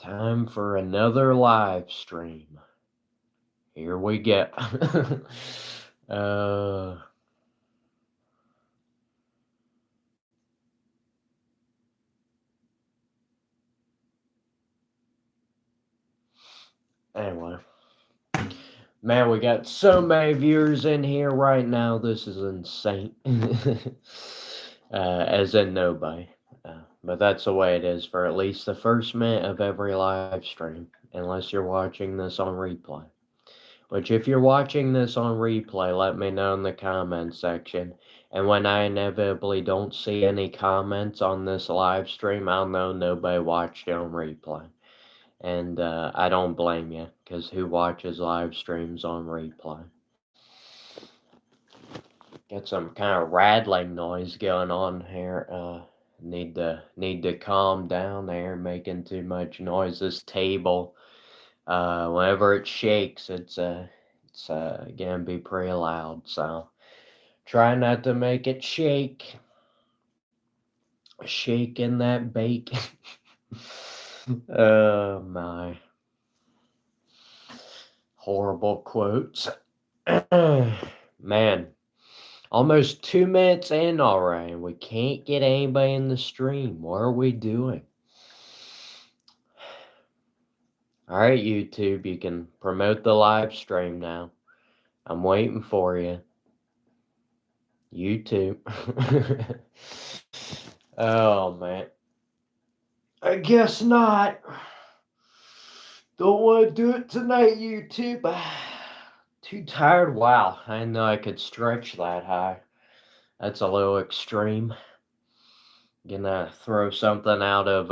Time for another live stream. Here we go. uh, anyway. Man, we got so many viewers in here right now. This is insane. As in nobody. But that's the way it is for at least the first minute of every live stream. Unless you're watching this on replay. Which, if you're watching this on replay, let me know in the comments section. And when I inevitably don't see any comments on this live stream, I'll know nobody watched it on replay. And I don't blame you, because who watches live streams on replay? Got some kind of rattling noise going on here. Need to calm down there, making too much noise. This table, whenever it shakes, it's gonna be pretty loud. So try not to make it shake. Shaking that bacon. Oh my. Horrible quotes. Man, almost 2 minutes in already. We can't get anybody in the stream. What are we doing? Alright, YouTube, you can promote the live stream now. I'm waiting for you. YouTube. Oh, man. I guess not. Don't want to do it tonight, YouTube. Too tired. Wow, I didn't know I could stretch that high. That's a little extreme. Gonna throw something out of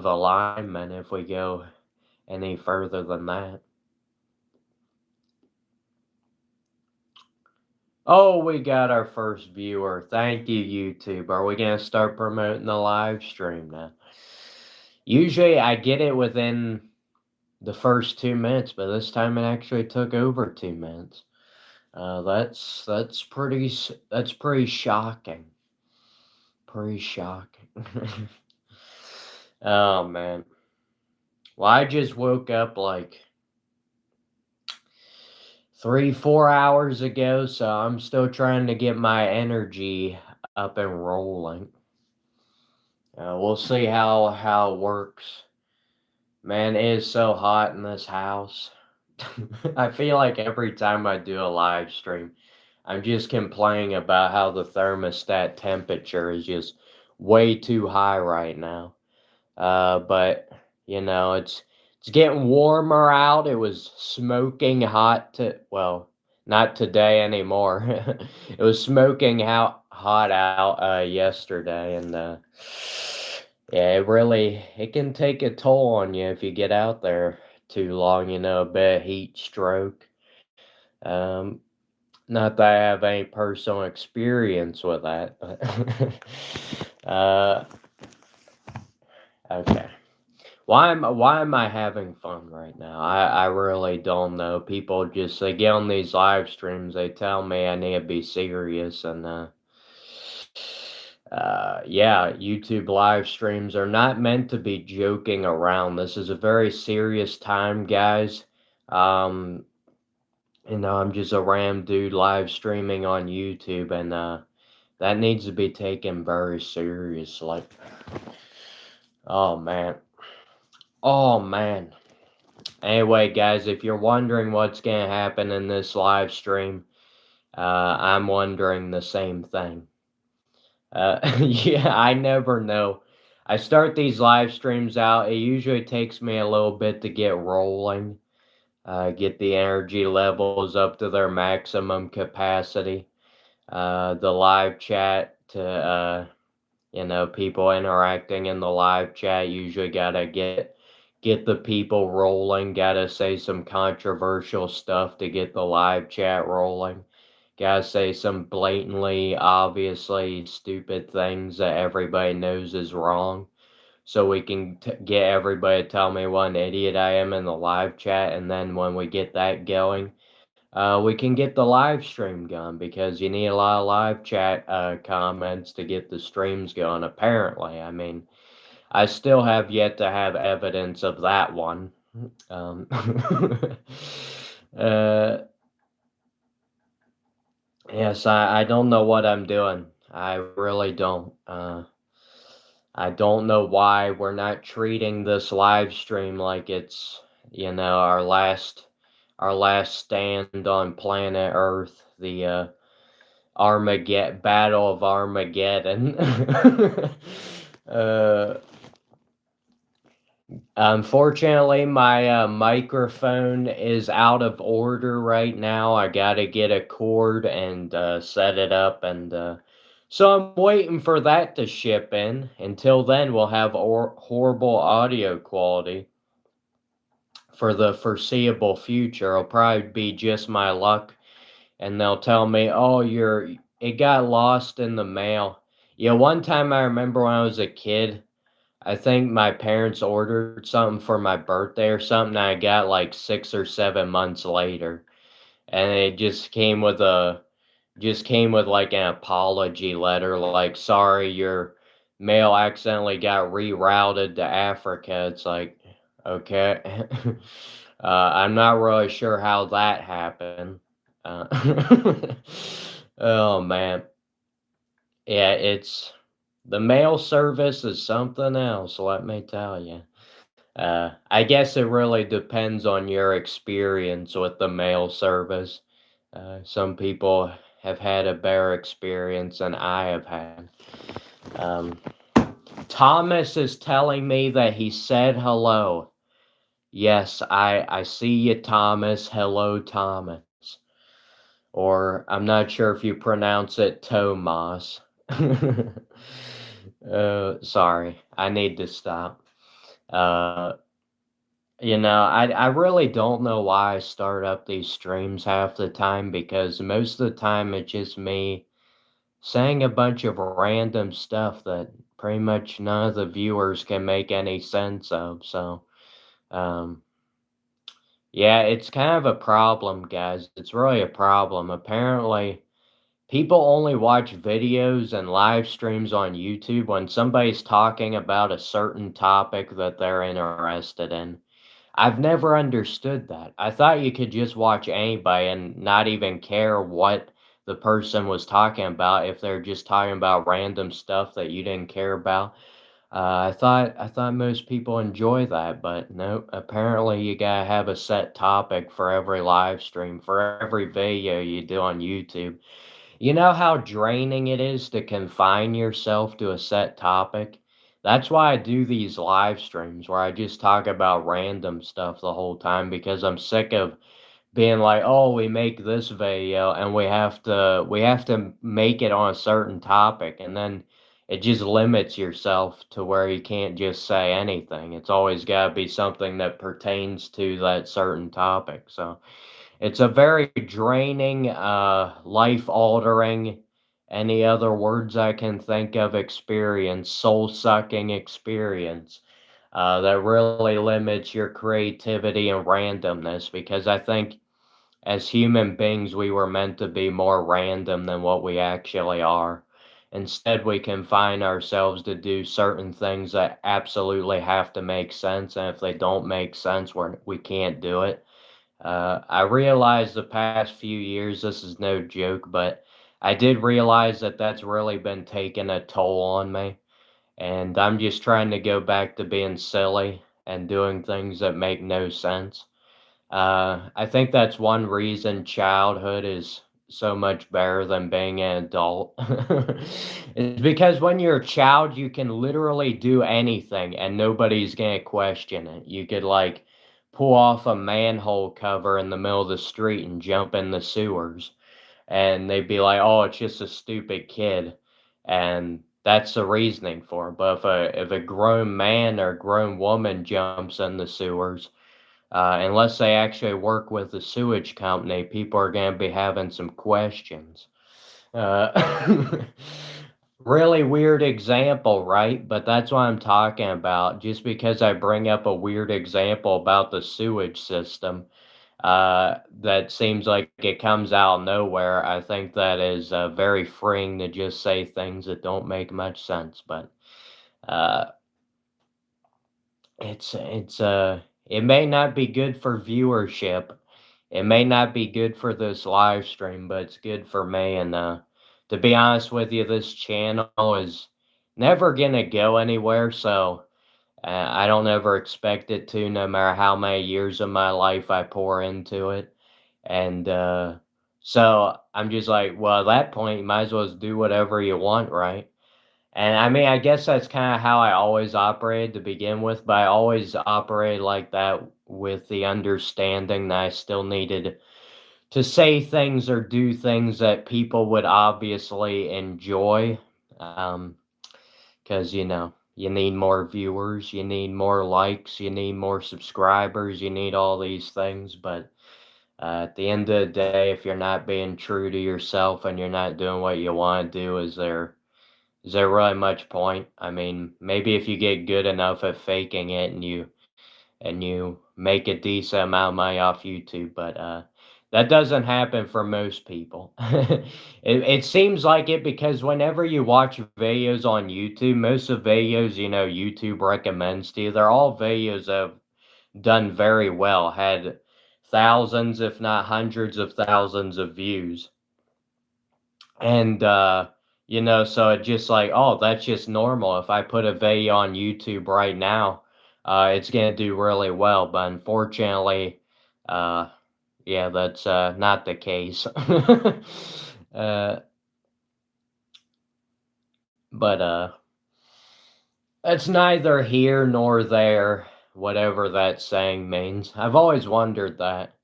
alignment if we go any further than that. Oh, we got our first viewer. Thank you, YouTube. Are we gonna start promoting the live stream now? Usually I get it within the first 2 minutes, but this time it actually took over 2 minutes. That's pretty shocking. Pretty shocking. Oh man. Well, I just woke up like 3-4 hours ago, so I'm still trying to get my energy up and rolling. We'll see how it works. Man, it is so hot in this house. I feel like every time I do a live stream, I'm just complaining about how the thermostat temperature is just way too high right now. But you know, it's getting warmer out. It was smoking hot well, not today anymore. It was smoking hot out yesterday, and yeah, it can take a toll on you if you get out there too long. You know, a bit of heat stroke. Not that I have any personal experience with that, but okay. Why am I having fun right now? I really don't know. People just they get on these live streams, they tell me I need to be serious, and yeah, YouTube live streams are not meant to be joking around. This is a very serious time, guys. You know, I'm just a random dude live streaming on YouTube, and that needs to be taken very seriously. Oh man. Oh man. Anyway, guys, if you're wondering what's gonna happen in this live stream, I'm wondering the same thing. Yeah, I never know. I start these live streams out. It usually takes me a little bit to get rolling, get the energy levels up to their maximum capacity. The live chat to, you know, people interacting in the live chat usually gotta get the people rolling. Gotta say some controversial stuff to get the live chat rolling. Gotta say some blatantly, obviously stupid things that everybody knows is wrong. So we can get everybody to tell me what an idiot I am in the live chat. And then when we get that going, we can get the live stream going, because you need a lot of live chat comments to get the streams going, apparently. I mean, I still have yet to have evidence of that one. Um, uh, yes, I don't know what I'm doing. I really don't. I don't know why we're not treating this live stream like it's, our last stand on planet Earth, the Armageddon Battle of Armageddon. uh, Unfortunately, my microphone is out of order right now. I gotta get a cord and set it up, and so I'm waiting for that to ship in. Until then, we'll have horrible audio quality for the foreseeable future. It'll probably be just my luck, and they'll tell me, "Oh, it got lost in the mail." Yeah, one time I remember when I was a kid. I think my parents ordered something for my birthday or something I got like 6 or 7 months later, and it just came with like an apology letter, like, "Sorry, your mail accidentally got rerouted to Africa." It's like, okay. I'm not really sure how that happened. Uh, oh man. Yeah, the mail service is something else, let me tell you. I guess it really depends on your experience with the mail service. Some people have had a better experience than I have had. Um, Thomas is telling me that he said hello. Yes, I see you, Thomas. Hello, Thomas. Or I'm not sure if you pronounce it Tomas. Sorry, I need to stop. Uh, I really don't know why I start up these streams half the time because most of the time it's just me saying a bunch of random stuff that pretty much none of the viewers can make any sense of. So, um, yeah, it's kind of a problem, guys. It's really a problem. Apparently, people only watch videos and live streams on YouTube when somebody's talking about a certain topic that they're interested in. I've never understood that. I thought you could just watch anybody and not even care what the person was talking about if they're just talking about random stuff that you didn't care about. I thought most people enjoy that, but no, apparently you gotta have a set topic for every live stream, for every video you do on YouTube. You know how draining it is to confine yourself to a set topic? That's why I do these live streams where I just talk about random stuff the whole time because I'm sick of being like, "Oh, we make this video and we have to make it on a certain topic," and then it just limits yourself to where you can't just say anything. It's always got to be something that pertains to that certain topic. So, it's a very draining, life-altering, any other words I can think of experience, soul-sucking experience, that really limits your creativity and randomness because I think as human beings, we were meant to be more random than what we actually are. Instead, we confine ourselves to do certain things that absolutely have to make sense, and if they don't make sense, we can't do it. I realized the past few years, this is no joke, but I did realize that that's really been taking a toll on me. And I'm just trying to go back to being silly and doing things that make no sense. I think that's one reason childhood is so much better than being an adult. It's because when you're a child, you can literally do anything and nobody's gonna question it. You could like pull off a manhole cover in the middle of the street and jump in the sewers, and they'd be like, "Oh, it's just a stupid kid," and that's the reasoning for it. But if a grown man or grown woman jumps in the sewers, unless they actually work with the sewage company, people are going to be having some questions. Uh, really weird example, right? But that's what I'm talking about. Just because I bring up a weird example about the sewage system, that seems like it comes out of nowhere. I think that is very freeing to just say things that don't make much sense. But uh, it may not be good for viewership. It may not be good for this live stream, but it's good for me. And to be honest with you, this channel is never gonna go anywhere. So I don't ever expect it to, no matter how many years of my life I pour into it. And so I'm just like, well, at that point, you might as well just do whatever you want, right? And I mean, I guess that's kind of how I always operated to begin with, but I always operated like that with the understanding that I still needed to say things or do things that people would obviously enjoy. Um, because, you need more viewers, you need more likes, you need more subscribers, you need all these things. But at the end of the day, if you're not being true to yourself and you're not doing what you want to do, is there really much point? I mean, maybe if you get good enough at faking it and you make a decent amount of money off YouTube, but that doesn't happen for most people. It seems like it because whenever you watch videos on YouTube, most of the videos YouTube recommends to you, they're all videos that have done very well, had thousands, if not hundreds of thousands of views. And so it's just like, oh, that's just normal. If I put a video on YouTube right now, it's gonna do really well. But unfortunately, uh, yeah, that's not the case. uh, but it's neither here nor there, whatever that saying means. I've always wondered that.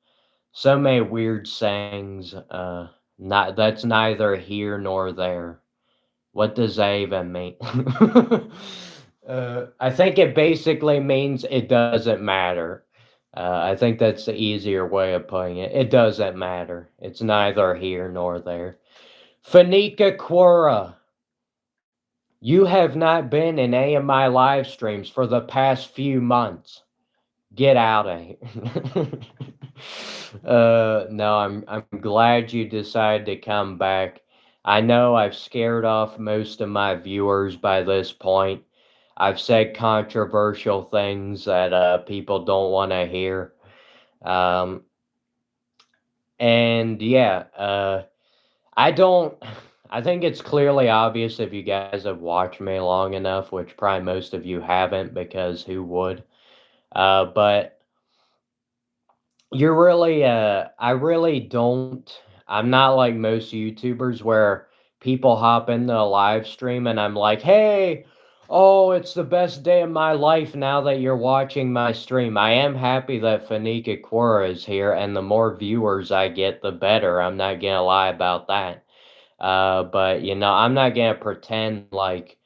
So many weird sayings. Not that's neither here nor there. What does that even mean? I think it basically means it doesn't matter. I think that's the easier way of putting it. It doesn't matter. It's neither here nor there. Fanika Quora, you have not been in any of my live streams for the past few months. Get out of here. No, I'm glad you decided to come back. I know I've scared off most of my viewers by this point. I've said controversial things that people don't want to hear. Um, and yeah, I don't. I think it's clearly obvious if you guys have watched me long enough, which probably most of you haven't, because who would? But you're really, I really don't. I'm not like most YouTubers where people hop into a live stream and I'm like, hey, oh, it's the best day of my life now that you're watching my stream. I am happy that Fanika Quora is here, and the more viewers I get, the better. I'm not gonna lie about that. But I'm not gonna pretend like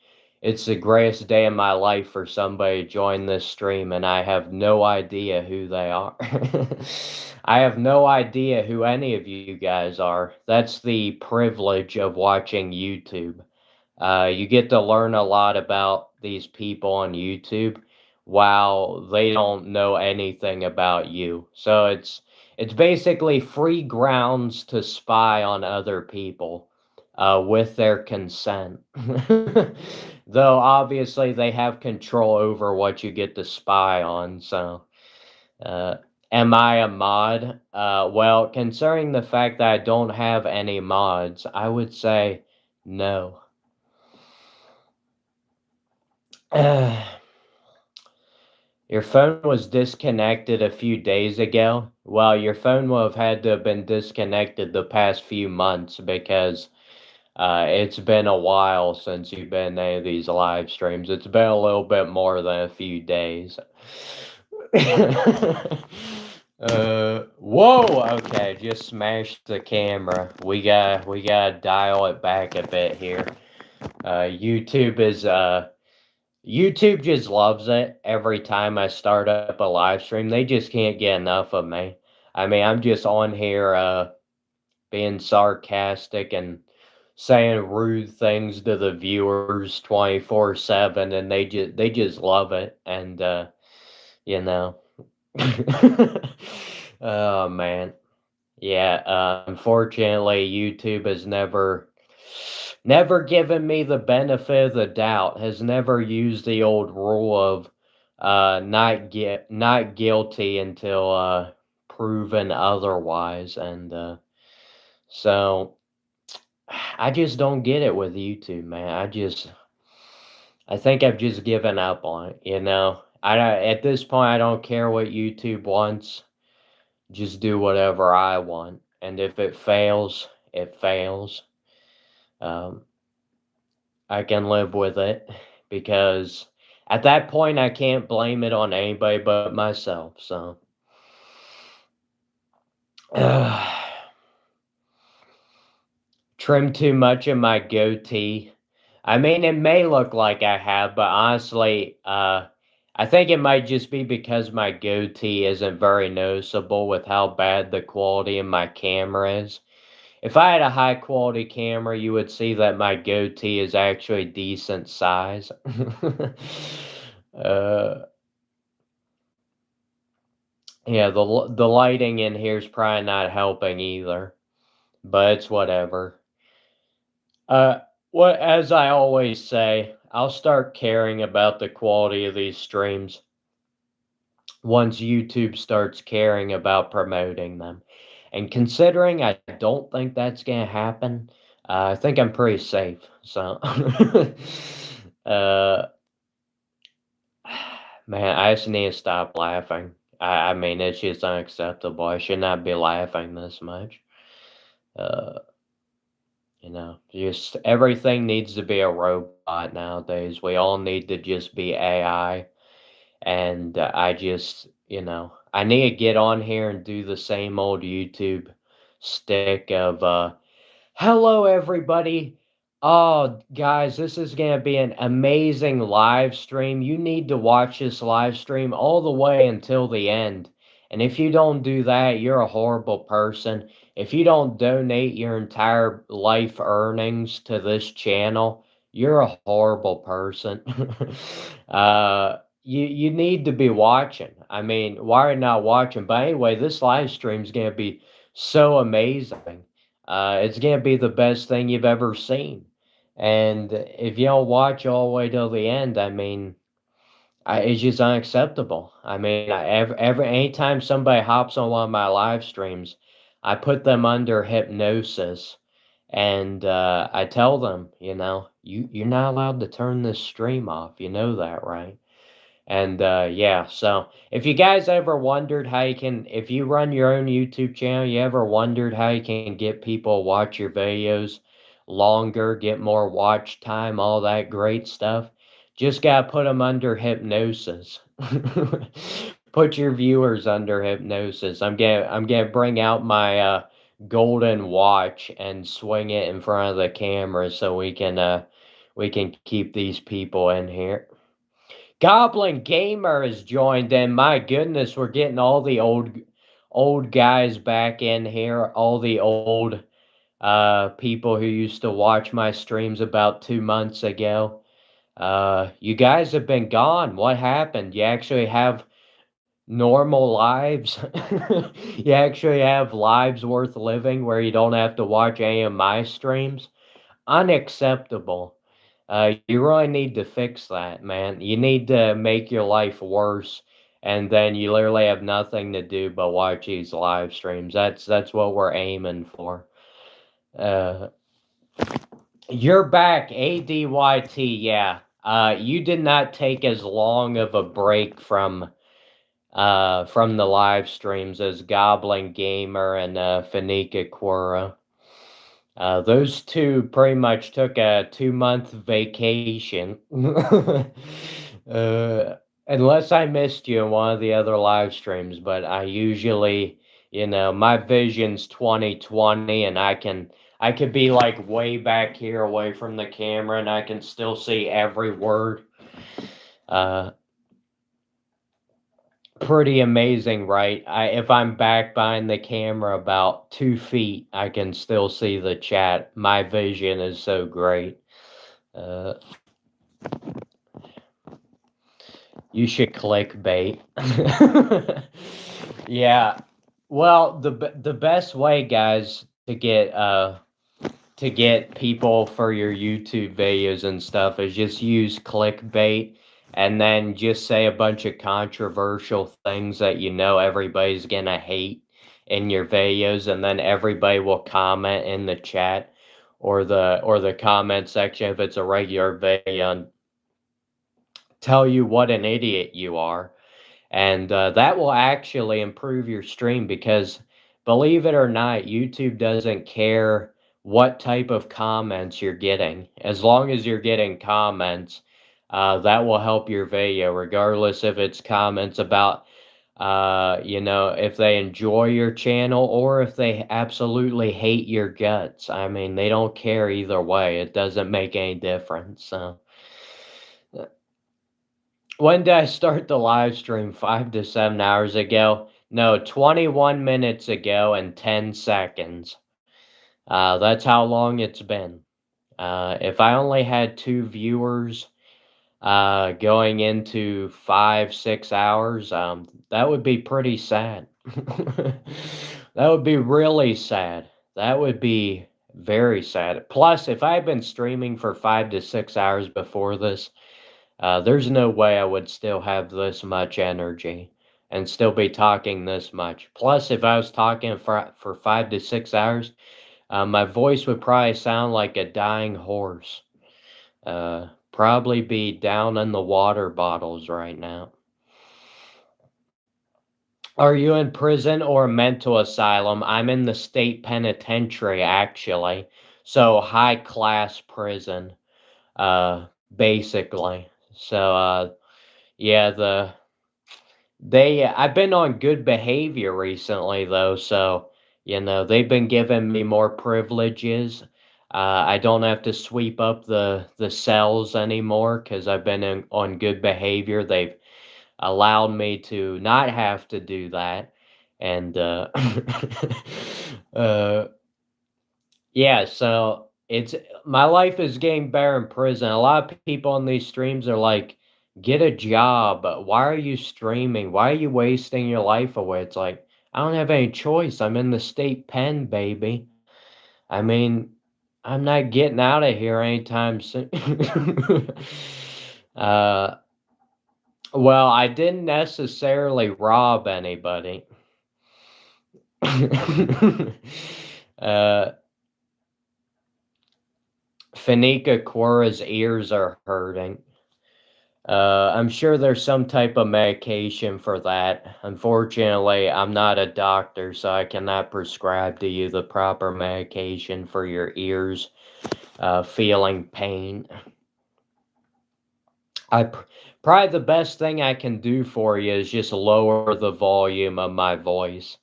it's the greatest day of my life for somebody to join this stream and I have no idea who they are. I have no idea who any of you guys are. That's the privilege of watching YouTube. You get to learn a lot about these people on YouTube while they don't know anything about you. So it's basically free grounds to spy on other people with their consent. Though obviously they have control over what you get to spy on. So, uh, am I a mod? Well, concerning the fact that I don't have any mods, I would say no. Your phone was disconnected a few days ago. Well, your phone will have had to have been disconnected the past few months because it's been a while since you've been in any of these live streams. It's been a little bit more than a few days. Whoa, okay, just smashed the camera. We gotta dial it back a bit here. YouTube just loves it every time I start up a live stream. They just can't get enough of me. I mean, I'm just on here being sarcastic and saying rude things to the viewers 24/7, and they just love it. And you know oh man, yeah, unfortunately YouTube has never given me the benefit of the doubt, has never used the old rule of not guilty until proven otherwise, and so I just don't get it with YouTube, man. I think I've just given up on it. At this point I don't care what YouTube wants. Just do whatever I want, and if it fails, it fails. Um, I can live with it because at that point I can't blame it on anybody but myself. So, trim too much of my goatee. I mean, it may look like I have, but honestly, I think it might just be because my goatee isn't very noticeable with how bad the quality of my camera is. If I had a high quality camera, you would see that my goatee is actually decent size. uh, yeah, the lighting in here is probably not helping either, but it's whatever. Uh, what as I always say, I'll start caring about the quality of these streams once YouTube starts caring about promoting them. And considering I don't think that's gonna happen, I think I'm pretty safe. So, uh, man, I just need to stop laughing. I mean, it's just unacceptable. I should not be laughing this much. Uh, just everything needs to be a robot nowadays. We all need to just be AI. And I need to get on here and do the same old YouTube stick of, hello, everybody. Oh, guys, this is going to be an amazing live stream. You need to watch this live stream all the way until the end. And if you don't do that, you're a horrible person. If you don't donate your entire life earnings to this channel, you're a horrible person. You need to be watching. I mean, why are you not watching? But anyway, this live stream is going to be so amazing. It's gonna be the best thing you've ever seen. And if you don't watch all the way till the end, I mean, it's just unacceptable. I mean, every anytime somebody hops on one of my live streams, I put them under hypnosis, and I tell them, you're not allowed to turn this stream off. You know that, right? And yeah, so if you guys ever wondered how you can, if you run your own YouTube channel, you ever wondered how you can get people to watch your videos longer, get more watch time, all that great stuff, just gotta put them under hypnosis. Put your viewers under hypnosis. I'm gonna bring out my golden watch and swing it in front of the camera so we can keep these people in here. Goblin Gamer has joined in. My goodness, we're getting all the old guys back in here. All the old people who used to watch my streams about 2 months ago. You guys have been gone. What happened? You actually have normal lives. You actually have lives worth living where you don't have to watch any of my streams. Unacceptable. You really need to fix that, man. You need to make your life worse, and then you literally have nothing to do but watch these live streams. That's what we're aiming for. Uh, you're back, ADYT. Yeah. You did not take as long of a break from the live streams as Goblin Gamer and Fanika Quora. Those two pretty much took a 2-month vacation. Unless I missed you in one of the other live streams, but I usually, my vision's 20/20, and I could be like way back here away from the camera, and I can still see every word. Pretty amazing, right? If I'm back behind the camera about 2 feet, I can still see the chat. My vision is so great. You should clickbait. Yeah. Well, the best way, guys, to get people for your YouTube videos and stuff is just use clickbait and then just say a bunch of controversial things that you know everybody's gonna hate in your videos, and then everybody will comment in the chat or the comment section if it's a regular video and tell you what an idiot you are. And that will actually improve your stream because, believe it or not, YouTube doesn't care what type of comments you're getting. As long as you're getting comments, that will help your video, regardless if it's comments about, if they enjoy your channel or if they absolutely hate your guts. I mean, they don't care either way. It doesn't make any difference. So. When did I start the live stream? 5 to 7 hours ago? No, 21 minutes ago and 10 seconds. That's how long it's been. If I only had 2 viewers going into 5, 6 hours, that would be pretty sad. That would be really sad. That would be very sad. Plus, if I had been streaming for 5 to 6 hours before this, there's no way I would still have this much energy and still be talking this much. Plus, if I was talking for 5 to 6 hours, my voice would probably sound like a dying horse. Probably be down in the water bottles right now. Are you in prison or mental asylum? I'm in the state penitentiary, actually. So, high class prison, basically. So, yeah, I've been on good behavior recently though, so, they've been giving me more privileges. I don't have to sweep up the cells anymore because I've been on good behavior. They've allowed me to not have to do that, and, uh yeah, so it's my life is getting better in prison. A lot of people on these streams are like, "Get a job. Why are you streaming? Why are you wasting your life away?" It's like, I don't have any choice. I'm in the state pen, baby. I mean, I'm not getting out of here anytime soon. uh, well, I didn't necessarily rob anybody. uh, Fanika Quora's ears are hurting. I'm sure there's some type of medication for that. Unfortunately, I'm not a doctor, so I cannot prescribe to you the proper medication for your ears feeling pain. Probably the best thing I can do for you is just lower the volume of my voice.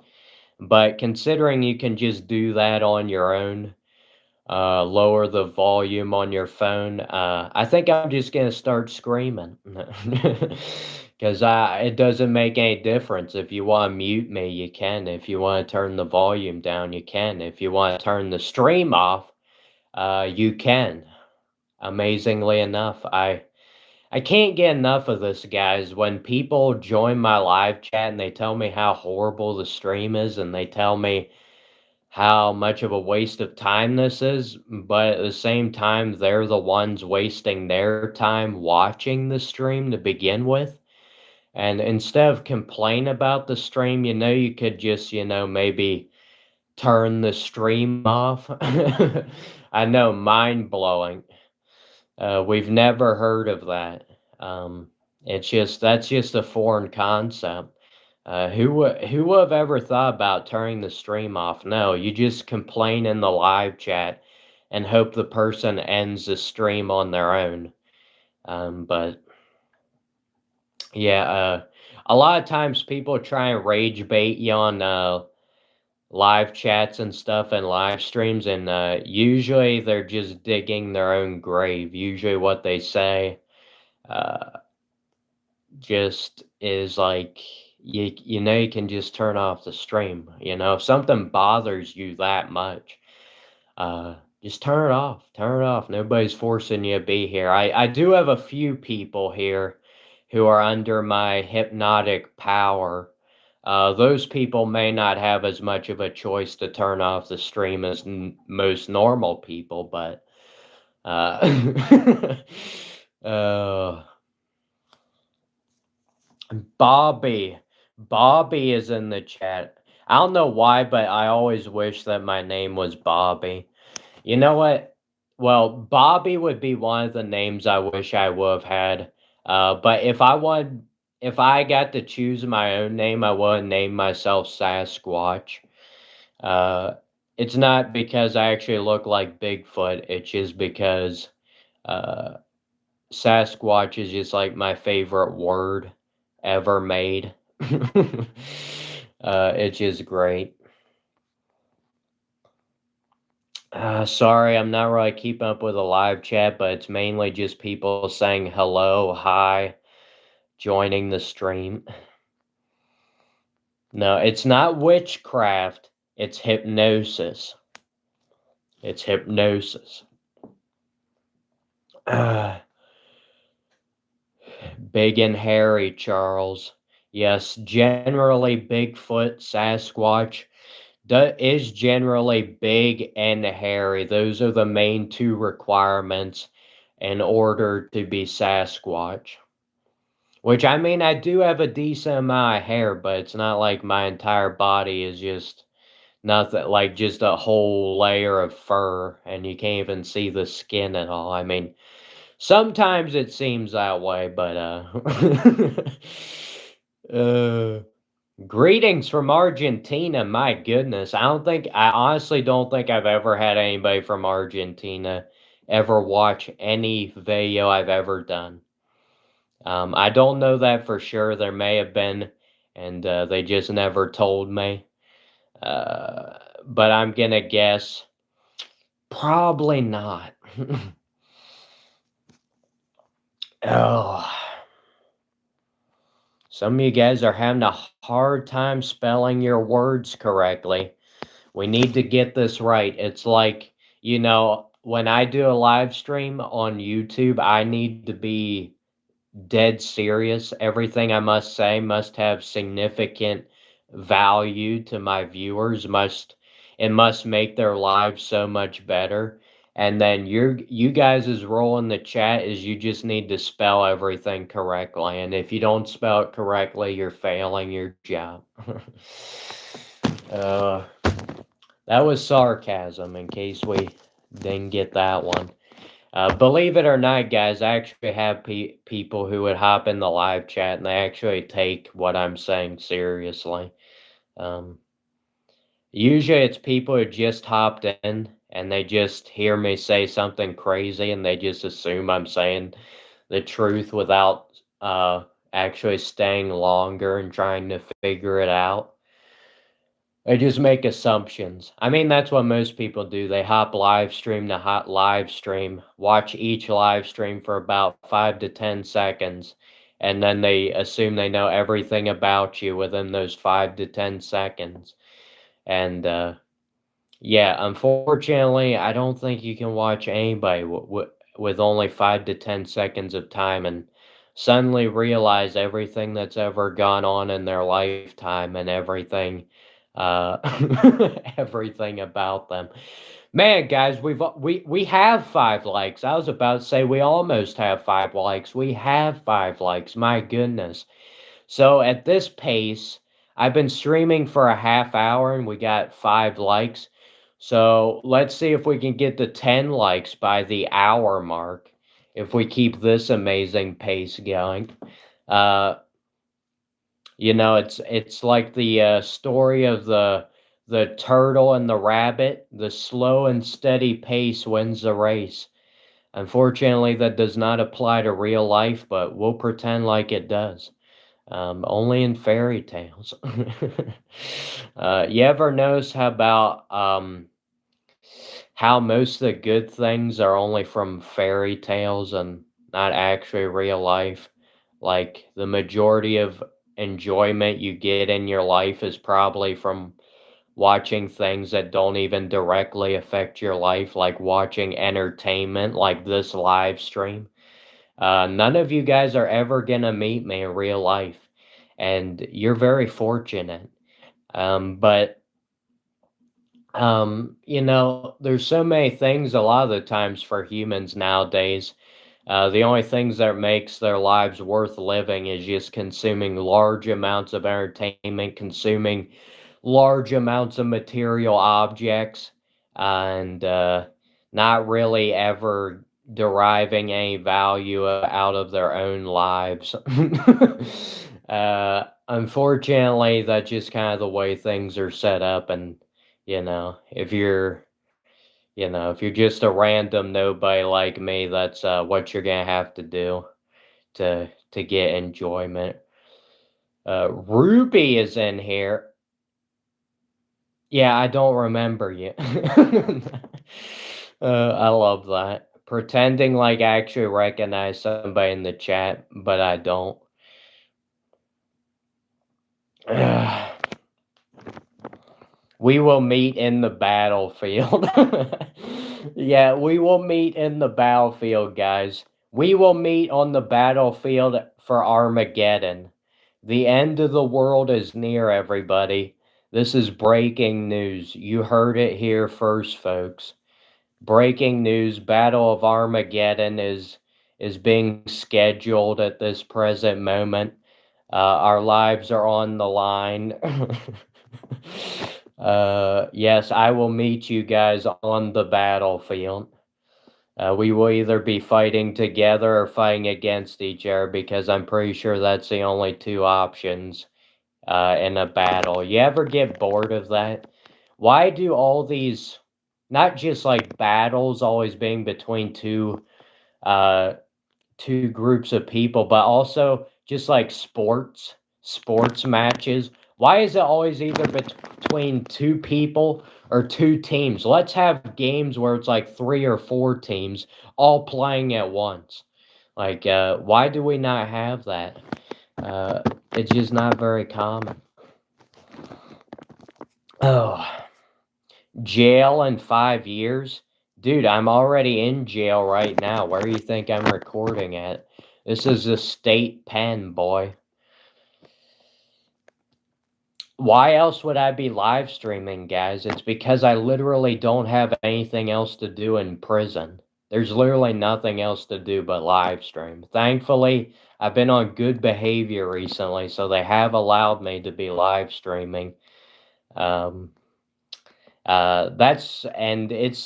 But considering you can just do that on your own, lower the volume on your phone. I think I'm just gonna start screaming because it doesn't make any difference. If you want to mute me, you can. If you want to turn the volume down, you can. If you want to turn the stream off, you can. Amazingly enough, I can't get enough of this, guys. When people join my live chat and they tell me how horrible the stream is, and they tell me how much of a waste of time this is, but at the same time, they're the ones wasting their time watching the stream to begin with. And instead of complain about the stream, you could just, maybe turn the stream off. I know, mind blowing. We've never heard of that. That's just a foreign concept. Who would have ever thought about turning the stream off? No, you just complain in the live chat and hope the person ends the stream on their own. But yeah, a lot of times people try and rage bait you on live chats and stuff and live streams, and usually they're just digging their own grave. Usually, what they say uh, just is like, you can just turn off the stream. If something bothers you that much, just turn it off. Turn it off. Nobody's forcing you to be here. I do have a few people here who are under my hypnotic power. Those people may not have as much of a choice to turn off the stream as most normal people, but uh, uh, Bobby. Bobby is in the chat. I don't know why, but I always wish that my name was Bobby. You know what? Well, Bobby would be one of the names I wish I would have had. But if I got to choose my own name, I would name myself Sasquatch. Uh, it's not because I actually look like Bigfoot. It's just because uh, Sasquatch is just like my favorite word ever made. It's just great. Sorry, I'm not really keeping up with the live chat, but it's mainly just people saying hello, hi, joining the stream. No, it's not witchcraft, it's hypnosis. It's hypnosis. Big and hairy, Charles. Yes, generally Bigfoot, Sasquatch is generally big and hairy. Those are the main two requirements in order to be Sasquatch. Which, I mean, I do have a decent amount of hair, but it's not like my entire body is just nothing, like just a whole layer of fur, and you can't even see the skin at all. I mean, sometimes it seems that way, but, uh, greetings from Argentina. My goodness. I honestly don't think I've ever had anybody from Argentina ever watch any video I've ever done. I don't know that for sure. There may have been, and they just never told me. But I'm gonna guess probably not. Oh, some of you guys are having a hard time spelling your words correctly. We need to get this right. It's like, when I do a live stream on YouTube, I need to be dead serious. Everything I must say must have significant value to my viewers. It must make their lives so much better. And then you guys' role in the chat is you just need to spell everything correctly. And if you don't spell it correctly, you're failing your job. uh, that was sarcasm, in case we didn't get that one. Believe it or not, guys, I actually have people who would hop in the live chat and they actually take what I'm saying seriously. Usually it's people who just hopped in and they just hear me say something crazy and they just assume I'm saying the truth without actually staying longer and trying to figure it out. They just make assumptions. I mean, that's what most people do. They hop live stream to hot live stream, watch each live stream for about 5 to 10 seconds, and then they assume they know everything about you within those 5 to 10 seconds. And yeah, unfortunately, I don't think you can watch anybody with only 5 to 10 seconds of time and suddenly realize everything that's ever gone on in their lifetime and everything uh everything about them. Man, guys, we have 5 likes. I was about to say we almost have 5 likes. We have 5 likes. My goodness. So at this pace, I've been streaming for a half hour and we got 5 likes. So let's see if we can get to 10 likes by the hour mark if we keep this amazing pace going. It's like the story of the turtle and the rabbit. The slow and steady pace wins the race. Unfortunately, that does not apply to real life, but we'll pretend like it does. Only in fairy tales. You ever notice how most of the good things are only from fairy tales and not actually real life? Like the majority of enjoyment you get in your life is probably from watching things that don't even directly affect your life, like watching entertainment like this live stream. None of you guys are ever gonna meet me in real life, and you're very fortunate. But there's so many things a lot of the times for humans nowadays. The only things that makes their lives worth living is just consuming large amounts of entertainment, consuming large amounts of material objects, and not really ever deriving any value out of their own lives. Unfortunately, that's just kind of the way things are set up, and if you're just a random nobody like me, that's what you're gonna have to do to get enjoyment. Ruby is in here. Yeah, I don't remember you. I love that. Pretending like I actually recognize somebody in the chat, but I don't. We will meet in the battlefield. Yeah, we will meet in the battlefield, guys. We will meet on the battlefield for Armageddon. The end of the world is near, everybody. This is breaking news. You heard it here first, folks. Breaking news, Battle of Armageddon is being scheduled at this present moment. Our lives are on the line. Yes, I will meet you guys on the battlefield. We will either be fighting together or fighting against each other, because I'm pretty sure that's the only two options in a battle. You ever get bored of that? Why do all these, not just like battles always being between uh, two groups of people, but also just like sports matches? Why is it always either between two people or two teams? Let's have games where it's like 3 or 4 teams all playing at once. Like, why do we not have that? It's just not very common. Oh, jail in 5 years? Dude, I'm already in jail right now. Where do you think I'm recording at? This is a state pen, boy. Why else would I be live streaming, guys? It's because I literally don't have anything else to do in prison. There's literally nothing else to do but live stream. Thankfully, I've been on good behavior recently, so they have allowed me to be live streaming. It's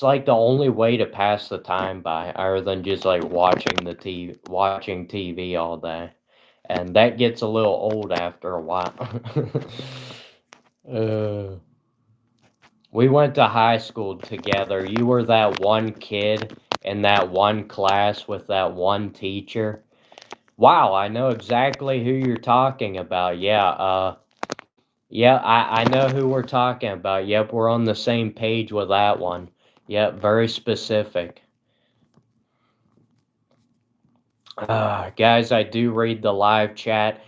like the only way to pass the time by, other than just like watching TV all day. And that gets a little old after a while. We went to high school together. You were that one kid in that one class with that one teacher. Wow, I know exactly who you're talking about. Yeah, I know who we're talking about. Yep, we're on the same page with that one. Yep, very specific. Guys, I do read the live chat.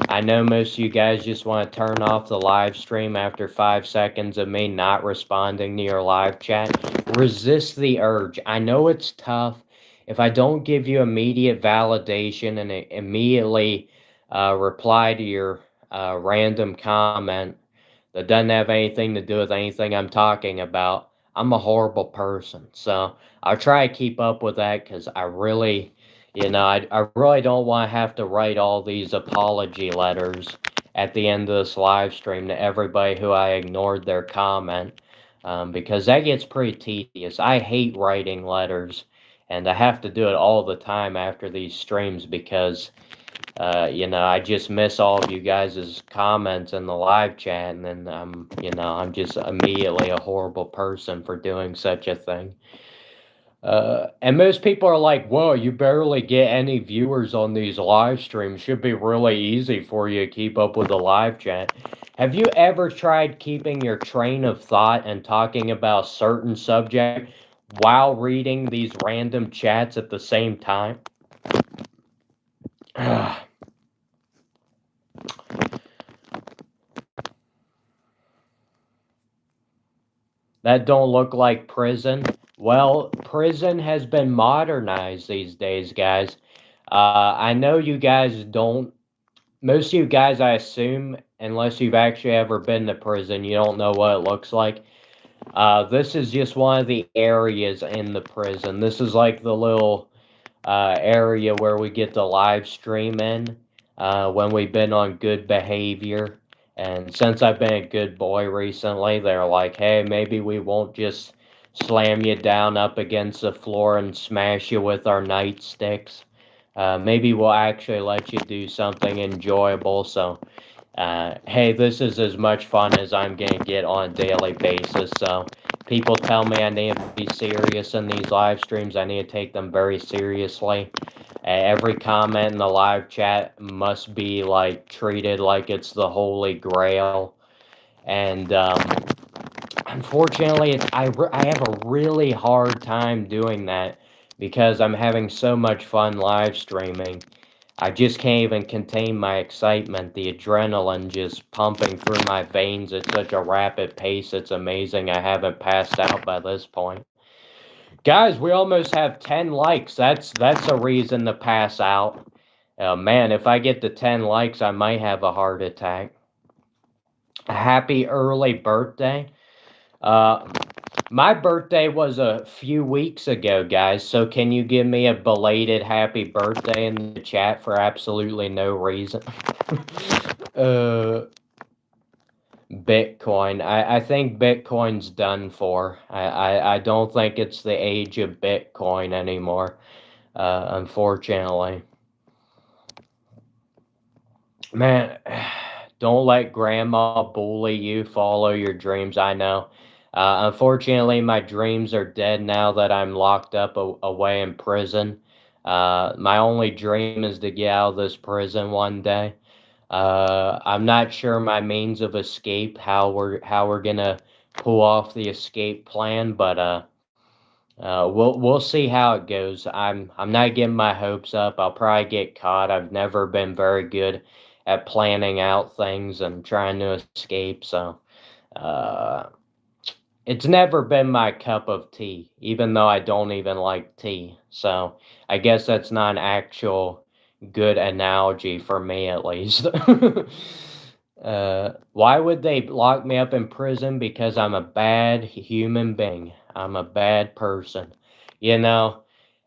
I know most of you guys just want to turn off the live stream after 5 seconds of me not responding to your live chat. Resist the urge. I know it's tough. If I don't give you immediate validation and immediately reply to your random comment that doesn't have anything to do with anything I'm talking about, I'm a horrible person. So I'll try to keep up with that, because I really don't want to have to write all these apology letters at the end of this live stream to everybody who I ignored their comment, because that gets pretty tedious. I hate writing letters, and I have to do it all the time after these streams, because I just miss all of you guys' comments in the live chat, and then I'm just immediately a horrible person for doing such a thing. And most people are like, whoa, you barely get any viewers on these live streams. Should be really easy for you to keep up with the live chat. Have you ever tried keeping your train of thought and talking about a certain subject while reading these random chats at the same time? That don't look like prison. Well, prison has been modernized these days, guys. I know you guys don't. Most of you guys, I assume, unless you've actually ever been to prison, you don't know what it looks like. This is just one of the areas in the prison. This is like the little area where we get to live stream in when we've been on good behavior. And since I've been a good boy recently, they're like, hey, maybe we won't just slam you down up against the floor and smash you with our nightsticks. Maybe we'll actually let you do something enjoyable. So, hey, this is as much fun as I'm going to get on a daily basis. So, people tell me I need to be serious in these live streams. I need to take them very seriously. Every comment in the live chat must be like treated like it's the holy grail. And unfortunately, I have a really hard time doing that because I'm having so much fun live streaming. I just can't even contain my excitement. The adrenaline just pumping through my veins at such a rapid pace. It's amazing I haven't passed out by this point. Guys, we almost have 10 likes. That's a reason to pass out. Man, if I get to 10 likes, I might have a heart attack. A happy early birthday. Uh, my birthday was a few weeks ago, guys. So can you give me a belated happy birthday in the chat for absolutely no reason? uh, Bitcoin. I think Bitcoin's done for. I don't think it's the age of Bitcoin anymore, unfortunately. Man, don't let grandma bully you. Follow your dreams. I know. Unfortunately, my dreams are dead now that I'm locked up away in prison. My only dream is to get out of this prison one day. I'm not sure my means of escape, how we're gonna pull off the escape plan, but we'll see how it goes. I'm not getting my hopes up. I'll probably get caught. I've never been very good at planning out things and trying to escape, so uh, it's never been my cup of tea, even though I don't even like tea. So I guess that's not an actual good analogy for me, at least. Why would they lock me up in prison? Because I'm a bad human being. I'm a bad person. You know,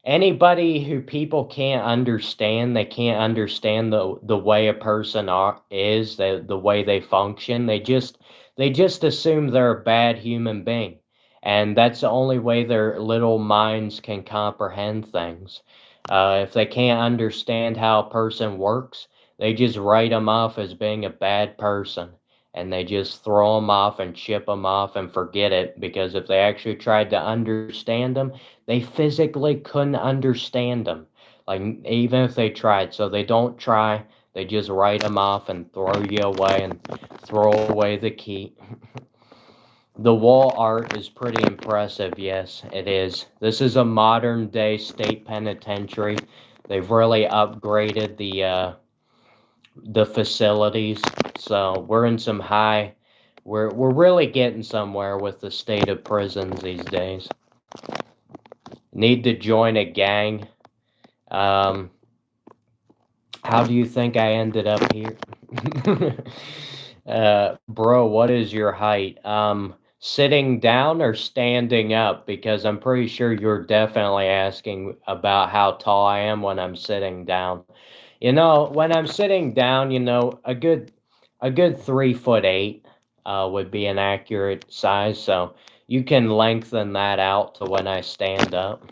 anybody who people can't understand, they can't understand the way a person is, the way they function. They just assume they're a bad human being. And that's the only way their little minds can comprehend things. If they can't understand how a person works, they just write them off as being a bad person. And they just throw them off and chip them off and forget it, because if they actually tried to understand them, they physically couldn't understand them. Like, even if they tried. So they don't try. They just write them off and throw you away and throw away the key. The wall art is pretty impressive. Yes, it is. This is a modern day state penitentiary. They've really upgraded the facilities. So we're in some high. We're really getting somewhere with the state of prisons these days. Need to join a gang. How do you think I ended up here? Bro, what is your height? Sitting down or standing up? Because I'm pretty sure you're definitely asking about how tall I am when I'm sitting down. When I'm sitting down, a good 3'8" would be an accurate size. So you can lengthen that out to when I stand up.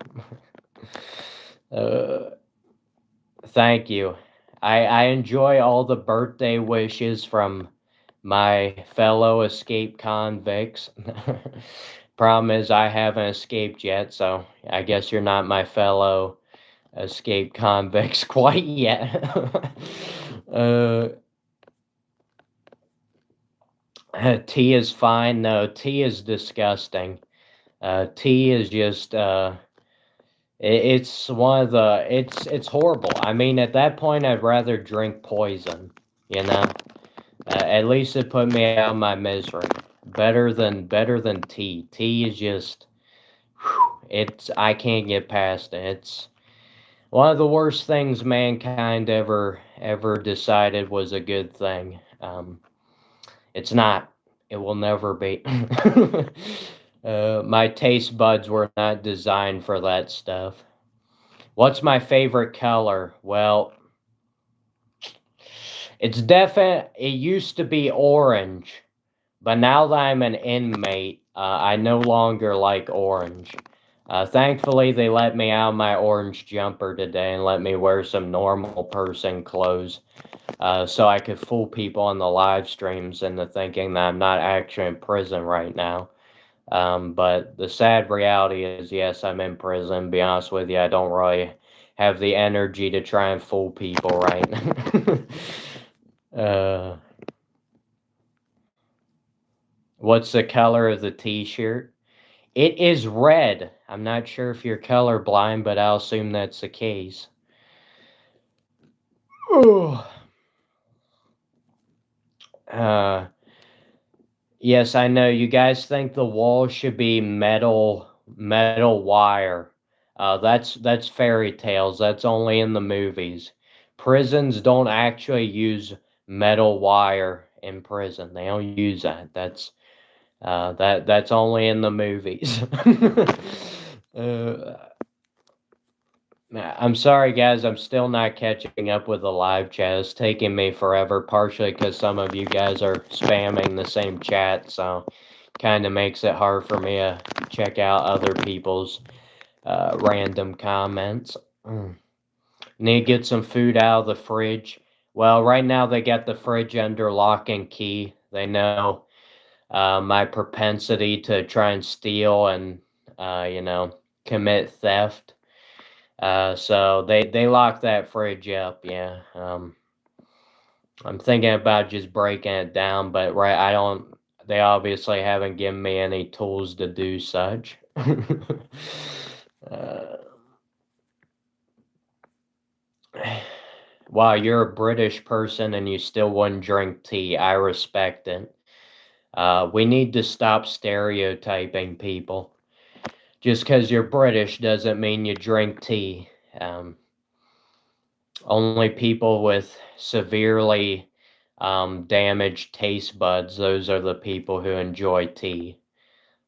Thank you. I enjoy all the birthday wishes from my fellow escaped convicts. Problem is, I haven't escaped yet, so I guess you're not my fellow escaped convicts quite yet. Tea is fine. No, tea is disgusting. Tea is just it's one of the it's horrible. I mean, at that point, I'd rather drink poison. You know, at least it put me out of my misery. Better than tea. Tea is just it's I can't get past it. It's one of the worst things mankind ever decided was a good thing. It's not. It will never be. My taste buds were not designed for that stuff. What's my favorite color? Well, it's definite. It used to be orange, but now that I'm an inmate, I no longer like orange. Thankfully, they let me out of my orange jumper today and let me wear some normal person clothes, so I could fool people on the live streams into thinking that I'm not actually in prison right now. But the sad reality is, yes, I'm in prison. Be honest with you, I don't really have the energy to try and fool people right now. uh, what's the color of the t-shirt? It is red. I'm not sure if you're colorblind, but I'll assume that's the case. Ooh. Uh, yes, I know you guys think the wall should be metal wire. That's fairy tales. That's only in the movies. Prisons don't actually use metal wire in prison. They don't use that. That's only in the movies. uh, I'm sorry, guys. I'm still not catching up with the live chat. It's taking me forever, partially because some of you guys are spamming the same chat, so kind of makes it hard for me to check out other people's random comments. Need to get some food out of the fridge. Well, right now they got the fridge under lock and key. They know my propensity to try and steal and, commit theft. So they locked that fridge up. Yeah. I'm thinking about just breaking it down, but right, I don't. They obviously haven't given me any tools to do such. uh, wow, you're a British person and you still wouldn't drink tea. I respect it. We need to stop stereotyping people. Just because you're British doesn't mean you drink tea. Only people with severely damaged taste buds, those are the people who enjoy tea.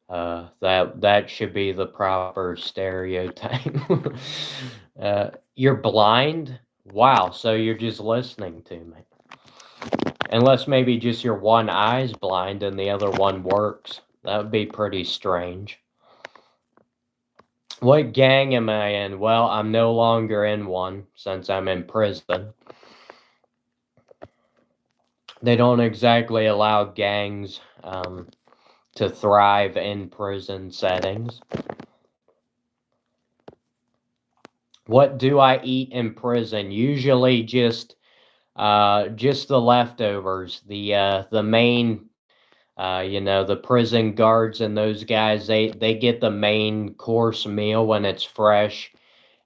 That should be the proper stereotype. You're blind? Wow, so you're just listening to me. Unless maybe just your one eye's blind and the other one works. That would be pretty strange. What gang am I in? Well, I'm no longer in one since I'm in prison. They don't exactly allow gangs to thrive in prison settings. What do I eat in prison? Usually just the leftovers. The main the prison guards and those guys, they get the main course meal when it's fresh,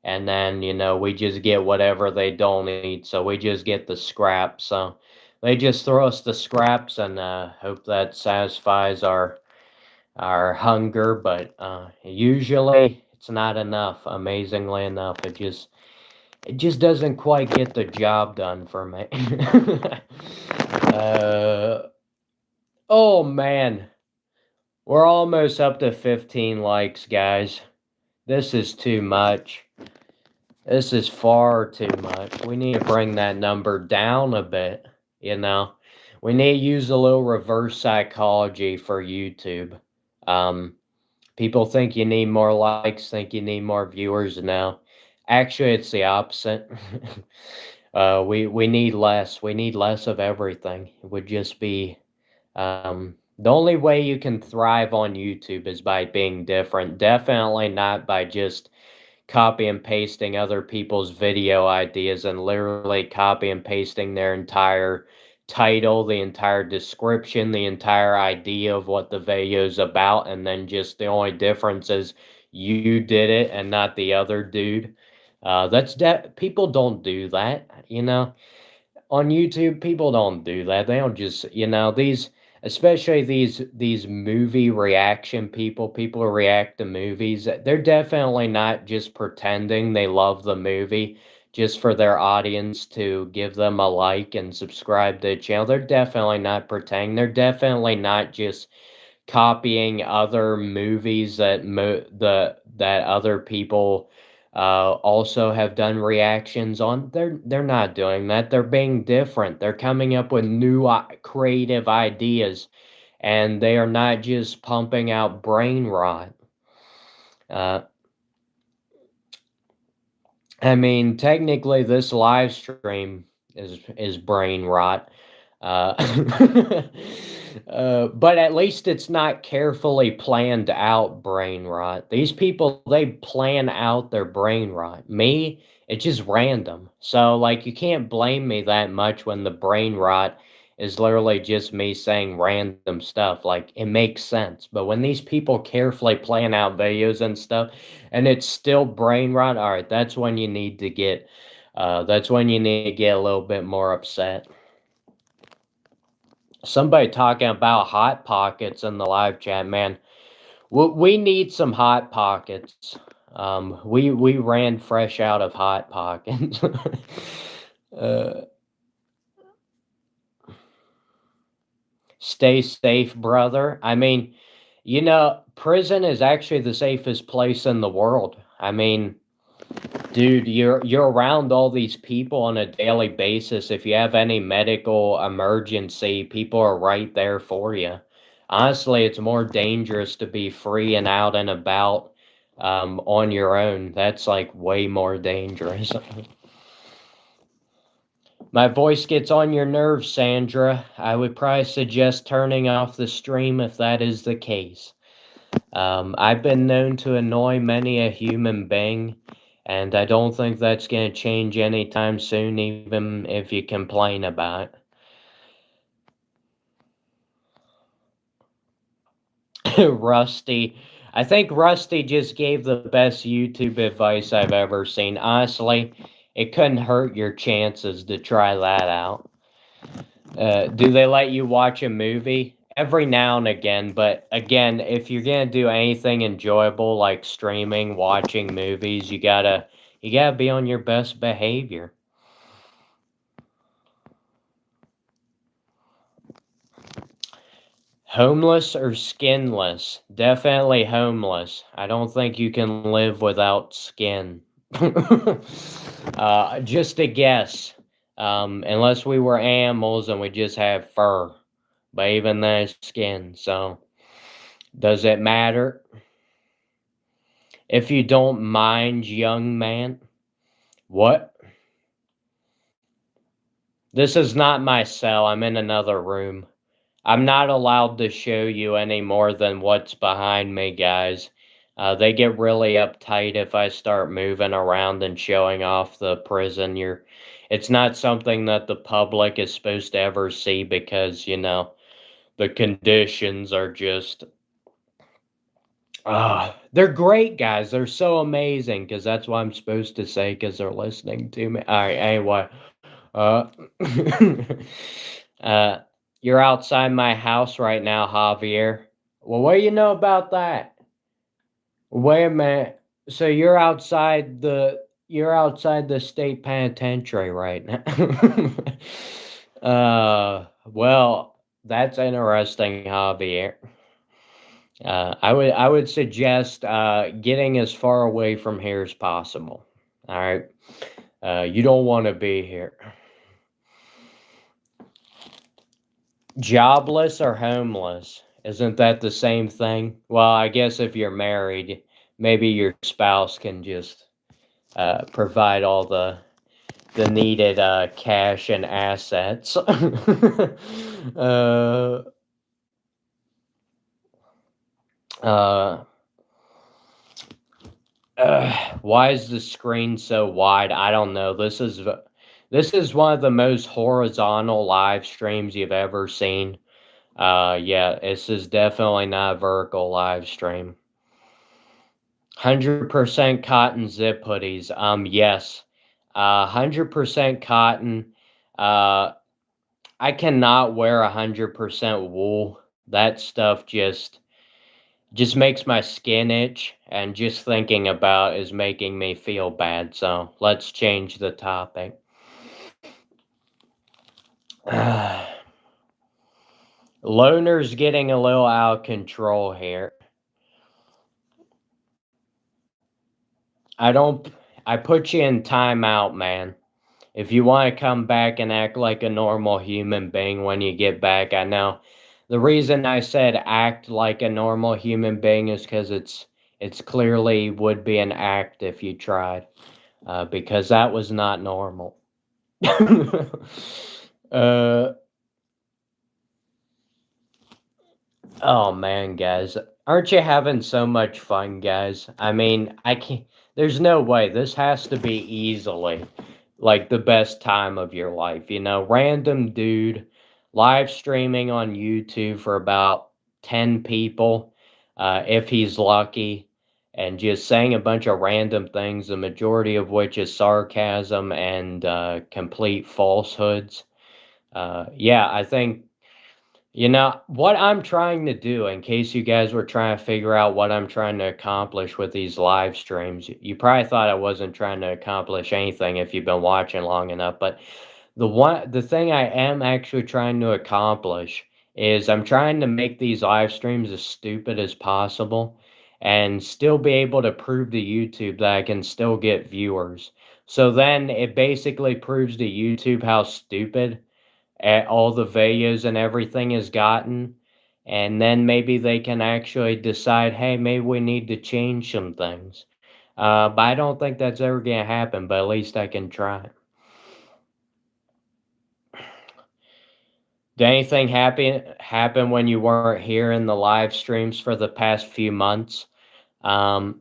and then we just get whatever they don't eat, so we just get the scraps. So they just throw us the scraps and hope that satisfies our hunger, but usually it's not enough. Amazingly enough, it just doesn't quite get the job done for me. Oh man, we're almost up to 15 likes, guys. This is too much. This is far too much. We need to bring that number down a bit, We need to use a little reverse psychology for YouTube. People think you need more likes, think you need more viewers now. Actually, it's the opposite. We need less. We need less of everything. It would just be the only way you can thrive on YouTube is by being different. Definitely not by just copy and pasting other people's video ideas and literally copy and pasting their entire title, the entire description, the entire idea of what the video is about, and then just the only difference is you did it and not the other dude. People don't do that, on YouTube. People don't do that. They don't just, especially these movie reaction people who react to movies. They're definitely not just pretending they love the movie just for their audience to give them a like and subscribe to the channel. They're definitely not pretending. They're definitely not just copying other movies that other people also have done reactions on. They're not doing that. They're being different. They're coming up with new creative ideas, and they are not just pumping out brain rot. Uh, I mean, technically, this live stream is brain rot. Uh, but at least it's not carefully planned out brain rot. These people, they plan out their brain rot. Me, it's just random. So, like, you can't blame me that much when the brain rot is literally just me saying random stuff. Like, it makes sense. But when these people carefully plan out videos and stuff, and it's still brain rot, all right, that's when you need to get a little bit more upset. Somebody talking about hot pockets in the live chat, man. We need some hot pockets. We ran fresh out of hot pockets. uh, Stay safe, brother. I mean, prison is actually the safest place in the world. I mean, dude, you're around all these people on a daily basis. If you have any medical emergency, people are right there for you. Honestly, it's more dangerous to be free and out and about on your own. That's like way more dangerous. My voice gets on your nerves, Sandra. I would probably suggest turning off the stream if that is the case. I've been known to annoy many a human being, and I don't think that's going to change anytime soon, even if you complain about it. Rusty. I think Rusty just gave the best YouTube advice I've ever seen. Honestly, it couldn't hurt your chances to try that out. Do they let you watch a movie? Every now and again, but again, if you're gonna do anything enjoyable like streaming, watching movies, you gotta be on your best behavior. Homeless or skinless? Definitely homeless. I don't think you can live without skin. Just a guess. Unless we were animals and we just have fur, but even then it's skin. So, does it matter? If you don't mind, young man. What? This is not my cell. I'm in another room. I'm not allowed to show you any more than what's behind me, guys. They get really uptight if I start moving around and showing off the prison. It's not something that the public is supposed to ever see because, the conditions are just they're great, guys. They're so amazing because that's what I'm supposed to say because they're listening to me. All right, anyway. Uh, uh, you're outside my house right now, Javier. Well, what do you know about that? Wait a minute. So you're outside the state penitentiary right now. Well, that's interesting, Javier. I would suggest getting as far away from here as possible. All right. You don't want to be here. Jobless or homeless? Isn't that the same thing? Well, I guess if you're married, maybe your spouse can just provide all the needed cash and assets. uh, why is the screen so wide? I don't know. This is one of the most horizontal live streams you've ever seen. Yeah, this is definitely not a vertical live stream. 100% cotton zip hoodies. Yes. 100% cotton. I cannot wear 100% wool. That stuff just makes my skin itch, and just thinking about is making me feel bad. So let's change the topic. Loner's getting a little out of control here. I don't I put you in timeout, man. If you want to come back and act like a normal human being when you get back, I know. The reason I said act like a normal human being is because it's clearly would be an act if you tried, because that was not normal. uh, oh man, guys, aren't you having so much fun, guys? I mean, I can't. There's no way this has to be easily like the best time of your life. You know, random dude live streaming on YouTube for about 10 people, if he's lucky, and just saying a bunch of random things, the majority of which is sarcasm and complete falsehoods. Yeah, I think what I'm trying to do, in case you guys were trying to figure out what I'm trying to accomplish with these live streams, you probably thought I wasn't trying to accomplish anything if you've been watching long enough. But the thing I am actually trying to accomplish is I'm trying to make these live streams as stupid as possible and still be able to prove to YouTube that I can still get viewers. So then it basically proves to YouTube how stupid all the videos and everything is gotten, and then maybe they can actually decide, hey, maybe we need to change some things. But I don't think that's ever gonna happen. But at least I can try. Did anything happen when you weren't here in the live streams for the past few months? Um,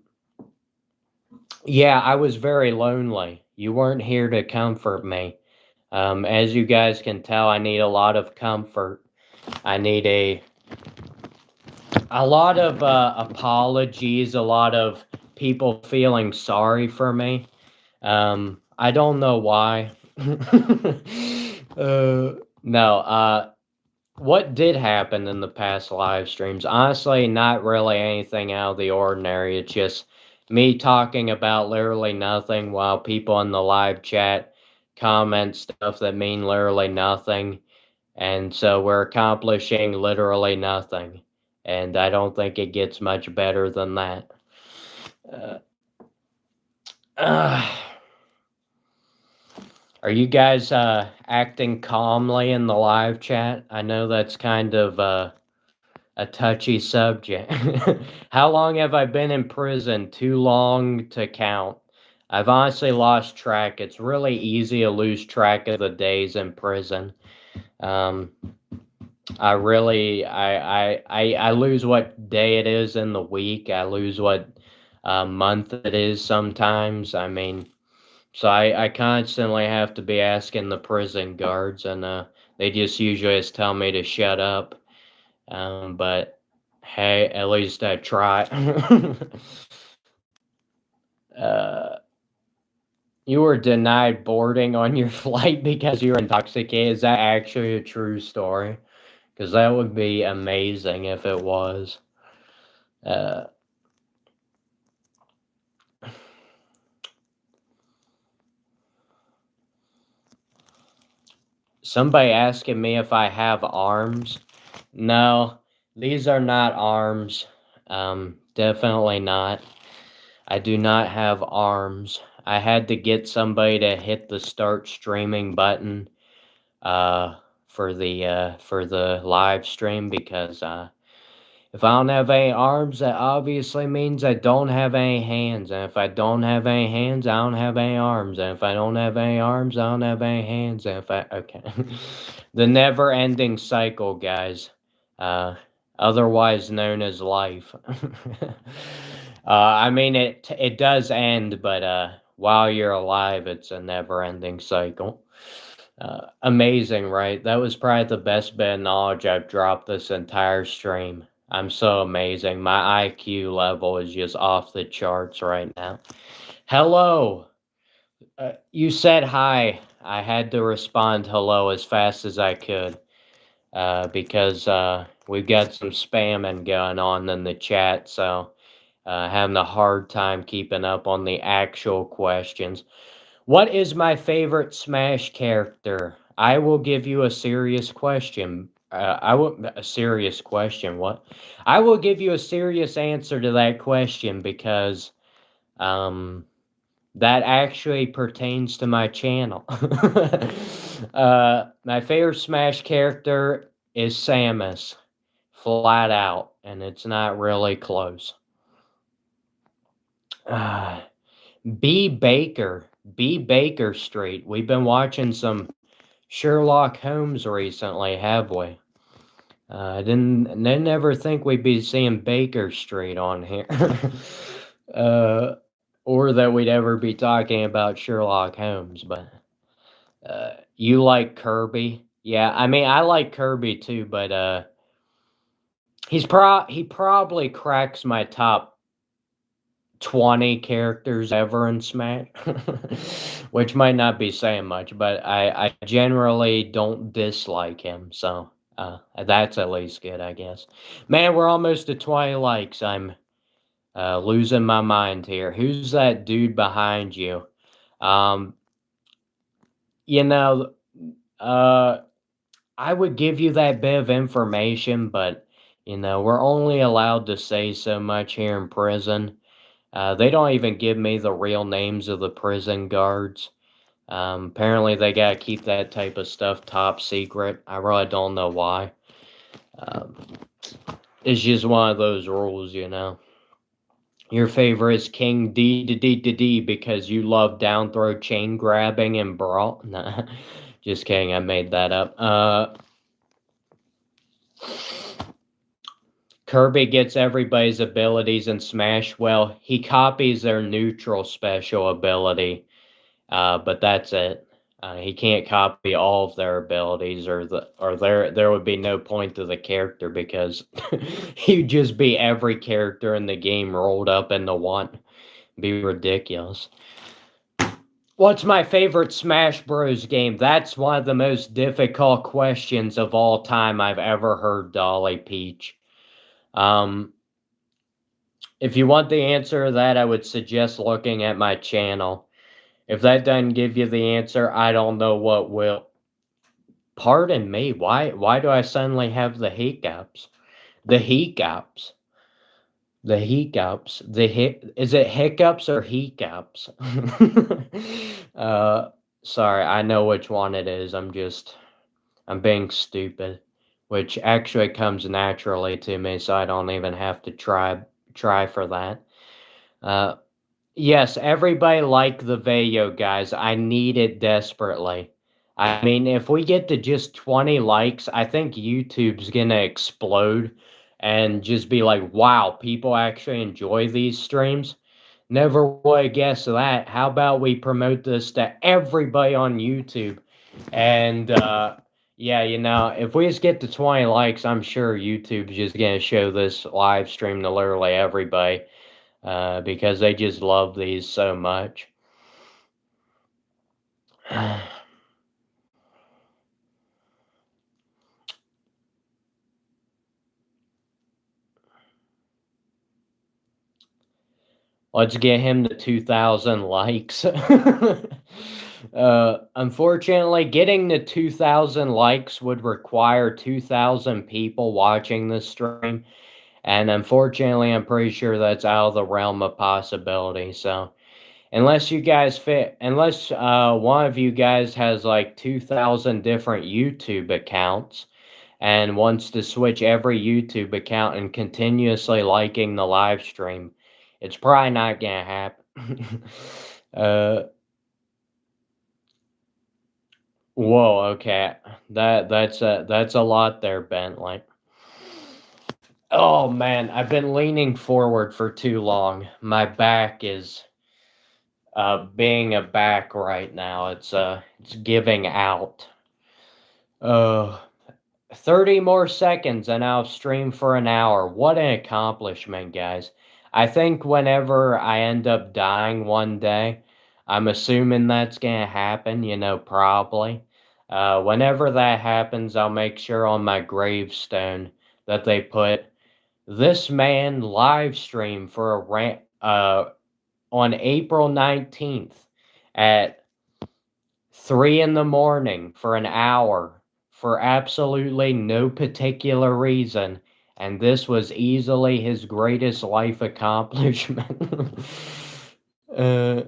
yeah, I was very lonely. You weren't here to comfort me. As you guys can tell, I need a lot of comfort. I need a lot of apologies, a lot of people feeling sorry for me. I don't know why. No, what did happen in the past live streams? Honestly, not really anything out of the ordinary. It's just me talking about literally nothing while people in the live chat comment stuff that mean literally nothing. And so we're accomplishing literally nothing. And I don't think it gets much better than that. Uh, uh, are you guys acting calmly in the live chat? I know that's kind of a touchy subject. How long have I been in prison? Too long to count. I've honestly lost track. It's really easy to lose track of the days in prison. Um, I really I lose what day it is in the week. I lose what month it is sometimes. I mean, so I constantly have to be asking the prison guards, and they just usually just tell me to shut up. But hey, at least I try. uh, you were denied boarding on your flight because you were intoxicated. Is that actually a true story? Because that would be amazing if it was. Uh, Somebody asking me if I have arms. No, these are not arms. Definitely not. I do not have arms. I had to get somebody to hit the start streaming button uh, for the live stream because if I don't have any arms, that obviously means I don't have any hands. And if I don't have any hands, I don't have any arms. And if I don't have any arms, I don't have any hands. And if I, okay. The never ending cycle, guys. Uh, Otherwise known as life. I mean, it does end, but while you're alive, it's a never ending cycle. Amazing, right? That was probably the best bit of knowledge I've dropped this entire stream. I'm so amazing. My IQ level is just off the charts right now. Hello. You said hi. I had to respond hello as fast as I could because we've got some spamming going on in the chat. So having a hard time keeping up on the actual questions. What is my favorite Smash character? I will give you a serious question. A serious question. What? I will give you a serious answer to that question because, um, That actually pertains to my channel. My favorite Smash character is Samus, flat out, and it's not really close. Uh, B. Baker, B. Baker Street. We've been watching some Sherlock Holmes recently, have we? I didn't never think we'd be seeing Baker Street on here. uh, or that we'd ever be talking about Sherlock Holmes, but you like Kirby? Yeah, I mean I like Kirby too, but he probably cracks my top 20 characters ever in Smash, which might not be saying much, but I generally don't dislike him, so that's at least good, I guess. Man, we're almost to 20 likes. I'm losing my mind here. Who's that dude behind you? Um, you know, uh, I would give you that bit of information, but we're only allowed to say so much here in prison. They don't even give me the real names of the prison guards. Apparently, they gotta keep that type of stuff top secret. I really don't know why. Um, it's just one of those rules, Your favorite is King D because you love down throw chain grabbing and brawl. Nah, just kidding. I made that up. Kirby gets everybody's abilities in Smash. Well, he copies their neutral special ability, but that's it. He can't copy all of their abilities, or there would be no point to the character because he'd just be every character in the game rolled up into one. Be ridiculous. What's my favorite Smash Bros. Game? That's one of the most difficult questions of all time I've ever heard, Dolly Peach. If you want the answer to that, I would suggest looking at my channel. If that doesn't give you the answer, I don't know what will. Pardon me, why do I suddenly have the hiccups? The hiccups. The hiccups. Is it hiccups or hiccups? uh Sorry, I know which one it is. I'm being stupid, which actually comes naturally to me, so I don't even have to try for that. Uh Yes, everybody like the video, guys. I need it desperately. I mean, if we get to just 20 likes, I think YouTube's gonna explode and just be like, wow, people actually enjoy these streams. Never would have guessed that. How about we promote this to everybody on YouTube? And yeah, if we just get to 20 likes, I'm sure YouTube's just gonna show this live stream to literally everybody. Because they just love these so much. Let's get him to 2,000 likes. Unfortunately, getting to 2,000 likes would require 2,000 people watching this stream. And unfortunately, I'm pretty sure that's out of the realm of possibility. So, unless one of you guys has like 2,000 different YouTube accounts and wants to switch every YouTube account and continuously liking the live stream, it's probably not gonna happen. uh, Whoa, okay, that's a lot there, Bentley. Oh man, I've been leaning forward for too long. My back is being a back right now. It's giving out. Uh 30 more seconds and I'll stream for an hour. What an accomplishment, guys. I think whenever I end up dying one day, I'm assuming that's gonna happen, probably. Whenever that happens, I'll make sure on my gravestone that they put this man live stream for a on April 19th at 3 in the morning for an hour for absolutely no particular reason, and this was easily his greatest life accomplishment. uh,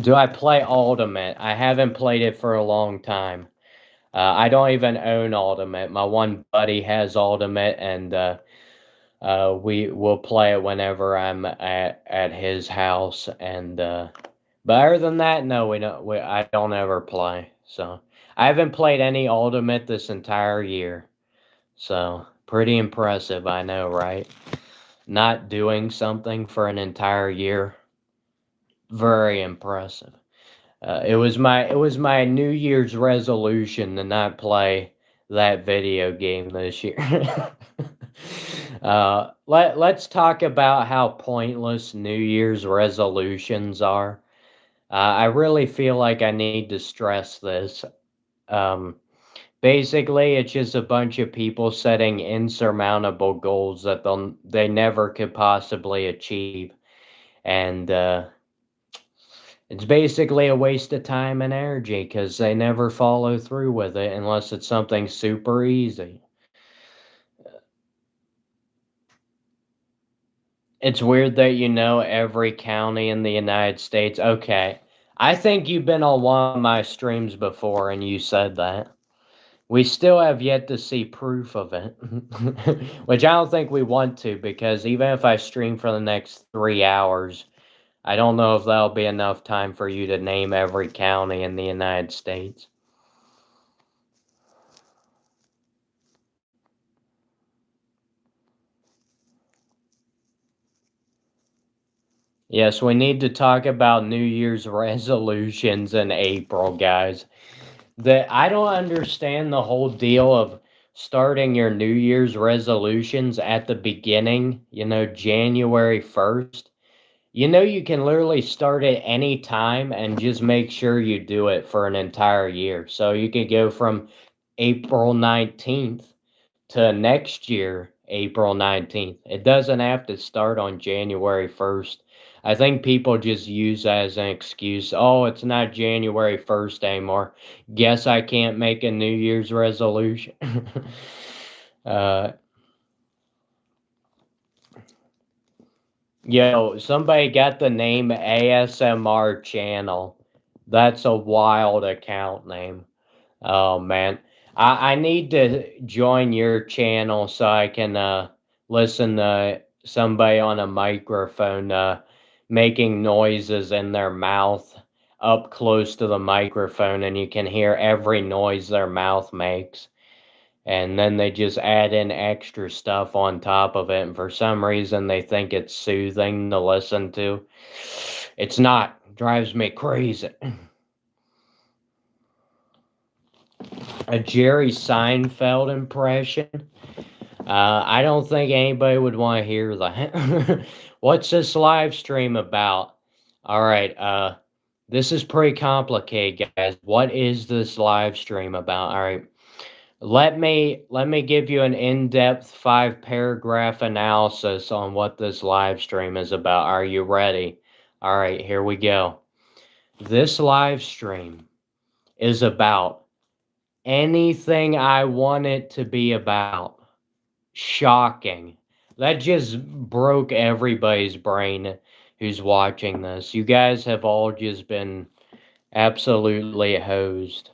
Do I play Ultimate? I haven't played it for a long time. I don't even own Ultimate. My one buddy has Ultimate, and we will play it whenever I'm at his house. And but other than that, no, we don't. I don't ever play. So I haven't played any Ultimate this entire year. So pretty impressive, I know, right? Not doing something for an entire year. Very impressive. It was my New Year's resolution to not play that video game this year. Let's talk about how pointless New Year's resolutions are. I really feel like I need to stress this. Um, Basically, it's just a bunch of people setting insurmountable goals that they never could possibly achieve, and it's basically a waste of time and energy because they never follow through with it unless it's something super easy. It's weird that you know every county in the United States. Okay. I think you've been on one of my streams before and you said that. We still have yet to see proof of it, which I don't think we want to because even if I stream for the next 3 hours, I don't know if that'll be enough time for you to name every county in the United States. Yes, we need to talk about New Year's resolutions in April, guys. I don't understand the whole deal of starting your New Year's resolutions at the beginning, January 1st. You can literally start at any time and just make sure you do it for an entire year. So you could go from April 19th to next year, April 19th. It doesn't have to start on January 1st. I think people just use that as an excuse. Oh, it's not January 1st anymore. Guess I can't make a New Year's resolution. uh, Somebody got the name ASMR channel. That's a wild account name. Oh man, I need to join your channel so I can listen to somebody on a microphone making noises in their mouth up close to the microphone, and you can hear every noise their mouth makes. And then they just add in extra stuff on top of it, and for some reason they think it's soothing to listen to. It's not. Drives me crazy. A Jerry Seinfeld impression. I don't think anybody would want to hear that. What's this live stream about? All right, this is pretty complicated, guys. What is this live stream about? All right, let me give you an in-depth 5-paragraph analysis on what this live stream is about. Are you ready? All right, here we go. This live stream is about anything I want it to be about. Shocking. That just broke everybody's brain who's watching this. You guys have all just been absolutely hosed.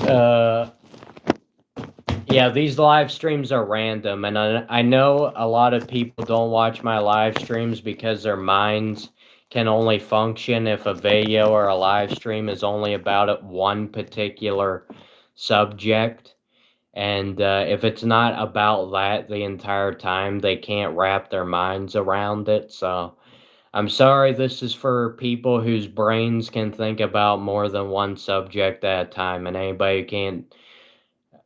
uh, yeah, these live streams are random, and I know a lot of people don't watch my live streams because their minds can only function if a video or a live stream is only about one particular subject. And if it's not about that the entire time, they can't wrap their minds around it. So I'm sorry, this is for people whose brains can think about more than one subject at a time, and anybody who can't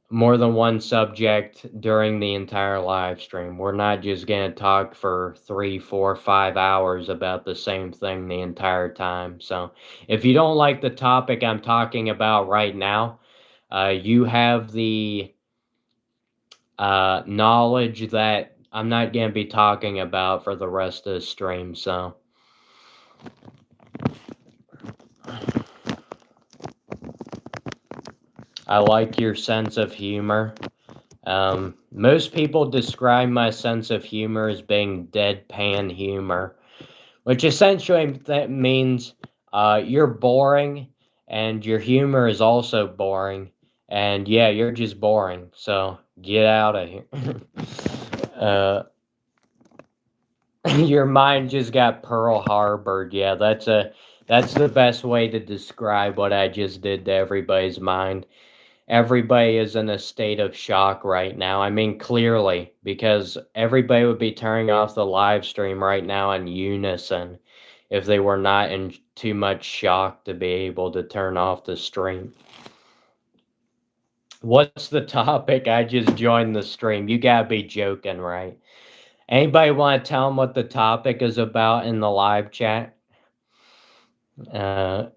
more than one subject during the entire live stream. We're not just going to talk for 3, 4, 5 hours about the same thing the entire time. So if you don't like the topic I'm talking about right now, you have the knowledge that I'm not going to be talking about for the rest of the stream. So I like your sense of humor. Most people describe my sense of humor as being deadpan humor, which essentially that means you're boring and your humor is also boring. And yeah, you're just boring. So get out of here. uh, your mind just got Pearl Harbored. Yeah, that's the best way to describe what I just did to everybody's mind. Everybody is in a state of shock right now. I mean, clearly, because everybody would be turning off the live stream right now in unison if they were not in too much shock to be able to turn off the stream. What's the topic? I just joined the stream. You gotta be joking, right? Anybody want to tell them what the topic is about in the live chat? Uh,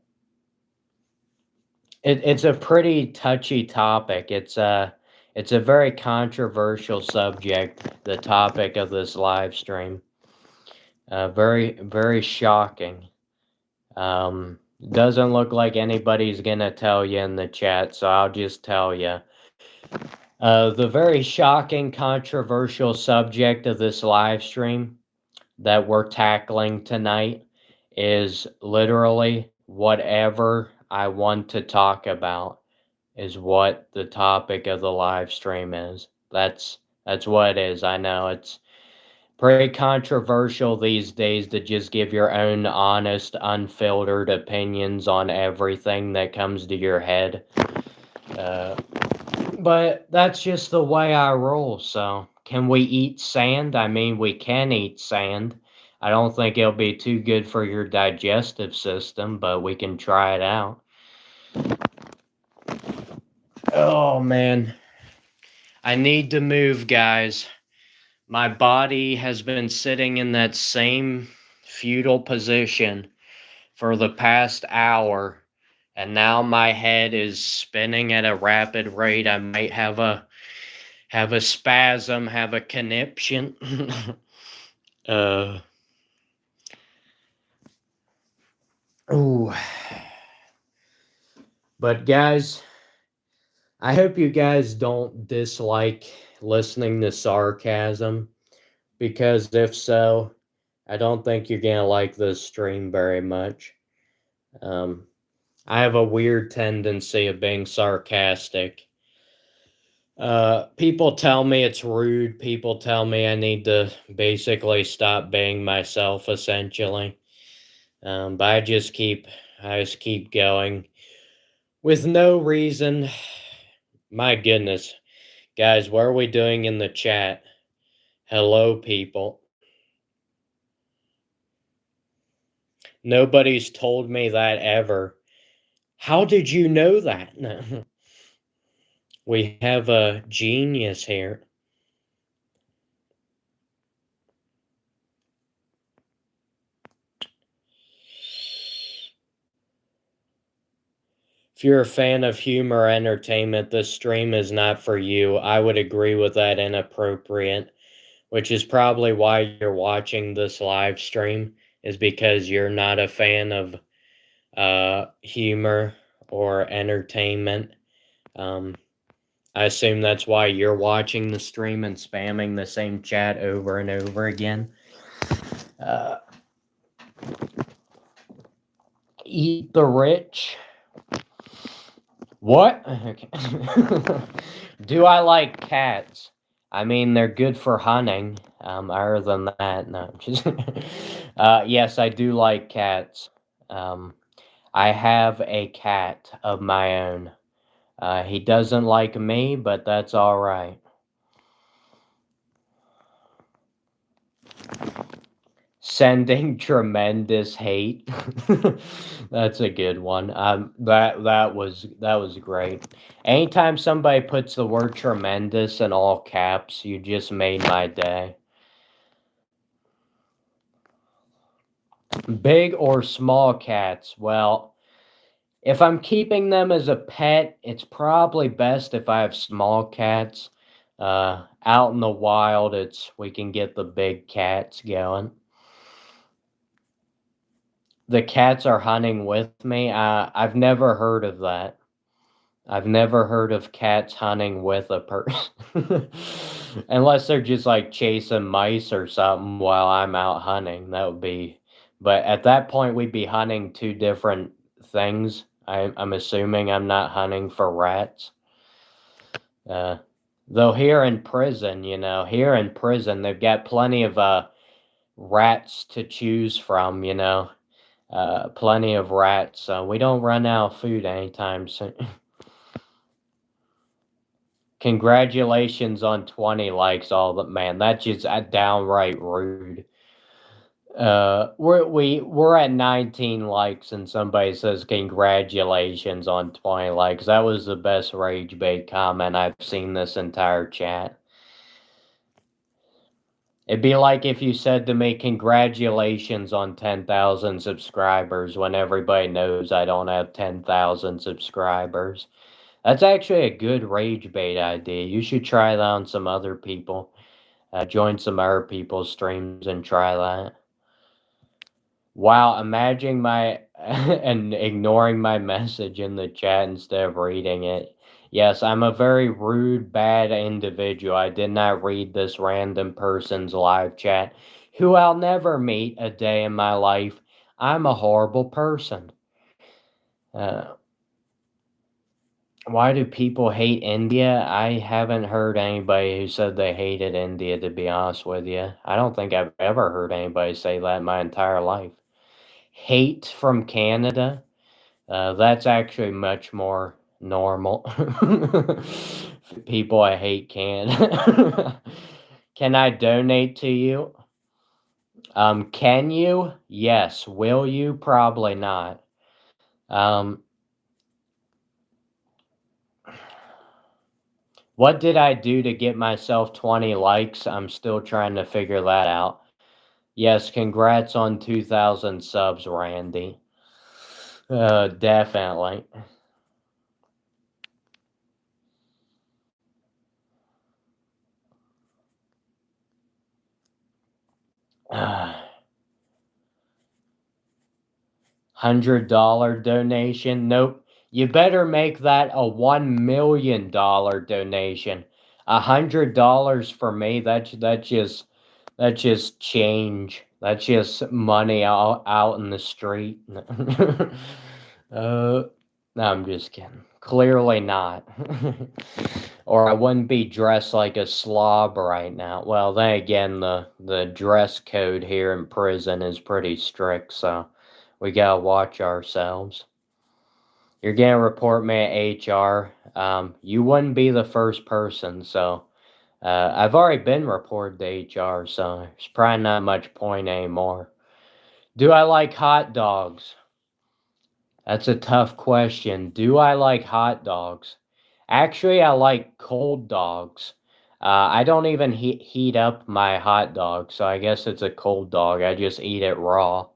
it's a pretty touchy topic. It's a very controversial subject. The topic of this live stream, very shocking. Doesn't look like anybody's gonna tell you in the chat, so I'll just tell you. The very shocking, controversial subject of this live stream that we're tackling tonight is literally whatever I want to talk about is what the topic of the live stream is. That's what it is. I know it's pretty controversial these days to just give your own honest, unfiltered opinions on everything that comes to your head. But that's just the way I roll. So, can we eat sand? I mean, we can eat sand. I don't think it'll be too good for your digestive system, but we can try it out. Oh, man. I need to move, guys. My body has been sitting in that same fetal position for the past hour, and now my head is spinning at a rapid rate. I might have a spasm, have a conniption. Ooh. But guys, I hope you guys don't dislike listening to sarcasm, because if so, I don't think you're gonna like this stream very much. I have a weird tendency of being sarcastic. People tell me it's rude. People tell me I need to basically stop being myself, essentially. But I just keep going with no reason. My goodness, guys, what are we doing in the chat? Hello, people. Nobody's told me that ever. How did you know that? We have a genius here. If you're a fan of humor entertainment, this stream is not for you. I would agree with that. Inappropriate, which is probably why you're watching this live stream, is because you're not a fan of humor or entertainment. I assume that's why you're watching the stream and spamming the same chat over and over again. Eat the rich. What? Okay. Do I like cats? I mean, they're good for hunting. Other than that, no. Just yes, I do like cats. I have a cat of my own. He doesn't like me, but that's all right. Sending tremendous hate. That's a good one. That was great. Anytime somebody puts the word tremendous in all caps, you just made my day. Big or small cats? Well, if I'm keeping them as a pet, it's probably best if I have small cats. Out in the wild, we can get the big cats going. The cats are hunting with me. I've never heard of that. I've never heard of cats hunting with a person. Unless they're just like chasing mice or something while I'm out hunting. That would be But at that point, we'd be hunting two different things. I'm assuming I'm not hunting for rats. Uh, though here in prison, here in prison, they've got plenty of rats to choose from, plenty of rats. So we don't run out of food anytime soon. Congratulations on 20 likes, all the man. That's just downright rude. We're at 19 likes, and somebody says congratulations on 20 likes. That was the best rage bait comment I've seen this entire chat. It'd be like if you said to me, congratulations on 10,000 subscribers, when everybody knows I don't have 10,000 subscribers. That's actually a good rage bait idea. You should try that on some other people. Join some other people's streams and try that. Wow, imagining and ignoring my message in the chat instead of reading it. Yes, I'm a very rude, bad individual. I did not read this random person's live chat, who I'll never meet a day in my life. I'm a horrible person. Why do people hate India? I haven't heard anybody who said they hated India, to be honest with you. I don't think I've ever heard anybody say that in my entire life. Hate from Canada? That's actually much more normal. People I hate Canada. Can I donate to you? Can you? Yes. Will you? Probably not. What did I do to get myself 20 likes? I'm still trying to figure that out. Yes, congrats on 2,000 subs, Randy. Definitely. $100 donation? Nope. You better make that a $1 million donation. $100 for me, that's just change. That's just money out in the street. No, I'm just kidding. Clearly not. Or I wouldn't be dressed like a slob right now. Well, then again, the dress code here in prison is pretty strict, so we gotta watch ourselves. You're gonna report me at HR. You wouldn't be the first person, so I've already been reported to HR, so there's probably not much point anymore. Do I like hot dogs? That's a tough question. Do I like hot dogs? Actually, I like cold dogs. I don't even heat up my hot dog, so I guess it's a cold dog. I just eat it raw.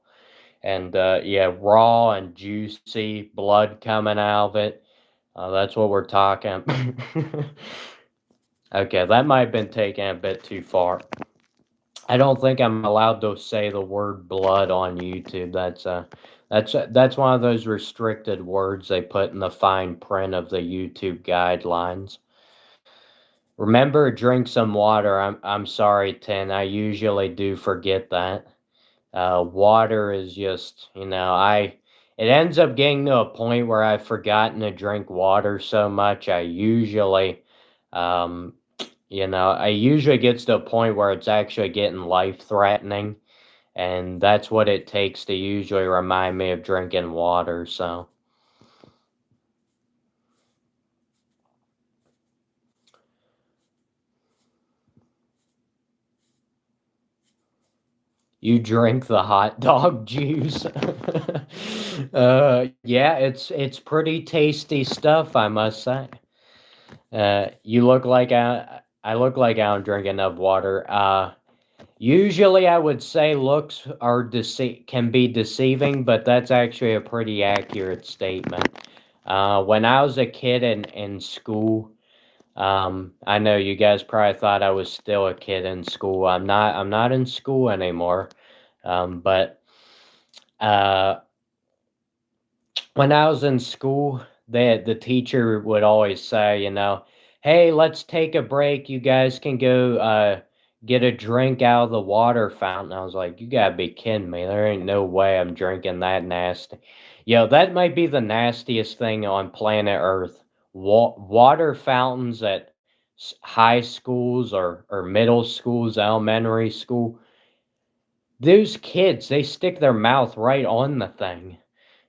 And yeah, raw and juicy, blood coming out of it. That's what we're talking. Okay, that might have been taken a bit too far. I don't think I'm allowed to say the word blood on YouTube. That's one of those restricted words they put in the fine print of the YouTube guidelines. Remember, drink some water. I'm sorry, Tin. I usually do forget that. Water is just, it ends up getting to a point where I've forgotten to drink water so much. I usually gets to a point where it's actually getting life-threatening, and that's what it takes to usually remind me of drinking water, so. You drink the hot dog juice. Yeah, it's pretty tasty stuff, I must say. You look like I look like I don't drink enough water. Usually I would say looks can be deceiving, but that's actually a pretty accurate statement. When I was a kid in school, I know you guys probably thought I was still a kid in school. I'm not in school anymore. But when I was in school, the teacher would always say, hey, let's take a break. You guys can get a drink out of the water fountain. I was like, you gotta be kidding me. There ain't no way I'm drinking that nasty. Yo, that might be the nastiest thing on planet Earth. Water fountains at high schools or middle schools, elementary school. Those kids, they stick their mouth right on the thing.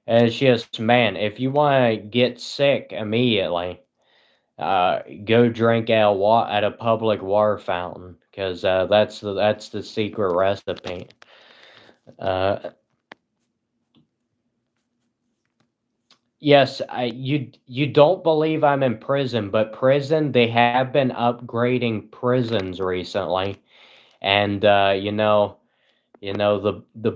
And it's just, man, if you want to get sick immediately, go drink at a public water fountain because that's the secret recipe. Uh, yes, you don't believe I'm in prison, but prison they have been upgrading prisons recently, and the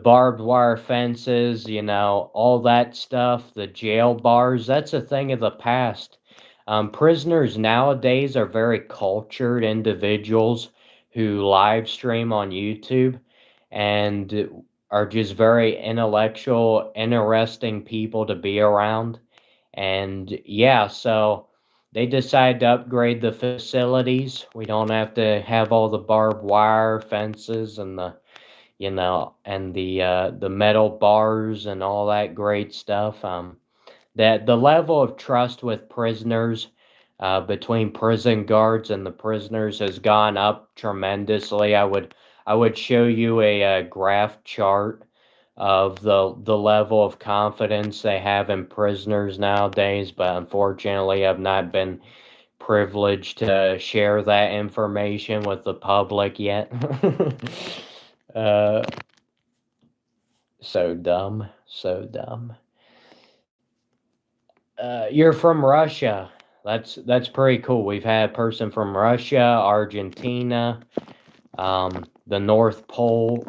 barbed wire fences, all that stuff, the jail bars, that's a thing of the past. Prisoners nowadays are very cultured individuals who live stream on YouTube and are just very intellectual, interesting people to be around. And yeah, so they decided to upgrade the facilities. We don't have to have all the barbed wire fences and the metal bars and all that great stuff. That the level of trust with prisoners, between prison guards and the prisoners has gone up tremendously. I would show you a graph chart of the level of confidence they have in prisoners nowadays, but unfortunately, I've not been privileged to share that information with the public yet. uh, so dumb, so dumb. You're from Russia. That's pretty cool. We've had a person from Russia, Argentina, the North Pole.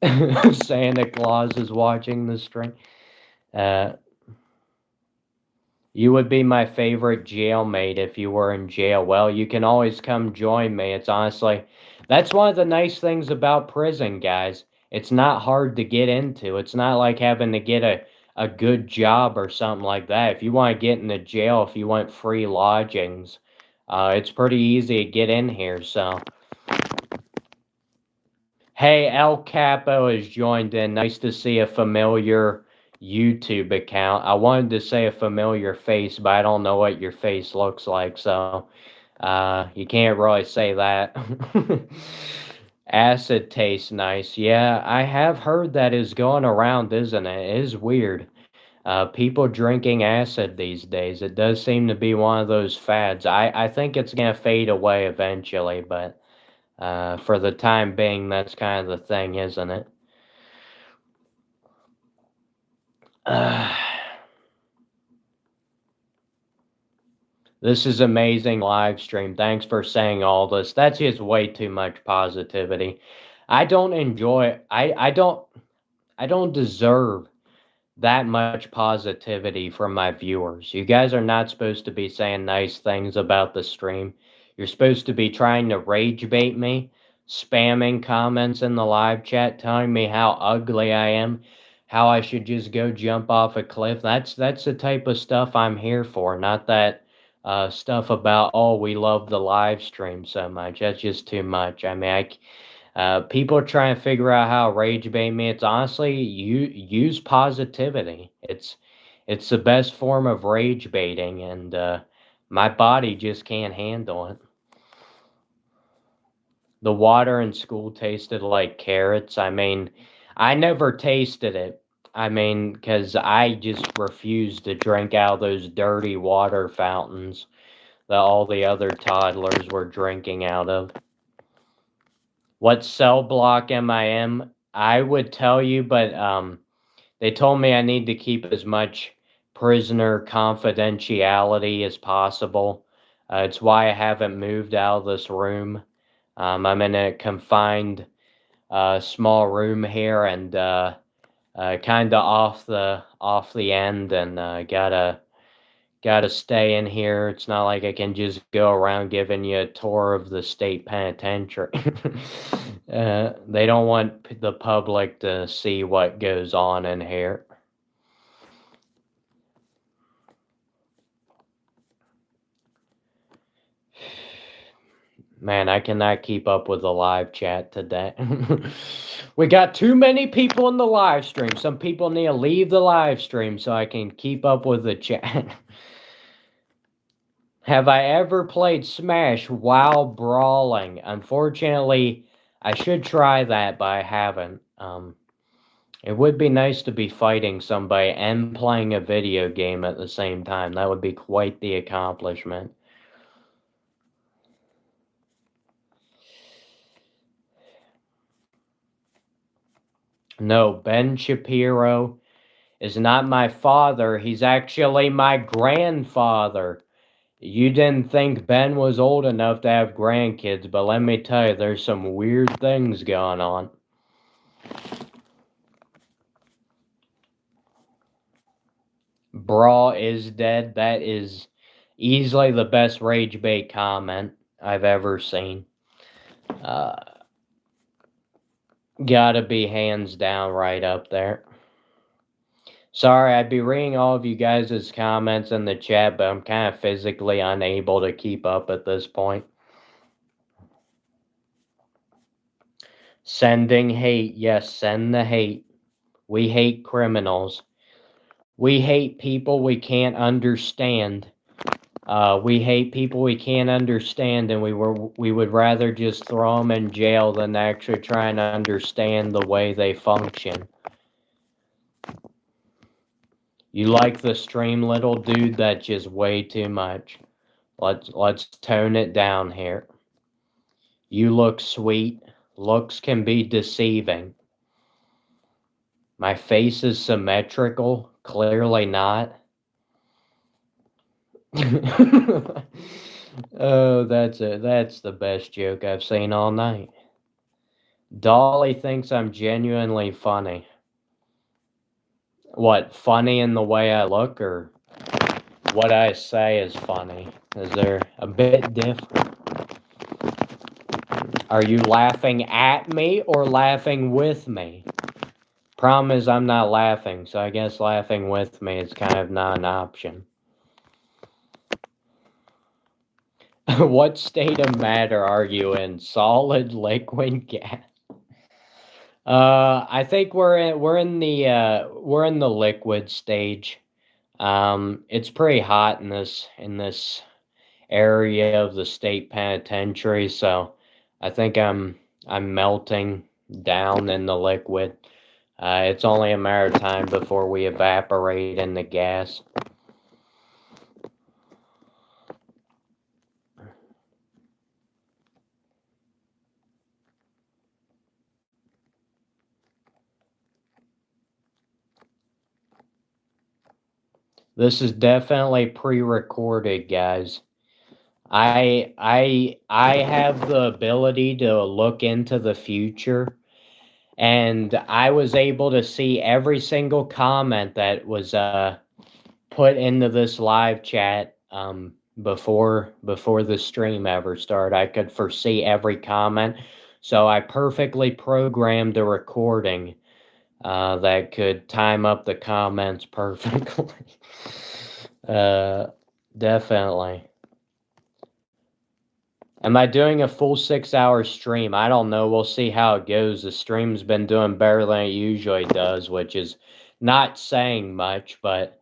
Santa Claus is watching the stream. Uh, you would be my favorite jailmate if you were in jail. Well, you can always come join me. It's honestly, that's one of the nice things about prison, guys. It's not hard to get into. It's not like having to get a good job or something like that. If you want to get into jail, if you want free lodgings, it's pretty easy to get in here. So, hey, El Capo has joined in. Nice to see a familiar YouTube account. I wanted to say a familiar face, but I don't know what your face looks like, so you can't really say that. Acid tastes nice. Yeah, I have heard that is going around, isn't it? It is weird. People drinking acid these days. It does seem to be one of those fads. I think it's going to fade away eventually, but for the time being, that's kind of the thing, isn't it? This is amazing live stream. Thanks for saying all this. That's just way too much positivity. I don't enjoy I don't deserve that much positivity from my viewers. You guys are not supposed to be saying nice things about the stream. You're supposed to be trying to rage bait me, spamming comments in the live chat, telling me how ugly I am, how I should just go jump off a cliff. That's the type of stuff I'm here for, not that stuff about, oh, we love the live stream so much. That's just too much. I mean, people are trying to figure out how to rage bait me. It's honestly, you use positivity. It's the best form of rage baiting, and my body just can't handle it. The water in school tasted like carrots. I mean, I never tasted it. I mean, because I just refused to drink out of those dirty water fountains that all the other toddlers were drinking out of. What cell block am I in? I would tell you, but they told me I need to keep as much prisoner confidentiality as possible. It's why I haven't moved out of this room. I'm in a confined small room here, and kind of off the end, and gotta stay in here. It's not like I can just go around giving you a tour of the state penitentiary. They don't want the public to see what goes on in here. Man, I cannot keep up with the live chat today. We got too many people in the live stream. Some people need to leave the live stream so I can keep up with the chat. Have I ever played Smash while brawling? Unfortunately, I should try that, but I haven't. It would be nice to be fighting somebody and playing a video game at the same time. That would be quite the accomplishment. No, Ben Shapiro is not my father. He's actually my grandfather. You didn't think Ben was old enough to have grandkids, but let me tell you, there's some weird things going on. Brawl is dead. That is easily the best rage bait comment I've ever seen. Gotta be hands down right up there. Sorry, I'd be reading all of you guys' comments in the chat, but I'm kind of physically unable to keep up at this point. Sending hate. Yes, send the hate. We hate criminals. We hate people we can't understand. We hate people we can't understand, and we would rather just throw them in jail than actually trying to understand the way they function. You like the stream, little dude? That's just way too much. Let's tone it down here. You look sweet. Looks can be deceiving. My face is symmetrical. Clearly not. Oh, that's the best joke I've seen all night. Dolly thinks I'm genuinely funny. What, funny in the way I look, or what I say is funny? Is there a bit different? Are you laughing at me or laughing with me? Problem is I'm not laughing, so I guess laughing with me is kind of not an option. What state of matter are you in? Solid, liquid, gas? I think we're in the liquid stage. It's pretty hot in this area of the state penitentiary, so I think I'm melting down in the liquid. It's only a matter of time before we evaporate in the gas. This is definitely pre-recorded, guys. I have the ability to look into the future, and I was able to see every single comment that was put into this live chat before the stream ever started. I could foresee every comment, so I perfectly programmed a recording that could time up the comments perfectly. Definitely. Am I doing a full 6-hour stream? I don't know. We'll see how it goes. The stream's been doing better than it usually does, which is not saying much, but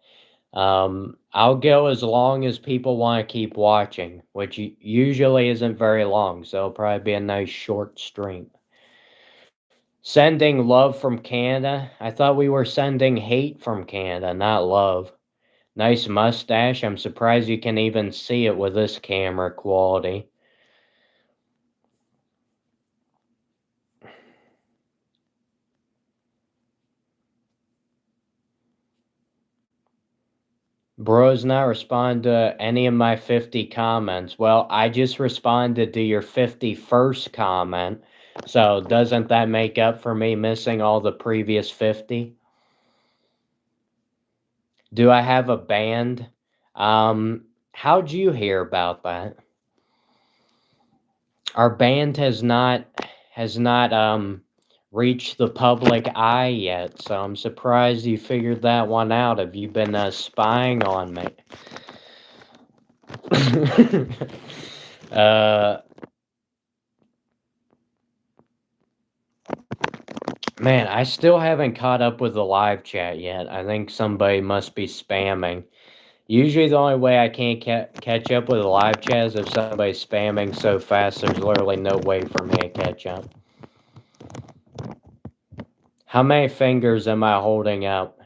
I'll go as long as people want to keep watching, which usually isn't very long, so it'll probably be a nice short stream. Sending love from Canada? I thought we were sending hate from Canada, not love. Nice mustache. I'm surprised you can even see it with this camera quality. Bro's not respond to any of my 50 comments. Well, I just responded to your 51st comment. So doesn't that make up for me missing all the previous 50? Do I have a band? How'd you hear about that? Our band has not reached the public eye yet, so I'm surprised you figured that one out. Have you been spying on me? Man, I still haven't caught up with the live chat yet. I think somebody must be spamming. Usually the only way I can't catch up with the live chat is if somebody's spamming so fast there's literally no way for me to catch up. How many fingers am I holding up?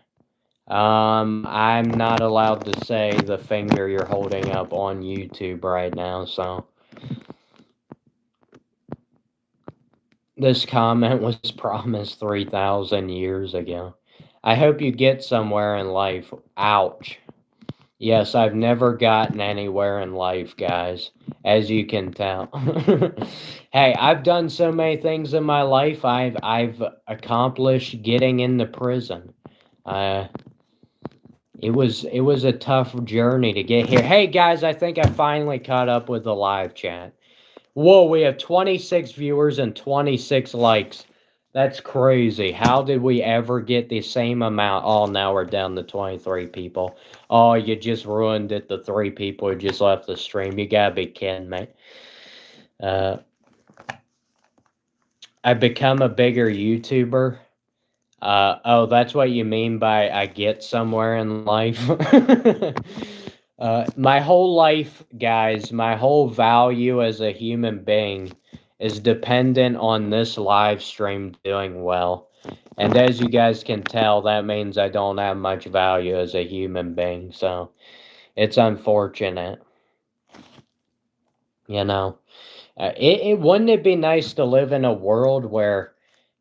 I'm not allowed to say the finger you're holding up on YouTube right now, so. This comment was promised 3,000 years ago. I hope you get somewhere in life. Ouch. Yes, I've never gotten anywhere in life, guys, as you can tell. Hey, I've done so many things in my life. I've accomplished getting into prison. It was a tough journey to get here. Hey guys, I think I finally caught up with the live chat. Whoa, we have 26 viewers and 26 likes. That's crazy. How did we ever get the same amount? Oh, now we're down to 23 people. Oh, you just ruined it. The 3 people who just left the stream. You gotta be kidding me. I become a bigger YouTuber. Oh, that's what you mean by I get somewhere in life? My whole life, guys, my whole value as a human being is dependent on this live stream doing well. And as you guys can tell, that means I don't have much value as a human being. So it's unfortunate. You know, wouldn't it be nice to live in a world where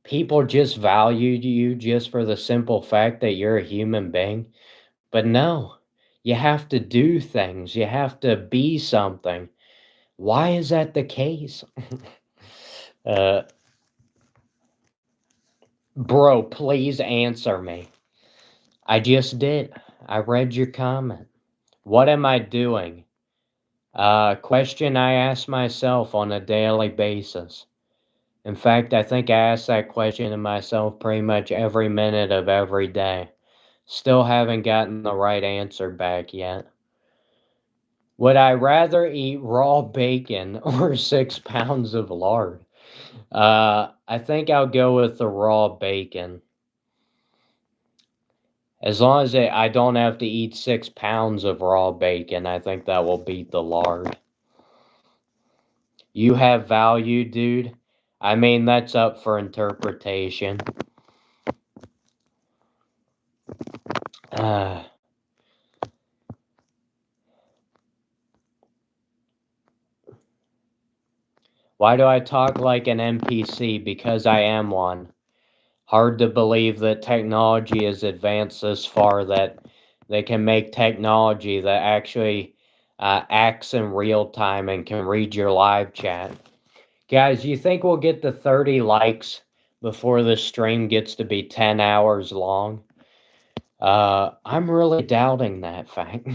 people just valued you just for the simple fact that you're a human being? But no, you have to do things. You have to be something. Why is that the case? Bro, please answer me. I just did. I read your comment. What am I doing? Question I ask myself on a daily basis. In fact, I think I ask that question to myself pretty much every minute of every day. Still haven't gotten the right answer back yet. Would I rather eat raw bacon or 6 pounds of lard? I think I'll go with the raw bacon. As long as I don't have to eat 6 pounds of raw bacon, I think that will beat the lard. You have value, dude. I mean, that's up for interpretation. Why do I talk like an NPC? Because I am one. Hard to believe that technology has advanced this far that they can make technology that actually acts in real time and can read your live chat. Guys, you think we'll get to 30 likes before the stream gets to be 10 hours long? I'm really doubting that fact.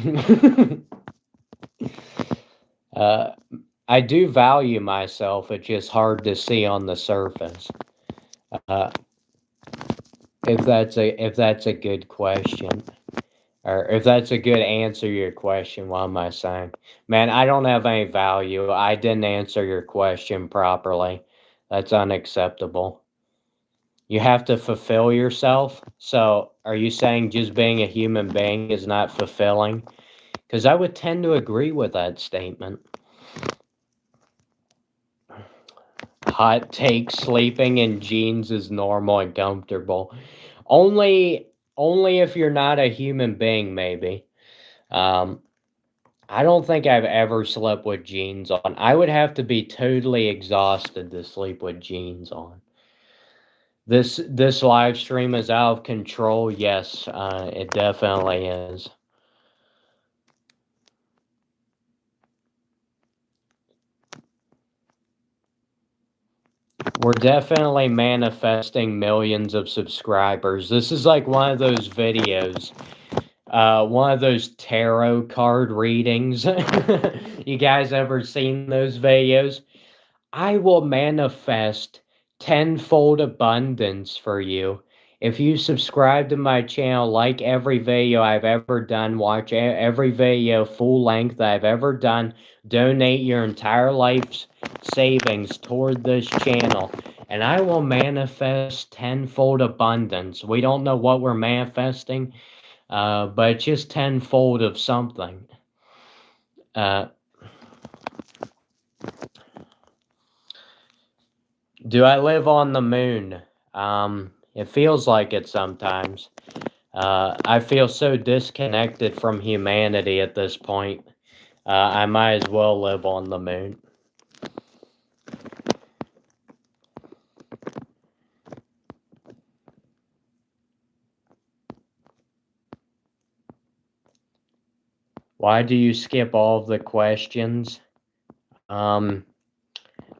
I do value myself. It's just hard to see on the surface. If that's a good question, or if that's a good answer to your question, what am I saying? Man, I don't have any value. I didn't answer your question properly. That's unacceptable. You have to fulfill yourself. So, are you saying just being a human being is not fulfilling? Because I would tend to agree with that statement. Hot take, sleeping in jeans is normal and comfortable. Only if you're not a human being, maybe. I don't think I've ever slept with jeans on. I would have to be totally exhausted to sleep with jeans on. This live stream is out of control. Yes, it definitely is. We're definitely manifesting millions of subscribers. This is like one of those videos, one of those tarot card readings. You guys ever seen those videos? I will manifest tenfold abundance for you if you subscribe to my channel, like every video I've ever done, watch every video full length I've ever done, donate your entire life's savings toward this channel, and I will manifest tenfold abundance. We don't know what we're manifesting, but it's just tenfold of something. Do I live on the moon? It feels like it sometimes. I feel so disconnected from humanity at this point. I might as well live on the moon. Why do you skip all of the questions?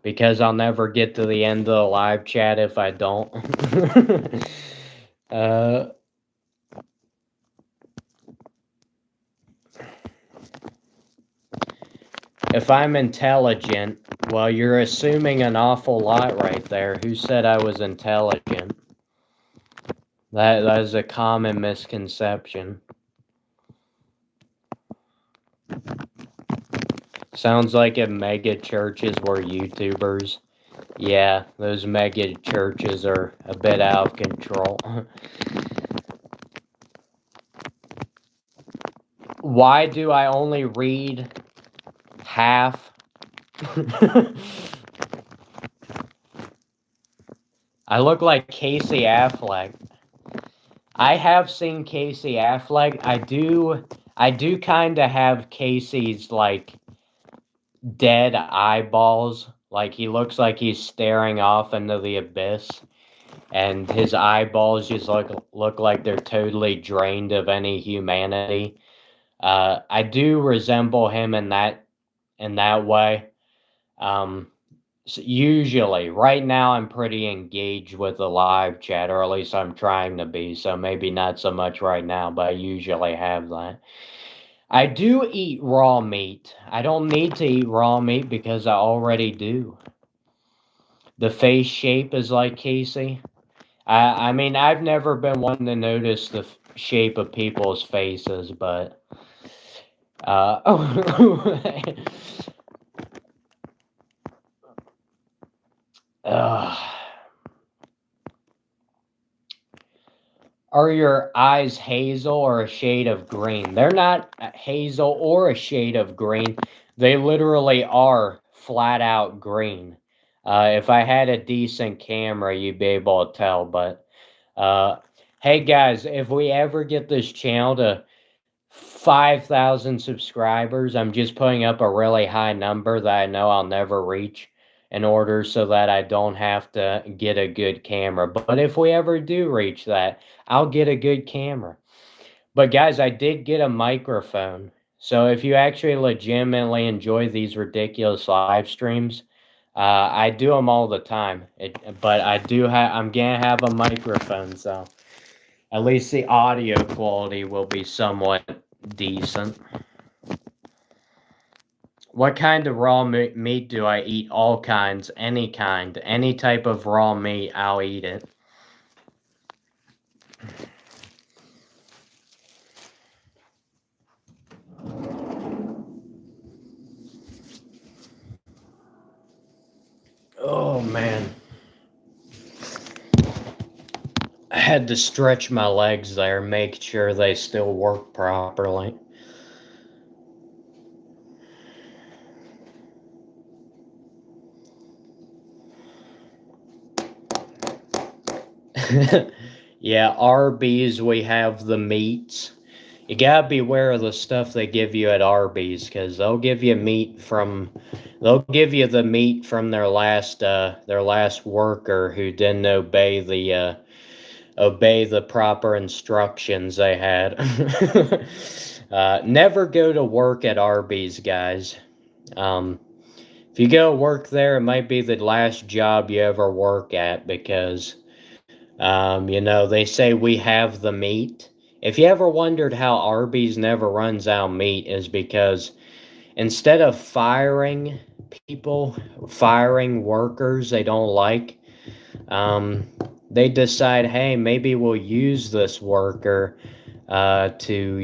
Because I'll never get to the end of the live chat if I don't. If I'm intelligent, well, you're assuming an awful lot right there. Who said I was intelligent? That is a common misconception. Sounds like if mega churches were YouTubers. Yeah, those mega churches are a bit out of control. Why do I only read half? I look like Casey Affleck. I have seen Casey Affleck. I do kind of have Casey's like dead eyeballs. Like he looks like he's staring off into the abyss, and his eyeballs just look like they're totally drained of any humanity. I do resemble him in that way. So usually, right now, I'm pretty engaged with the live chat, or at least I'm trying to be. So maybe not so much right now, but I usually have that. I do eat raw meat. I don't need to eat raw meat because I already do. The face shape is like Casey. I mean, I've never been one to notice the shape of people's faces, but are your eyes hazel or a shade of green? They're not hazel or a shade of green. They literally are flat out green. If I had a decent camera, you'd be able to tell. But hey, guys, if we ever get this channel to 5,000 subscribers, I'm just putting up a really high number that I know I'll never reach in order so that I don't have to get a good camera. But if we ever do reach that, I'll get a good camera. But guys, I did get a microphone. So if you actually legitimately enjoy these ridiculous live streams, I do them all the time. But I'm gonna have a microphone, so at least the audio quality will be somewhat decent. What kind of raw meat do I eat? All kinds, any kind, any type of raw meat, I'll eat it. Oh man. I had to stretch my legs there, make sure they still work properly. Yeah, Arby's, we have the meats. You gotta beware of the stuff they give you at Arby's, because they'll give you the meat from their last worker who didn't obey the proper instructions they had. Never go to work at Arby's, guys. If you go work there, it might be the last job you ever work at, because they say we have the meat. If you ever wondered how Arby's never runs out of meat, is because instead of firing workers they don't like, they decide, hey, maybe we'll use this worker to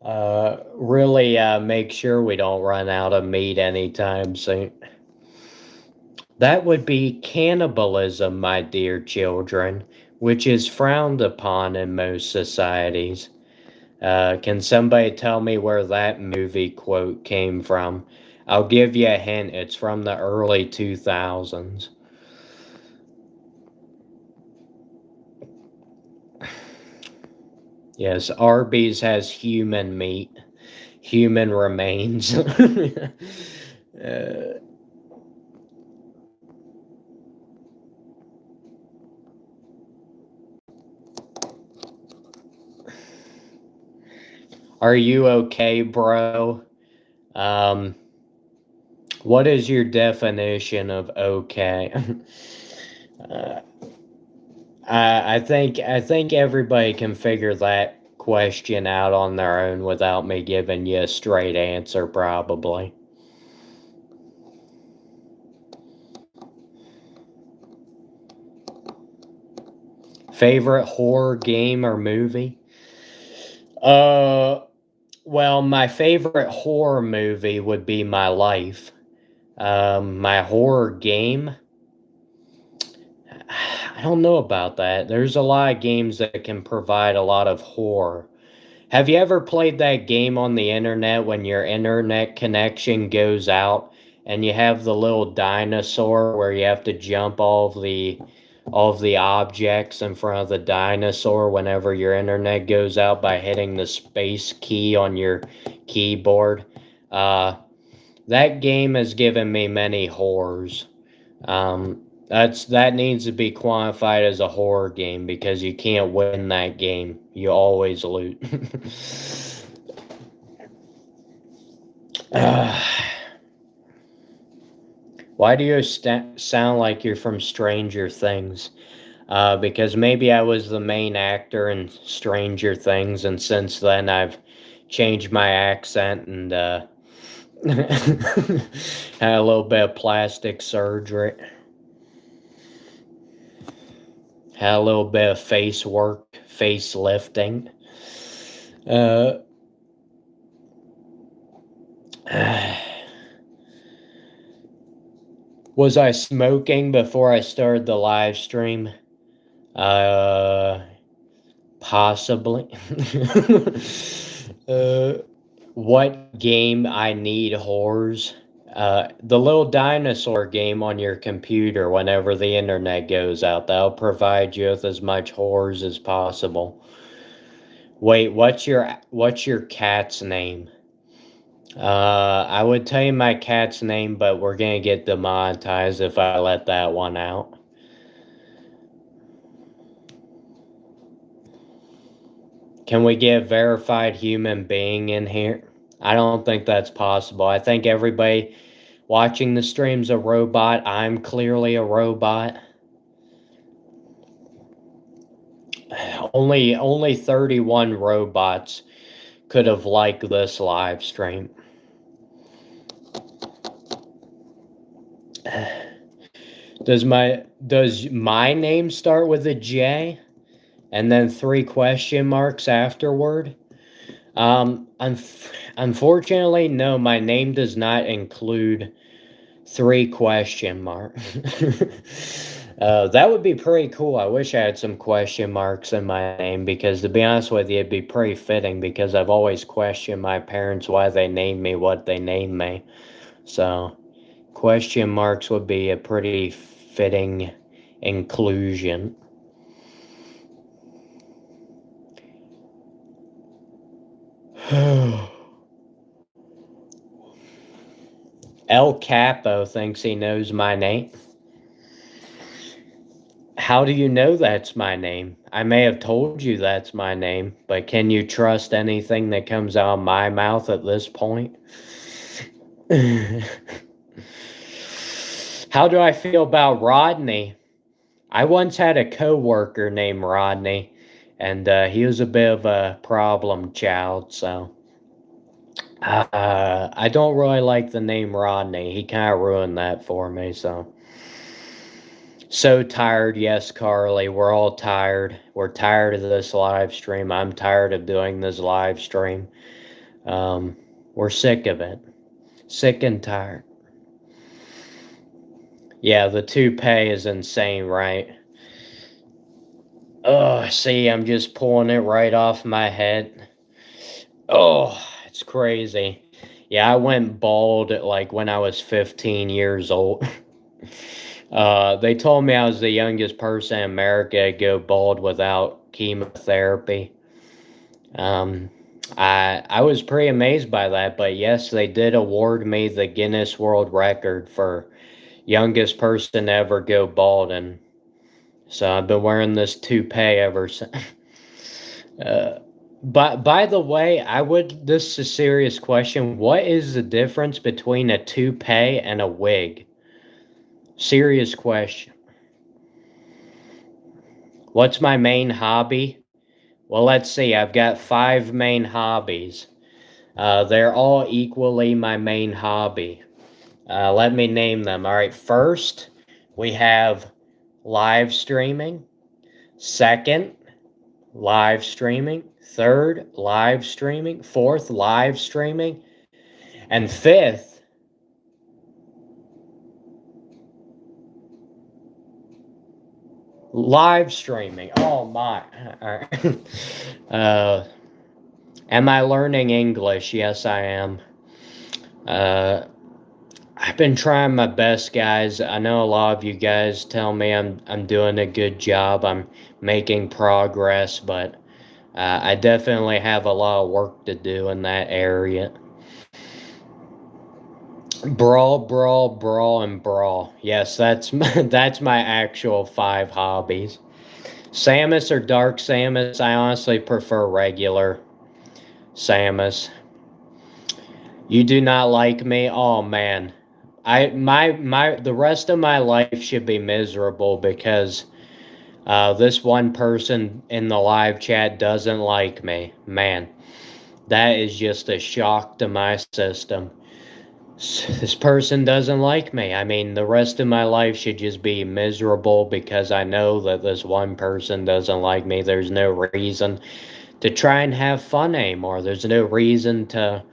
Really make sure we don't run out of meat anytime soon. That would be cannibalism, my dear children, which is frowned upon in most societies. Can somebody tell me where that movie quote came from? I'll give you a hint. It's from the early 2000s. Yes, Arby's has human meat, human remains. Are you okay, bro? Um, what is your definition of okay? uh, I think everybody can figure that question out on their own without me giving you a straight answer, probably. Favorite horror game or movie? Uh, well, my favorite horror movie would be My Life. My horror game, I don't know about that. There's a lot of games that can provide a lot of horror. Have you ever played that game on the internet when your internet connection goes out and you have the little dinosaur where you have to jump all of the objects in front of the dinosaur whenever your internet goes out by hitting the space key on your keyboard? Uh, that game has given me many horrors. That needs to be quantified as a horror game because you can't win that game. You always lose. uh, why do you sound like you're from Stranger Things? Because maybe I was the main actor in Stranger Things, and since then I've changed my accent and had a little bit of plastic surgery. Had a little bit of face work, face lifting. Uh, was I smoking before I started the live stream? Uh, Possibly. uh, what game I need horrors? The little dinosaur game on your computer whenever the internet goes out. That'll provide you with as much horrors as possible. Wait, what's your cat's name? I would tell you my cat's name, but we're gonna get demonetized if I let that one out. Can we get verified human being in here? I don't think that's possible. I think everybody watching the stream's a robot. I'm clearly a robot. Only 31 robots could have liked this live stream. Does my name start with a J and then 3 question marks afterward? Unfortunately, no, my name does not include 3 question marks. That would be pretty cool. I wish I had some question marks in my name because, to be honest with you, it'd be pretty fitting because I've always questioned my parents why they named me what they named me. So, question marks would be a pretty fitting inclusion. El Capo thinks he knows my name. How do you know that's my name? I may have told you that's my name, but can you trust anything that comes out of my mouth at this point? How do I feel about Rodney? I once had a coworker named Rodney, and he was a bit of a problem child, so I don't really like the name Rodney. He kind of ruined that for me, so tired. Yes, Carly, we're all tired. We're tired of this live stream. I'm tired of doing this live stream. We're sick of it. Sick and tired. Yeah, the toupee is insane, right? Oh, see, I'm just pulling it right off my head. Oh, it's crazy. Yeah, I went bald at like when I was 15 years old. They told me I was the youngest person in America to go bald without chemotherapy. Um, I was pretty amazed by that, but yes, they did award me the Guinness World Record for youngest person to ever go bald, and so I've been wearing this toupee ever since. But by the way, this is a serious question. What is the difference between a toupee and a wig? Serious question. What's my main hobby? Well, let's see. I've got 5 main hobbies. They're all equally my main hobby. Let me name them. All right. First, we have live streaming. Second, live streaming. Third, live streaming. Fourth, live streaming. And fifth, live streaming. Oh my. All right. Am I learning English? Yes, I am. I've been trying my best, guys. I know a lot of you guys tell me I'm doing a good job. I'm making progress, but I definitely have a lot of work to do in that area. Brawl, brawl, brawl, and brawl. Yes, that's my actual 5 hobbies. Samus or Dark Samus? I honestly prefer regular Samus. You do not like me? Oh man. The rest of my life should be miserable because this one person in the live chat doesn't like me. Man, that is just a shock to my system. This person doesn't like me. I mean, the rest of my life should just be miserable because I know that this one person doesn't like me. There's no reason to try and have fun anymore. There's no reason to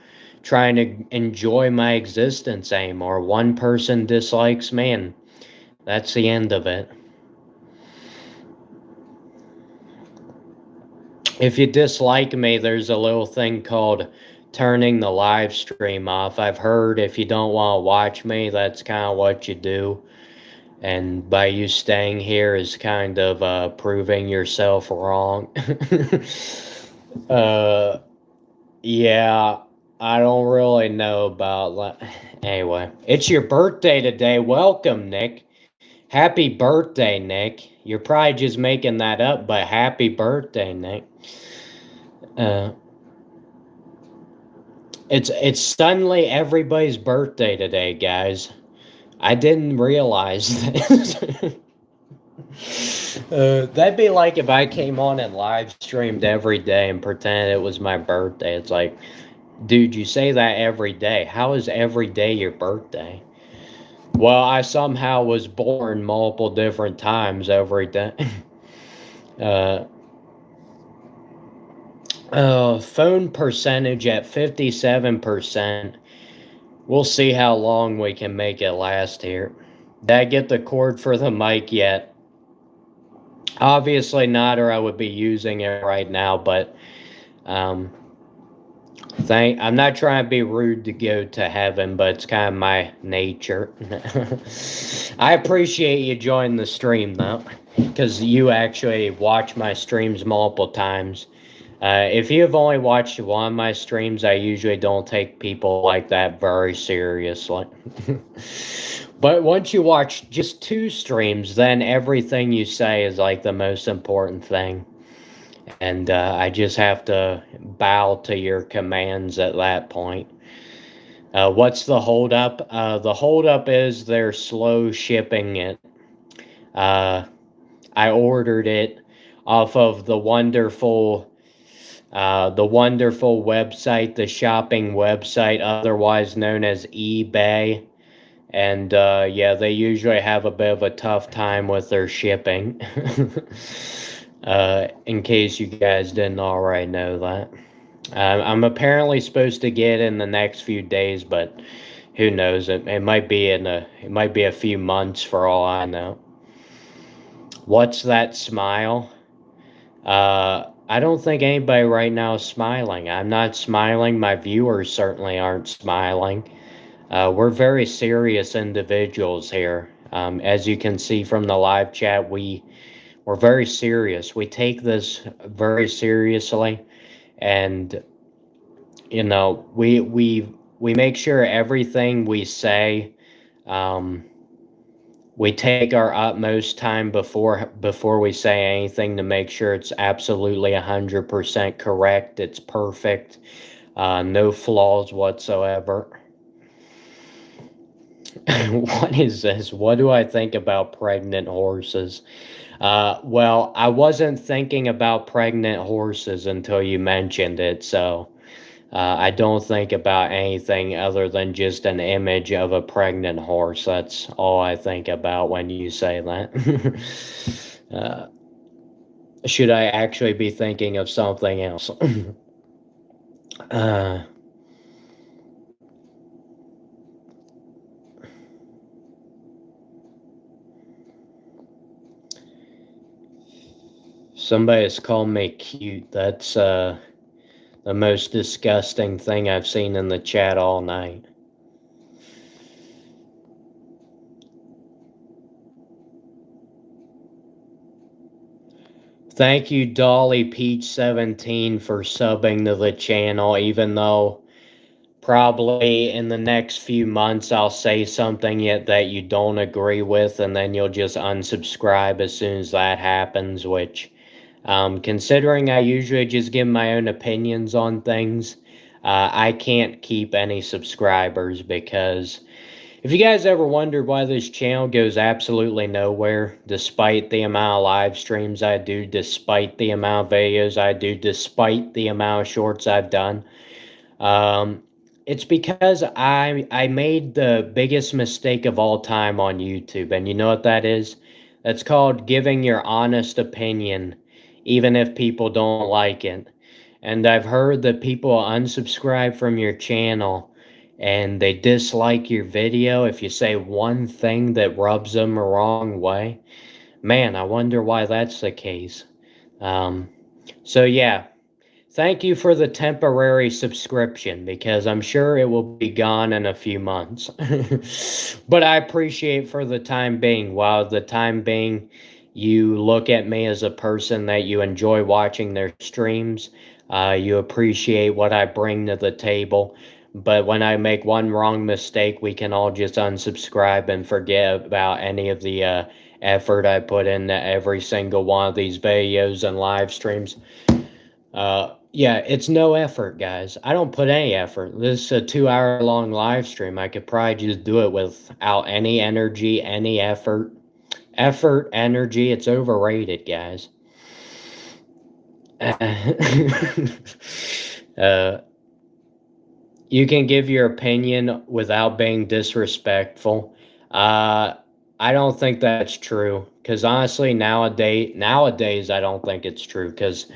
trying to enjoy my existence anymore. One person dislikes me, and that's the end of it. If you dislike me, there's a little thing called turning the live stream off. I've heard if you don't want to watch me, that's kind of what you do. And by you staying here is kind of proving yourself wrong. uh, yeah, I don't really know about that. Anyway, it's your birthday today. Welcome, Nick. Happy birthday, Nick. You're probably just making that up, but happy birthday, Nick. Uh, it's suddenly everybody's birthday today, guys. I didn't realize this. That'd be like if I came on and live streamed every day and pretended it was my birthday. It's like, dude, you say that every day. How is every day your birthday? Well, I somehow was born multiple different times every day. Phone percentage at 57%. We'll see how long we can make it last here. Did I get the cord for the mic yet? Obviously not, or I would be using it right now, but I'm not trying to be rude to go to heaven, but it's kind of my nature. I appreciate you joining the stream, though, because you actually watch my streams multiple times. If you've only watched one of my streams, I usually don't take people like that very seriously. But once you watch just 2 streams, then everything you say is like the most important thing. And I just have to bow to your commands at that point. What's the holdup? The holdup is they're slow shipping it. I ordered it off of the wonderful website, the shopping website, otherwise known as eBay. And yeah, they usually have a bit of a tough time with their shipping. In case you guys didn't already know that. I'm apparently supposed to get in the next few days, but who knows? It might be it might be a few months for all I know. What's that smile? I don't think anybody right now is smiling. I'm not smiling. My viewers certainly aren't smiling. We're very serious individuals here. As you can see from the live chat, we're very serious. We take this very seriously, and we make sure everything we say, um, we take our utmost time before we say anything to make sure it's absolutely 100% correct. It's perfect, no flaws whatsoever. What is this? What do I think about pregnant horses? Well, I wasn't thinking about pregnant horses until you mentioned it, so I don't think about anything other than just an image of a pregnant horse. That's all I think about when you say that. uh, should I actually be thinking of something else? uh, Somebody's called me cute. That's the most disgusting thing I've seen in the chat all night. Thank you, Dolly Peach 17, for subbing to the channel, even though probably in the next few months I'll say something yet that you don't agree with, and then you'll just unsubscribe as soon as that happens, which, considering I usually just give my own opinions on things, I can't keep any subscribers because if you guys ever wondered why this channel goes absolutely nowhere, despite the amount of live streams I do, despite the amount of videos I do, despite the amount of shorts I've done, um, it's because I made the biggest mistake of all time on YouTube, and you know what that is? That's called giving your honest opinion, even if people don't like it. And I've heard that people unsubscribe from your channel and they dislike your video if you say one thing that rubs them the wrong way. Man, I wonder why that's the case. Um, so yeah, thank you for the temporary subscription because I'm sure it will be gone in a few months. But I appreciate for the time being. While the time being, you look at me as a person that you enjoy watching their streams. You appreciate what I bring to the table. But when I make one wrong mistake, we can all just unsubscribe and forget about any of the effort I put into every single one of these videos and live streams. Yeah, it's no effort, guys. I don't put any effort. This is a 2 hour long live stream. I could probably just do it without any energy, any effort. Effort, energy, it's overrated, guys. You can give your opinion without being disrespectful. I don't think that's true. Because honestly, nowadays, I don't think it's true. Because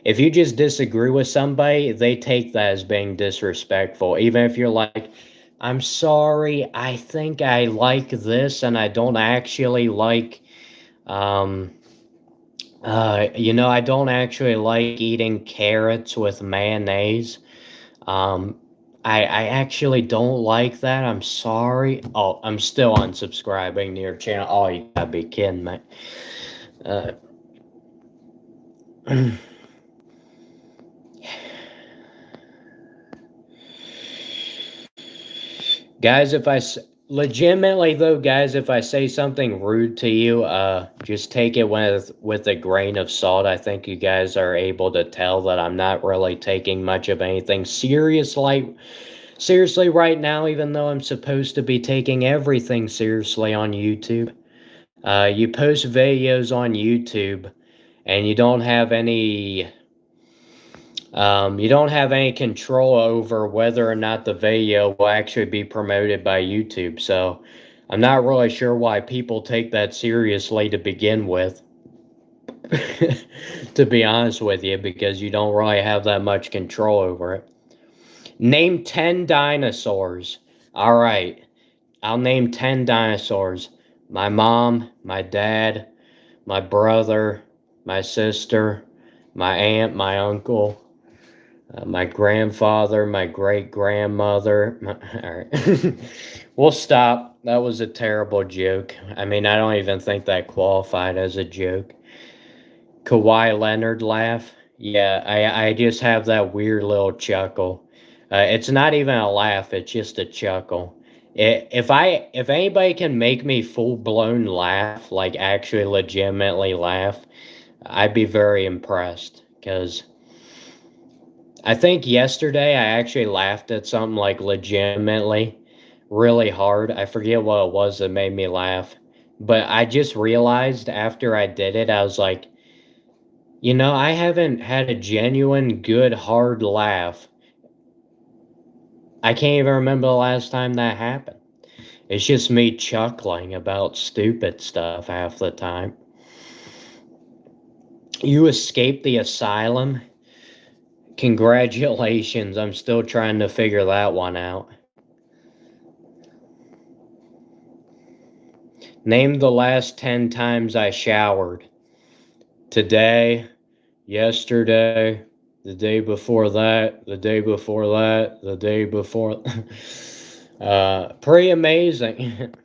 if you just disagree with somebody, they take that as being disrespectful. Even if you're like, I'm sorry, I think I like this and I don't actually like, um, I don't actually like eating carrots with mayonnaise. Um, I actually don't like that. I'm sorry. Oh, I'm still unsubscribing to your channel. Oh, you gotta be kidding me. Uh, Guys, legitimately though, guys, if I say something rude to you, just take it with a grain of salt. I think you guys are able to tell that I'm not really taking much of anything seriously right now, even though I'm supposed to be taking everything seriously on YouTube. You post videos on YouTube and you don't have any control over whether or not the video will actually be promoted by YouTube. So I'm not really sure why people take that seriously to begin with. to be honest with you, because you don't really have that much control over it. Name 10 dinosaurs. All right, I'll name 10 dinosaurs. My mom, my dad, my brother, my sister, my aunt, my uncle, my grandfather, my great grandmother. All right. We'll stop. That was a terrible joke. I mean, I don't even think that qualified as a joke. Kawhi Leonard laugh. Yeah, I just have that weird little chuckle. It's not even a laugh, it's just a chuckle. If anybody can make me full blown laugh, like actually legitimately laugh, I'd be very impressed. Because I think yesterday I actually laughed at something like legitimately really hard. I forget what it was that made me laugh. But I just realized after I did it, I was like, you know, I haven't had a genuine, good, hard laugh. I can't even remember the last time that happened. It's just me chuckling about stupid stuff half the time. You escaped the asylum? Congratulations, I'm still trying to figure that one out. Name the last 10 times I showered. Today, yesterday, the day before that, the day before that, the day before. Pretty amazing.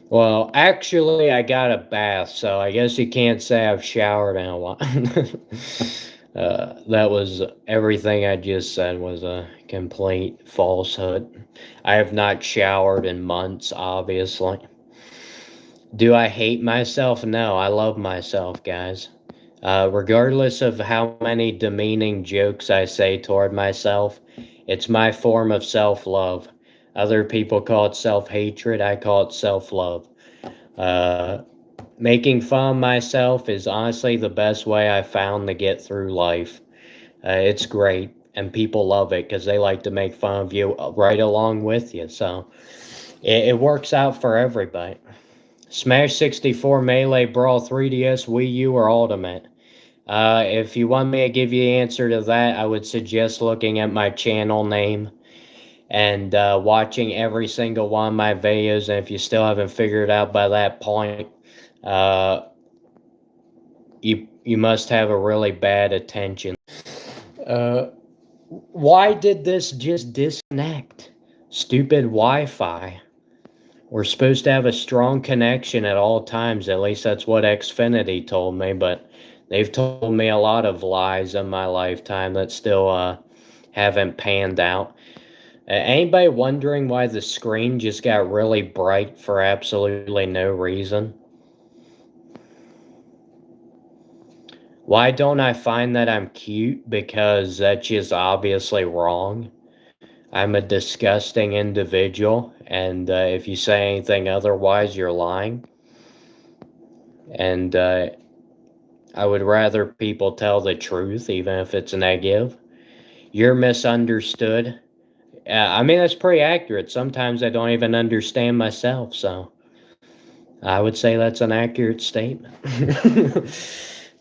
Well, actually, I got a bath, so I guess you can't say I've showered in a while. That was everything I just said was a complete falsehood. I have not showered in months, obviously. Do I hate myself? No, I love myself, guys. Regardless of how many demeaning jokes I say toward myself, it's my form of self love. Other people call it self hatred, I call it self love. Uh, Making fun of myself is honestly the best way I found to get through life. It's great, and people love it because they like to make fun of you right along with you. So it works out for everybody. Smash 64, Melee, Brawl, 3DS, Wii U, or Ultimate? If you want me to give you the answer to that, I would suggest looking at my channel name and watching every single one of my videos. And if you still haven't figured it out by that point, uh, you must have a really bad attention. Uh, why did this just disconnect? Stupid Wi-Fi. We're supposed to have a strong connection at all times. At least that's what Xfinity told me, but they've told me a lot of lies in my lifetime that still haven't panned out. Anybody wondering why the screen just got really bright for absolutely no reason? Why don't I find that I'm cute? Because that's just obviously wrong. I'm a disgusting individual, and if you say anything otherwise, you're lying. And I would rather people tell the truth, even if it's negative. You're misunderstood. I mean, that's pretty accurate. Sometimes I don't even understand myself, so I would say that's an accurate statement.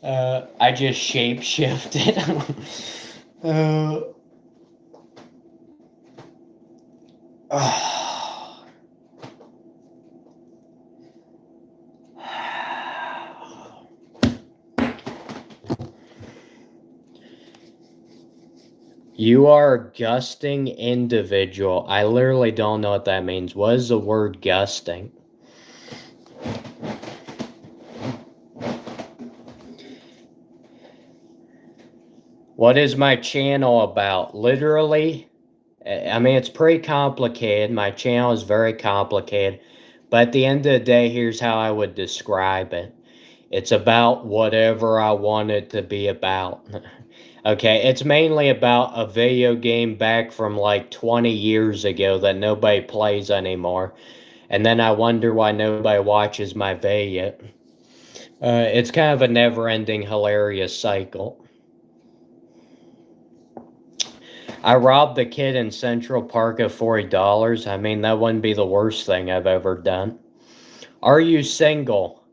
I just shape shifted. You are a gusting individual. I literally don't know what that means. What is the word gusting? What is my channel about? Literally, I mean, it's pretty complicated. My channel is very complicated. But at the end of the day, here's how I would describe it. It's about whatever I want it to be about. Okay, it's mainly about a video game back from like 20 years ago that nobody plays anymore. And then I wonder why nobody watches my video. It's kind of a never-ending hilarious cycle. I robbed the kid in Central Park of $40. I mean, that wouldn't be the worst thing I've ever done. Are you single?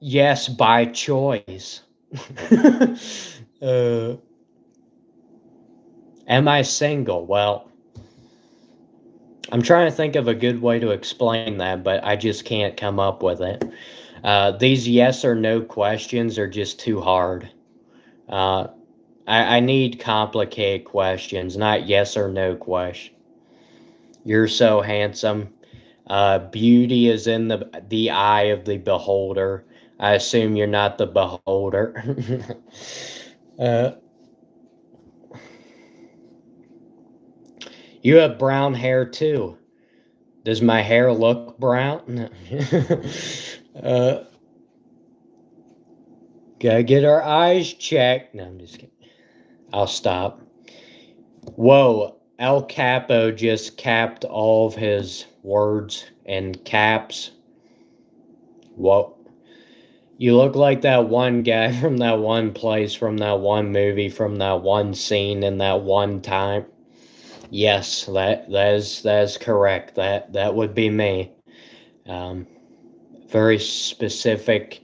Yes, by choice. Am I single? Well, I'm trying to think of a good way to explain that, but I just can't come up with it. These yes or no questions are just too hard. I need complicated questions, not yes or no questions. You're so handsome. Beauty is in the eye of the beholder. I assume you're not the beholder. uh, you have brown hair too. Does my hair look brown? uh, Gotta get our eyes checked. No, I'm just kidding. I'll stop. Whoa, El Capo just capped all of his words in caps. Whoa. You look like that one guy from that one place, from that one movie, from that one scene in that one time. Yes, that is correct. That would be me. Very specific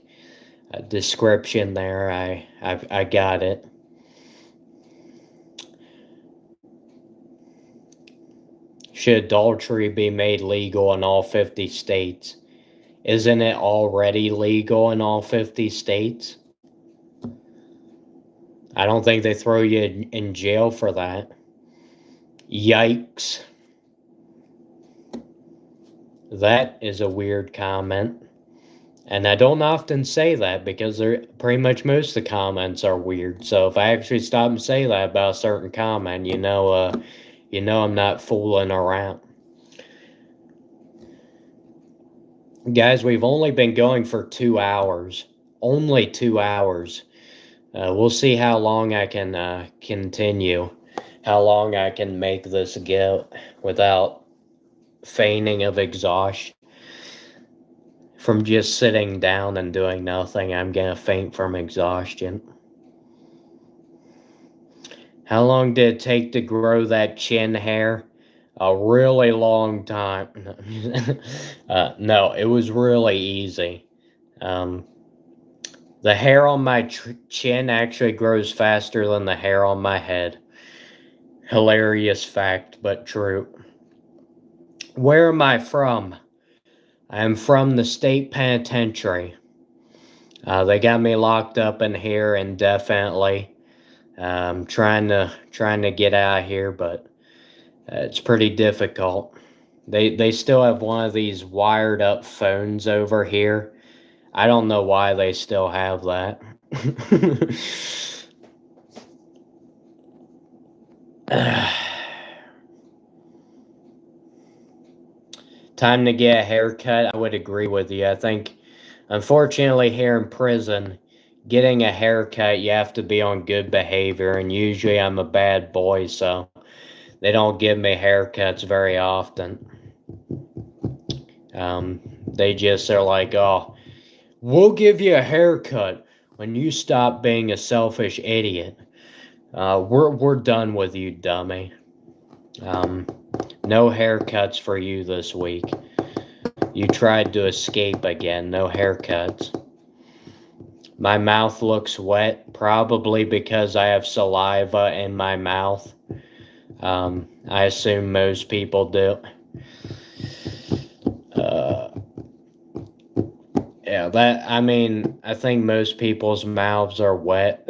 description there. I got it. Should adultery be made legal in all 50 states? Isn't it already legal in all 50 states? I don't think they throw you in jail for that. Yikes. That is a weird comment. And I don't often say that because they're pretty much most of the comments are weird. So if I actually stop and say that about a certain comment, you know I'm not fooling around. Guys, we've only been going for 2 hours. Only 2 hours. We'll see how long I can continue. How long I can make this go without feigning of exhaustion. From just sitting down and doing nothing, I'm gonna faint from exhaustion. How long did it take to grow that chin hair? A really long time. No, it was really easy. The hair on my chin actually grows faster than the hair on my head. Hilarious fact, but true. Where am I from? I am from the state penitentiary. They got me locked up in here indefinitely. I'm trying to get out of here, but it's pretty difficult. They still have one of these wired up phones over here. I don't know why they still have that. Time to get a haircut. I would agree with you. I think, unfortunately, here in prison, getting a haircut, you have to be on good behavior, and usually I'm a bad boy, so they don't give me haircuts very often. They just are like, oh, we'll give you a haircut when you stop being a selfish idiot. We're done with you, dummy. No haircuts for you this week. You tried to escape again. No haircuts. My mouth looks wet, probably because I have saliva in my mouth. I assume most people do. Yeah, I think most people's mouths are wet.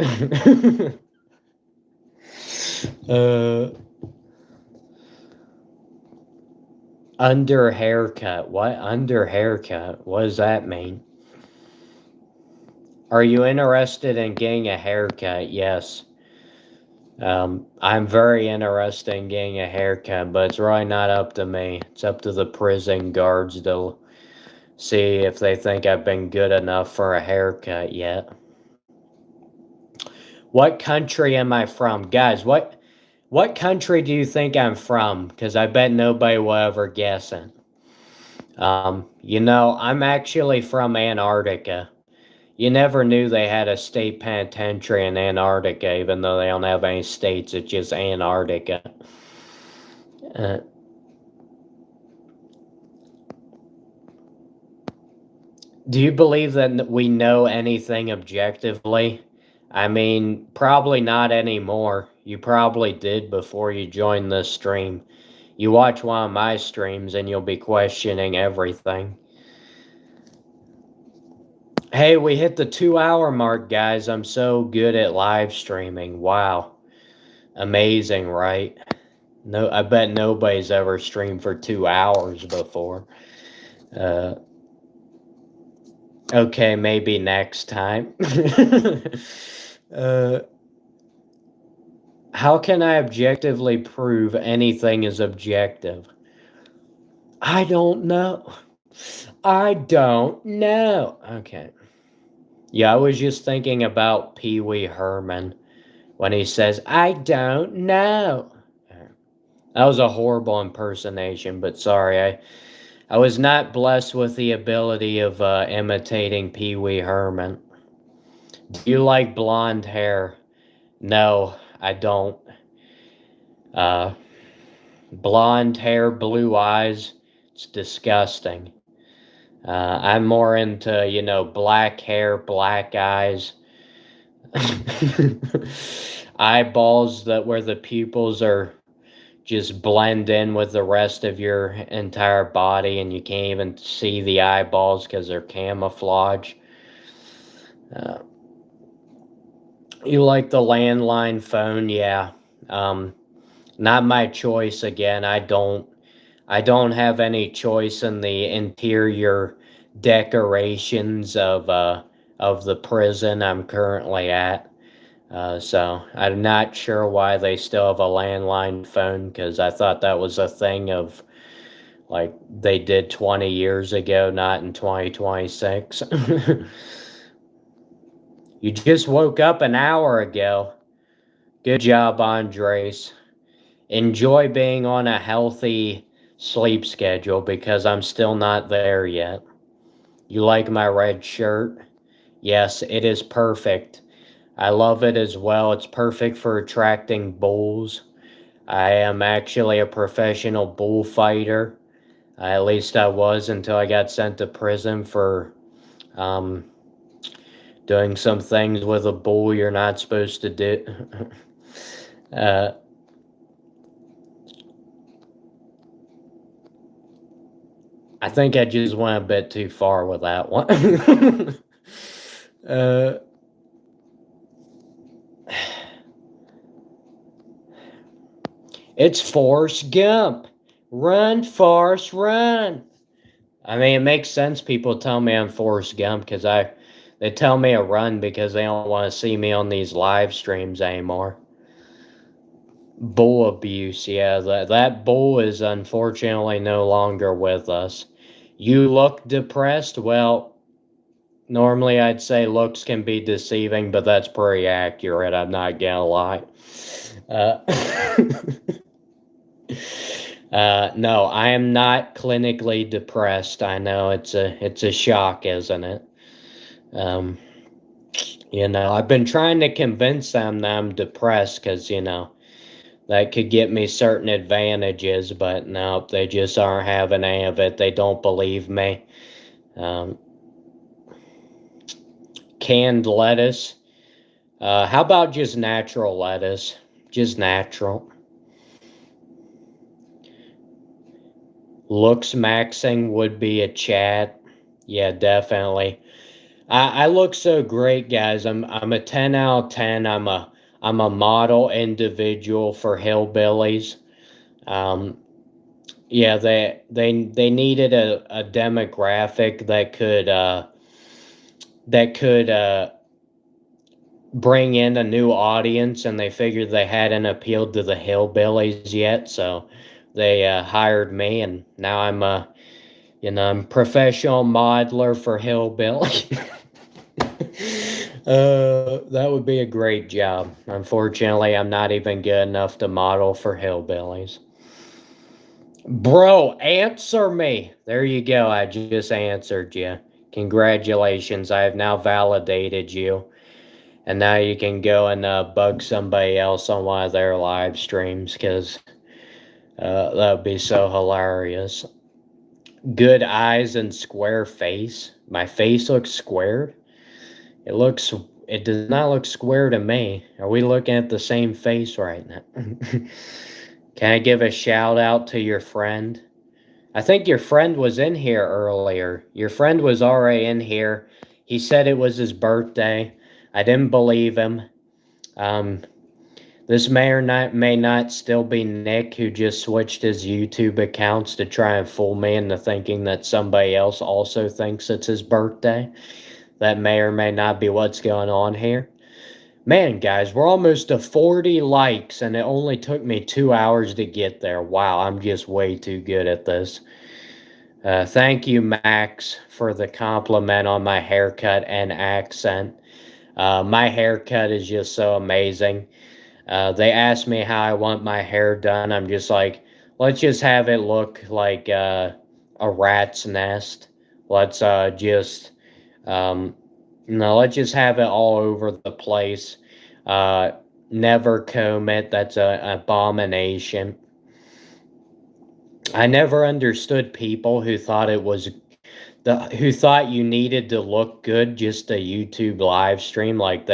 Under haircut. What? Under haircut? What does that mean? Are you interested in getting a haircut? Yes. I'm very interested in getting a haircut, but it's really not up to me. It's up to the prison guards to see if they think I've been good enough for a haircut yet. What country am I from? Guys, what country do you think I'm from? Because I bet nobody will ever guess it. I'm actually from Antarctica. You never knew they had a state penitentiary in Antarctica, even though they don't have any states. It's just Antarctica. Do you believe that we know anything objectively? I mean, probably not anymore. You probably did before you joined this stream. You watch one of my streams and you'll be questioning everything. Hey, we hit the 2 hour mark, guys. I'm so good at live streaming. Wow. Amazing, right? No, I bet nobody's ever streamed for 2 hours before. Okay, maybe next time. How can I objectively prove anything is objective? I don't know. I don't know. Okay. Yeah, I was just thinking about Pee Wee Herman when he says, I don't know. That was a horrible impersonation, but sorry. I was not blessed with the ability of imitating Pee Wee Herman. Do you like blonde hair? No, I don't. Blonde hair, blue eyes, it's disgusting. I'm more into, black hair, black eyes. Eyeballs where the pupils are just blend in with the rest of your entire body and you can't even see the eyeballs because they're camouflage. You like the landline phone? Yeah. Not my choice again. I don't have any choice in the interior decorations of the prison I'm currently at. So I'm not sure why they still have a landline phone, because I thought that was a thing of like they did 20 years ago, not in 2026. You just woke up an hour ago. Good job, Andres. Enjoy being on a healthy sleep schedule because I'm still not there yet. You like my red shirt? Yes, it is perfect. I love it as well. It's perfect for attracting bulls. I am actually a professional bullfighter. At least I was until I got sent to prison for doing some things with a bull you're not supposed to do. I think I just went a bit too far with that one. It's Forrest Gump. Run, Forrest, run. I mean, it makes sense people tell me I'm Forrest Gump because they tell me to run because they don't want to see me on these live streams anymore. Bull abuse, yeah, that bull is unfortunately no longer with us. You look depressed? Well, normally I'd say looks can be deceiving, but that's pretty accurate, I'm not gonna lie. No, I am not clinically depressed. I know it's a shock, isn't it? I've been trying to convince them that I'm depressed because, that could get me certain advantages, but no, they just aren't having any of it. They don't believe me. Canned lettuce. How about just natural lettuce? Just natural. Looks maxing would be a chat. Yeah, definitely. I look so great, guys. I'm a 10 out of 10. I'm a model individual for hillbillies. Yeah, they needed a demographic that could bring in a new audience, and they figured they hadn't appealed to the hillbillies yet, so they hired me, and now I'm I'm professional modeler for hillbilly. That would be a great job. Unfortunately, I'm not even good enough to model for hillbillies. Bro, answer me. There you go. I just answered you. Congratulations. I have now validated you. And now you can go and bug somebody else on one of their live streams because that would be so hilarious. Good eyes and square face. My face looks squared. It does not look square to me. Are we looking at the same face right now? Can I give a shout out to your friend? I think your friend was in here earlier. Your friend was already in here. He said it was his birthday. I didn't believe him. This may not still be Nick, who just switched his YouTube accounts to try and fool me into thinking that somebody else also thinks it's his birthday. That may or may not be what's going on here. Man, guys, we're almost to 40 likes, and it only took me 2 hours to get there. Wow, I'm just way too good at this. Thank you, Max, for the compliment on my haircut and accent. My haircut is just so amazing. They asked me how I want my hair done. I'm just like, let's just have it look like a rat's nest. Let's just, let's just have it all over the place. Never comb it. That's an abomination. I never understood people who thought who thought you needed to look good just to YouTube live stream. Like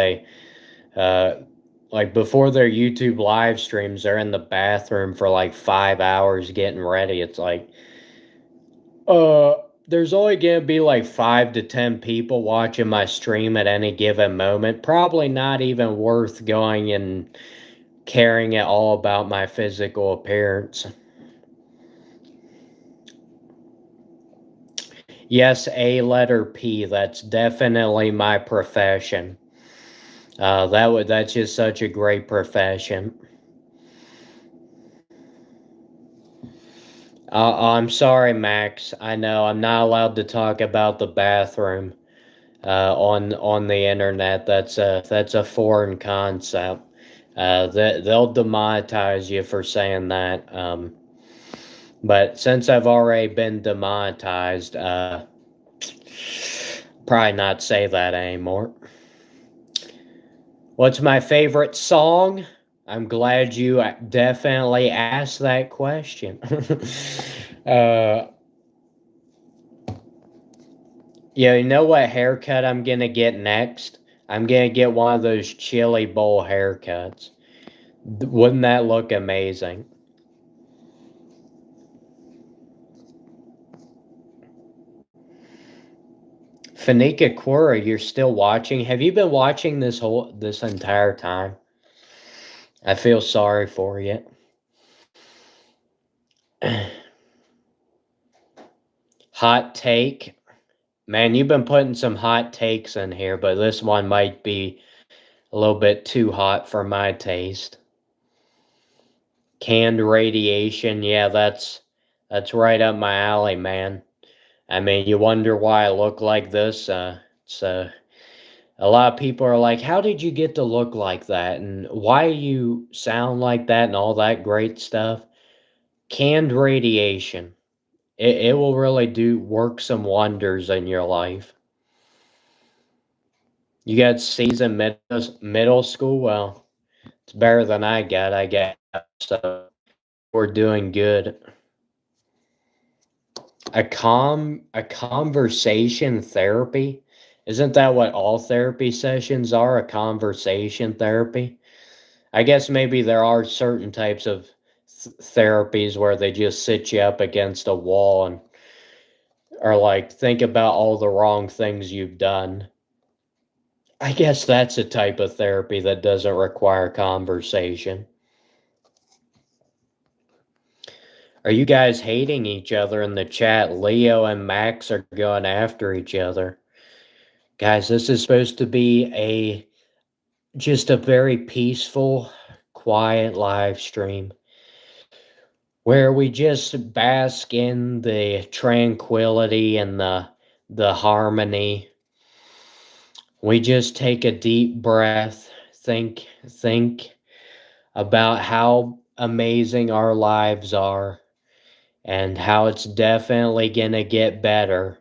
before their YouTube live streams, they're in the bathroom for like 5 hours getting ready. It's like, there's only gonna be like 5 to 10 people watching my stream at any given moment. Probably not even worth going and caring at all about my physical appearance. Yes, A letter P. That's definitely my profession. That's just such a great profession. I'm sorry, Max. I know I'm not allowed to talk about the bathroom on the internet. That's a foreign concept. They'll demonetize you for saying that. But since I've already been demonetized, probably not say that anymore. What's my favorite song? I'm glad you definitely asked that question. Yeah, you know what haircut I'm gonna get next? I'm gonna get one of those chili bowl haircuts. Wouldn't that look amazing? Fanika Quora, you're still watching? Have you been watching this entire time? I feel sorry for you. Hot take. Man, you've been putting some hot takes in here, but this one might be a little bit too hot for my taste. Canned radiation, yeah, that's right up my alley, man. I mean, you wonder why I look like this. A lot of people are like, "How did you get to look like that? And why you sound like that and all that great stuff?" Canned radiation. It will really do work some wonders in your life. You got C's in middle school? Well, it's better than I got, I guess. So we're doing good. A conversation therapy? Isn't that what all therapy sessions are? A conversation therapy? I guess maybe there are certain types of therapies where they just sit you up against a wall and are like, think about all the wrong things you've done. I guess that's a type of therapy that doesn't require conversation. Are you guys hating each other in the chat? Leo and Max are going after each other. Guys, this is supposed to be just a very peaceful, quiet live stream where we just bask in the tranquility and the harmony. We just take a deep breath, think about how amazing our lives are and how it's definitely gonna get better.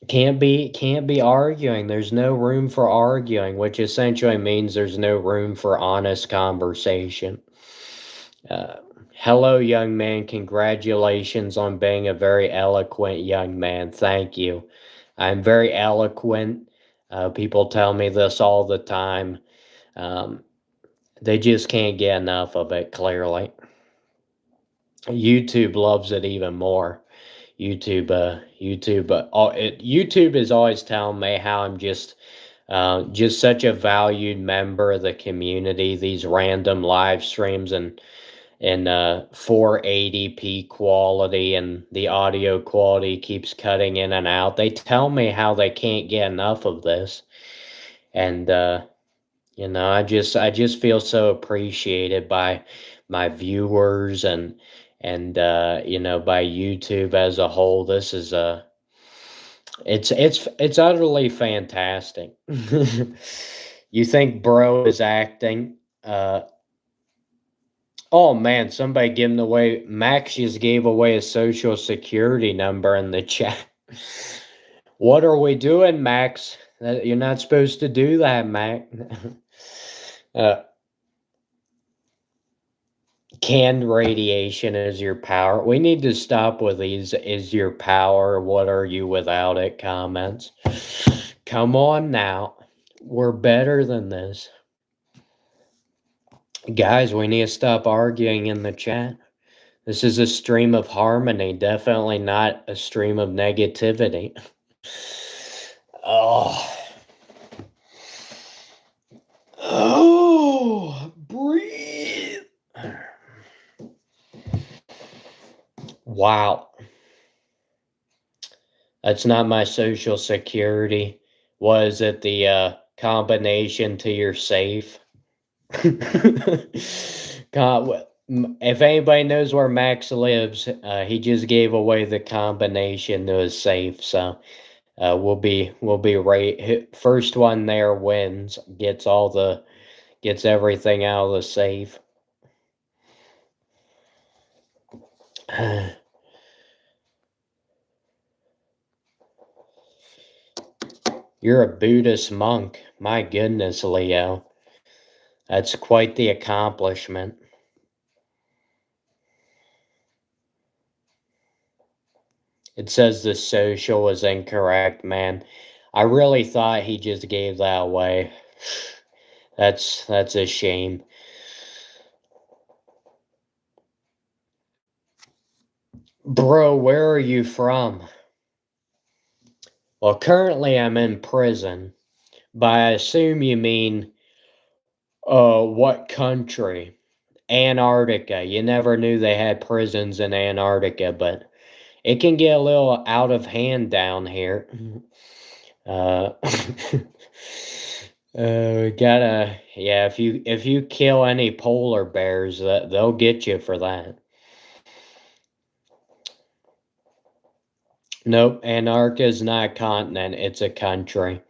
Can't be arguing. There's no room for arguing, which essentially means there's no room for honest conversation. Uh, Hello, young man. Congratulations on being a very eloquent young man. Thank you. I'm very eloquent. People tell me this all the time. Um, they just can't get enough of it, clearly. YouTube loves it even more. YouTube is always telling me how I'm just such a valued member of the community. These random live streams and 480p quality, and the audio quality keeps cutting in and out. They tell me how they can't get enough of this, and I just feel so appreciated by my viewers and by YouTube as a whole. This is it's utterly fantastic. You think bro is acting? Oh man, somebody giving away. Max just gave away a social security number in the chat. What are we doing, Max? You're not supposed to do that, Max. uh, Canned radiation is your power. We need to stop with these is your power, what are you without it comments. Come on now. We're better than this. Guys, we need to stop arguing in the chat. This is a stream of harmony, definitely not a stream of negativity. Oh. Oh, breathe. Wow. That's not my social security. Was it the combination to your safe? God, if anybody knows where Max lives, he just gave away the combination to his safe. So we'll be right. First one there wins. Gets everything out of the safe. You're a Buddhist monk. My goodness, Leo. That's quite the accomplishment. It says the social was incorrect, man. I really thought he just gave that away. That's a shame. Bro, where are you from? Well, currently I'm in prison, but I assume you mean what country? Antarctica. You never knew they had prisons in Antarctica, but it can get a little out of hand down here. Uh, if you kill any polar bears, they'll get you for that. Nope, Antarctica is not a continent, it's a country.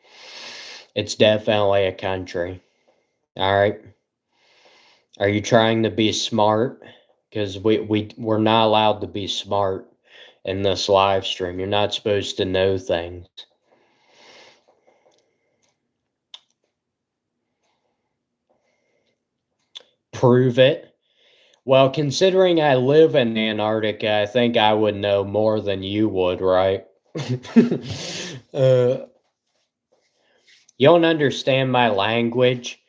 It's definitely a country. All right. Are you trying to be smart? Because we're not allowed to be smart in this live stream. You're not supposed to know things. Prove it. Well, considering I live in Antarctica, I think I would know more than you would, right? You don't understand my language?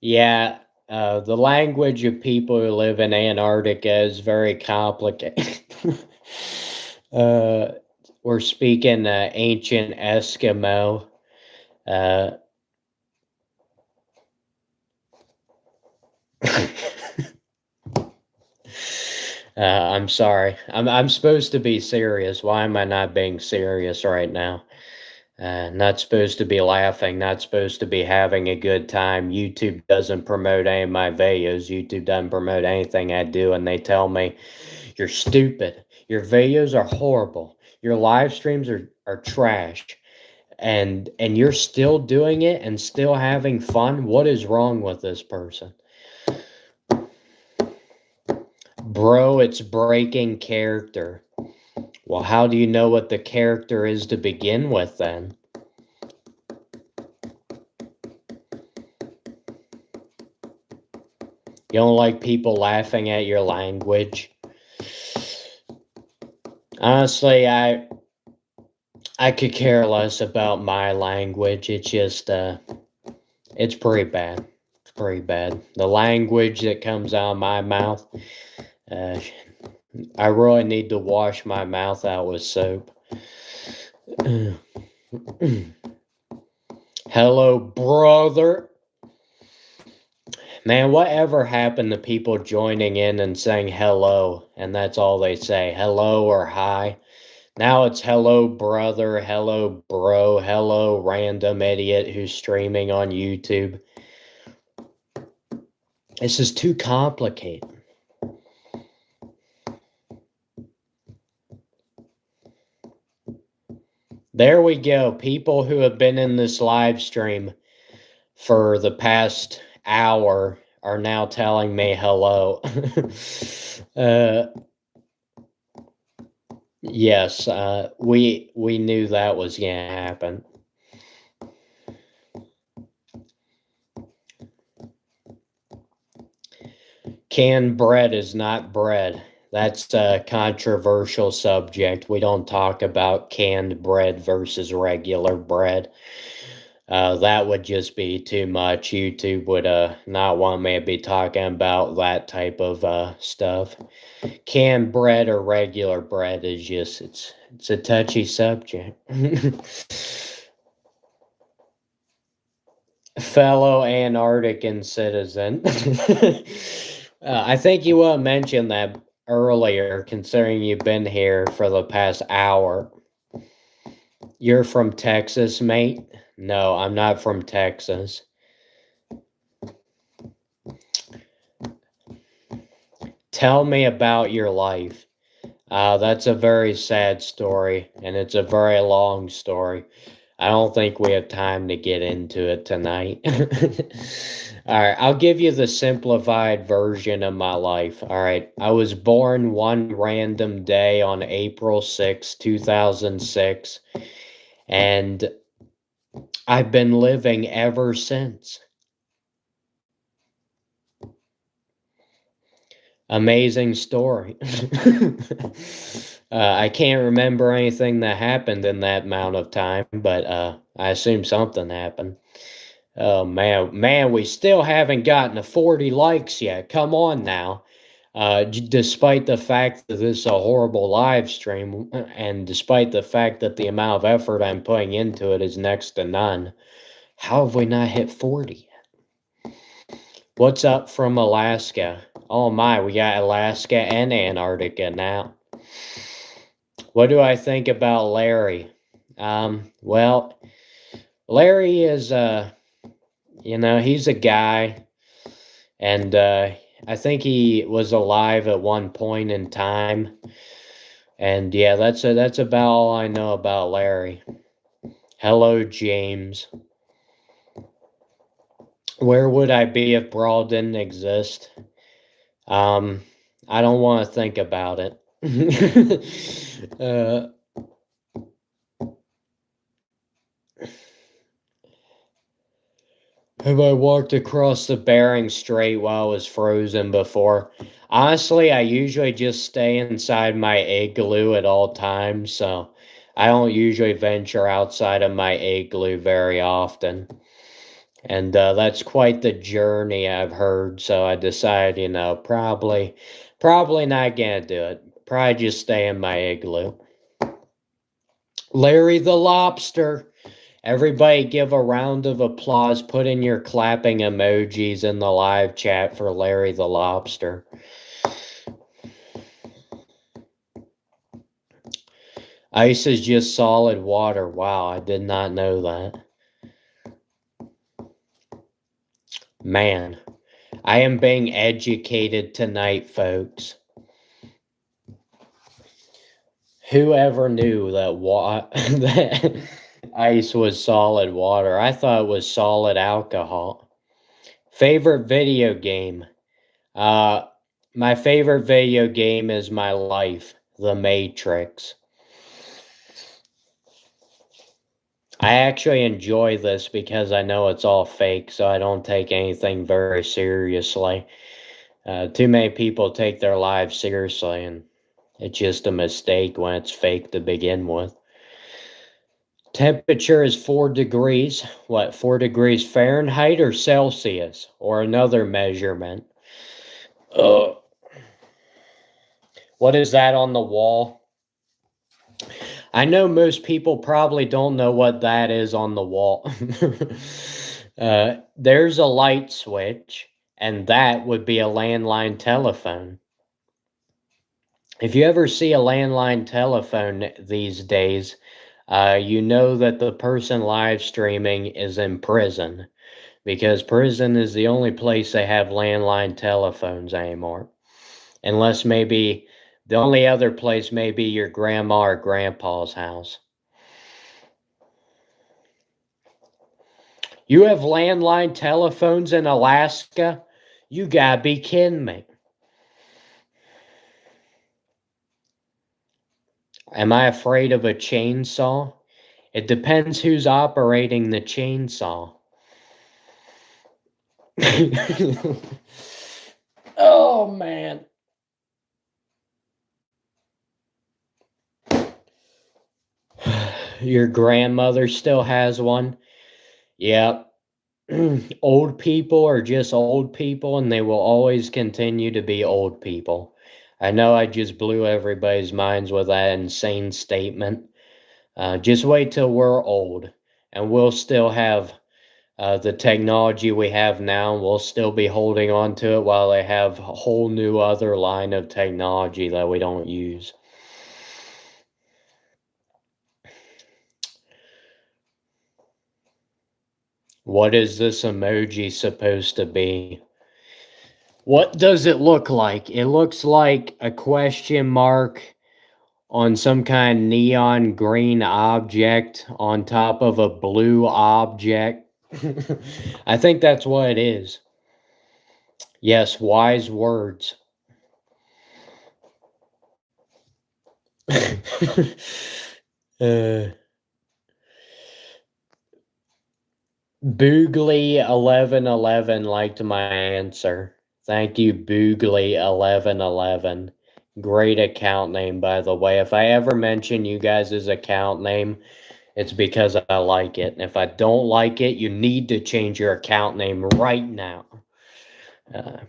Yeah, the language of people who live in Antarctica is very complicated. We're speaking ancient Eskimo. I'm sorry. I'm supposed to be serious. Why am I not being serious right now? Not supposed to be laughing. Not supposed to be having a good time. YouTube doesn't promote any of my videos. YouTube doesn't promote anything I do, and they tell me you're stupid. Your videos are horrible. Your live streams are trash. And you're still doing it and still having fun. What is wrong with this person? Bro, it's breaking character. Well, how do you know what the character is to begin with then? You don't like people laughing at your language? Honestly, I could care less about my language. It's just it's pretty bad. It's pretty bad. The language that comes out of my mouth, uh, I really need to wash my mouth out with soap. Hello, brother. Man, whatever happened to people joining in and saying hello, and that's all they say, hello or hi? Now it's hello, brother, hello, bro, hello, random idiot who's streaming on YouTube. This is too complicated. There we go. People who have been in this live stream for the past hour are now telling me hello. Yes, we knew that was gonna happen. Canned bread is not bread. That's a controversial subject. We don't talk about canned bread versus regular bread. That would just be too much. YouTube would not want me to be talking about that type of stuff. Canned bread or regular bread is just it's a touchy subject. Fellow Antarctican citizen. I think you mentioned that earlier, considering you've been here for the past hour. You're from Texas, mate? No, I'm not from Texas. Tell me about your life. That's a very sad story, and it's a very long story. I don't think we have time to get into it tonight. All right, I'll give you the simplified version of my life. All right, I was born one random day on April 6, 2006, and I've been living ever since. Amazing story. I can't remember anything that happened in that amount of time, but I assume something happened. Oh man, we still haven't gotten to 40 likes yet. Come on now. Despite the fact that this is a horrible live stream, and despite the fact that the amount of effort I'm putting into it is next to none, how have we not hit 40 yet? What's up from Alaska? Oh my, we got Alaska and Antarctica now. What do I think about Larry? Well, Larry is, he's a guy, and I think he was alive at one point in time. And yeah, that's about all I know about Larry. Hello, James. Where would I be if Brawl didn't exist? I don't want to think about it. Have I walked across the Bering Strait while it was frozen before? Honestly, I usually just stay inside my igloo at all times, so I don't usually venture outside of my igloo very often. And that's quite the journey, I've heard, so I decided, probably not gonna do it. Probably just stay in my igloo. Larry the Lobster. Everybody give a round of applause. Put in your clapping emojis in the live chat for Larry the Lobster. Ice is just solid water. Wow, I did not know that. Man, I am being educated tonight, folks. Whoever knew that that ice was solid water? I thought it was solid alcohol. Favorite video game? My favorite video game is my life, The Matrix. I actually enjoy this because I know it's all fake, so I don't take anything very seriously. Too many people take their lives seriously, and it's just a mistake when it's fake to begin with. Temperature is 4 degrees. What, 4 degrees Fahrenheit or Celsius? Or another measurement? Ugh. What is that on the wall? I know most people probably don't know what that is on the wall. There's a light switch, and that would be a landline telephone. If you ever see a landline telephone these days, you know that the person live streaming is in prison, because prison is the only place they have landline telephones anymore. Unless maybe the only other place may be your grandma or grandpa's house. You have landline telephones in Alaska? You gotta be kidding me. Am I afraid of a chainsaw? It depends who's operating the chainsaw. Oh, man. Your grandmother still has one? Yep. Old people are just old people, and they will always continue to be old people. I know I just blew everybody's minds with that insane statement. Just wait till we're old, and we'll still have the technology we have now. We'll still be holding on to it while they have a whole new other line of technology that we don't use. What is this emoji supposed to be? What does it look like? It looks like a question mark on some kind of neon green object on top of a blue object. I think that's what it is. Yes, wise words. Boogly1111 liked my answer. Thank you, Boogly1111. Great account name, by the way. If I ever mention you guys' account name, it's because I like it. And if I don't like it, you need to change your account name right now.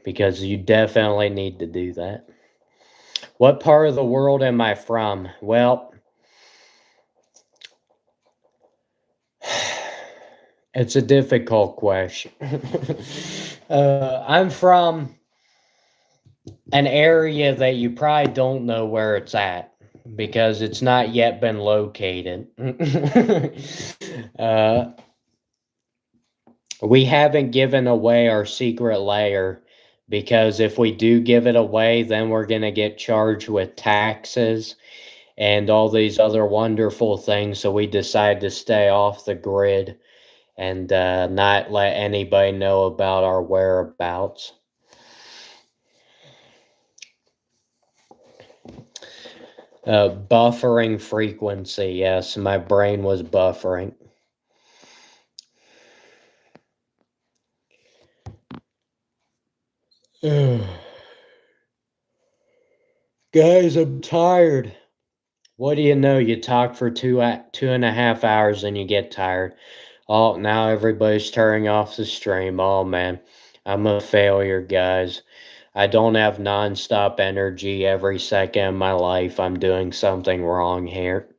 Because you definitely need to do that. What part of the world am I from? Well, it's a difficult question. I'm from an area that you probably don't know where it's at because it's not yet been located. We haven't given away our secret layer because if we do give it away, then we're going to get charged with taxes and all these other wonderful things. So we decide to stay off the grid and not let anybody know about our whereabouts. Buffering frequency. Yes, my brain was buffering. Guys, I'm tired. What do you know? You talk for 2.5 hours and you get tired. Oh, now everybody's turning off the stream. Oh, man. I'm a failure, guys. I don't have nonstop energy every second of my life. I'm doing something wrong here.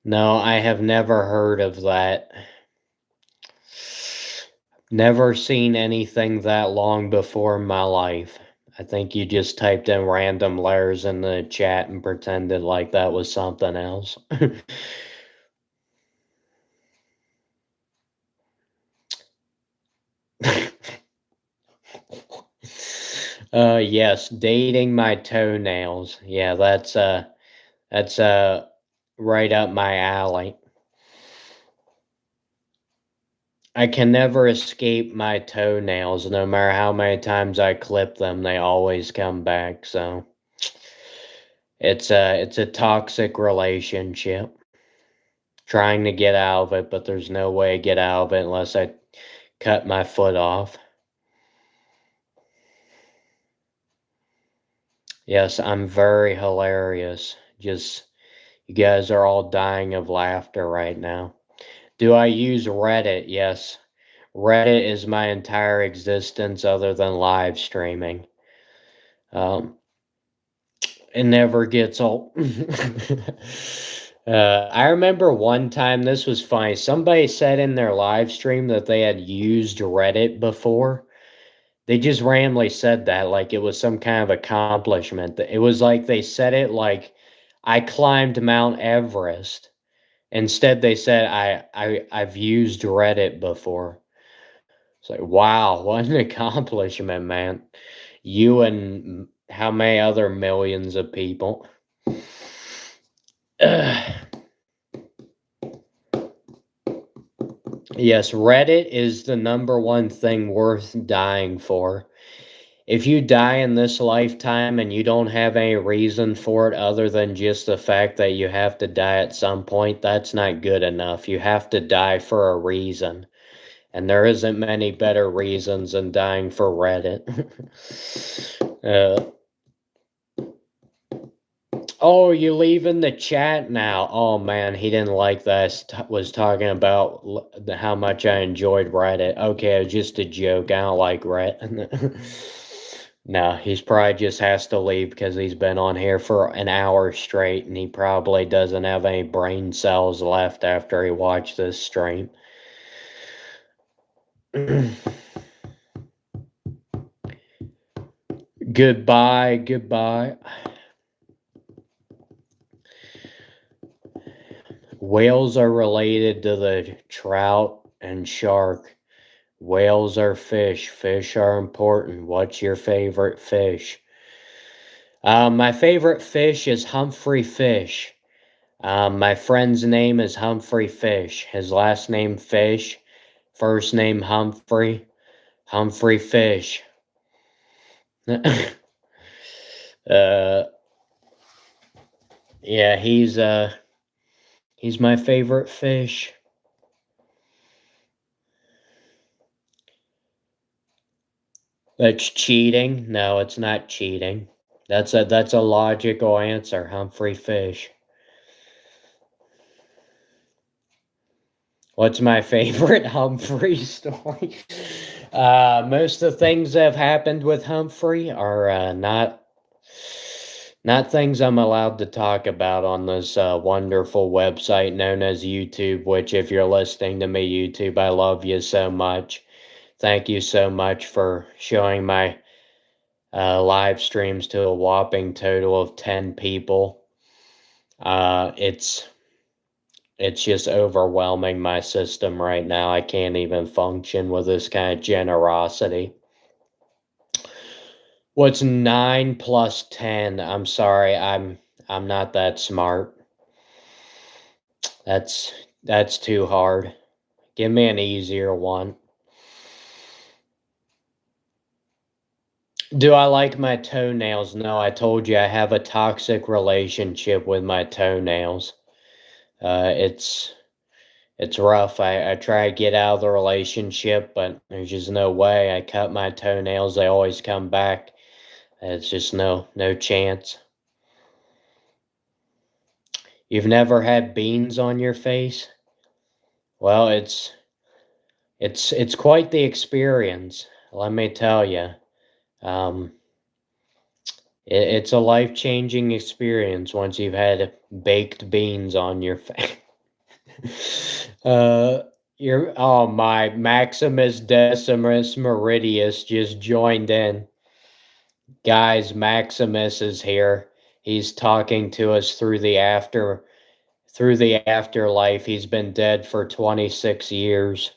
No, I have never heard of that. Never seen anything that long before in my life. I think you just typed in random letters in the chat and pretended like that was something else. Yes, dating my toenails. Yeah, that's right up my alley. I can never escape my toenails. No matter how many times I clip them, they always come back. So it's a toxic relationship. trying to get out of it, but there's no way to get out of it unless I cut my foot off. Yes, I'm very hilarious. Just, you guys are all dying of laughter right now. Do I use Reddit? Yes. Reddit is my entire existence other than live streaming. It never gets old. I remember one time, this was funny. Somebody said in their live stream that they had used Reddit before. They just randomly said that like it was some kind of accomplishment. It was like they said it like I climbed Mount Everest. Instead, they said I've used Reddit before. It's like, wow, what an accomplishment, man. You and how many other millions of people. Yes, Reddit is the number one thing worth dying for. If you die in this lifetime and you don't have any reason for it other than just the fact that you have to die at some point, that's not good enough. You have to die for a reason. And there isn't many better reasons than dying for Reddit. Oh, you leaving the chat now? Oh man, he didn't like that. Was talking about how much I enjoyed Reddit. Okay, it was just a joke. I don't like Reddit. No, he's probably just has to leave because he's been on here for an hour straight and he probably doesn't have any brain cells left after he watched this stream. Goodbye, goodbye. Whales are related to the trout and shark. Whales are fish. Fish are important. What's your favorite fish? My favorite fish is Humphrey Fish. My friend's name is Humphrey Fish. His last name Fish. First name Humphrey. Humphrey Fish. Yeah, he's my favorite fish. That's cheating? No, it's not cheating. That's a logical answer, Humphrey Fish. What's my favorite Humphrey story? Most of the things that have happened with Humphrey are not things I'm allowed to talk about on this wonderful website known as YouTube, which if you're listening to me, YouTube, I love you so much. Thank you so much for showing my live streams to a whopping total of 10 people. It's just overwhelming my system right now. I can't even function with this kind of generosity. What's 9 plus 10? I'm sorry, I'm not that smart. That's too hard. Give me an easier one. Do I like my toenails? No, I told you I have a toxic relationship with my toenails. It's rough. I try to get out of the relationship, but there's just no way. I cut my toenails, they always come back. It's just no chance. You've never had beans on your face? Well, it's quite the experience, let me tell you. It's a life-changing experience once you've had baked beans on your face. My Maximus Decimus Meridius just joined in. Guys, Maximus is here. He's talking to us through the afterlife. He's been dead for 26 years.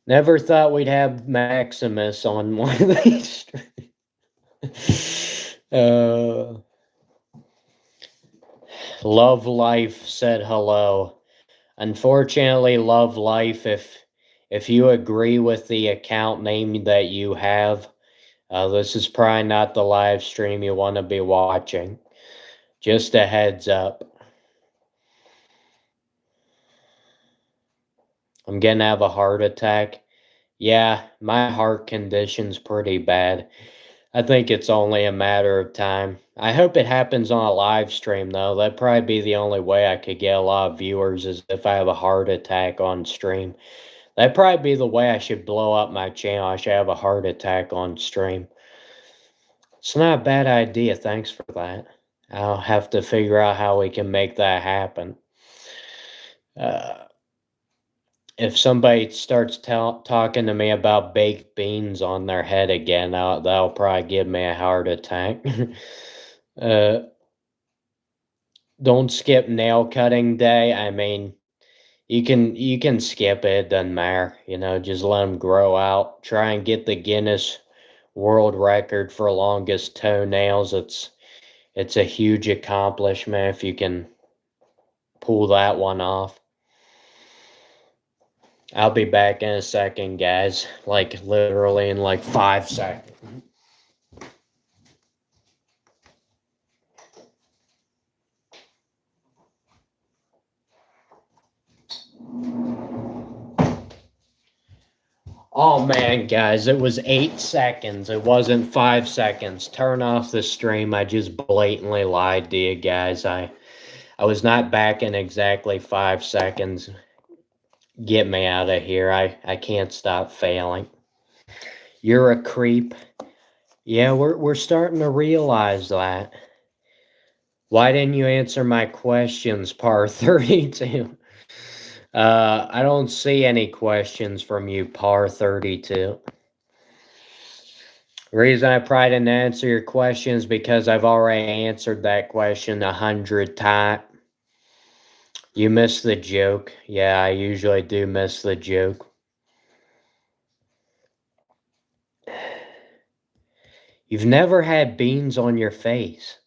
Never thought we'd have Maximus on one of these streams. Love Life said hello. Unfortunately, love life. If you agree with the account name that you have, this is probably not the live stream you want to be watching. Just a heads up. I'm gonna have a heart attack. Yeah, my heart condition's pretty bad. I think it's only a matter of time. I hope it happens on a live stream, though. That'd probably be the only way I could get a lot of viewers is if I have a heart attack on stream. That'd probably be the way I should blow up my channel. I should have a heart attack on stream. It's not a bad idea. Thanks for that. I'll have to figure out how we can make that happen. If somebody starts talking to me about baked beans on their head again, that'll probably give me a heart attack. Don't skip nail cutting day. I mean, you can skip it. It doesn't matter. Just let them grow out. Try and get the Guinness World Record for longest toenails. It's a huge accomplishment if you can pull that one off. I'll be back in a second, guys. Like literally in like 5 seconds. Oh man, guys, it was 8 seconds. It wasn't 5 seconds. Turn off the stream. I just blatantly lied to you guys. I was not back in exactly 5 seconds. Get me out of here. I can't stop failing. You're a creep. Yeah, we're starting to realize that. Why didn't you answer my questions, par 32? I don't see any questions from you, par 32. The reason I probably didn't answer your questions because I've already answered that question 100 times. You missed the joke. Yeah, I usually do miss the joke. You've never had beans on your face.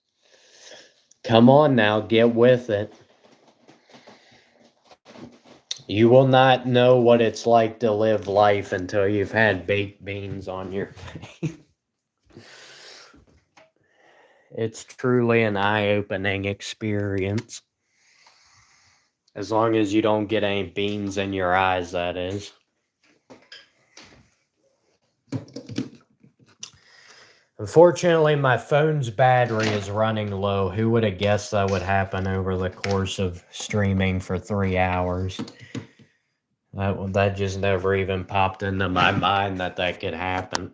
Come on now, get with it. You will not know what it's like to live life until you've had baked beans on your face. It's truly an eye-opening experience. As long as you don't get any beans in your eyes, that is. Unfortunately, my phone's battery is running low. Who would have guessed that would happen over the course of streaming for 3 hours? That just never even popped into my mind that could happen.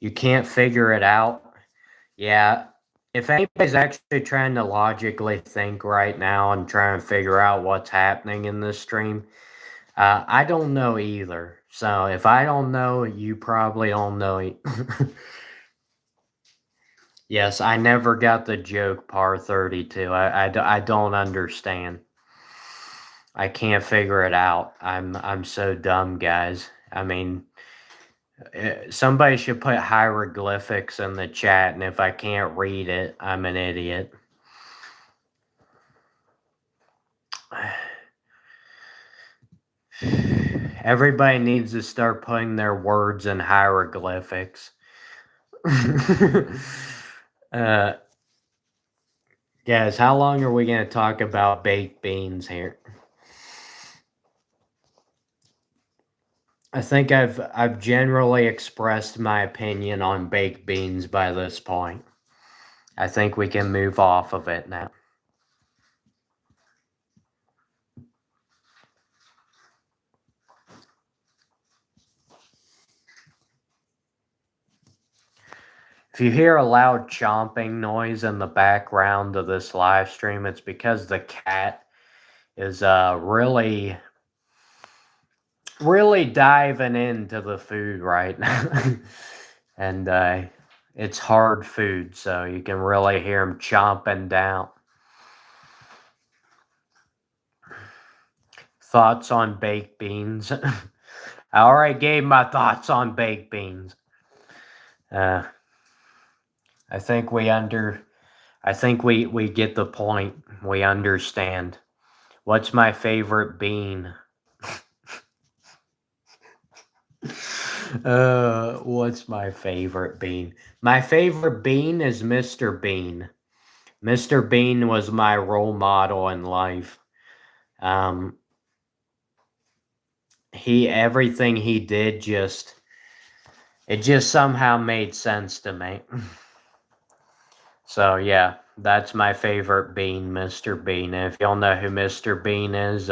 You can't figure it out. Yeah, if anybody's actually trying to logically think right now and try and figure out what's happening in this stream, I don't know either. So if I don't know, you probably don't know. Yes, I never got the joke, par 32. I don't understand. I can't figure it out. I'm so dumb, guys. I mean, somebody should put hieroglyphics in the chat, and if I can't read it, I'm an idiot. Everybody needs to start putting their words in hieroglyphics. Guys, how long are we going to talk about baked beans here? I think I've generally expressed my opinion on baked beans by this point. I think we can move off of it now. If you hear a loud chomping noise in the background of this live stream, it's because the cat is really diving into the food right now. And it's hard food, so you can really hear him chomping down. Thoughts on baked beans? I already gave my thoughts on baked beans. I think I think we get the point. We understand. What's my favorite bean? What's my favorite bean? My favorite bean is Mr. Bean. Mr. Bean was my role model in life. Everything he did it just somehow made sense to me. So yeah, that's my favorite bean, Mr. Bean. And if y'all know who Mr. Bean is,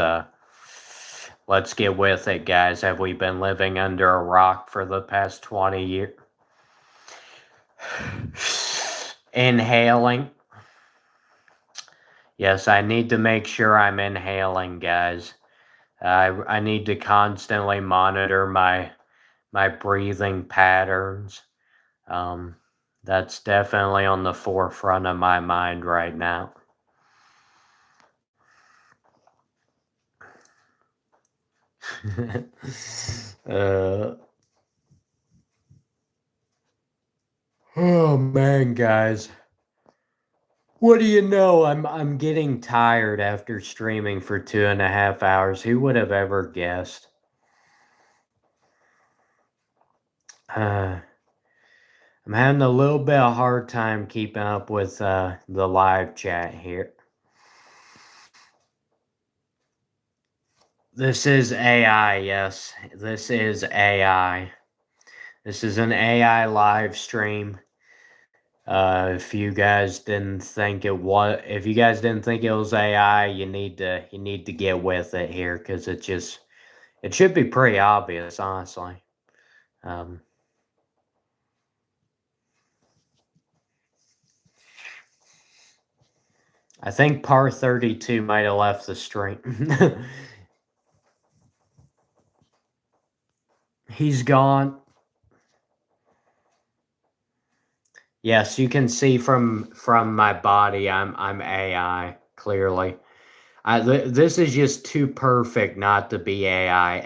let's get with it, guys. Have we been living under a rock for the past 20 years? Inhaling. Yes, I need to make sure I'm inhaling, guys. I need to constantly monitor my breathing patterns. That's definitely on the forefront of my mind right now. Oh man, guys. What do you know? I'm getting tired after streaming for 2.5 hours. Who would have ever guessed? I'm having a little bit of hard time keeping up with the live chat here. This is AI, yes. This is AI. This is an AI live stream. If you guys didn't think it was, if you guys didn't think it was AI, you need to get with it here because it should be pretty obvious, honestly. I think Par 32 might have left the stream. He's gone. Yes, you can see from my body, I'm AI clearly. This is just too perfect not to be AI.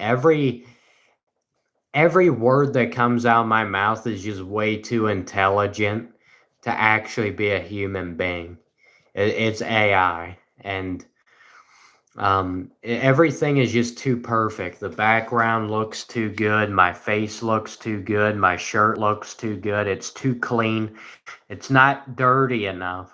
Every word that comes out of my mouth is just way too intelligent to actually be a human being. It's AI, and everything is just too perfect. The background looks too good. My face looks too good. My shirt looks too good. It's too clean. It's not dirty enough.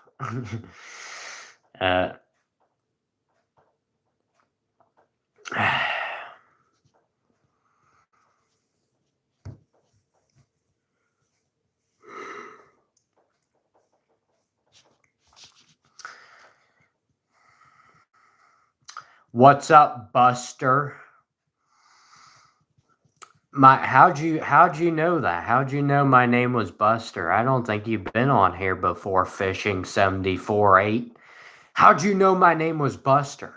What's up, Buster? How'd you know that? How'd you know my name was Buster? I don't think you've been on here before, Fishing 74-8. How'd you know my name was Buster?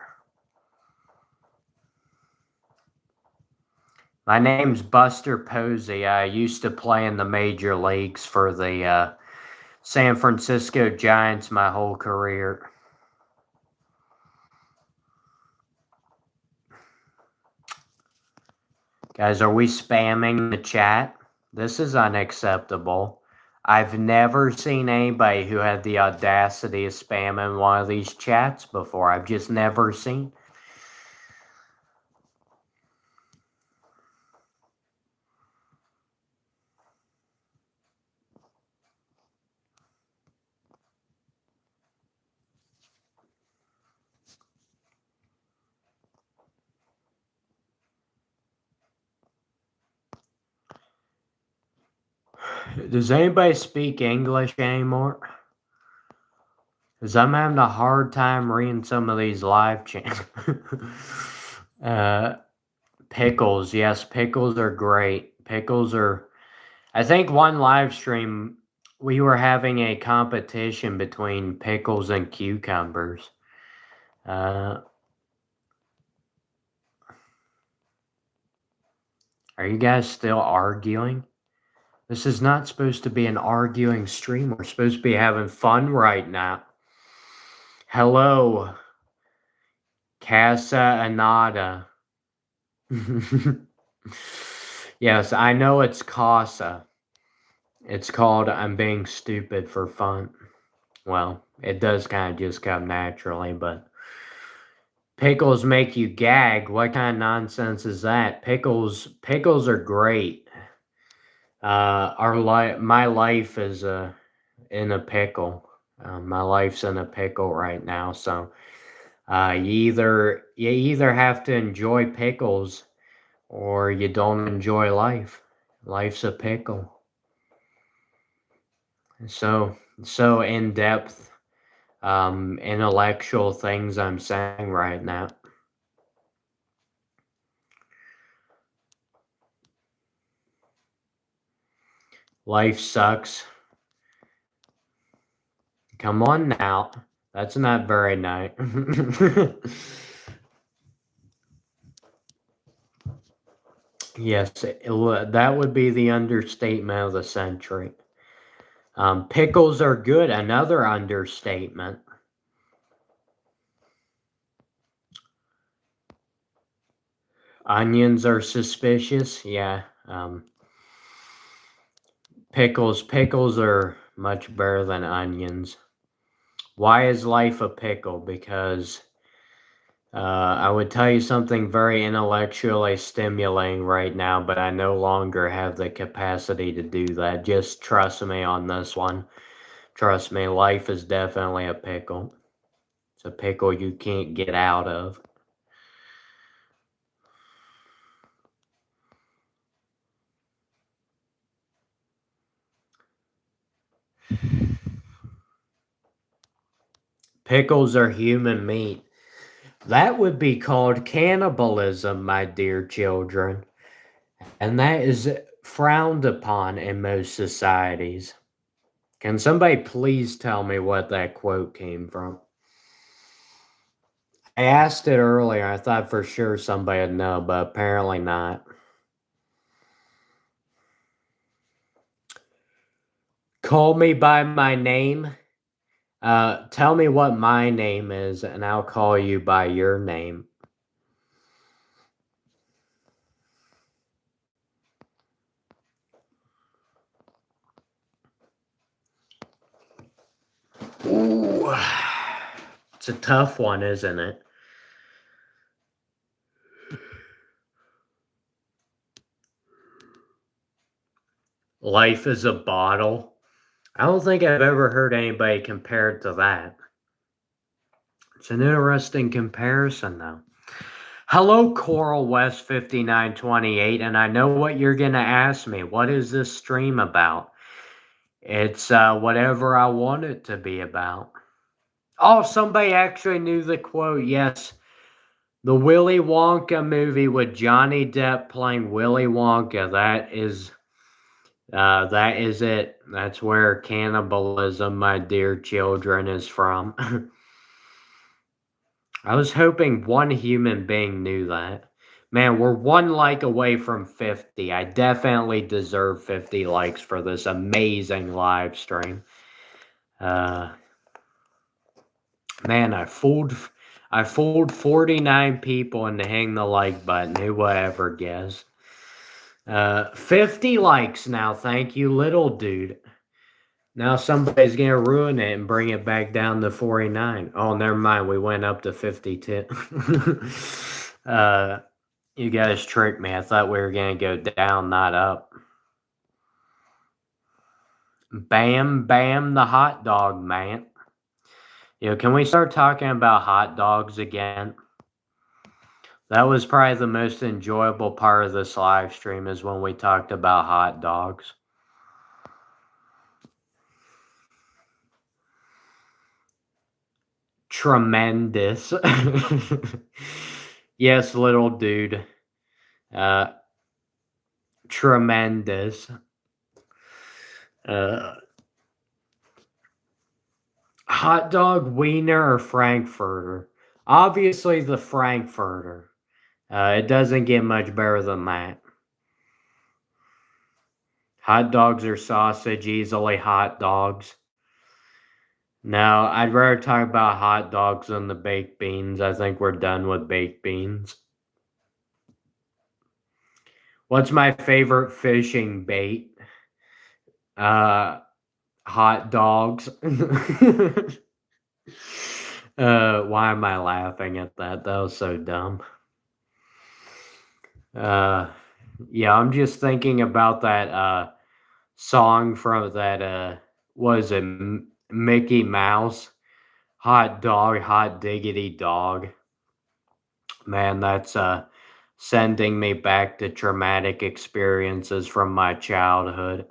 My name's Buster Posey. I used to play in the major leagues for the San Francisco Giants my whole career. Guys, are we spamming the chat? This is unacceptable. I've never seen anybody who had the audacity of spamming one of these chats before. I've just never seen. Does anybody speak English anymore? Because I'm having a hard time reading some of these live chats. Pickles. Yes, pickles are great. Pickles are... I think one live stream, we were having a competition between pickles and cucumbers. Are you guys still arguing? This is not supposed to be an arguing stream. We're supposed to be having fun right now. Hello, Casa Anada. Yes, I know it's Casa. It's called I'm Being Stupid for Fun. Well, It does kind of just come naturally, but pickles make you gag. What kind of nonsense is that? Pickles are great. My life is in a pickle. My life's in a pickle right now, so you either have to enjoy pickles or you don't enjoy life. Life's a pickle. So in depth, intellectual things I'm saying right now. Life sucks. Come on now. That's not very nice. Yes, that would be the understatement of the century. Pickles are good. Another understatement. Onions are suspicious. Yeah. Pickles are much better than onions. Why is life a pickle? Because I would tell you something very intellectually stimulating right now, but I no longer have the capacity to do that. Just trust me on this one. Trust me, life is definitely a pickle. It's a pickle you can't get out of. Pickles are human meat. That would be called cannibalism, my dear children. And that is frowned upon in most societies. Can somebody please tell me what that quote came from? I asked it earlier. I thought for sure somebody would know, but apparently not. Call me by my name. Tell me what my name is, and I'll call you by your name. Ooh, it's a tough one, isn't it? Life is a bottle. I don't think I've ever heard anybody compare it to that. It's an interesting comparison, though. Hello, Coral West 5928, and I know what you're going to ask me. What is this stream about? It's whatever I want it to be about. Oh, somebody actually knew the quote. Yes. The Willy Wonka movie with Johnny Depp playing Willy Wonka. That is it. That's where cannibalism, my dear children, is from. I was hoping one human being knew that. Man, we're one like away from 50. I definitely deserve 50 likes for this amazing live stream. Man, I fooled 49 people into hitting the like button. Who would ever guess? 50 likes now. Thank you, little dude. Now somebody's gonna ruin it and bring it back down to 49. Oh, never mind. We went up to 52. You guys tricked me. I thought we were gonna go down, not up. Bam, bam, the hot dog, man. Can we start talking about hot dogs again? That was probably the most enjoyable part of this live stream is when we talked about hot dogs. Tremendous. Yes, little dude. Tremendous. Hot dog, wiener, or frankfurter? Obviously the frankfurter. It doesn't get much better than that. Hot dogs are sausage, easily hot dogs. No, I'd rather talk about hot dogs than the baked beans. I think we're done with baked beans. What's my favorite fishing bait? Hot dogs. Why am I laughing at that? That was so dumb. Uh, yeah, I'm just thinking about that song from that was it Mickey Mouse? Hot dog, hot diggity dog. Man, that's sending me back to traumatic experiences from my childhood.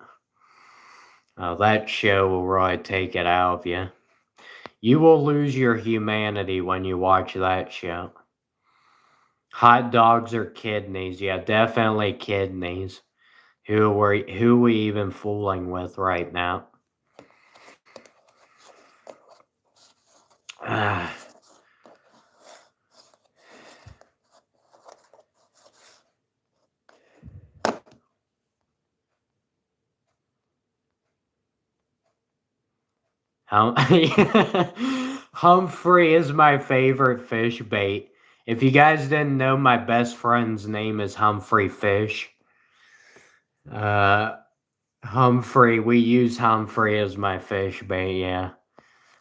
That show will really take it out of you. You will lose your humanity when you watch that show. Hot dogs or kidneys? Yeah, definitely kidneys. Who we even fooling with right now? Ah. Humphrey is my favorite fish bait. If you guys didn't know, my best friend's name is Humphrey Fish. Uh, Humphrey, we use Humphrey as my fish bait, yeah.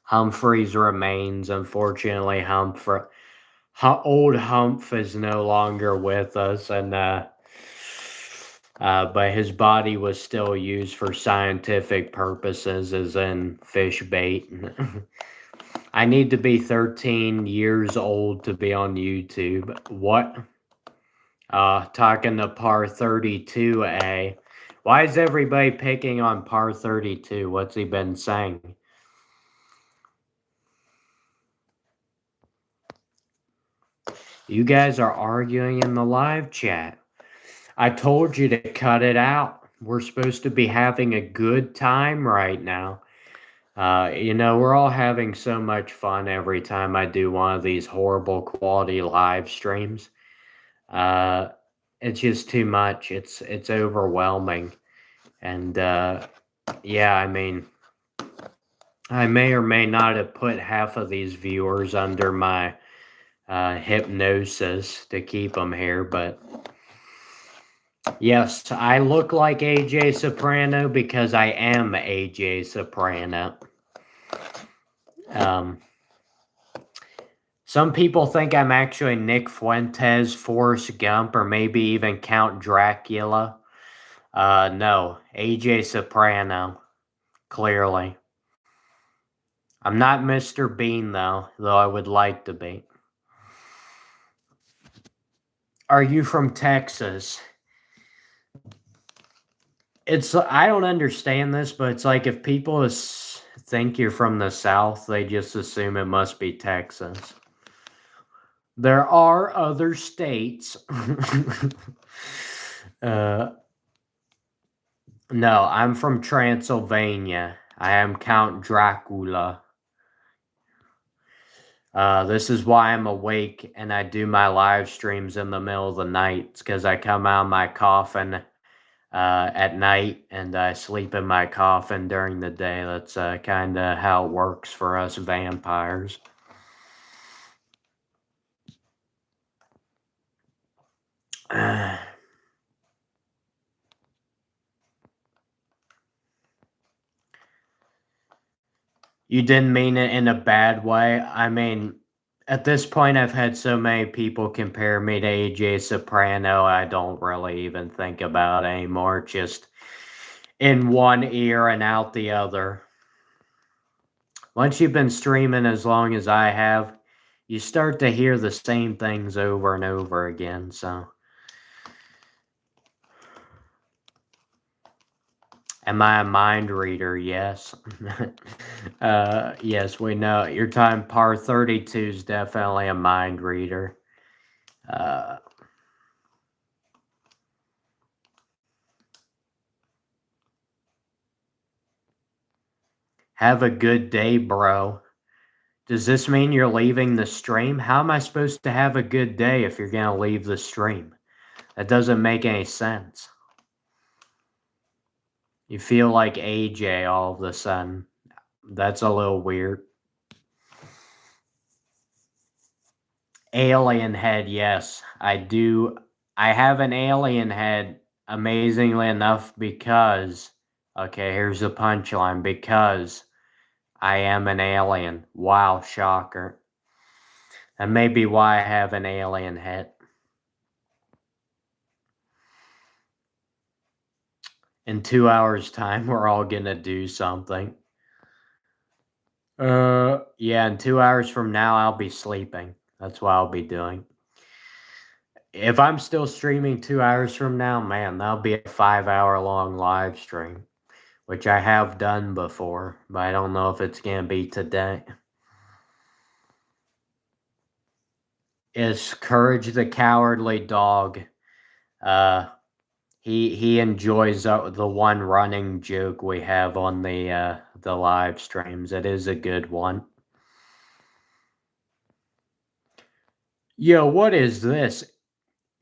Humphrey's remains, unfortunately, old Humph is no longer with us, and but his body was still used for scientific purposes, as in fish bait. I need to be 13 years old to be on YouTube. What? Talking to par 32A. Why is everybody picking on par 32? What's he been saying? You guys are arguing in the live chat. I told you to cut it out. We're supposed to be having a good time right now. We're all having so much fun every time I do one of these horrible quality live streams. It's just too much. It's overwhelming. And yeah, I mean, I may or may not have put half of these viewers under my hypnosis to keep them here, but yes, I look like AJ Soprano because I am AJ Soprano. Some people think I'm actually Nick Fuentes, Forrest Gump, or maybe even Count Dracula. No, AJ Soprano, clearly. I'm not Mr. Bean, though I would like to be. Are you from Texas? I don't understand this, but it's like if people think you're from the South, they just assume it must be Texas. There are other states. No, I'm from Transylvania. I am Count Dracula. This is why I'm awake and I do my live streams in the middle of the night. It's because I come out of my coffin at night and I sleep in my coffin during the day. That's kind of how it works for us vampires. You didn't mean it in a bad way. I mean, at this point, I've had so many people compare me to AJ Soprano, I don't really even think about it anymore. Just in one ear and out the other. Once you've been streaming as long as I have, you start to hear the same things over and over again, so. Am I a mind reader? Yes. Yes, we know. Your time par 32 is definitely a mind reader. Have a good day, bro. Does this mean you're leaving the stream? How am I supposed to have a good day if you're going to leave the stream? That doesn't make any sense. You feel like AJ all of a sudden. That's a little weird. Alien head, yes. I do. I have an alien head, amazingly enough, because... Okay, here's the punchline. Because I am an alien. Wow, shocker. That may be why I have an alien head. In 2 hours' time, we're all gonna do something. Yeah, in 2 hours from now, I'll be sleeping. That's what I'll be doing. If I'm still streaming 2 hours from now, man, that'll be a 5-hour long live stream, which I have done before, but I don't know if it's gonna be today. Is Courage the Cowardly Dog? He enjoys the one running joke we have on the live streams. It is a good one. Yo, what is this?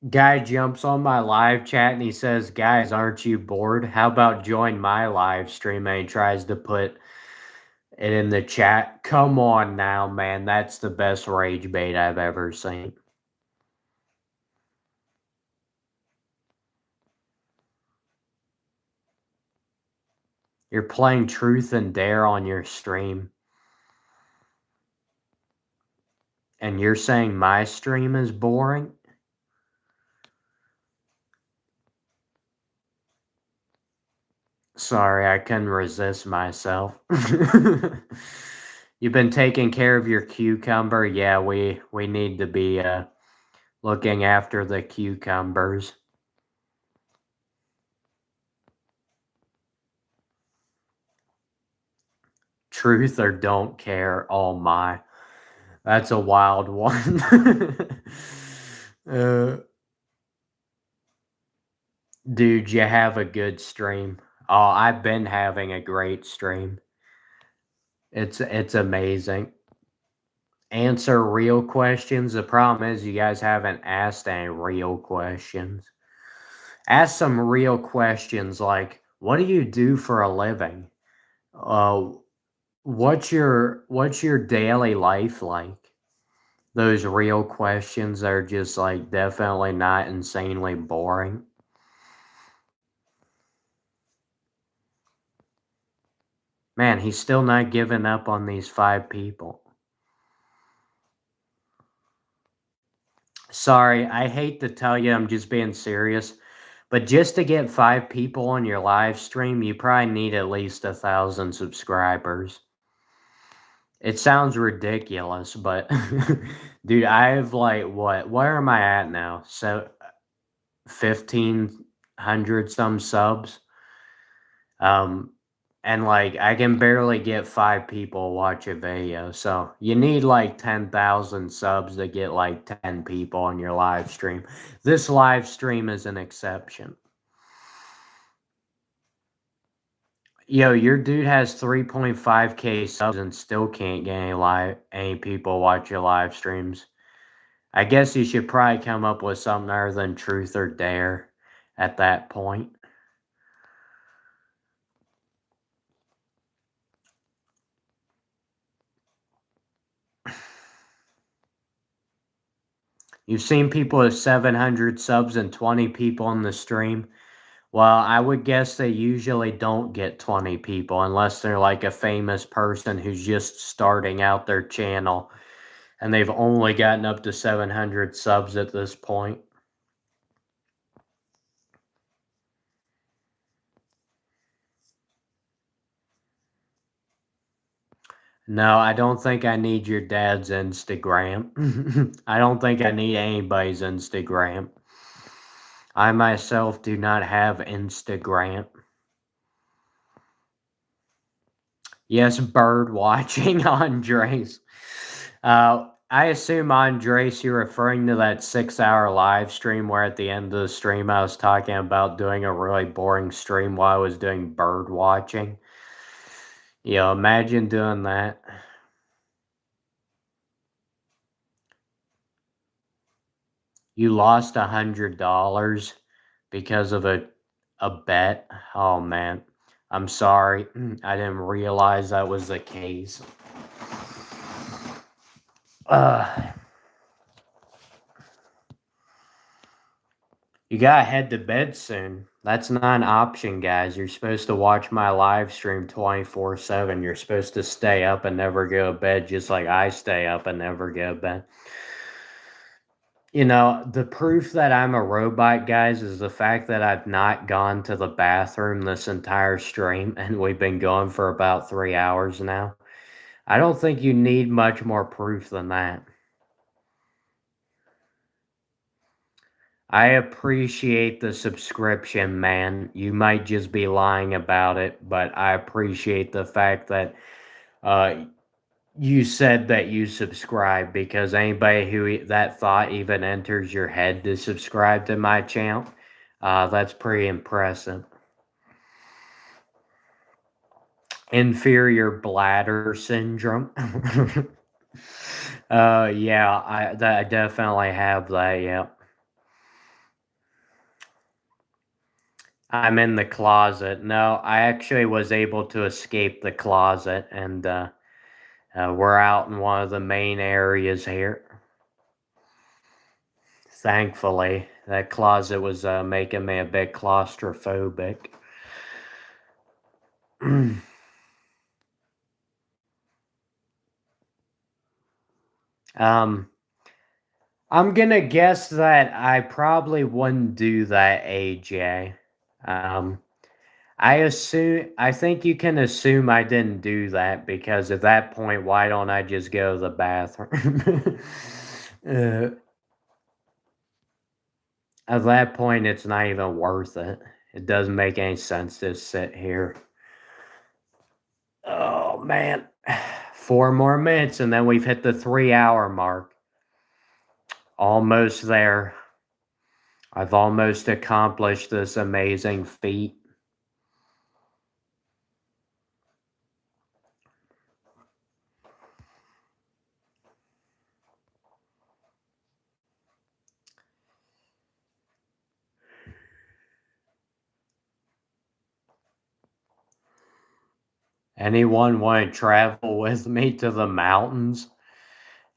Guy jumps on my live chat and he says, "Guys, aren't you bored? How about join my live stream?" And he tries to put it in the chat. Come on now, man. That's the best rage bait I've ever seen. You're playing Truth and Dare on your stream. And you're saying my stream is boring? Sorry, I couldn't resist myself. You've been taking care of your cucumber? Yeah, we need to be looking after the cucumbers. Truth or don't care? Oh my. That's a wild one. Dude, you have a good stream. Oh, I've been having a great stream. It's amazing. Answer real questions. The problem is you guys haven't asked any real questions. Ask some real questions like, what do you do for a living? What's your daily life like? Those real questions are just like definitely not insanely boring. Man, he's still not giving up on these 5 people. Sorry, I hate to tell you, I'm just being serious. But just to get 5 people on your live stream, you probably need at least 1,000 subscribers. It sounds ridiculous, but dude, I have like what? Where am I at now? So 1,500 some subs. And like I can barely get 5 people watch a video. So you need like 10,000 subs to get like 10 people on your live stream. This live stream is an exception. Yo, your dude has 3.5k subs and still can't get any people watch your live streams. I guess you should probably come up with something other than Truth or Dare at that point. You've seen people with 700 subs and 20 people on the stream. Well, I would guess they usually don't get 20 people unless they're like a famous person who's just starting out their channel and they've only gotten up to 700 subs at this point. No, I don't think I need your dad's Instagram. I don't think I need anybody's Instagram. I myself do not have Instagram. Yes, bird watching, Andres. I assume, Andres, you're referring to that 6-hour live stream where at the end of the stream I was talking about doing a really boring stream while I was doing bird watching. Yeah, imagine doing that. You lost $100 because of a bet. Oh man, I'm sorry. I didn't realize that was the case. You You gotta head to bed soon. That's not an option, guys. You're supposed to watch my live stream 24/7. You're supposed to stay up and never go to bed, just like I stay up and never go to bed. You know, the proof that I'm a robot, guys, is the fact that I've not gone to the bathroom this entire stream, and we've been going for about 3 hours now. I don't think you need much more proof than that. I appreciate the subscription, man. You might just be lying about it, but I appreciate the fact that you said that you subscribe, because anybody who that thought even enters your head to subscribe to my channel, that's pretty impressive. Inferior bladder syndrome. Yeah, I definitely have that, yeah. I'm in the closet. No, I actually was able to escape the closet, and we're out in one of the main areas here. Thankfully, that closet was making me a bit claustrophobic. I'm gonna guess that I probably wouldn't do that, AJ. I think you can assume I didn't do that, because at that point, why don't I just go to the bathroom? At that point, it's not even worth it. It doesn't make any sense to sit here. Oh, man. 4 more minutes, and then we've hit the 3-hour mark. Almost there. I've almost accomplished this amazing feat. Anyone want to travel with me to the mountains?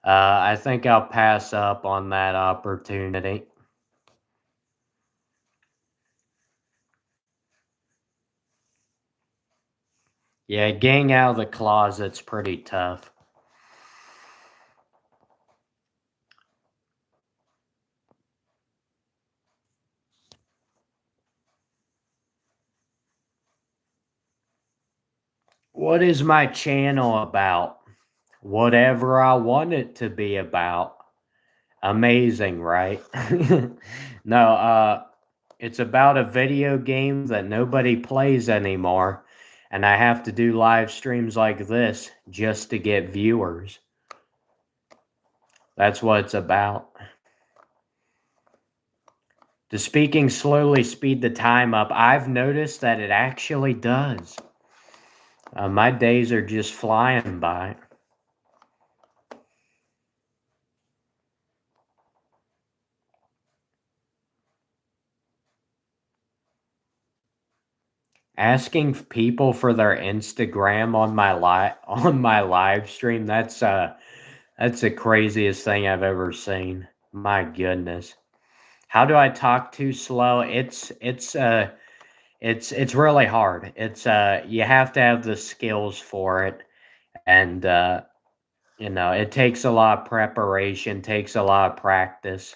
I think I'll pass up on that opportunity. Yeah, getting out of the closet's pretty tough. What is my channel about? Whatever I want it to be about. Amazing, right? No, it's about a video game that nobody plays anymore, and I have to do live streams like this just to get viewers. That's what it's about. Does speaking slowly speed the time up? I've noticed that it actually does. My days are just flying by. Asking people for their Instagram on my live stream, that's the craziest thing I've ever seen. My goodness. How do I talk too slow? It's really hard. It's you have to have the skills for it, and you know, it takes a lot of preparation, takes a lot of practice.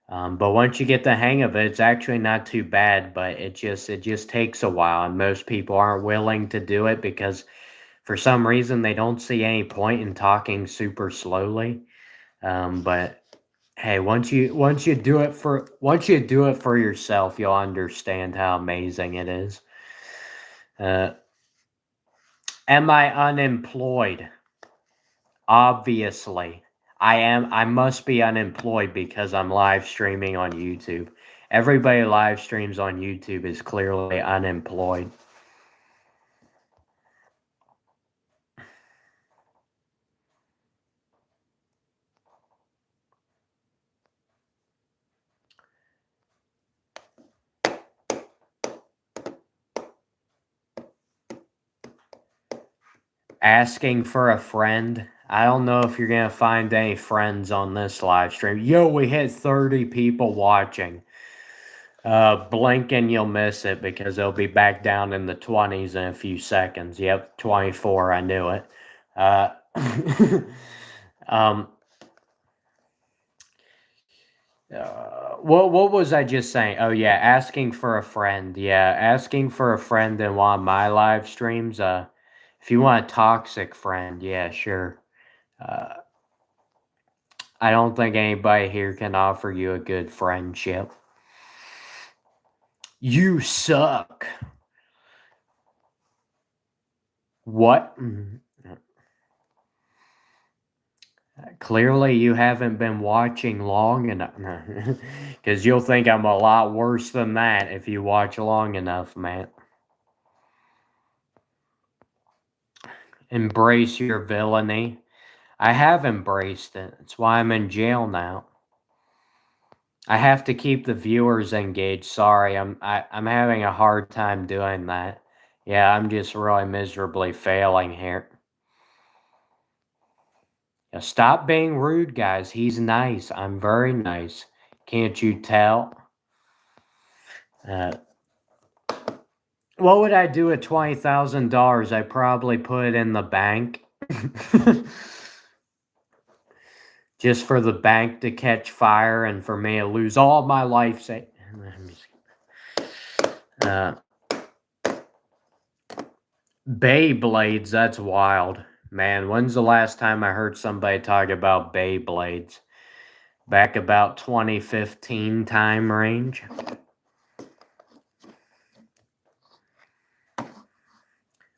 But once you get the hang of it, it's actually not too bad, but it just takes a while, and most people aren't willing to do it because for some reason they don't see any point in talking super slowly. But hey, once you do it for yourself, you'll understand how amazing it is. Am I unemployed? Obviously. I must be unemployed because I'm live streaming on YouTube. Everybody live streams on YouTube is clearly unemployed. Asking for a friend. I don't know if you're going to find any friends on this live stream. Yo, we hit 30 people watching. Blink and you'll miss it because it'll be back down in the 20s in a few seconds. Yep, 24. I knew it. Um, what was I just saying? Oh yeah, asking for a friend. Yeah, asking for a friend in one of my live streams. If you want a toxic friend, yeah, sure. I don't think anybody here can offer you a good friendship. You suck. What? Clearly, you haven't been watching long enough. Because you'll think I'm a lot worse than that if you watch long enough, man. Embrace your villainy. I have embraced it. That's why I'm in jail now. I have to keep the viewers engaged. Sorry, I'm having a hard time doing that. Yeah, I'm just really miserably failing here. Yeah, stop being rude, guys. He's nice. I'm very nice. Can't you tell? What would I do with $20,000? I'd probably put it in the bank. Just for the bank to catch fire and for me to lose all my life savings. Beyblades, that's wild. Man, when's the last time I heard somebody talk about Beyblades? Back about 2015 time range.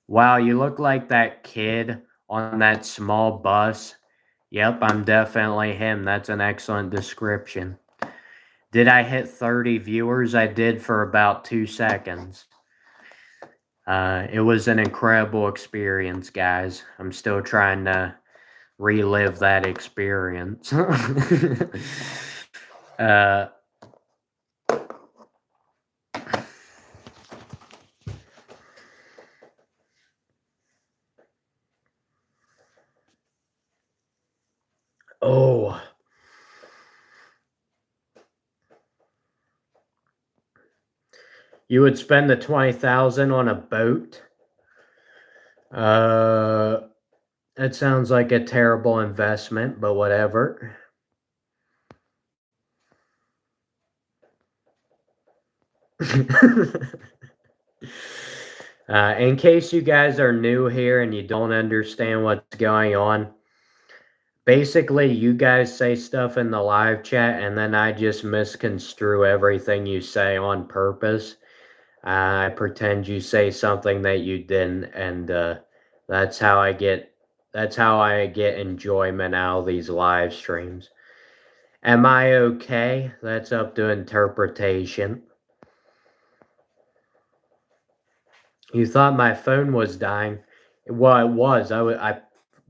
Wow, you look like that kid on that small bus. Yep, I'm definitely him. That's an excellent description. Did I hit 30 viewers? I did for about 2 seconds. It was an incredible experience, guys. I'm still trying to relive that experience. Oh. You would spend the 20,000 on a boat? That sounds like a terrible investment, but whatever. In case you guys are new here and you don't understand what's going on, basically you guys say stuff in the live chat and then I just misconstrue everything you say on purpose. I pretend you say something that you didn't, and that's how I get enjoyment out of these live streams. Am I okay? That's up to interpretation. You thought my phone was dying. Well, it was. I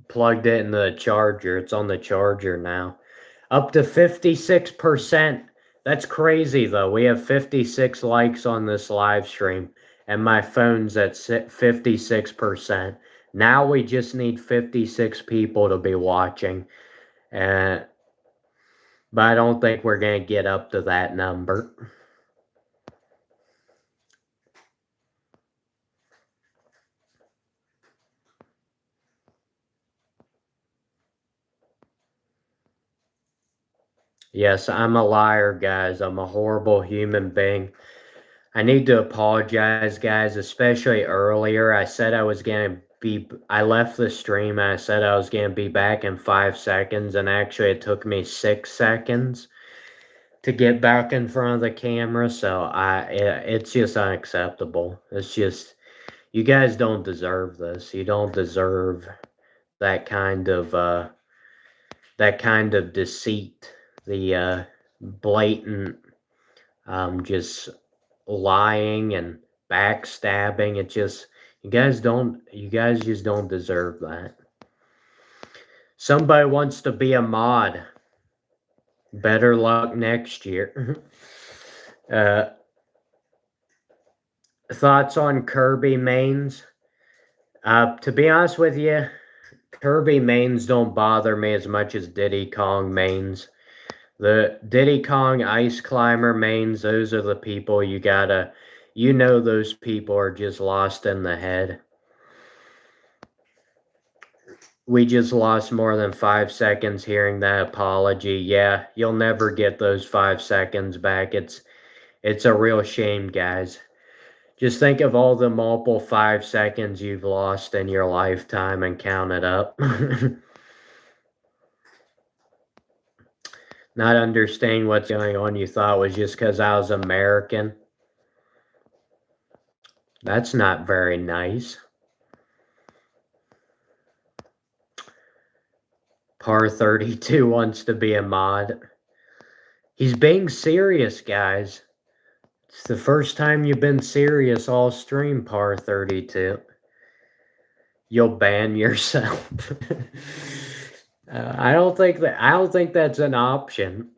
plugged it in the charger. It's on the charger now. Up to 56%. That's crazy, though. We have 56 likes on this live stream, and my phone's at 56%. Now we just need 56 people to be watching. But I don't think we're going to get up to that number. Yes, I'm a liar, guys. I'm a horrible human being. I need to apologize, guys, especially earlier. I said I was going to I left the stream and I said I was going to be back in 5 seconds, and actually it took me 6 seconds to get back in front of the camera, so it's just unacceptable. It's just, you guys don't deserve this. You don't deserve that kind of deceit, the blatant just lying and backstabbing. It just, you guys just don't deserve that. Somebody wants to be a mod. Better luck next year. Thoughts on Kirby mains? To be honest with you, Kirby mains don't bother me as much as Diddy Kong mains. The Diddy Kong ice climber mains, those are the people those people are just lost in the head. We just lost more than 5 seconds hearing that apology. Yeah, you'll never get those 5 seconds back. It's a real shame, guys. Just think of all the multiple 5 seconds you've lost in your lifetime and count it up. Not understanding what's going on, you thought was just because I was American. That's not very nice. Par 32 wants to be a mod. He's being serious, guys. It's the first time you've been serious all stream, Par 32. You'll ban yourself. I don't think that's an option.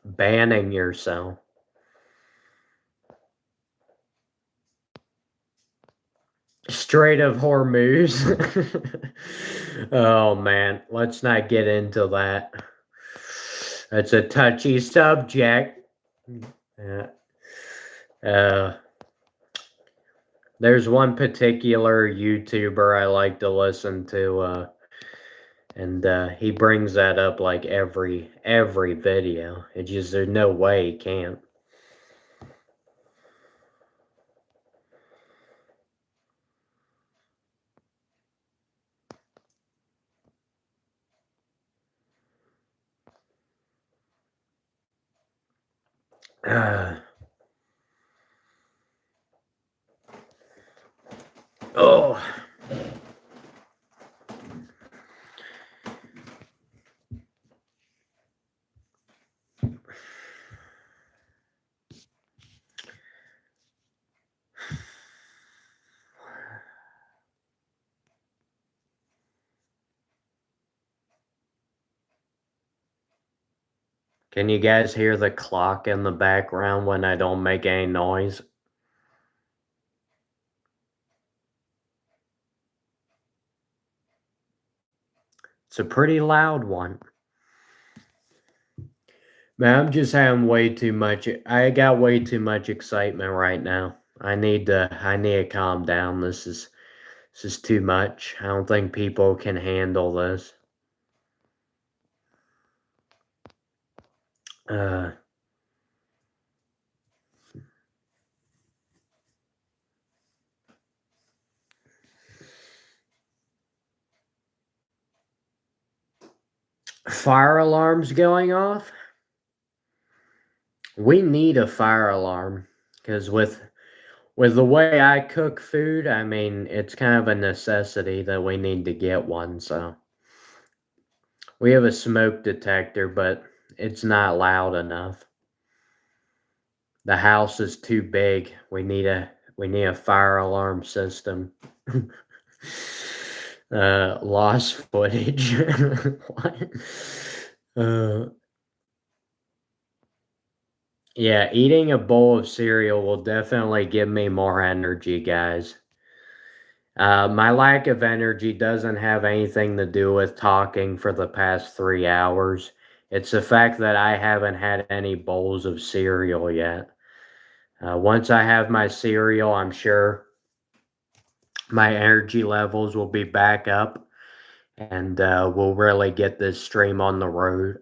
Banning yourself. Strait of Hormuz. Oh man, let's not get into that. That's a touchy subject. There's one particular YouTuber I like to listen to, and he brings that up like every video. It just, there's no way he can't. Oh. Can you guys hear the clock in the background when I don't make any noise? It's a pretty loud one. Man, I'm just having way too much. I got way too much excitement right now. I need to calm down. This is too much. I don't think people can handle this. Fire alarms going off? We need a fire alarm because with the way I cook food, I mean, it's kind of a necessity that we need to get one. So we have a smoke detector, but it's not loud enough. The house is too big. We need a fire alarm system. Lost footage. What? Yeah, eating a bowl of cereal will definitely give me more energy, guys. My lack of energy doesn't have anything to do with talking for the past 3 hours. It's the fact that I haven't had any bowls of cereal yet. Once I have my cereal, I'm sure my energy levels will be back up, and we'll really get this stream on the road.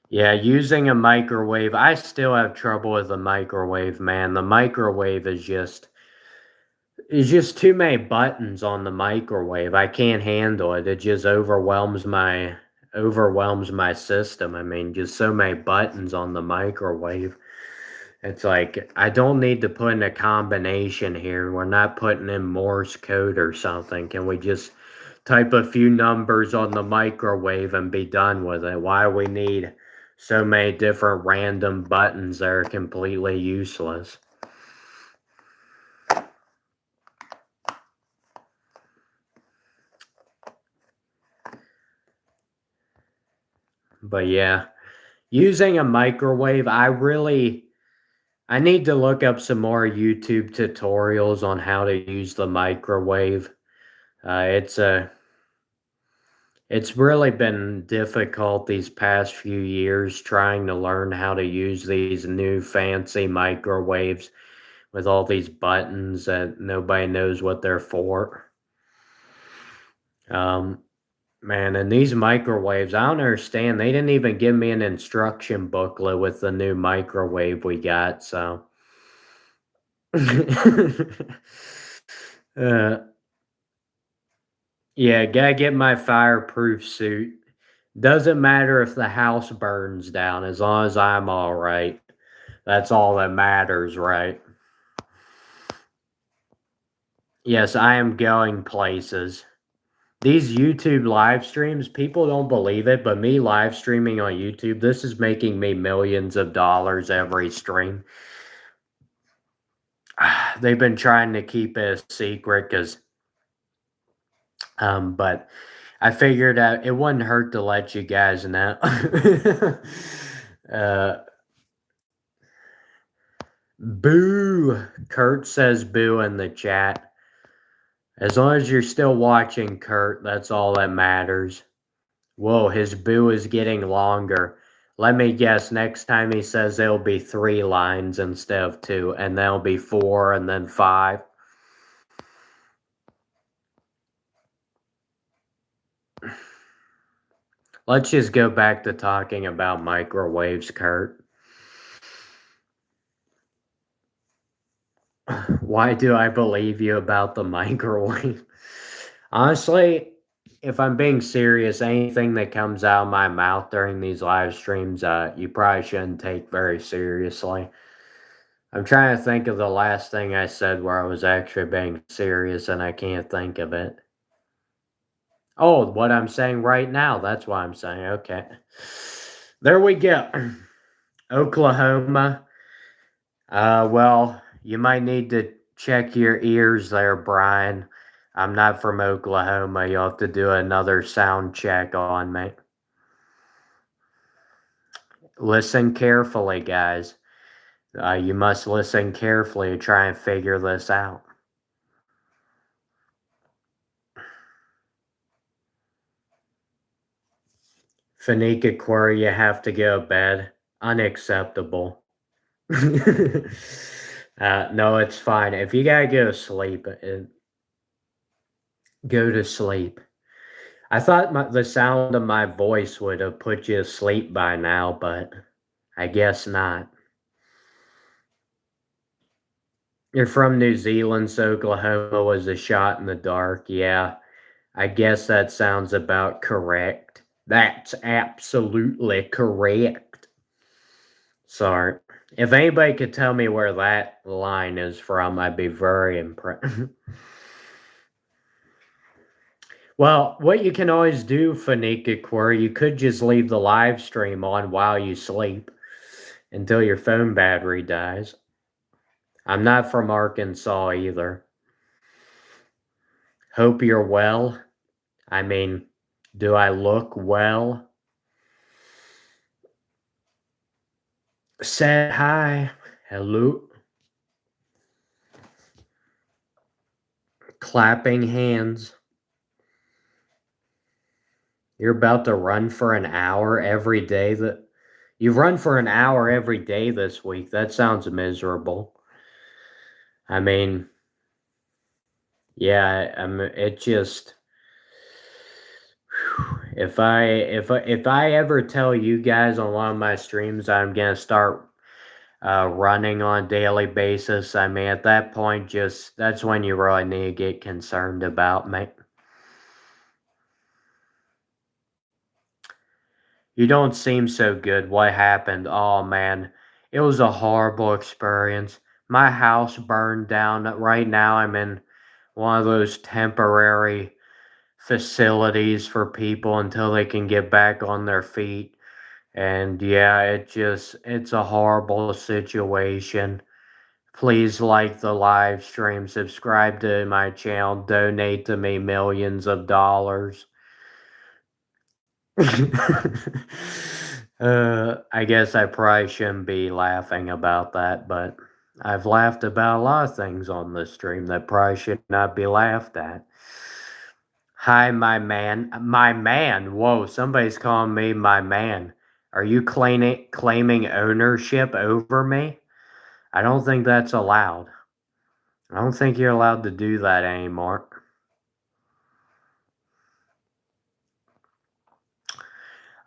Yeah, using a microwave. I still have trouble with the microwave, man. The microwave is just too many buttons on the microwave. I can't handle it. It just overwhelms my system. I mean, just so many buttons on the microwave. It's like, I don't need to put in a combination here. We're not putting in Morse code or something. Can we just type a few numbers on the microwave and be done with it? Why we need so many different random buttons that are completely useless? But yeah, using a microwave, I need to look up some more YouTube tutorials on how to use the microwave. It's a It's really been difficult these past few years trying to learn how to use these new fancy microwaves with all these buttons that nobody knows what they're for. Um, Man, and these microwaves, I don't understand. They didn't even give me an instruction booklet with the new microwave we got, so. uh, yeah, gotta get my fireproof suit. Doesn't matter if the house burns down, as long as I'm all right. That's all that matters, right? Yes, I am going places. These YouTube live streams, people don't believe it, but me live streaming on YouTube, this is making me millions of dollars every stream. They've been trying to keep it a secret because, but I figured out it wouldn't hurt to let you guys know. uh, Boo! Kurt says boo in the chat. As long as you're still watching, Kurt, that's all that matters. Whoa, his boo is getting longer. Let me guess, next time he says there'll be 3 lines instead of 2, and there'll be 4 and then 5. Let's just go back to talking about microwaves, Kurt. Why do I believe you about the microwave? Honestly, if I'm being serious, anything that comes out of my mouth during these live streams, you probably shouldn't take very seriously. I'm trying to think of the last thing I said where I was actually being serious and I can't think of it. Oh, what I'm saying right now, that's what I'm saying. Okay. There we go. Oklahoma. Well, you might need to check your ears there, Brian. I'm not from Oklahoma. You'll have to do another sound check on me. Listen carefully, guys. You must listen carefully to try and figure this out. Fanika Quarry, you have to go to bed. Unacceptable. No, it's fine. If you gotta go to sleep, go to sleep. I thought the sound of my voice would have put you to sleep by now, but I guess not. You're from New Zealand, so Oklahoma was a shot in the dark. Yeah, I guess that sounds about correct. That's absolutely correct. Sorry. If anybody could tell me where that line is from, I'd be very impressed. Well, what you can always do, Fanika Query, you could just leave the live stream on while you sleep until your phone battery dies. I'm not from Arkansas either. Hope you're well. I mean, do I look well? Said hi. Hello. Clapping hands. You're about to run for an hour every day you've run for an hour every day this week. That sounds miserable. I mean, yeah, it just if I ever tell you guys on one of my streams I'm gonna start running on a daily basis, I mean at that point that's when you really need to get concerned about me. You don't seem so good. What happened? Oh man, it was a horrible experience. My house burned down. Right now I'm in one of those temporary facilities for people until they can get back on their feet. And yeah, it's a horrible situation. Please like the live stream, subscribe to my channel, donate to me millions of dollars. I guess I probably shouldn't be laughing about that, but I've laughed about a lot of things on this stream that probably should not be laughed at. Hi, my man. My man. Whoa, somebody's calling me my man. Are you claiming ownership over me? I don't think that's allowed. I don't think you're allowed to do that anymore.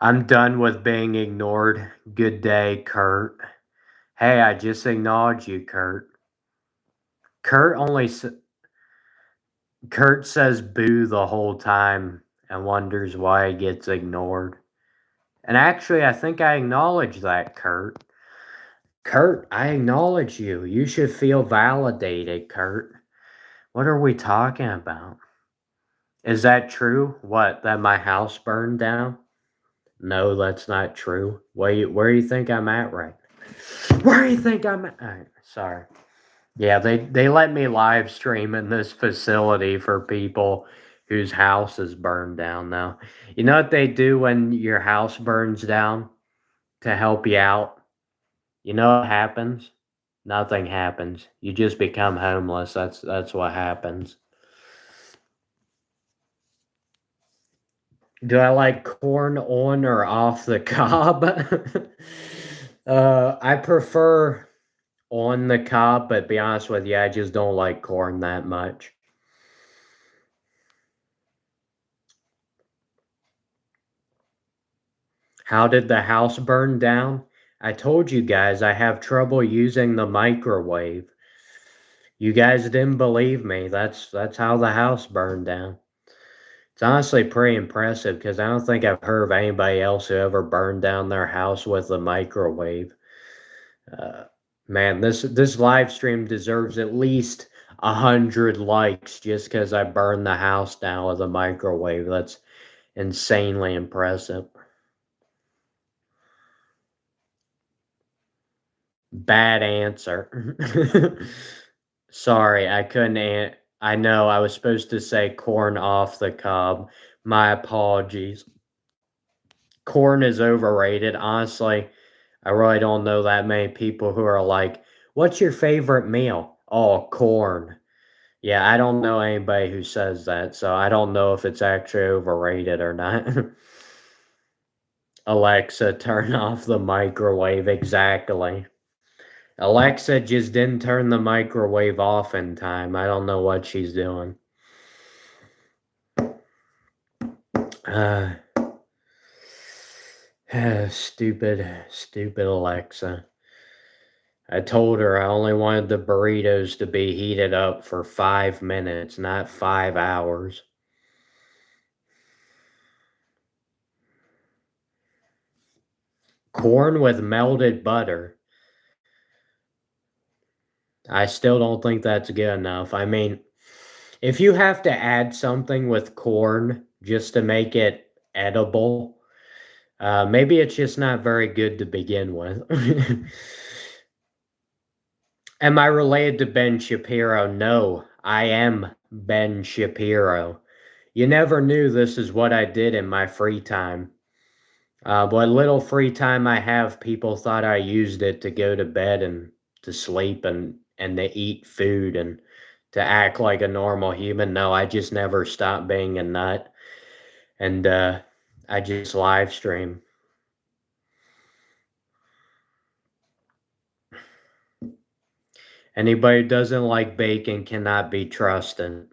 I'm done with being ignored. Good day, Kurt. Hey, I just acknowledged you, Kurt. Kurt only Kurt says boo the whole time and wonders why he gets ignored. And actually, I think I acknowledge that, Kurt. Kurt, I acknowledge you. You should feel validated, Kurt. What are we talking about? Is that true? What, that my house burned down? No, that's not true. Where do you think I'm at right? Where do you think I'm at? Right, sorry. Yeah, they let me live stream in this facility for people whose house is burned down now. You know what they do when your house burns down to help you out? You know what happens? Nothing happens. You just become homeless. That's what happens. Do I like corn on or off the cob? I prefer on the cob, but to be honest with you, I just don't like corn that much. How did the house burn down? I told you guys I have trouble using the microwave. You guys didn't believe me. That's how the house burned down. It's honestly pretty impressive because I don't think I've heard of anybody else who ever burned down their house with a microwave. Uh, Man, this live stream deserves at least 100 likes just because I burned the house down with a microwave. That's insanely impressive. Bad answer. Sorry, I couldn't. I know I was supposed to say corn off the cob. My apologies. Corn is overrated. Honestly, I really don't know that many people who are like, what's your favorite meal? Oh, corn. Yeah, I don't know anybody who says that, so I don't know if it's actually overrated or not. Alexa, turn off the microwave. Exactly. Alexa just didn't turn the microwave off in time. I don't know what she's doing. Uh, stupid Alexa. I told her I only wanted the burritos to be heated up for 5 minutes, not 5 hours. Corn with melted butter. I still don't think that's good enough. I mean, if you have to add something with corn just to make it edible, maybe it's just not very good to begin with. Am I related to Ben Shapiro? No, I am Ben Shapiro. You never knew this is what I did in my free time. What little free time I have, people thought I used it to go to bed and to sleep and to eat food and to act like a normal human. No, I just never stopped being a nut. And I just live stream. Anybody who doesn't like bacon cannot be trusted.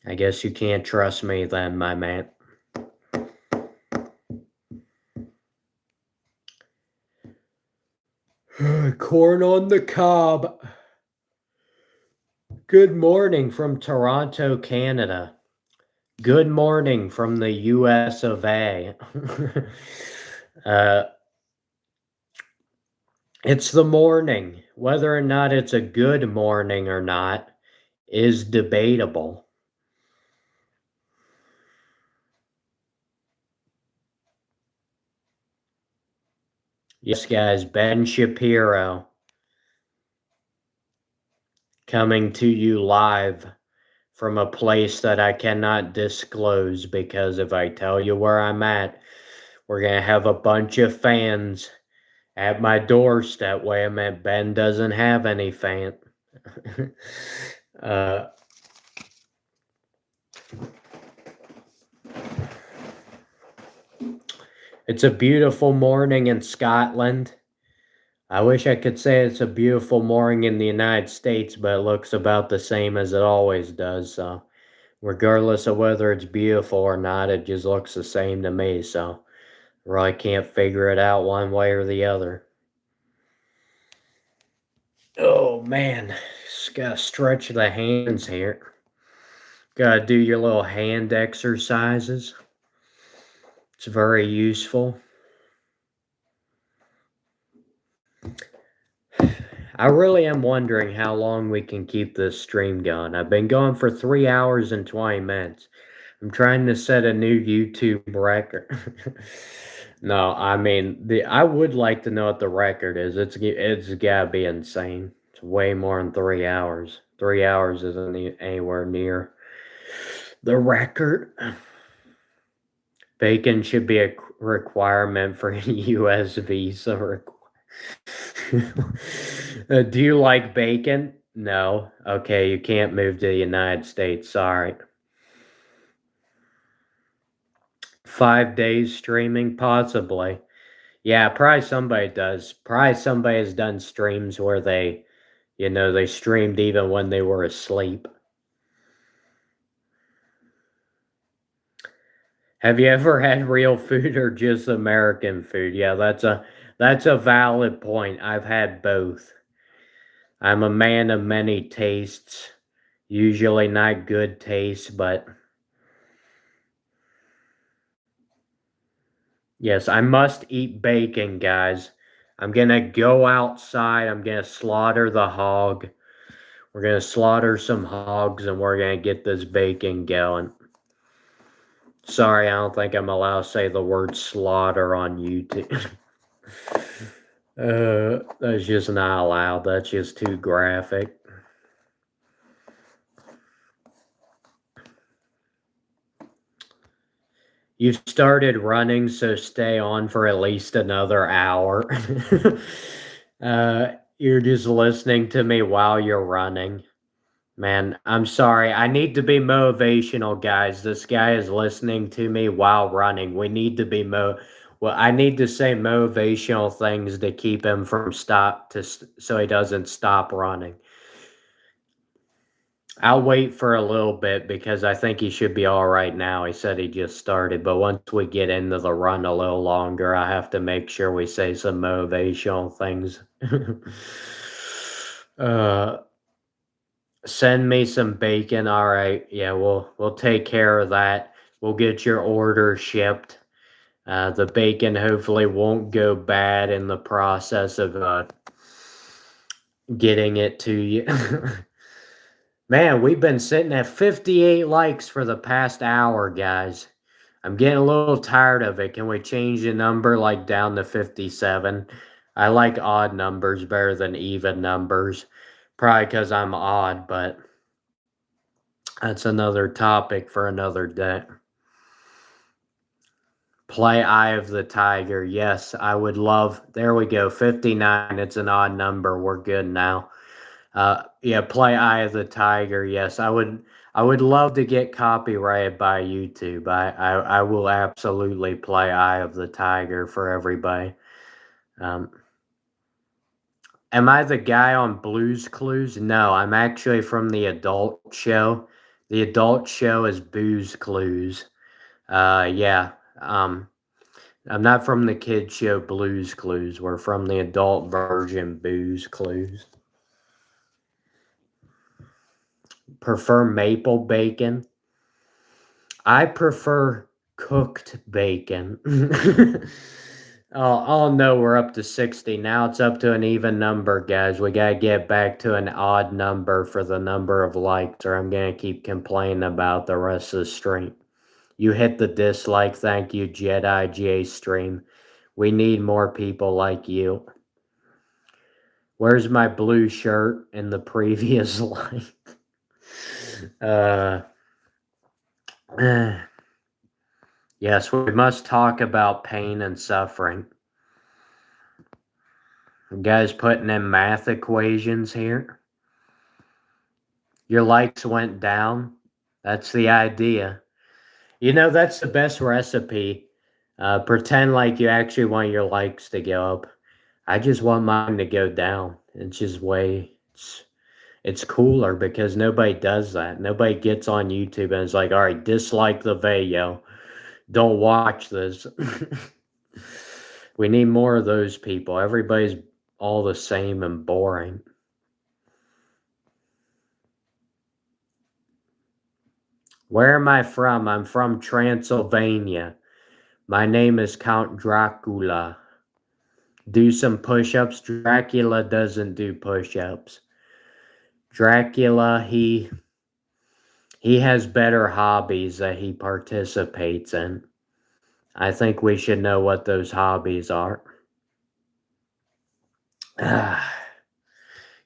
I guess you can't trust me then, my man. Corn on the cob. Good morning from Toronto, Canada. Good morning from the US of A. uh, it's the morning. Whether or not it's a good morning or not is debatable. Yes, guys, Ben Shapiro coming to you live from a place that I cannot disclose because if I tell you where I'm at, we're going to have a bunch of fans at my doorstep. Wait a minute, Ben doesn't have any fan. uh, It's a beautiful morning in Scotland. I wish I could say it's a beautiful morning in the United States, but it looks about the same as it always does. So, regardless of whether it's beautiful or not, it just looks the same to me. So, really can't figure it out one way or the other. Oh man, just gotta stretch the hands here. Gotta do your little hand exercises. It's very useful. I really am wondering how long we can keep this stream going. I've been going for 3 hours and 20 minutes. I'm trying to set a new YouTube record. No, I mean, I would like to know what the record is. It's gotta be insane. It's way more than 3 hours. 3 hours isn't anywhere near the record. Bacon should be a requirement for a U.S. visa. Do you like bacon? No. Okay, you can't move to the United States. Sorry. 5 days streaming? Possibly. Yeah, probably somebody does. Probably somebody has done streams where they streamed even when they were asleep. Have you ever had real food or just American food? Yeah, that's a valid point. I've had both. I'm a man of many tastes. Usually not good tastes, but yes, I must eat bacon, guys. I'm gonna go outside. I'm gonna slaughter the hog. We're gonna slaughter some hogs and we're gonna get this bacon going. Sorry, I don't think I'm allowed to say the word slaughter on YouTube. That's just not allowed. That's just too graphic. You've started running, so stay on for at least another hour. You're just listening to me while you're running. Man, I'm sorry. I need to be motivational, guys. This guy is listening to me while running. We need to be well, I need to say motivational things to keep him from so he doesn't stop running. I'll wait for a little bit because I think he should be all right now. He said he just started, but once we get into the run a little longer, I have to make sure we say some motivational things. Send me some bacon. All right. Yeah, we'll take care of that. We'll get your order shipped. The bacon hopefully won't go bad in the process of getting it to you. Man, we've been sitting at 58 likes for the past hour, guys. I'm getting a little tired of it. Can we change the number like down to 57? I like odd numbers better than even numbers. Probably because I'm odd, but that's another topic for another day. Play Eye of the Tiger. Yes, I would love. There we go. 59. It's an odd number. We're good now. Yeah, play Eye of the Tiger. Yes, I would love to get copyrighted by YouTube. I will absolutely play Eye of the Tiger for everybody. Am I the guy on Blue's Clues? No, I'm actually from the adult show. The adult show is Booze Clues. Yeah. I'm not from the kid show Blue's Clues. We're from the adult version Booze Clues. Prefer maple bacon? I prefer cooked bacon. Oh no, we're up to 60. Now it's up to an even number, guys. We gotta get back to an odd number for the number of likes, or I'm gonna keep complaining about the rest of the stream. You hit the dislike. Thank you, Jedi J stream. We need more people like you. Where's my blue shirt in the previous life? Yes, we must talk about pain and suffering. You guys putting in math equations here? Your likes went down? That's the idea. You know, that's the best recipe. Pretend like you actually want your likes to go up. I just want mine to go down. It's cooler because nobody does that. Nobody gets on YouTube and is like, all right, dislike the video. Don't watch this. We need more of those people. Everybody's all the same and boring. Where am I from? I'm from Transylvania. My name is Count Dracula. Do some push-ups. Dracula doesn't do push-ups. Dracula, he has better hobbies that he participates in. I think we should know what those hobbies are.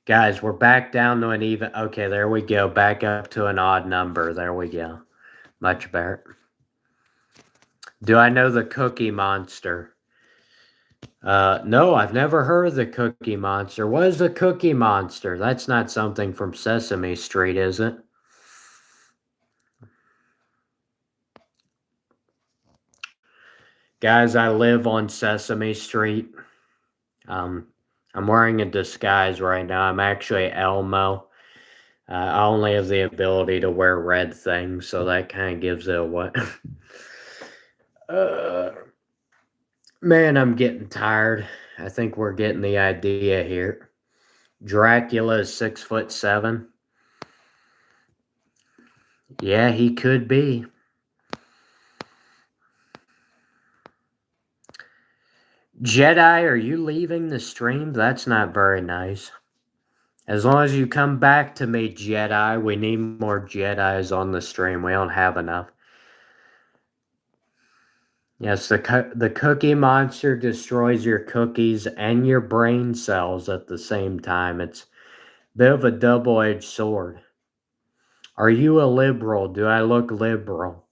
Guys, we're back down to an even. Okay, there we go. Back up to an odd number. There we go. Much better. Do I know the Cookie Monster? No, I've never heard of the Cookie Monster. What is the Cookie Monster? That's not something from Sesame Street, is it? Guys, I live on Sesame Street. I'm wearing a disguise right now. I'm actually Elmo. I only have the ability to wear red things, so that kind of gives it away. Man, I'm getting tired. I think we're getting the idea here. Dracula is 6'7". Yeah, he could be. Jedi, are you leaving the stream? That's not very nice. As long as you come back to me, Jedi. We need more Jedis on the stream. We don't have enough. Yes, the Cookie Monster destroys your cookies and your brain cells at the same time. It's a bit of a double-edged sword. Are you a liberal? Do I look liberal?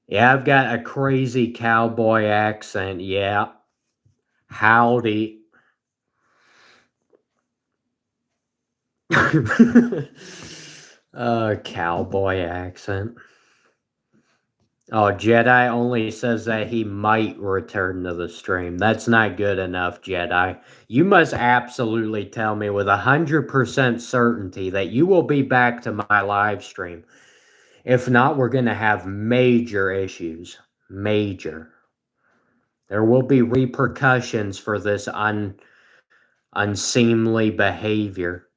Yeah, I've got a crazy cowboy accent. Yeah. Howdy. Cowboy accent. Oh, Jedi only says that he might return to the stream. That's not good enough, Jedi. You must absolutely tell me with 100% certainty that you will be back to my live stream. If not, we're going to have major issues. Major. There will be repercussions for this unseemly behavior.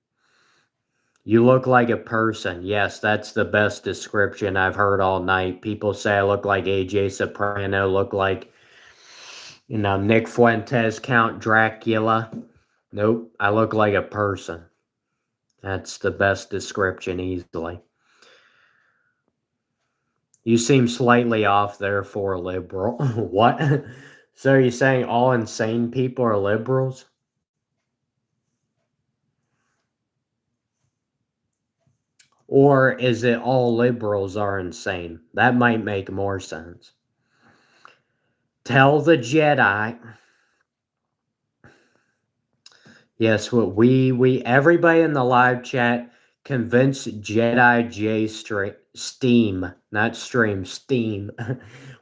You look like a person. Yes, that's the best description I've heard all night. People say I look like AJ Soprano, look like, Nick Fuentes, Count Dracula. Nope, I look like a person. That's the best description easily. You seem slightly off there for a liberal. What? So are you saying all insane people are liberals? Or is it all liberals are insane? That might make more sense. Tell the Jedi. Yes, what we everybody in the live chat convince Jedi J Steam, not stream, Steam,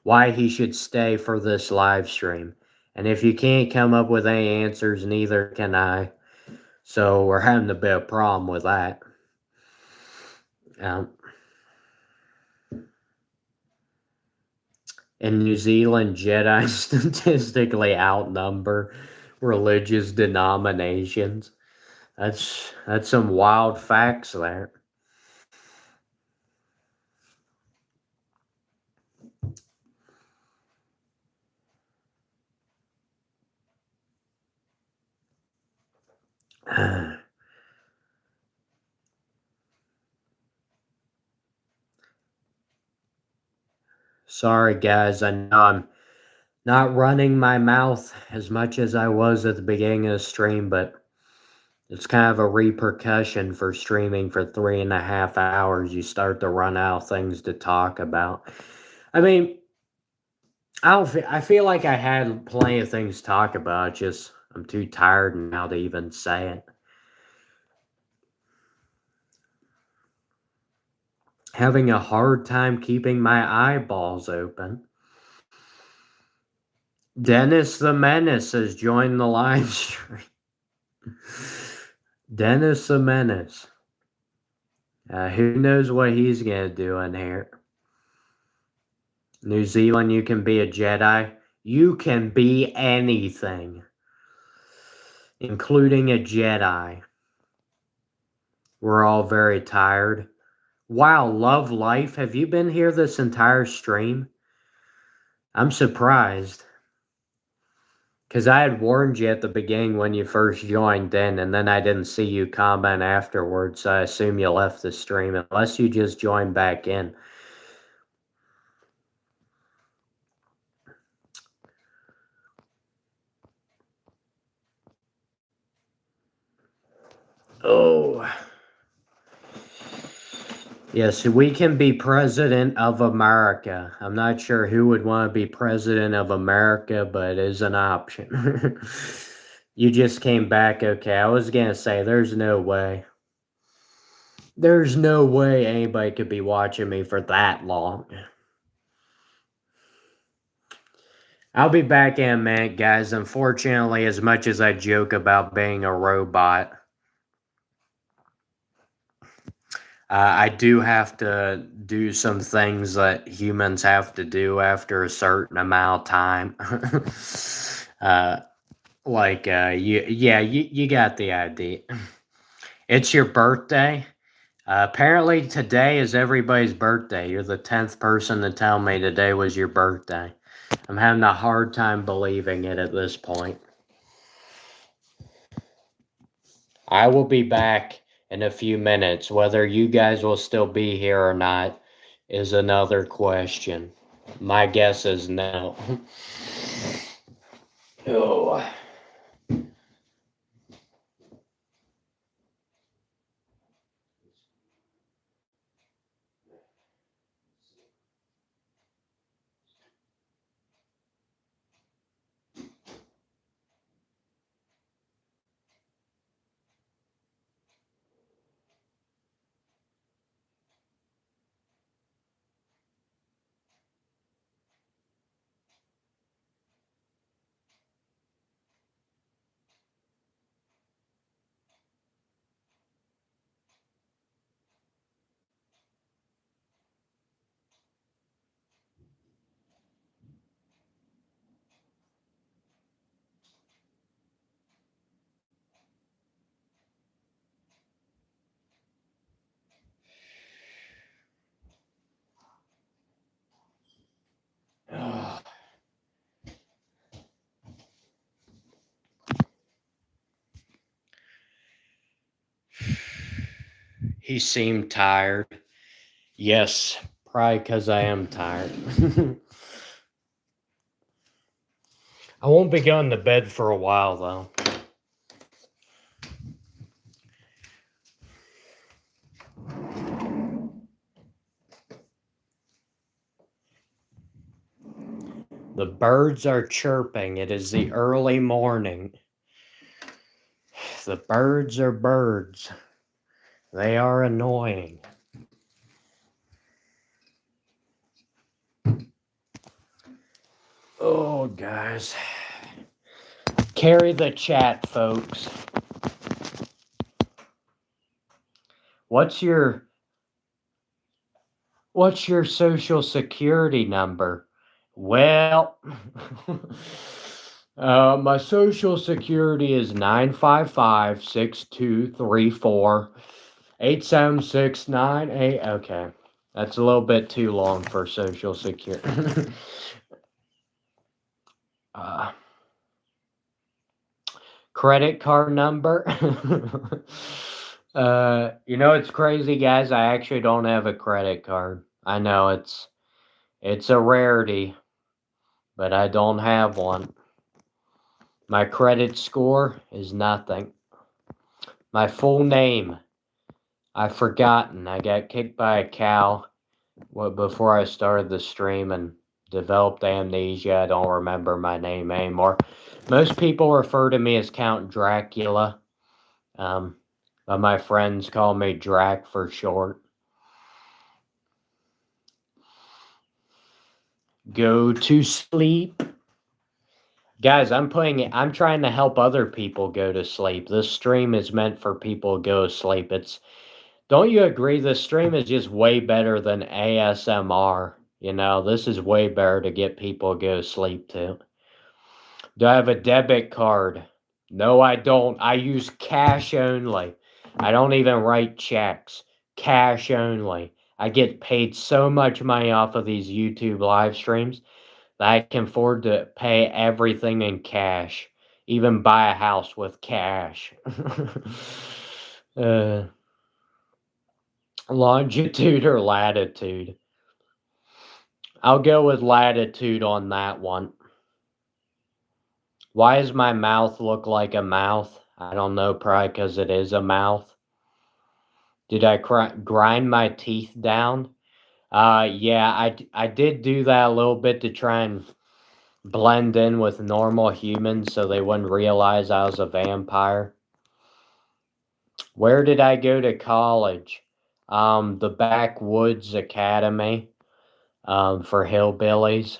why he should stay for this live stream. And if you can't come up with any answers, neither can I. So we're having a bit of problem with that. In New Zealand, Jedi statistically outnumber religious denominations. That's some wild facts there. Sorry, guys. I know I'm not running my mouth as much as I was at the beginning of the stream, but it's kind of a repercussion for streaming for 3.5 hours. You start to run out of things to talk about. I mean, I feel like I had plenty of things to talk about. Just I'm too tired now to even say it. Having a hard time keeping my eyeballs open. Dennis the Menace has joined the live stream. Dennis the Menace. Who knows what he's going to do in here? New Zealand, you can be a Jedi. You can be anything, including a Jedi. We're all very tired. Wow, Love Life, have you been here this entire stream? I'm surprised. Because I had warned you at the beginning when you first joined in, and then I didn't see you comment afterwards, so I assume you left the stream, unless you just joined back in. Oh. Yes, we can be president of America. I'm not sure who would want to be president of America, but it is an option. You just came back. Okay, I was going to say, there's no way. There's no way anybody could be watching me for that long. I'll be back in a minute, guys. Unfortunately, as much as I joke about being a robot, I do have to do some things that humans have to do after a certain amount of time. You got the idea. It's your birthday. Apparently today is everybody's birthday. You're the 10th person to tell me today was your birthday. I'm having a hard time believing it at this point. I will be back in a few minutes. Whether you guys will still be here or not is another question. My guess is no. Oh. He seemed tired. Yes, probably because I am tired. I won't be going to bed for a while, though. The birds are chirping. It is the early morning. The birds are birds. They are annoying. Oh, guys. Carry the chat, folks. What's your social security number? Well, my social security is 955-6234-87698. Okay, that's a little bit too long for social security. Credit card number. It's crazy, guys. I actually don't have a credit card. I know it's a rarity, but I don't have one. My credit score is nothing. My full name, I've forgotten. I got kicked by a cow before I started the stream and developed amnesia. I don't remember my name anymore. Most people refer to me as Count Dracula, but my friends call me Drac for short. Go to sleep. Guys, I'm trying to help other people go to sleep. This stream is meant for people to go to sleep. Don't you agree this stream is just way better than ASMR? This is way better to get people to go to sleep too. Do I have a debit card? No, I don't. I use cash only. I don't even write checks. Cash only. I get paid so much money off of these YouTube live streams that I can afford to pay everything in cash, even buy a house with cash. uh, Longitude or latitude? I'll go with latitude on that one. Why does my mouth look like a mouth? I don't know, probably because it is a mouth. Did I grind my teeth down? Yeah, I did do that a little bit to try and blend in with normal humans so they wouldn't realize I was a vampire. Where did I go to college? The Backwoods Academy, for hillbillies.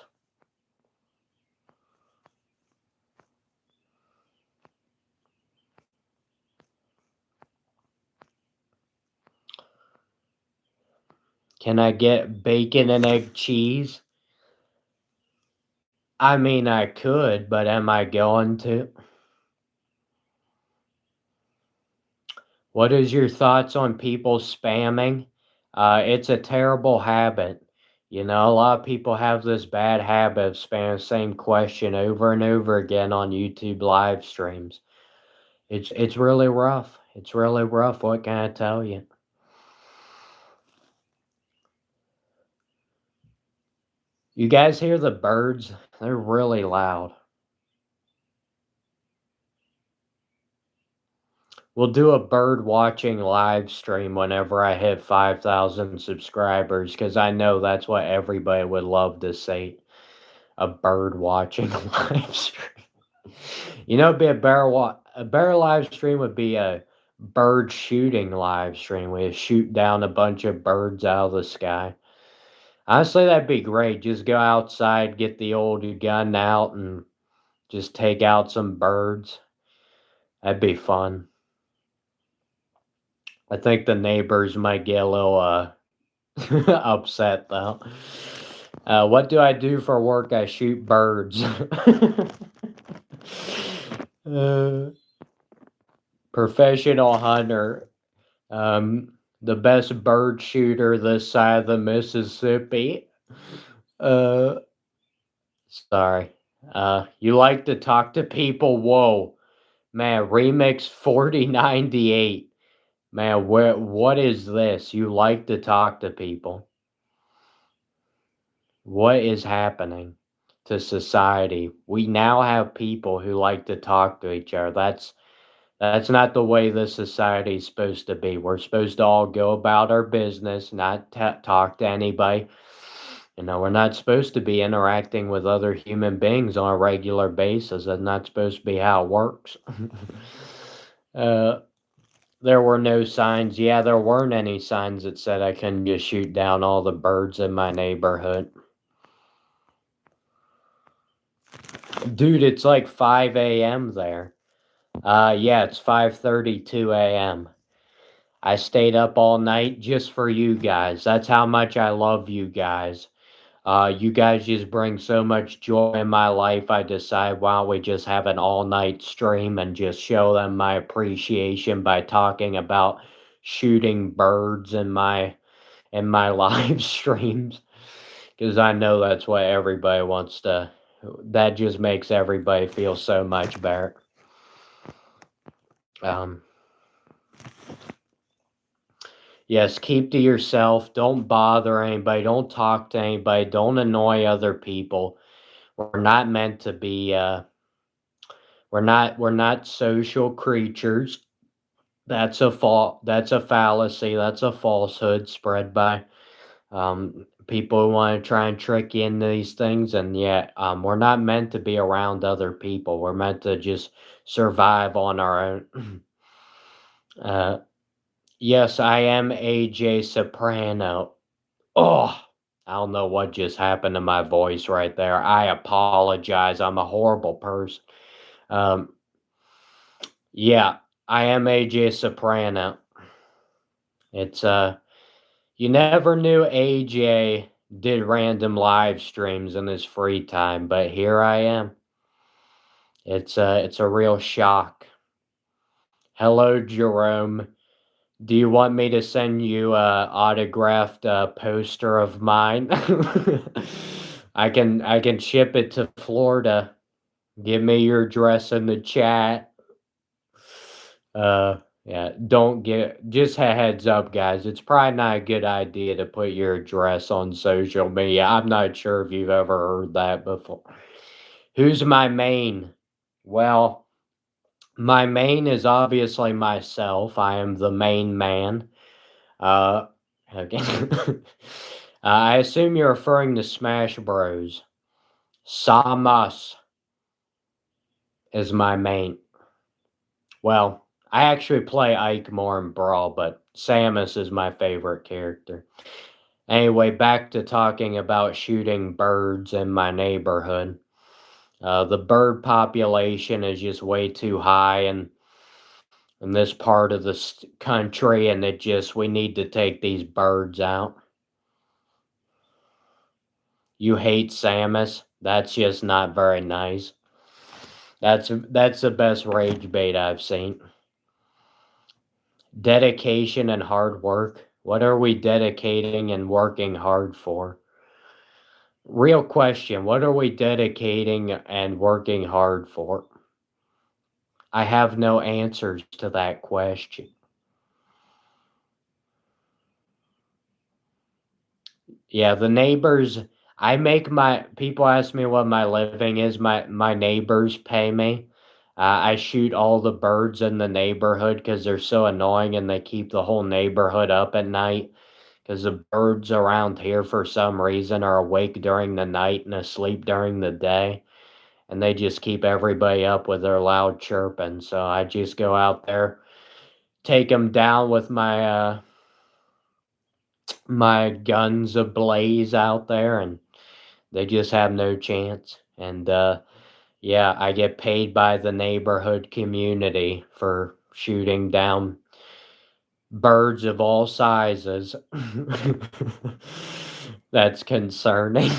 Can I get bacon and egg cheese? I mean, I could, but am I going to? What is your thoughts on people spamming? It's a terrible habit. A lot of people have this bad habit of spamming the same question over and over again on YouTube live streams. It's really rough. It's really rough. What can I tell you? You guys hear the birds? They're really loud. We'll do a bird watching live stream whenever I hit 5,000 subscribers because I know that's what everybody would love to see. A bird watching live stream. It'd be a bear live stream would be a bird shooting live stream. We shoot down a bunch of birds out of the sky. Honestly, that'd be great. Just go outside, get the old gun out, and just take out some birds. That'd be fun. I think the neighbors might get a little upset though. What do I do for work? I shoot birds. Professional hunter. The best bird shooter this side of the Mississippi. Sorry. You like to talk to people? Whoa. Man, Remix 4098. Man, what is this? You like to talk to people. What is happening to society? We now have people who like to talk to each other. That's not the way this society is supposed to be. We're supposed to all go about our business, not talk to anybody. We're not supposed to be interacting with other human beings on a regular basis. That's not supposed to be how it works. There were no signs. Yeah, there weren't any signs that said I couldn't just shoot down all the birds in my neighborhood. Dude, it's like 5 a.m. there. Yeah, it's 5:32 a.m. I stayed up all night just for you guys. That's how much I love you guys. You guys just bring so much joy in my life. I decide, why don't we just have an all-night stream and just show them my appreciation by talking about shooting birds in my live streams. Because I know that's what everybody wants to. That just makes everybody feel so much better. Yes, keep to yourself. Don't bother anybody. Don't talk to anybody. Don't annoy other people. We're not meant to be. We're not social creatures. That's a fallacy. That's a falsehood spread by people who want to try and trick you into these things. And yet, we're not meant to be around other people. We're meant to just survive on our own. Yes, I am AJ Soprano. Oh, I don't know what just happened to my voice right there. I apologize. I'm a horrible person. Um, yeah, I am AJ Soprano. It's you never knew AJ did random live streams in his free time, but here I am. It's a real shock. Hello, Jerome. Do you want me to send you a autographed poster of mine? I can ship it to Florida. Give me your address in the chat. Yeah, don't get just a heads up, guys. It's probably not a good idea to put your address on social media. I'm not sure if you've ever heard that before. Who's my main? Well, my main is obviously myself. I am the main man. Okay. I assume you're referring to Smash Bros. Samus is my main. Well, I actually play Ike more in Brawl, but Samus is my favorite character. Anyway, back to talking about shooting birds in my neighborhood. The bird population is just way too high in this part of the country, and we need to take these birds out. You hate Samus? That's just not very nice. That's the best rage bait I've seen. Dedication and hard work. What are we dedicating and working hard for? Real question. What are we dedicating and working hard for? I have no answers to that question. Yeah, the neighbors, people ask me what my living is. My neighbors pay me. I shoot all the birds in the neighborhood because they're so annoying and they keep the whole neighborhood up at night. Because the birds around here, for some reason, are awake during the night and asleep during the day. And they just keep everybody up with their loud chirping. So I just go out there, take them down with my guns ablaze out there, and they just have no chance. And yeah, I get paid by the neighborhood community for shooting down birds of all sizes. That's concerning.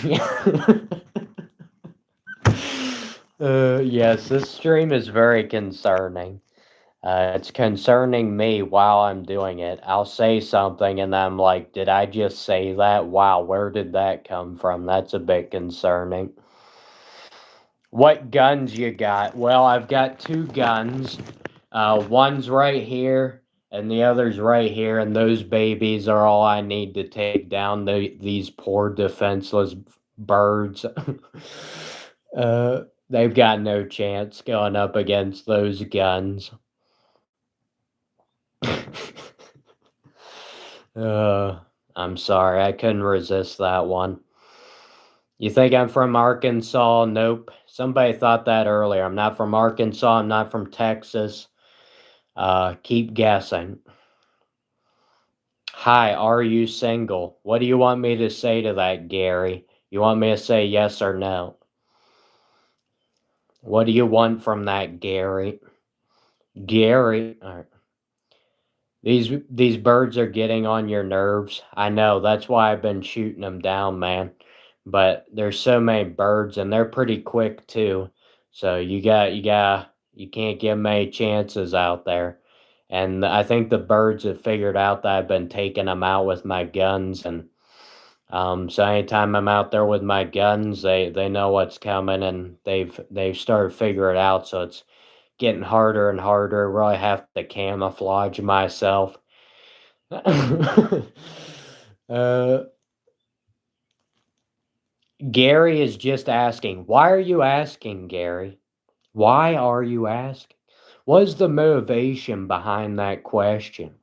Yes, this stream is very concerning. It's concerning me while I'm doing it. I'll say something and I'm like, did I just say that? Wow, where did that come from? That's a bit concerning. What guns you got? Well, I've got 2 guns. One's right here and the other's right here, and those babies are all I need to take down these poor defenseless birds. They've got no chance going up against those guns. I'm sorry, I couldn't resist that one. You think I'm from Arkansas? Nope. Somebody thought that earlier. I'm not from Arkansas. I'm not from Texas. Keep guessing. Hi, are you single? What do you want me to say to that, Gary? You want me to say yes or no? What do you want from that, Gary? Gary, all right. These birds are getting on your nerves. I know, that's why I've been shooting them down, man. But there's so many birds and they're pretty quick too. So you can't give many chances out there. And I think the birds have figured out that I've been taking them out with my guns, and so anytime I'm out there with my guns, they know what's coming, and they've started figuring it out. So it's getting harder and harder. Really have to camouflage myself. Gary is just asking. Why are you asking, Gary? Why are you asking? What is the motivation behind that question?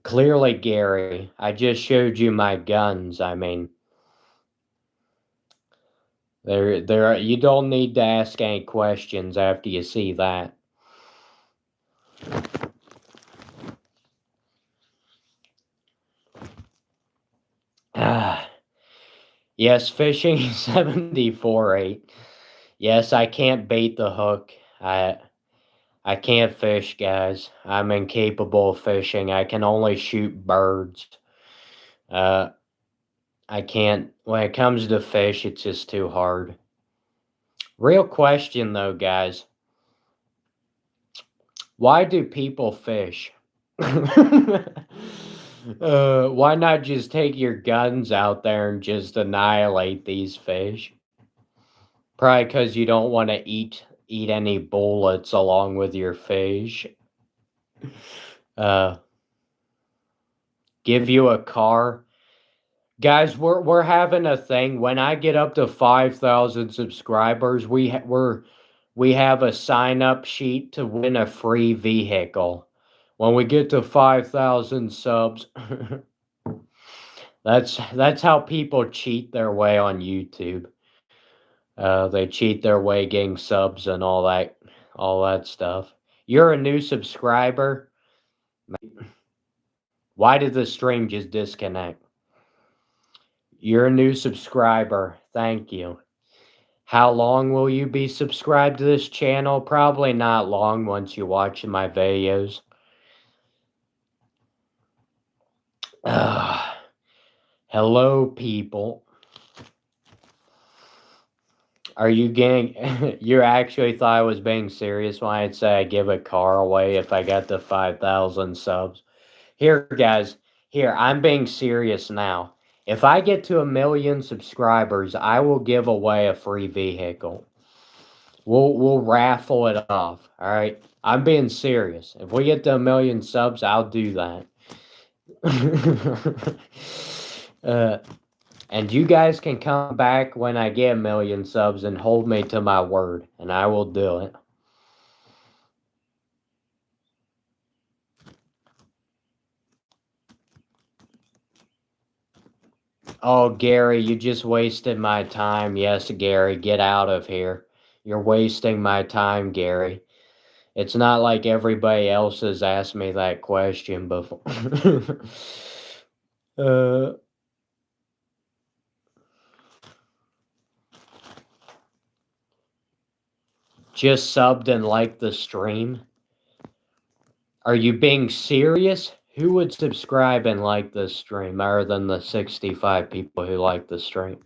Clearly, Gary, I just showed you my guns. I mean, you don't need to ask any questions after you see that. Yes, fishing 74-8. Yes, I can't bait the hook. I can't fish, guys. I'm incapable of fishing. I can only shoot birds. Uh, I can't. When it comes to fish, it's just too hard. Real question, though, guys. Why do people fish? Why not just take your guns out there and just annihilate these fish? Probably because you don't want to eat any bullets along with your fish. Uh, give you a car. Guys, we're having a thing. When I get up to 5,000 subscribers, we have a sign up sheet to win a free vehicle. When we get to 5,000 subs, that's how people cheat their way on YouTube. They cheat their way getting subs and all that stuff. You're a new subscriber. Why did the stream just disconnect? You're a new subscriber. Thank you. How long will you be subscribed to this channel? Probably not long once you watch my videos. Hello, people. Are you getting... You actually thought I was being serious when I'd say I'd give a car away if I got to 5,000 subs? Here, guys. Here, I'm being serious now. If I get to 1 million subscribers, I will give away a free vehicle. We'll raffle it off. All right. I'm being serious. If we get to 1 million subs, I'll do that. And you guys can come back when I get 1 million subs and hold me to my word, and I will do it. Oh, Gary, you just wasted my time. Yes, Gary, get out of here. You're wasting my time, Gary. It's not like everybody else has asked me that question before. Just subbed and liked the stream. Are you being serious? Who would subscribe and like this stream other than the 65 people who like the stream?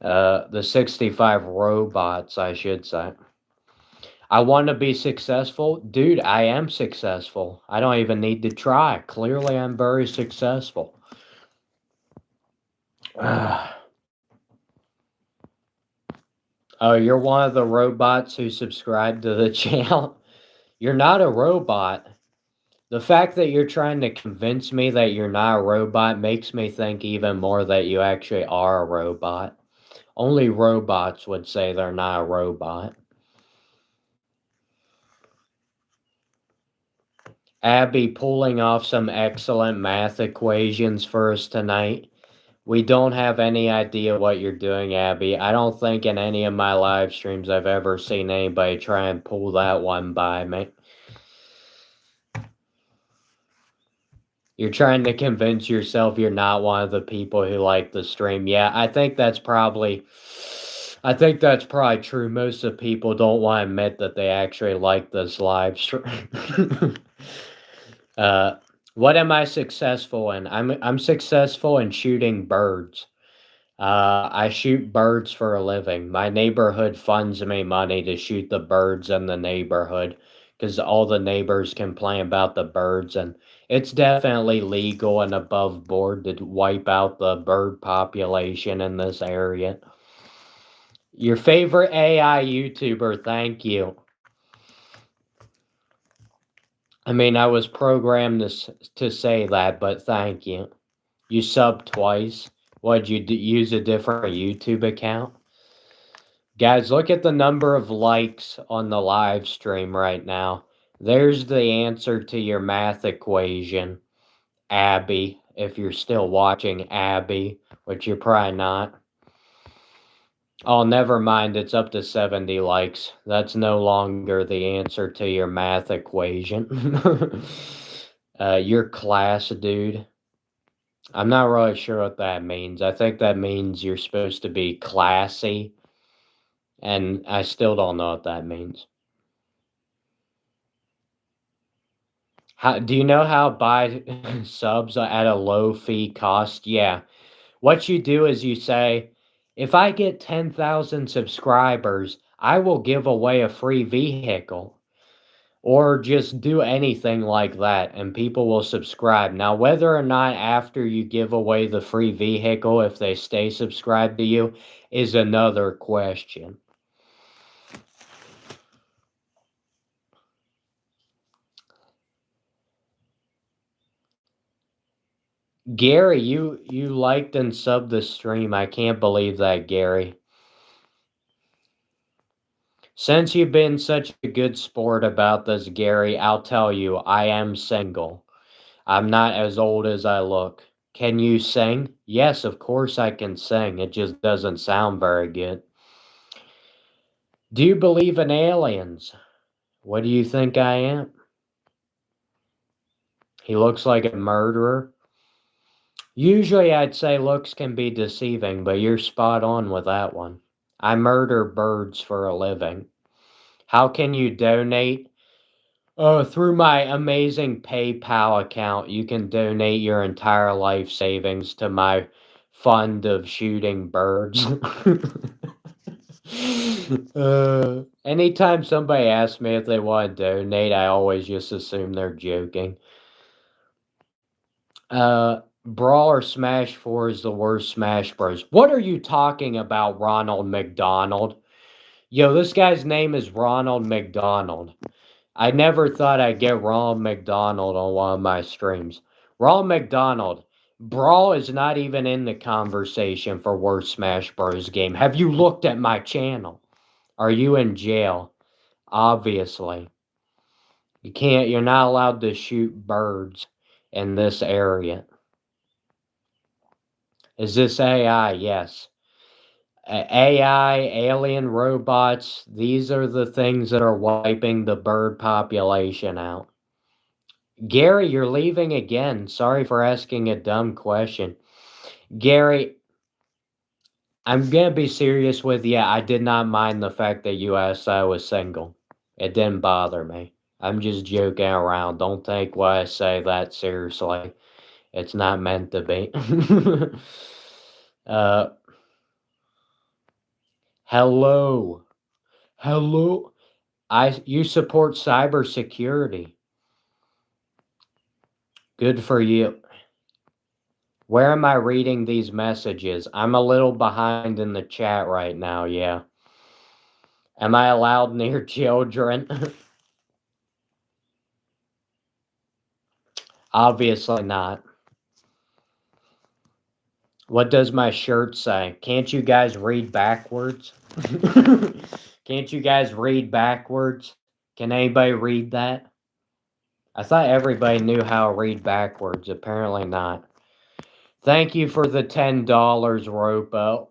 The 65 robots, I should say. I want to be successful. Dude, I am successful. I don't even need to try. Clearly, I'm very successful. Oh, you're one of the robots who subscribed to the channel? You're not a robot. The fact that you're trying to convince me that you're not a robot makes me think even more that you actually are a robot. Only robots would say they're not a robot. Abby pulling off some excellent math equations for us tonight. We don't have any idea what you're doing, Abby. I don't think in any of my live streams I've ever seen anybody try and pull that one by me. You're trying to convince yourself you're not one of the people who like the stream. Yeah, I think that's probably true. Most of the people don't want to admit that they actually like this live stream. What am I successful in? I'm successful in shooting birds. I shoot birds for a living. My neighborhood funds me money to shoot the birds in the neighborhood because all the neighbors complain about the birds, and it's definitely legal and above board to wipe out the bird population in this area. Your favorite AI YouTuber, thank you. I mean, I was programmed to say that, but thank you. You subbed twice. What, you use a different YouTube account? Guys, look at the number of likes on the live stream right now. There's the answer to your math equation, Abby. If you're still watching, Abby, which you're probably not. Oh, never mind. It's up to 70 likes. That's no longer the answer to your math equation. Your class, dude. I'm not really sure what that means. I think that means you're supposed to be classy, and I still don't know what that means. How do you know how buy subs at a low fee cost? Yeah. What you do is you say, if I get 10,000 subscribers, I will give away a free vehicle. Or just do anything like that, and people will subscribe. Now, whether or not after you give away the free vehicle, if they stay subscribed to you, is another question. Gary, you liked and subbed the stream. I can't believe that, Gary. Since you've been such a good sport about this, Gary, I'll tell you, I am single. I'm not as old as I look. Can you sing? Yes, of course I can sing. It just doesn't sound very good. Do you believe in aliens? What do you think I am? He looks like a murderer. Usually I'd say looks can be deceiving, but you're spot on with that one. I murder birds for a living. How can you donate? Oh, through my amazing PayPal account, you can donate your entire life savings to my fund of shooting birds. Anytime somebody asks me if they want to donate, I always just assume they're joking. Brawl or Smash 4 is the worst Smash Bros. What are you talking about, Ronald McDonald? Yo, this guy's name is Ronald McDonald. I never thought I'd get Ronald McDonald on one of my streams. Ronald McDonald, Brawl is not even in the conversation for worst Smash Bros. Game. Have you looked at my channel? Are you in jail? Obviously. You're not allowed to shoot birds in this area. Is this AI? Yes. AI, alien robots, these are the things that are wiping the bird population out. Gary, you're leaving again. Sorry for asking a dumb question. Gary, I'm going to be serious with you. I did not mind the fact that you asked I was single. It didn't bother me. I'm just joking around. Don't take what I say that seriously. It's not meant to be. Hello. Hello. You support cybersecurity. Good for you. Where am I reading these messages? I'm a little behind in the chat right now, yeah. Am I allowed near children? Obviously not. What does my shirt say? Can't you guys read backwards? Can't you guys read backwards? Can anybody read that? I thought everybody knew how to read backwards. Apparently not. Thank you for the $10, Ropo.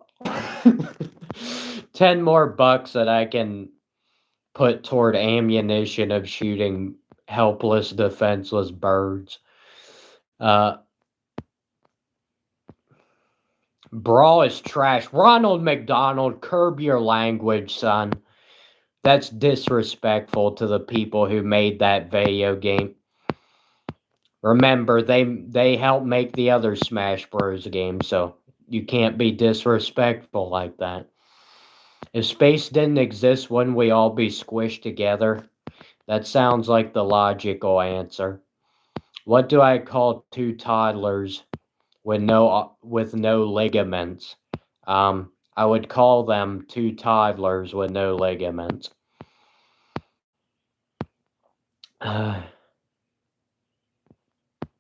10 more bucks that I can put toward ammunition of shooting helpless, defenseless birds. Brawl is trash. Ronald McDonald, curb your language, son. That's disrespectful to the people who made that video game. Remember, they helped make the other Smash Bros. Game, so you can't be disrespectful like that. If space didn't exist, wouldn't we all be squished together? That sounds like the logical answer. What do I call two toddlers with no ligaments? I would call them two toddlers with no ligaments. Man,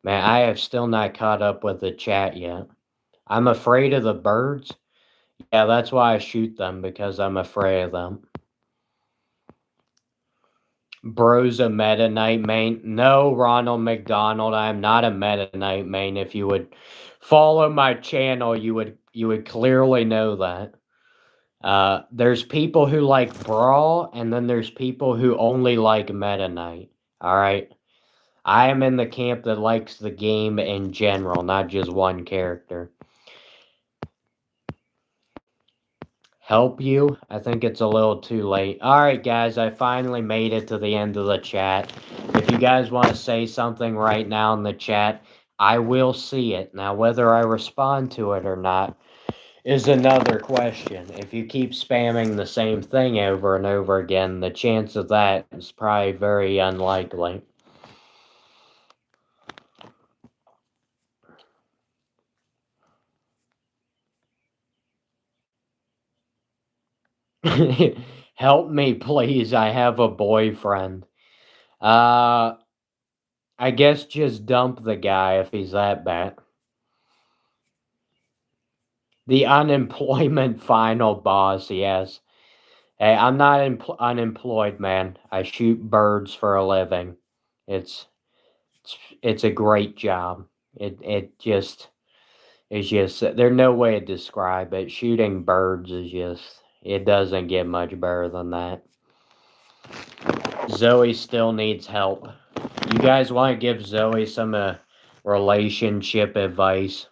I have still not caught up with the chat yet. I'm afraid of the birds. Yeah, that's why I shoot them, because I'm afraid of them. Bro's a Meta Knight main. No, Ronald McDonald, I'm not a Meta Knight main. If you would follow my channel, you would clearly know that. There's people who like Brawl, and then there's people who only like Meta Knight. All right. I am in the camp that likes the game in general, not just one character. Help you? I think it's a little too late. Alright, guys, I finally made it to the end of the chat. If you guys want to say something right now in the chat, I will see it. Now, whether I respond to it or not is another question. If you keep spamming the same thing over and over again, the chance of that is probably very unlikely. Help me, please. I have a boyfriend. I guess just dump the guy if he's that bad. The unemployment final boss, yes. Hey, I'm not unemployed, man. I shoot birds for a living. It's it's a great job. It's just there's no way to describe it. Shooting birds is just it doesn't get much better than that. Zoe still needs help. You guys want to give Zoe some relationship advice?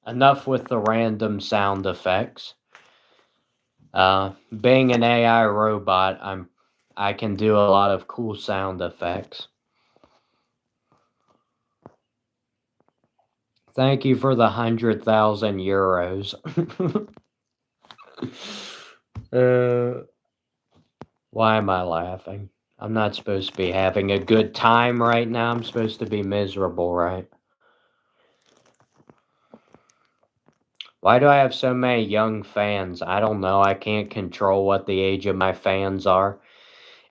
Enough with the random sound effects. Being an AI robot, I can do a lot of cool sound effects. Thank you for the 100,000 euros. Why am I laughing? I'm not supposed to be having a good time right now. I'm supposed to be miserable, right? Why do I have so many young fans? I don't know. I can't control what the age of my fans are.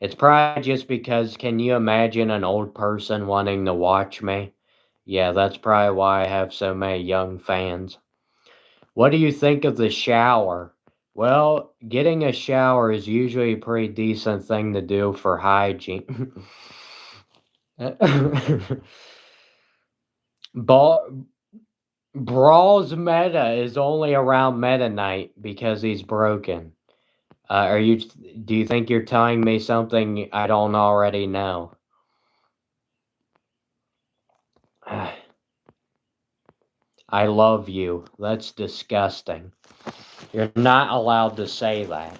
It's probably just because, can you imagine an old person wanting to watch me? Yeah, that's probably why I have so many young fans. What do you think of the shower? Well, getting a shower is usually a pretty decent thing to do for hygiene. Brawl's meta is only around Meta Knight because he's broken. Do you think you're telling me something I don't already know? I love you. That's disgusting. You're not allowed to say that.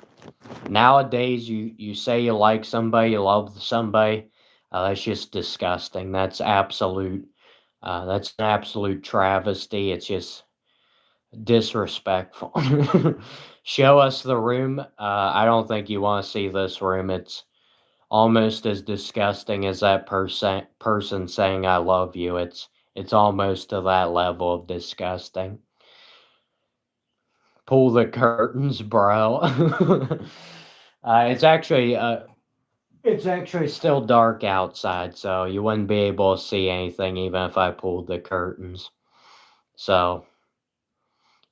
Nowadays, you say you like somebody, you love somebody. That's just disgusting. That's an absolute travesty. It's just disrespectful. Show us the room. I don't think you want to see this room. It's almost as disgusting as that person saying I love you. It's almost to that level of disgusting. Pull the curtains, bro. It's actually still dark outside, so you wouldn't be able to see anything even if I pulled the curtains. So,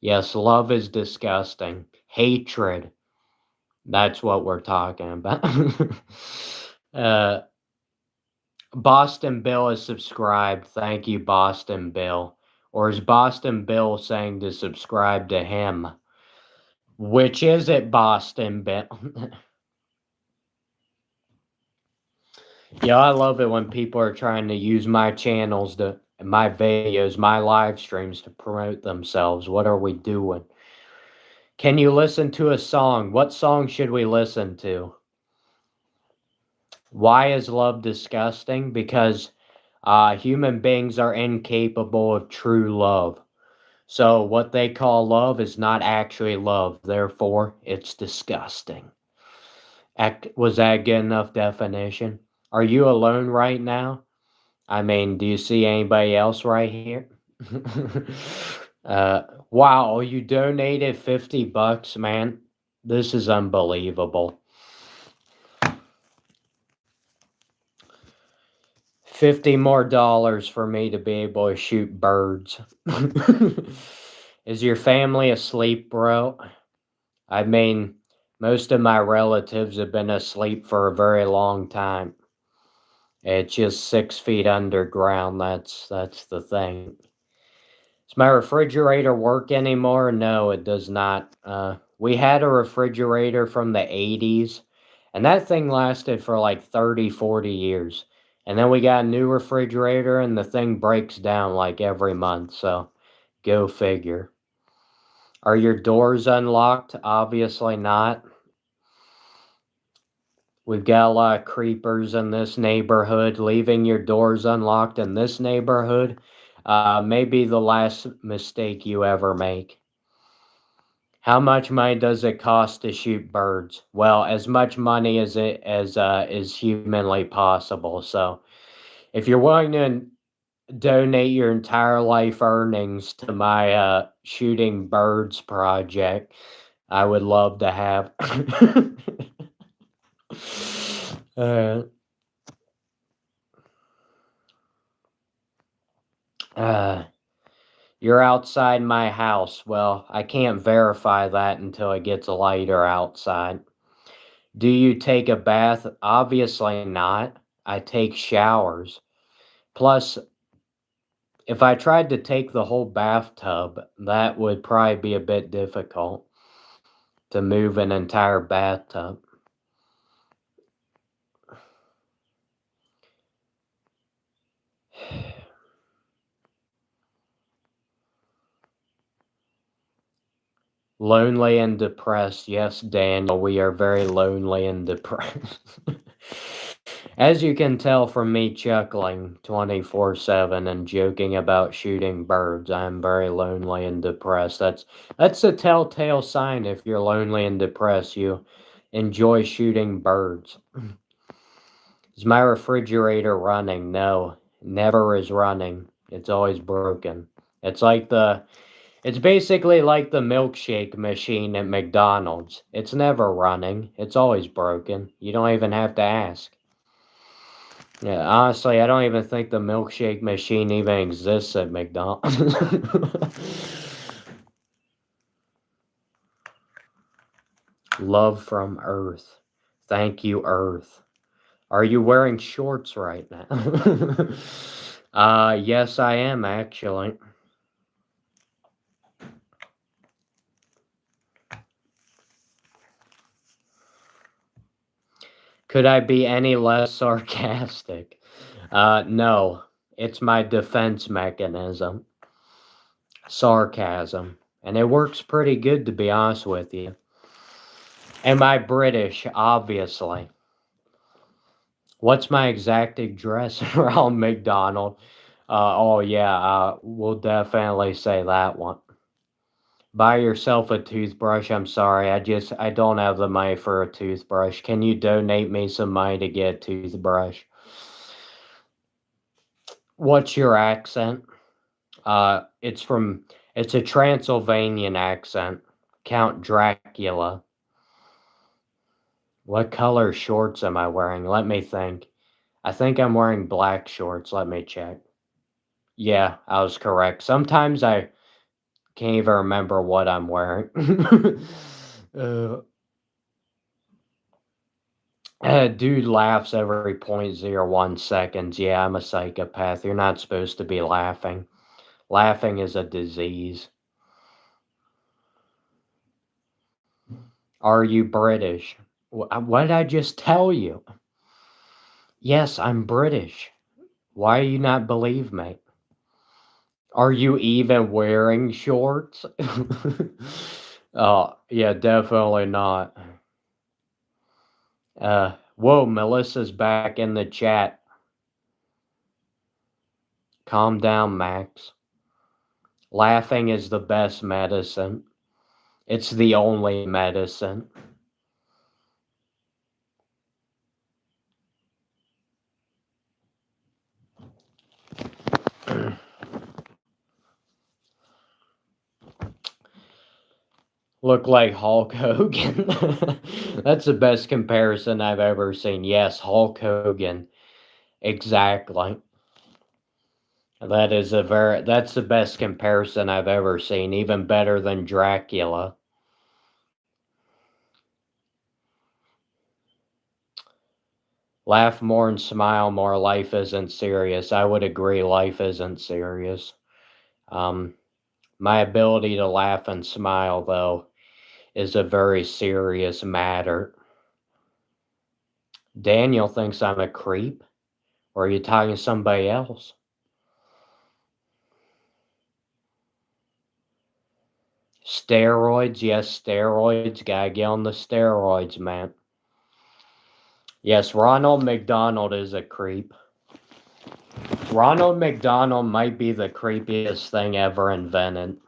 yes, love is disgusting. Hatred. That's what we're talking about. Boston Bill is subscribed. Thank you, Boston Bill. Or is Boston Bill saying to subscribe to him? Which is it, Boston Bill? Yeah, I love it when people are trying to use my channels, my videos, my live streams to promote themselves. What are we doing? Can you listen to a song? What song should we listen to? Why is love disgusting? Because human beings are incapable of true love. So what they call love is not actually love. Therefore, it's disgusting. Was that a good enough definition? Are you alone right now? I mean, do you see anybody else right here? Wow, you donated $50, man. This is unbelievable. $50 more for me to be able to shoot birds. Is your family asleep, bro? I mean, most of my relatives have been asleep for a very long time. It's just 6 feet underground. That's the thing. Does my refrigerator work anymore? No, it does not. We had a refrigerator from the 80s, and that thing lasted for like 30, 40 years. And then we got a new refrigerator, and the thing breaks down like every month, so go figure. Are your doors unlocked? Obviously not. We've got a lot of creepers in this neighborhood. Leaving your doors unlocked in this neighborhood may be the last mistake you ever make. How much money does it cost to shoot birds? Well, as much money as it as is humanly possible. So, if you're willing to donate your entire life earnings to my shooting birds project, I would love to have. uh, uh, you're outside my house. Well, I can't verify that until it gets lighter outside. Do you take a bath? Obviously not. I take showers. Plus, if I tried to take the whole bathtub, that would probably be a bit difficult to move an entire bathtub. Lonely and depressed. Yes, Daniel, we are very lonely and depressed. As you can tell from me chuckling 24/7 and joking about shooting birds, I'm very lonely and depressed. That's a telltale sign if you're lonely and depressed. You enjoy shooting birds. Is my refrigerator running? No, never is running. It's always broken. It's basically like the milkshake machine at McDonald's. It's never running. It's always broken. You don't even have to ask. Yeah, honestly, I don't even think the milkshake machine even exists at McDonald's. Love from Earth. Thank you, Earth. Are you wearing shorts right now? Yes, I am actually. Could I be any less sarcastic? No. It's my defense mechanism. Sarcasm. And it works pretty good, to be honest with you. Am I British? Obviously. What's my exact address around McDonald? Oh yeah, we'll definitely say that one. Buy yourself a toothbrush. I'm sorry, I don't have the money for a toothbrush. Can you donate me some money to get a toothbrush? What's your accent? It's a Transylvanian accent. Count Dracula. What color shorts am I wearing? Let me think. I think I'm wearing black shorts. Let me check. Yeah, I was correct. Sometimes I can't even remember what I'm wearing. uh, Dude laughs every 0.01 seconds. Yeah, I'm a psychopath. You're not supposed to be laughing. Laughing is a disease. Are you British? What did I just tell you? Yes, I'm British. Why do you not believe me? Are you even wearing shorts? Oh, yeah, definitely not. Whoa, Melissa's back in the chat. Calm down, Max. Laughing is the best medicine. It's the only medicine. Look like Hulk Hogan. That's the best comparison I've ever seen. Yes, Hulk Hogan. Exactly. That's the best comparison I've ever seen, even better than Dracula. Laugh more and smile more. Life isn't serious. I would agree. Life isn't serious. Um, My ability to laugh and smile, though, is a very serious matter. Daniel thinks I'm a creep? Or are you talking to somebody else? Steroids? Yes, steroids. Gotta get on the steroids, man. Yes, Ronald McDonald is a creep. Ronald McDonald might be the creepiest thing ever invented.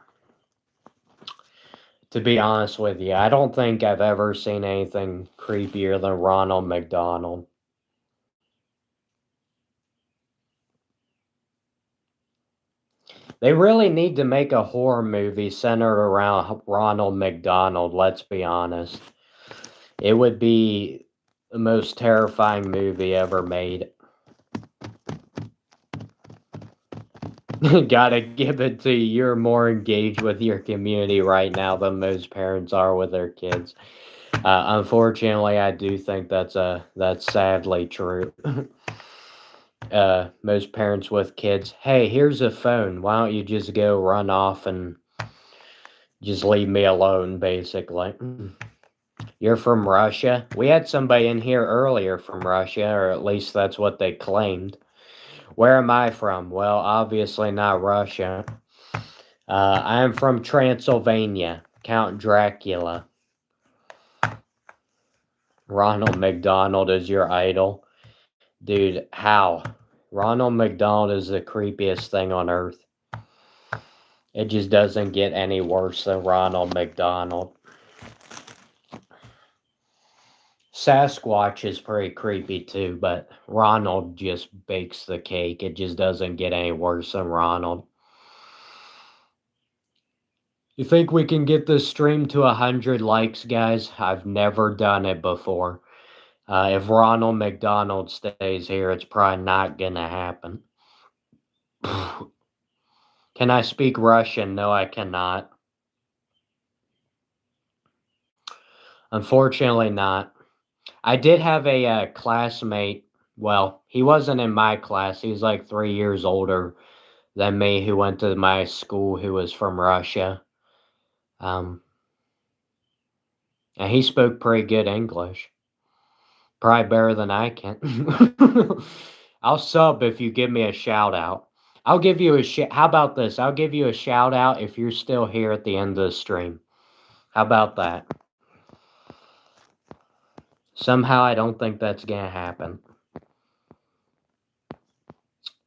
To be honest with you, I don't think I've ever seen anything creepier than Ronald McDonald. They really need to make a horror movie centered around Ronald McDonald, let's be honest. It would be the most terrifying movie ever made. Gotta give it to you. You're more engaged with your community right now than most parents are with their kids. Unfortunately, I do think that's sadly true. Most parents with kids, hey, here's a phone. Why don't you just go run off and just leave me alone, basically. You're from Russia? We had somebody in here earlier from Russia, or at least that's what they claimed. Where am I from? Well, obviously not Russia. I am from Transylvania, Count Dracula. Ronald McDonald is your idol. Dude, how? Ronald McDonald is the creepiest thing on earth. It just doesn't get any worse than Ronald McDonald. Sasquatch is pretty creepy too, but Ronald just bakes the cake. It just doesn't get any worse than Ronald. You think we can get this stream to 100 likes, guys? I've never done it before. If Ronald McDonald stays here, it's probably not gonna happen. Can I speak Russian? No, I cannot. Unfortunately not. I did have a classmate. Well, he wasn't in my class. He was like 3 years older than me, who went to my school, who was from Russia. And he spoke pretty good English. Probably better than I can. I'll sub if you give me a shout out. I'll give you how about this? I'll give you a shout out if you're still here at the end of the stream. How about that? Somehow I don't think that's gonna happen.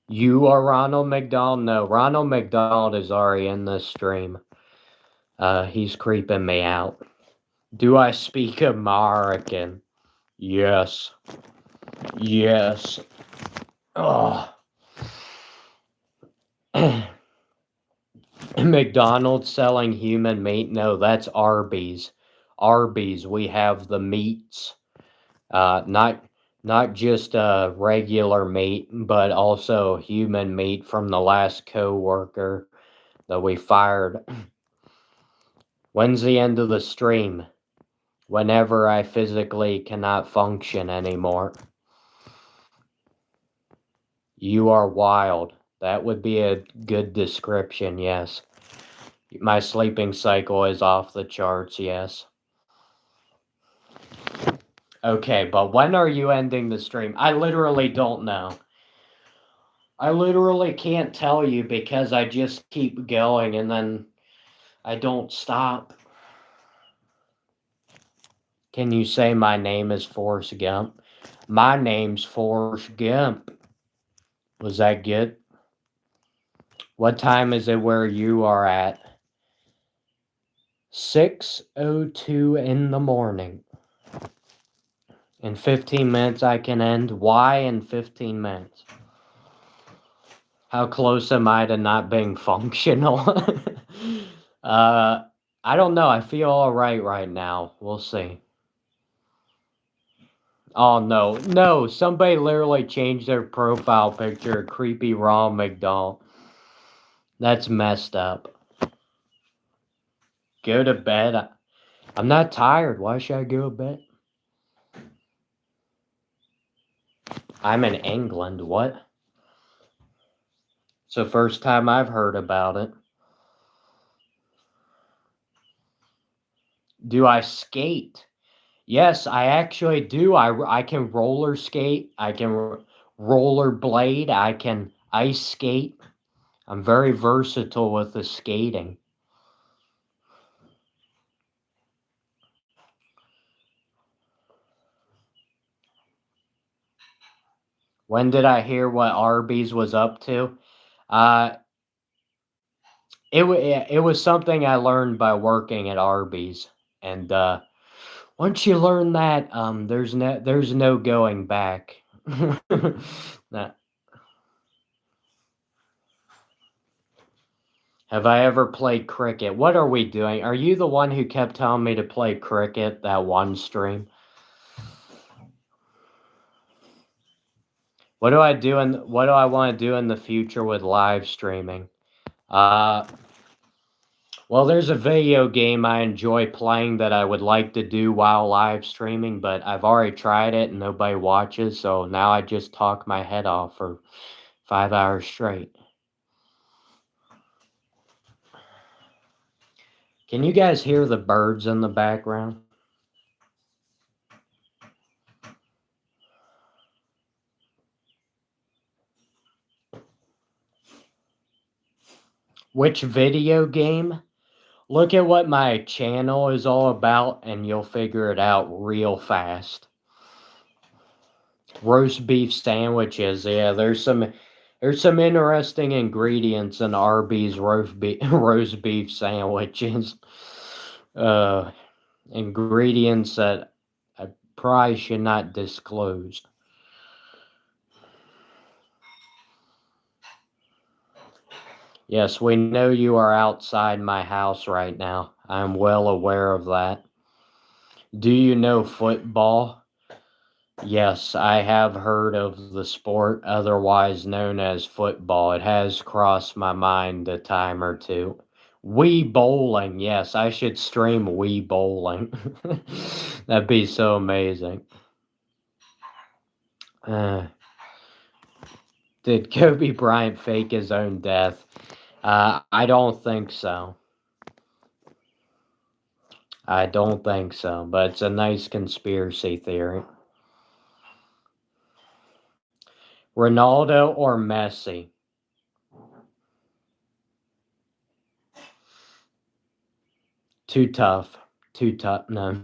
You are Ronald McDonald? No, Ronald McDonald is already in this stream. He's creeping me out. Do I speak American? Yes. Yes. Oh. McDonald's selling human meat? No, that's Arby's. Arby's, we have the meats. Not just regular meat, but also human meat from the last co-worker that we fired. When's the end of the stream? Whenever I physically cannot function anymore. You are wild. That would be a good description, yes. My sleeping cycle is off the charts, yes. Okay, but when are you ending the stream? I literally don't know. I literally can't tell you because I just keep going and then I don't stop. Can you say my name is Forrest Gump? My name's Forrest Gump. Was that good? What time is it where you are at? 6:02 in the morning. In 15 minutes I can end. Why in 15 minutes? How close am I to not being functional? I don't know. I feel all right now. We'll see. Oh, no. No, somebody literally changed their profile picture. Creepy Ronald McDonald. That's messed up. Go to bed. I'm not tired. Why should I go to bed? I'm in England. What? It's the first time I've heard about it. Do I skate? Yes, I actually do. I can roller skate. I can roller blade. I can ice skate. I'm very versatile with the skating. When did I hear what Arby's was up to? Uh, it was something I learned by working at Arby's, and once you learn that, there's no going back. Nah. Have I ever played cricket? What are we doing? Are you the one who kept telling me to play cricket that one stream? What do what do I want to do in the future with live streaming? Uh well, there's a video game I enjoy playing that I would like to do while live streaming, but I've already tried it and nobody watches, so now I just talk my head off for 5 hours straight. Can you guys hear the birds in the background? Which video game? Look at what my channel is all about and you'll figure it out real fast. Roast beef sandwiches. Yeah, there's some interesting ingredients in Arby's roast beef sandwiches. Uh Ingredients that I probably should not disclose. Yes, we know you are outside my house right now. I am well aware of that. Do you know football? Yes, I have heard of the sport, otherwise known as football. It has crossed my mind a time or two. Wii bowling. Yes, I should stream Wii bowling. That'd be so amazing. Uh, did Kobe Bryant fake his own death? I don't think so. I don't think so, but it's a nice conspiracy theory. Ronaldo or Messi? Too tough. Too tough. No.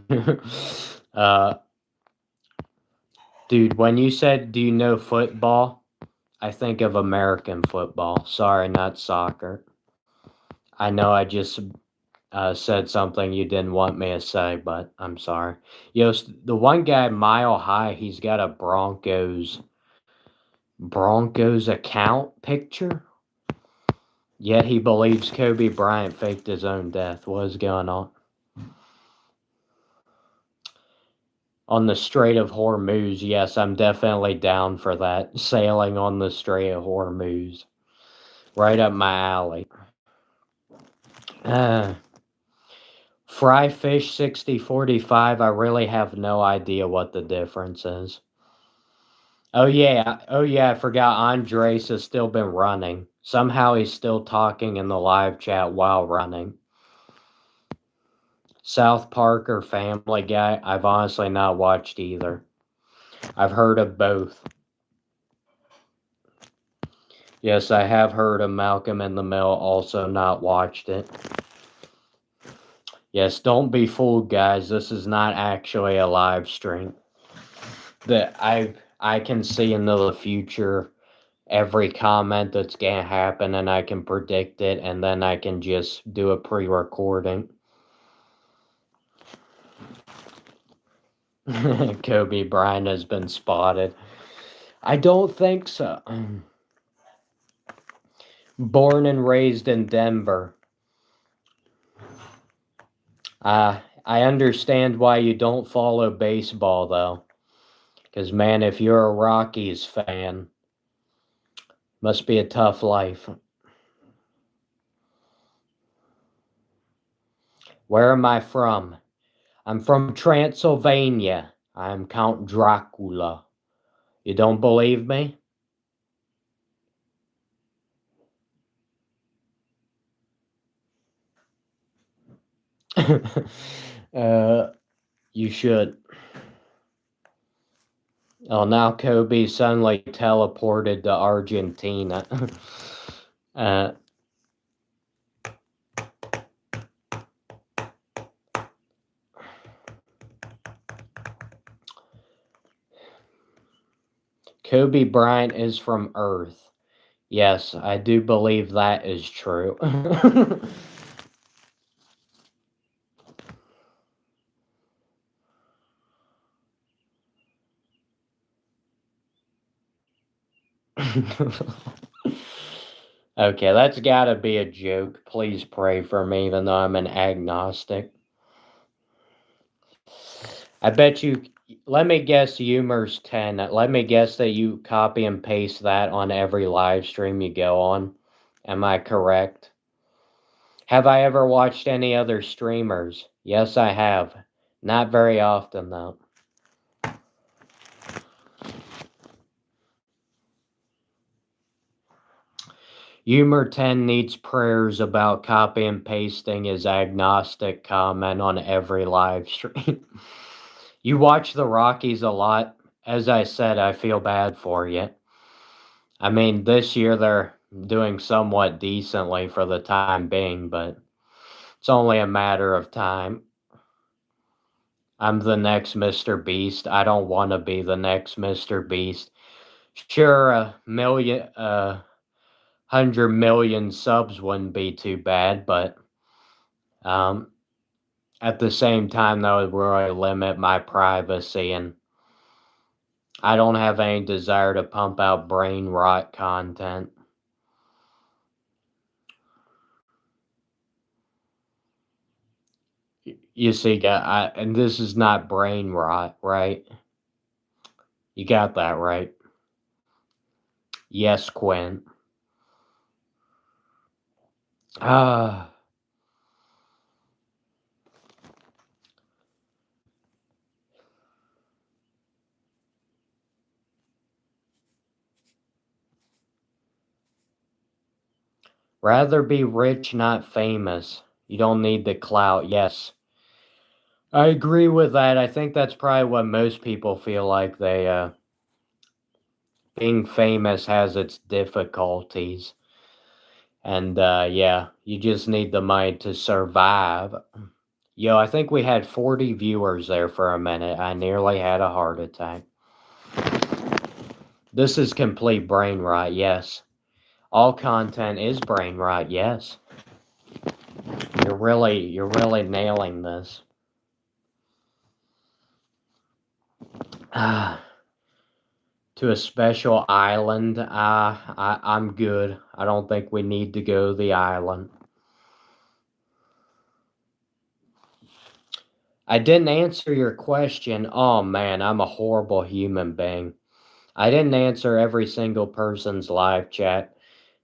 uh, dude, when you said, do you know football? I think of American football. Sorry, not soccer. I know I just said something you didn't want me to say, but I'm sorry. Yo, the one guy, Mile High, he's got a Broncos account picture. Yet he believes Kobe Bryant faked his own death. What is going on? On the Strait of Hormuz, yes, I'm definitely down for that. Sailing on the Strait of Hormuz. Right up my alley. Fry fish 6045, I really have no idea what the difference is. Oh yeah, I forgot Andres has still been running. Somehow he's still talking in the live chat while running. South Park or Family Guy, I've honestly not watched either. I've heard of both. Yes, I have heard of Malcolm in the Middle, also not watched it. Yes, don't be fooled, guys. This is not actually a live stream. That I can see into the future every comment that's gonna happen and I can predict it and then I can just do a pre-recording. Kobe Bryant has been spotted. I don't think so. Born and raised in Denver. I understand why you don't follow baseball though. Because man, if you're a Rockies fan, must be a tough life. Where am I from? I'm from Transylvania. I'm Count Dracula. You don't believe me? You should. Oh, now Kobe suddenly teleported to Argentina. uh, Kobe Bryant is from Earth. Yes, I do believe that is true. Okay, that's gotta be a joke. Please pray for me, even though I'm an agnostic. I bet you, let me guess, humor's 10. Let me guess that you copy and paste that on every live stream you go on. Am I correct? Have I ever watched any other streamers? Yes, I have. Not very often, though. Humor 10 needs prayers about copy and pasting his agnostic comment on every live stream. You watch the Rockies a lot. As I said, I feel bad for you. I mean, this year they're doing somewhat decently for the time being, but it's only a matter of time. I'm the next Mr. Beast. I don't want to be the next Mr. Beast. Sure, 100 million subs wouldn't be too bad, but um, at the same time, that would really limit my privacy, and I don't have any desire to pump out brain rot content. You see, and this is not brain rot, right? You got that right. Yes, Quinn. Ah. Rather be rich, not famous. You don't need the clout. Yes. I agree with that. I think that's probably what most people feel like. Being famous has its difficulties. And yeah, you just need the money to survive. Yo, I think we had 40 viewers there for a minute. I nearly had a heart attack. This is complete brain rot, yes. All content is brain rot, yes. You're really nailing this. To a special island, I'm good. I don't think we need to go to the island. I didn't answer your question. Oh man, I'm a horrible human being. I didn't answer every single person's live chat.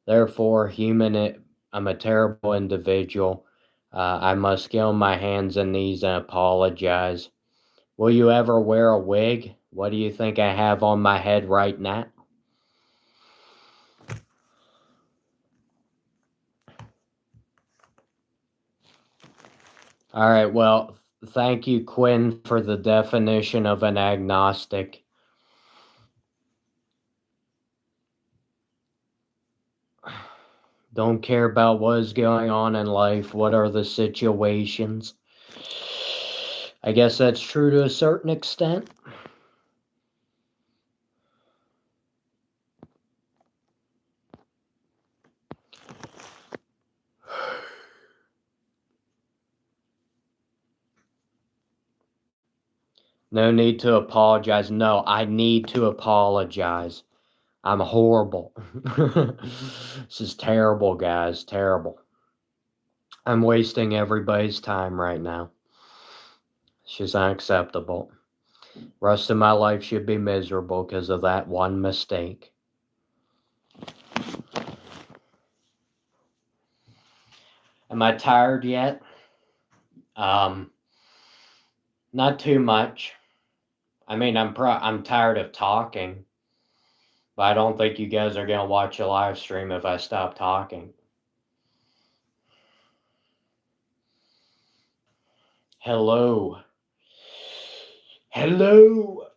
Therefore, I'm a terrible individual. I must get on my hands and knees and apologize. Will you ever wear a wig? What do you think I have on my head right now? All right, well, thank you, Quinn, for the definition of an agnostic. Don't care about what is going on in life. What are the situations? I guess that's true to a certain extent. No need to apologize. No, I need to apologize. I'm horrible. This is terrible, guys. Terrible. I'm wasting everybody's time right now. It's just unacceptable. Rest of my life should be miserable because of that one mistake. Am I tired yet? Not too much. I mean, I'm tired of talking, but I don't think you guys are gonna watch a live stream if I stop talking. Hello. Hello.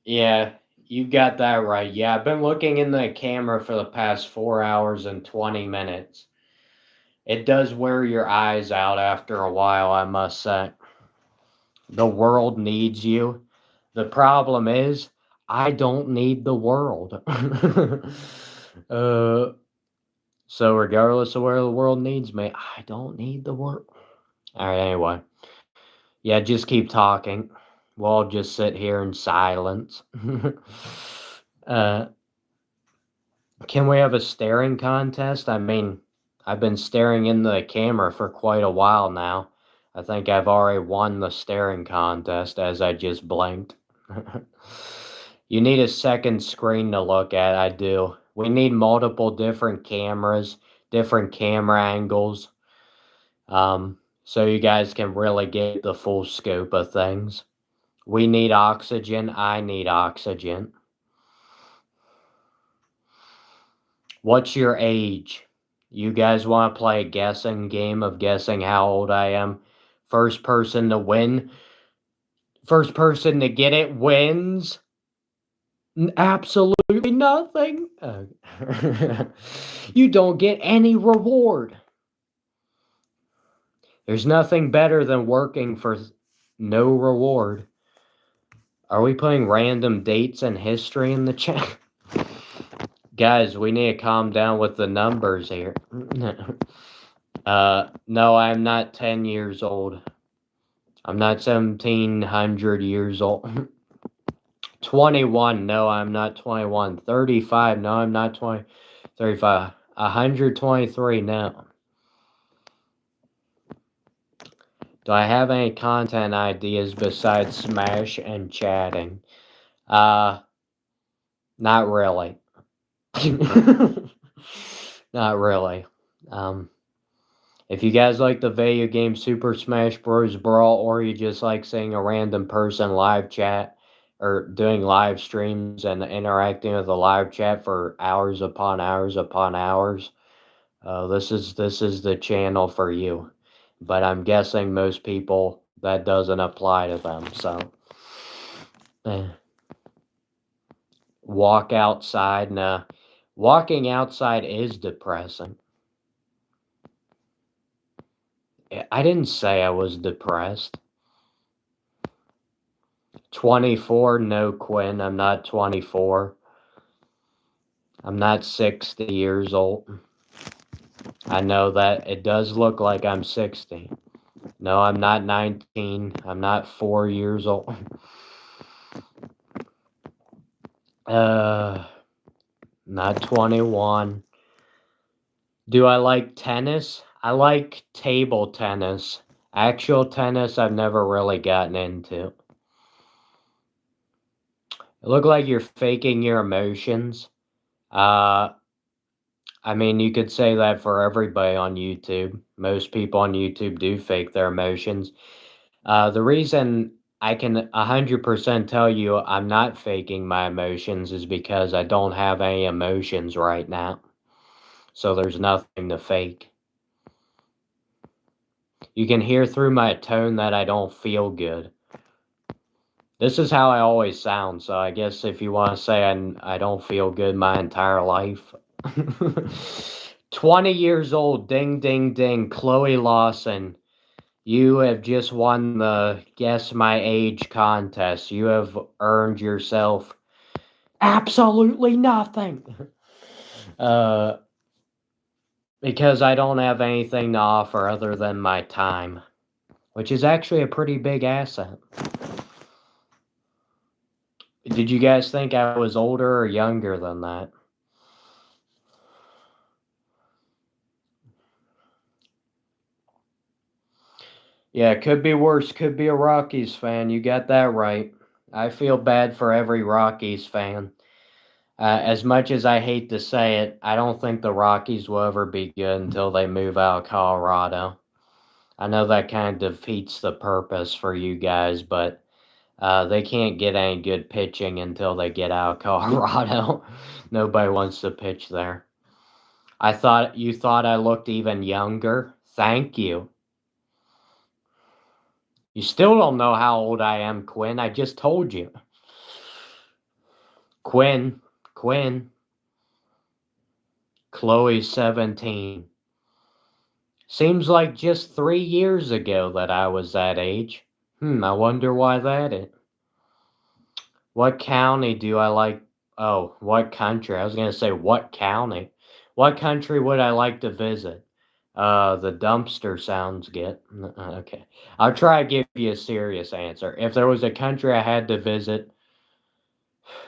Yeah, you got that right. Yeah, I've been looking in the camera for the past 4 hours and 20 minutes. It does wear your eyes out after a while, I must say. The world needs you. The problem is, I don't need the world. So regardless of where the world needs me, I don't need the world. All right, anyway. Yeah, just keep talking. We'll just sit here in silence. uh, can we have a staring contest? I mean, I've been staring in the camera for quite a while now. I think I've already won the staring contest as I just blinked. You need a second screen to look at, I do. We need multiple different cameras, different camera angles, so you guys can really get the full scope of things. We need oxygen. I need oxygen. What's your age? You guys want to play a guessing game of guessing how old I am? First person to win. First person to get it wins. Absolutely nothing. You don't get any reward. There's nothing better than working for no reward. Are we playing random dates and history in the chat? Guys, we need to calm down with the numbers here. No, I'm not 10 years old. I'm not 1700 years old. 21, no, I'm not 21. 35, no, I'm not 20. 35. 123, no. Do I have any content ideas besides Smash and chatting? Not really. Not really. If you guys like the video game Super Smash Bros. Brawl, or you just like seeing a random person live chat or doing live streams and interacting with the live chat for hours upon hours upon hours, this is the channel for you. But I'm guessing most people that doesn't apply to them. So, walk outside. Nah, walking outside is depressing. I didn't say I was depressed. 24, no, Quinn, I'm not 24. I'm not 60 years old. I know that it does look like I'm 60. No, I'm not 19. I'm not 4 years old. Not 21. Do I like tennis? I like table tennis. Actual tennis, I've never really gotten into. It look like you're faking your emotions. I mean, you could say that for everybody on YouTube. Most people on YouTube do fake their emotions. The reason I can 100% tell you I'm not faking my emotions is because I don't have any emotions right now. So there's nothing to fake. You can hear through my tone that I don't feel good. This is how I always sound, so I guess if you want to say I don't feel good my entire life. 20 years old, ding, ding, ding, Chloe Lawson. You have just won the Guess My Age contest. You have earned yourself absolutely nothing. Because I don't have anything to offer other than my time, which is actually a pretty big asset. Did you guys think I was older or younger than that? Yeah, could be worse. Could be a Rockies fan. You got that right. I feel bad for every Rockies fan. As much as I hate to say it, I don't think the Rockies will ever be good until they move out of Colorado. I know that kind of defeats the purpose for you guys, but they can't get any good pitching until they get out of Colorado. Nobody wants to pitch there. You thought I looked even younger? Thank you. You still don't know how old I am, Quinn. I just told you. Quinn. Chloe's 17. Seems like just 3 years ago that I was that age. I wonder why that is. What county do I like? Oh, what country? I was going to say, what county? What country would I like to visit? The dumpster sounds good. Okay. I'll try to give you a serious answer. If there was a country I had to visit,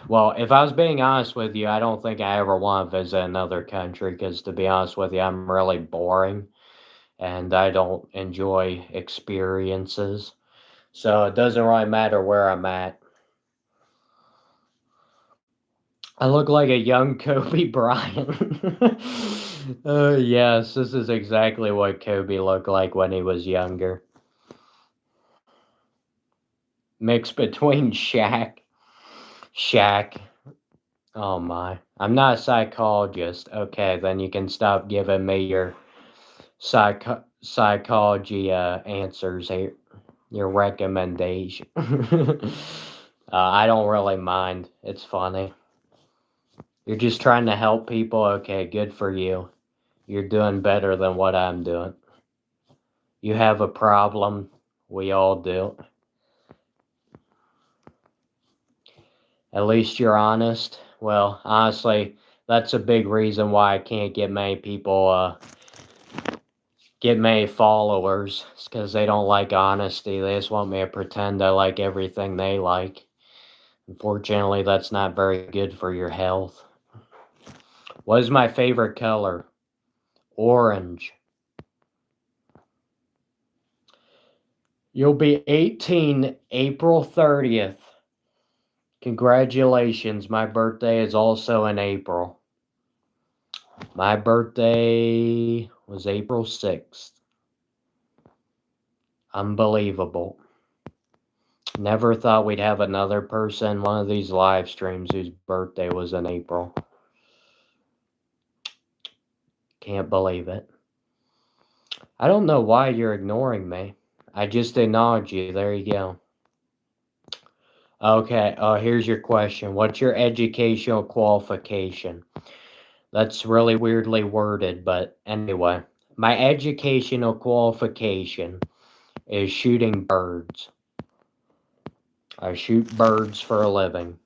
well, if I was being honest with you, I don't think I ever want to visit another country because, to be honest with you, I'm really boring and I don't enjoy experiences. So it doesn't really matter where I'm at. I look like a young Kobe Bryant. Yes, this is exactly what Kobe looked like when he was younger. Mix between Shaq. Oh my. I'm not a psychologist. Okay, then you can stop giving me your psychology answers here. Your recommendation. I don't really mind. It's funny. You're just trying to help people. Okay, good for you. You're doing better than what I'm doing. You have a problem. We all do. At least you're honest. Well, honestly, that's a big reason why I can't get many people, get many followers. It's because they don't like honesty. They just want me to pretend I like everything they like. Unfortunately, that's not very good for your health. What is my favorite color? Orange. You'll be 18 April 30th. Congratulations, my birthday is also in April. My birthday was April 6th. Unbelievable. Never thought we'd have another person, one of these live streams, whose birthday was in April. Can't believe it. I don't know why you're ignoring me. I just acknowledged you. There you go. Okay, here's your question. What's your educational qualification? That's really weirdly worded, but anyway. My educational qualification is shooting birds. I shoot birds for a living.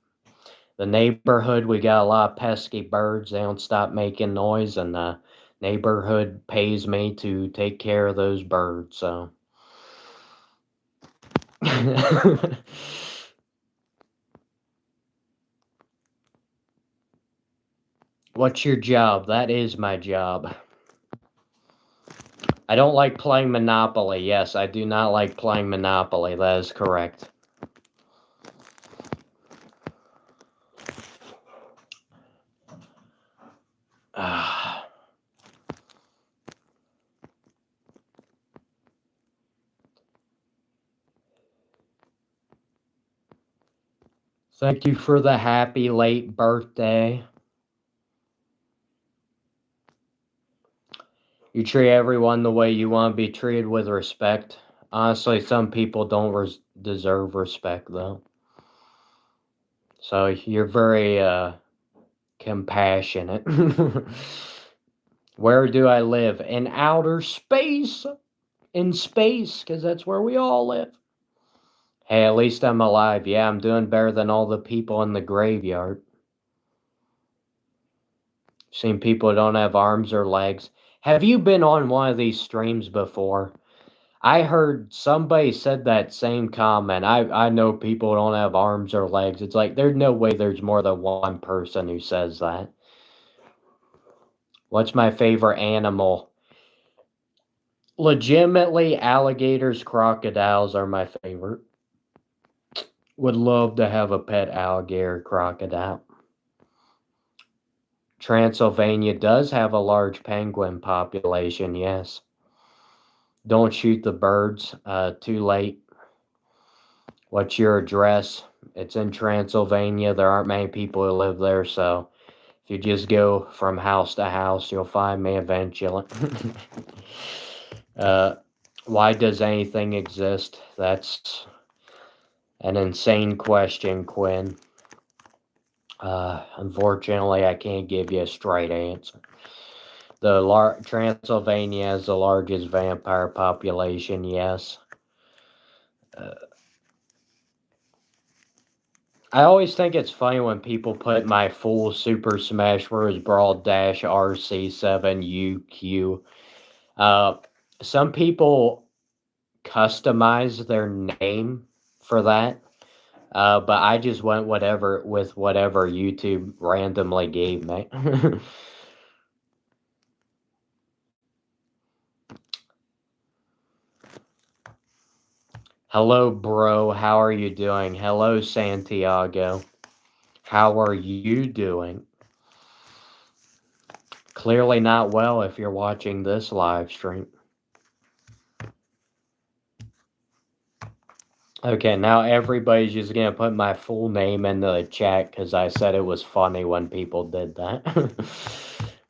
The neighborhood, we got a lot of pesky birds. They don't stop making noise, and the neighborhood pays me to take care of those birds, so. What's your job? That is my job. I don't like playing Monopoly. Yes, I do not like playing Monopoly. That is correct. Thank you for the happy late birthday. You treat everyone the way you want to be treated, with respect. Honestly, some people don't deserve respect, though. So you're very compassionate. Where do I live? In outer space. In space, because that's where we all live. Hey, at least I'm alive. Yeah, I'm doing better than all the people in the graveyard. Seen people who don't have arms or legs. Have you been on one of these streams before? I heard somebody said that same comment. I know people who don't have arms or legs. It's like, there's no way there's more than one person who says that. What's my favorite animal? Legitimately, alligators, crocodiles are my favorite. Would love to have a pet alligator, crocodile. Transylvania does have a large penguin population, yes. Don't shoot the birds, too late. What's your address? It's in Transylvania. There aren't many people who live there, so If you just go from house to house, you'll find me eventually. Why does anything exist? That's an insane question, Quinn. Unfortunately, I can't give you a straight answer. Transylvania has the largest vampire population, yes. I always think it's funny when people put my full Super Smash Bros. Brawl Dash RC7UQ. Some people customize their name for that, but I just went with whatever YouTube randomly gave me. Hello, bro. How are you doing? Hello, Santiago. How are you doing? Clearly not well if you're watching this live stream. Okay, now everybody's just gonna put my full name in the chat because I said it was funny when people did that.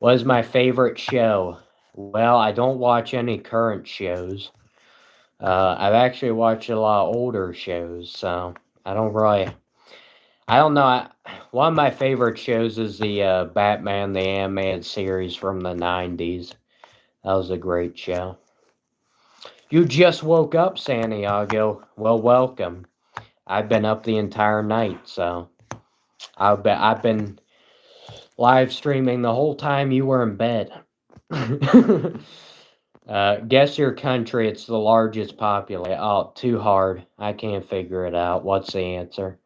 What is my favorite show? Well, I don't watch any current shows. I've actually watched a lot of older shows, so I don't know. One of my favorite shows is the Batman, the animated series from the 90s. That was a great show. You just woke up, Santiago. Well, welcome. I've been up the entire night, so I've been live streaming the whole time you were in bed. Guess your country. It's the largest population. Oh, too hard. I can't figure it out. What's the answer?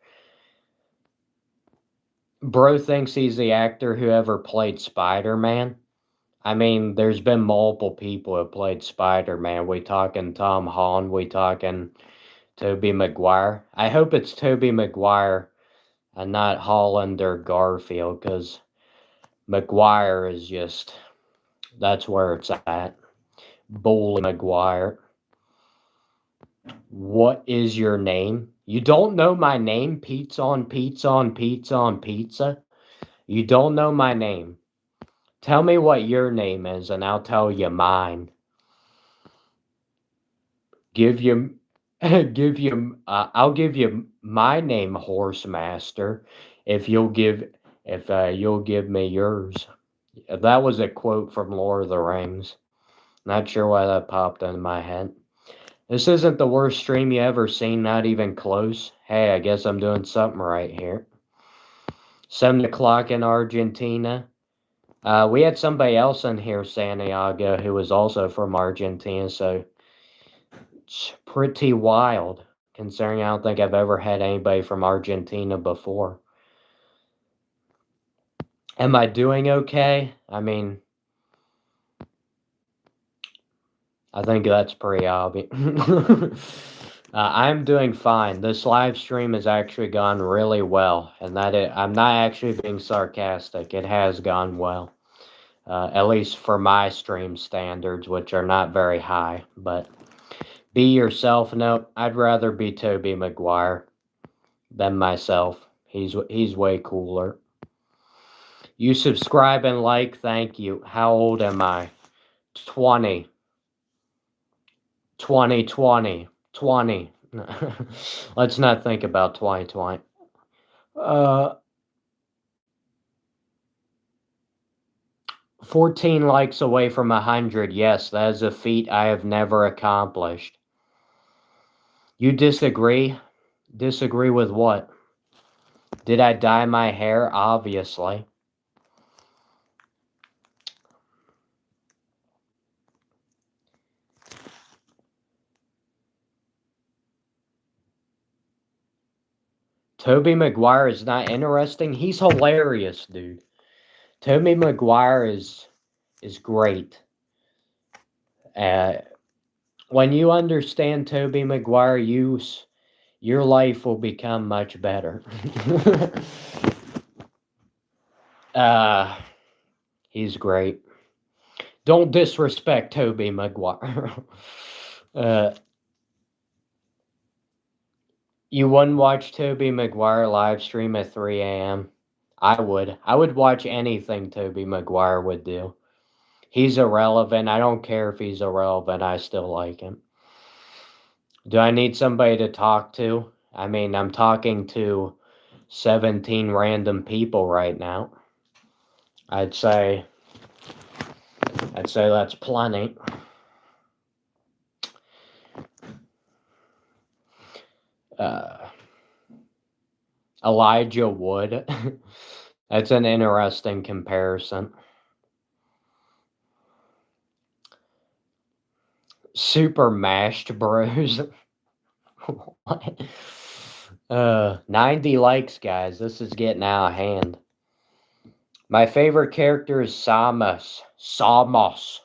Bro thinks he's the actor who ever played Spider-Man. I mean, there's been multiple people who played Spider-Man. We talking Tom Holland. We talking Tobey Maguire. I hope it's Tobey Maguire and not Holland or Garfield, because Maguire is just, that's where it's at. Bully Maguire. What is your name? You don't know my name? Pizza on pizza on pizza on pizza? You don't know my name. Tell me what your name is, and I'll tell you mine. I'll give you my name, Horsemaster, if you'll give me yours. That was a quote from Lord of the Rings. Not sure why that popped into my head. This isn't the worst stream you ever seen, not even close. Hey, I guess I'm doing something right here. 7 o'clock in Argentina. We had somebody else in here, Santiago, who was also from Argentina, so it's pretty wild, considering I don't think I've ever had anybody from Argentina before. Am I doing okay? I mean, I think that's pretty obvious. I'm doing fine. This live stream has actually gone really well, and I'm not actually being sarcastic. It has gone well, at least for my stream standards, which are not very high. But be yourself. Nope, I'd rather be Tobey Maguire than myself. He's way cooler. You subscribe and like. Thank you. How old am I? 20. 2020. 20. Let's not think about 2020. 14 likes away from 100. Yes, that is a feat I have never accomplished. You disagree? Disagree with what? Did I dye my hair? Obviously. Tobey Maguire is not interesting. He's hilarious, dude. Tobey Maguire is great. When you understand Tobey Maguire, your life will become much better. He's great. Don't disrespect Tobey Maguire. You wouldn't watch Tobey Maguire live stream at 3 a.m.? I would watch anything Tobey Maguire would do. He's irrelevant. I don't care if he's irrelevant. I still like him. Do I need somebody to talk to? I mean, I'm talking to 17 random people right now. I'd say that's plenty. Elijah Wood. That's an interesting comparison. Super Mashed Bros. 90 likes, guys. This is getting out of hand. My favorite character is Samus. Samos,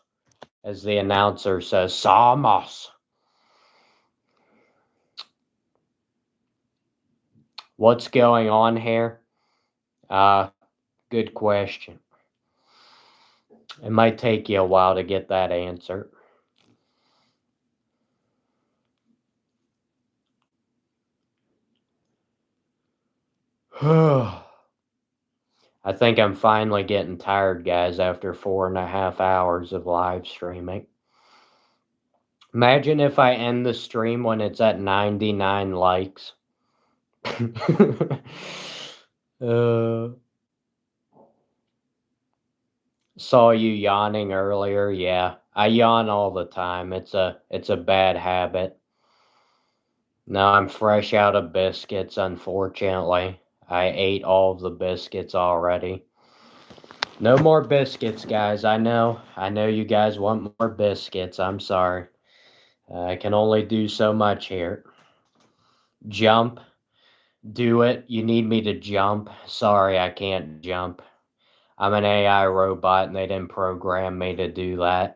as the announcer says. Samos. What's going on here? Good question. It might take you a while to get that answer. I think I'm finally getting tired, guys, after 4.5 hours of live streaming. Imagine if I end the stream when it's at 99 likes. Saw you yawning earlier. Yeah, I yawn all the time. It's a bad habit. Now I'm fresh out of biscuits, unfortunately. I ate all of the biscuits already. No more biscuits, guys. I know you guys want more biscuits. I'm sorry. I can only do so much here. Jump. Do it. You need me to jump. Sorry, I can't jump. I'm an AI robot and they didn't program me to do that.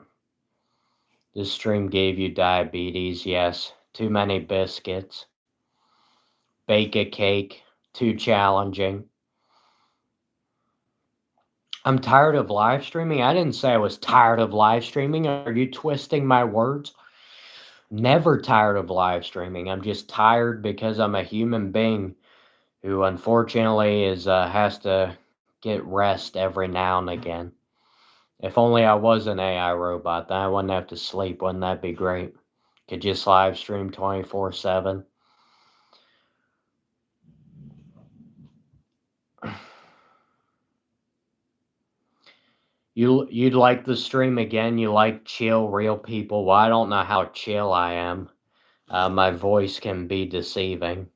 This stream gave you diabetes. Yes. Too many biscuits. Bake a cake. Too challenging. I'm tired of live streaming. I didn't say I was tired of live streaming. Are you twisting my words? Never tired of live streaming. I'm just tired because I'm a human being who unfortunately has to get rest every now and again. If only I was an AI robot, then I wouldn't have to sleep. Wouldn't that be great? Could just live stream 24/7. You'd like the stream again? You like chill, real people? Well, I don't know how chill I am. My voice can be deceiving.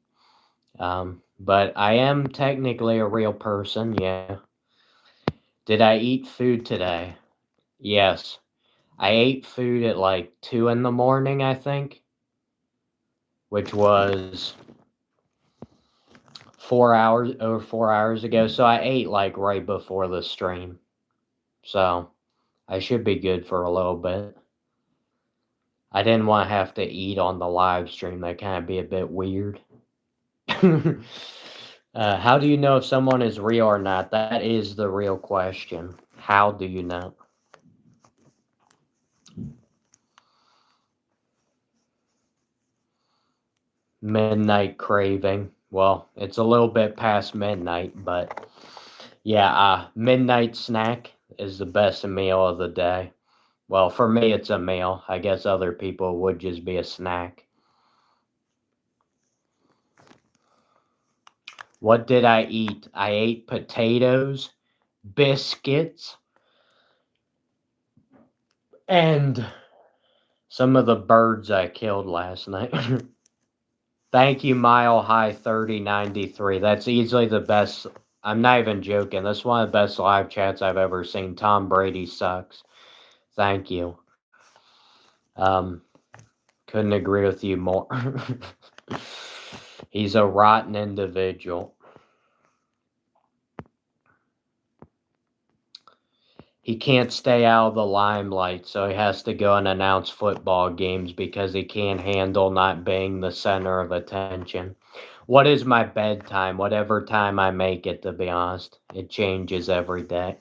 But I am technically a real person, yeah. Did I eat food today? Yes. I ate food at like 2 in the morning, I think, which was over 4 hours ago. So I ate like right before the stream. So I should be good for a little bit. I didn't want to have to eat on the live stream. That kind of be a bit weird. How do you know if someone is real or not? That is the real question. How do you know? Midnight craving. Well, it's a little bit past midnight, but yeah, midnight snack is the best meal of the day. Well, for me, it's a meal. I guess other people would just be a snack. What did I eat? I ate potatoes, biscuits, and some of the birds I killed last night. Thank you, Mile High 3093. That's easily the best. I'm not even joking. That's one of the best live chats I've ever seen. Tom Brady sucks. Thank you. Couldn't agree with you more. He's a rotten individual. He can't stay out of the limelight, so he has to go and announce football games because he can't handle not being the center of attention. What is my bedtime? Whatever time I make it, to be honest. It changes every day.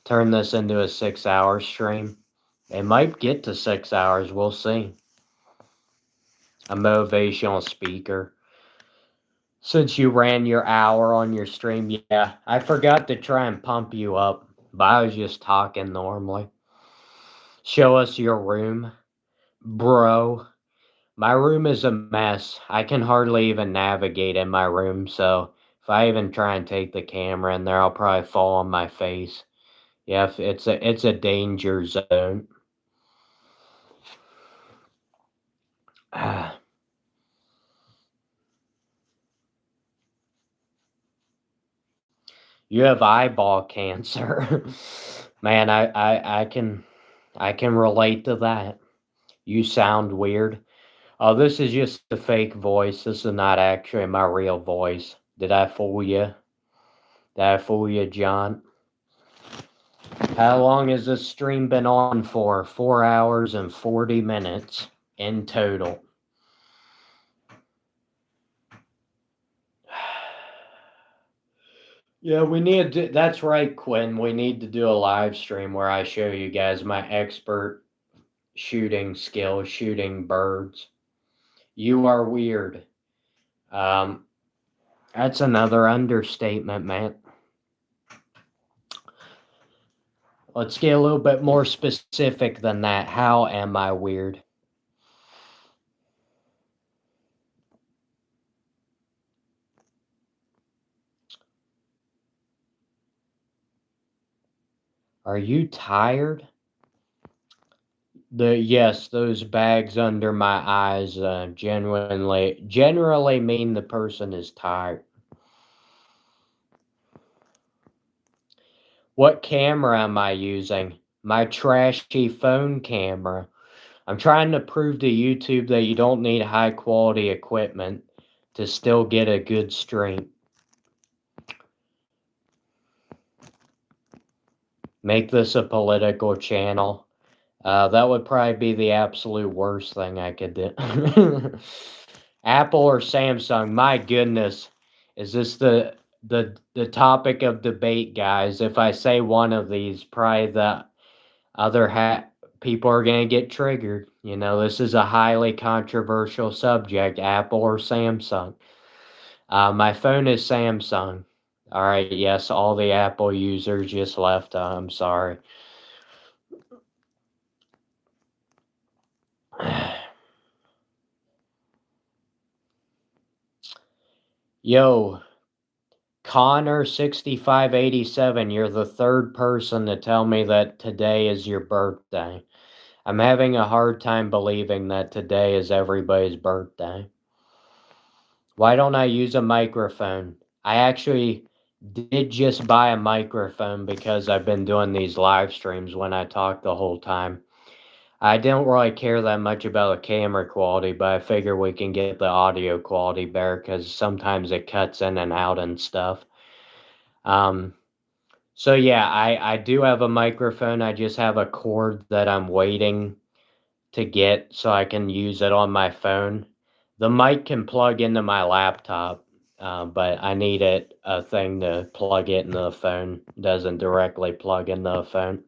Turn this into a 6-hour stream. It might get to 6 hours. We'll see. A motivational speaker. Since you ran your hour on your stream, yeah, I forgot to try and pump you up, but I was just talking normally. Show us your room. Bro, my room is a mess. I can hardly even navigate in my room, so if I even try and take the camera in there, I'll probably fall on my face. Yeah, it's a danger zone. You have eyeball cancer. Man, I can relate to that. You sound weird. Oh, this is just a fake voice. This is not actually my real voice. Did I fool you? Did I fool you, John? How long has this stream been on for? 4 hours and 40 minutes in total. Yeah, we need to, that's right, Quinn. We need to do a live stream where I show you guys my expert shooting skills, shooting birds. You are weird. That's another understatement, man. Let's get a little bit more specific than that. How am I weird? Are you tired? Yes, those bags under my eyes generally mean the person is tired. What camera am I using? My trashy phone camera. I'm trying to prove to YouTube that you don't need high quality equipment to still get a good stream. Make this a political channel. That would probably be the absolute worst thing I could do. Apple or Samsung? My goodness, is this the topic of debate, guys? If I say one of these, probably the other people are gonna get triggered. You know, this is a highly controversial subject. Apple or Samsung? My phone is Samsung. All right, yes, all the Apple users just left. I'm sorry. Yo, Connor6587, you're the third person to tell me that today is your birthday. I'm having a hard time believing that today is everybody's birthday. Why don't I use a microphone? I actually did just buy a microphone because I've been doing these live streams when I talk the whole time. I don't really care that much about the camera quality, but I figure we can get the audio quality better because sometimes it cuts in and out and stuff. So yeah, I do have a microphone. I just have a cord that I'm waiting to get so I can use it on my phone. The mic can plug into my laptop, but I need a thing to plug it into the phone. It doesn't directly plug into the phone.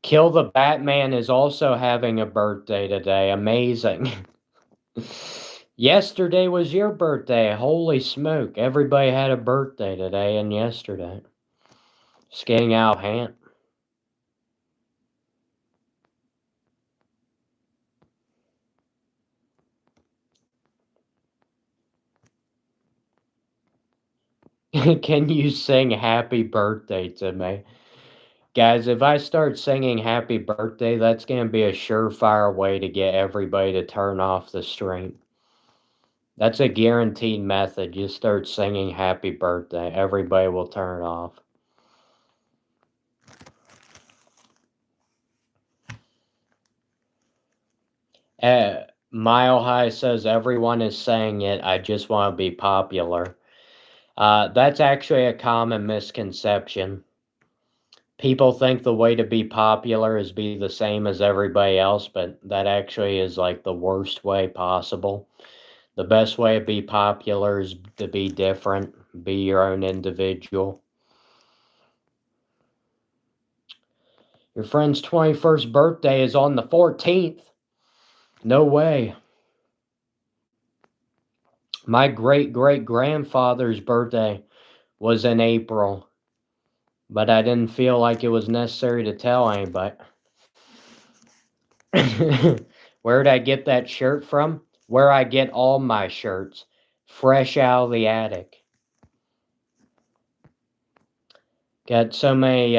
Kill the Batman is also having a birthday today. Amazing. Yesterday was your birthday. Holy smoke. Everybody had a birthday today and yesterday. It's getting out of hand. Can you sing happy birthday to me? Guys, if I start singing happy birthday, that's going to be a surefire way to get everybody to turn off the stream. That's a guaranteed method. Just start singing happy birthday. Everybody will turn it off. Mile High says everyone is saying it. I just want to be popular. That's actually a common misconception. People think the way to be popular is be the same as everybody else, but that actually is like the worst way possible. The best way to be popular is to be different, be your own individual. Your friend's 21st birthday is on the 14th. No way. My great-great-grandfather's birthday was in April, but I didn't feel like it was necessary to tell anybody. Where'd I get that shirt from? Where I get all my shirts. Fresh out of the attic. Got so many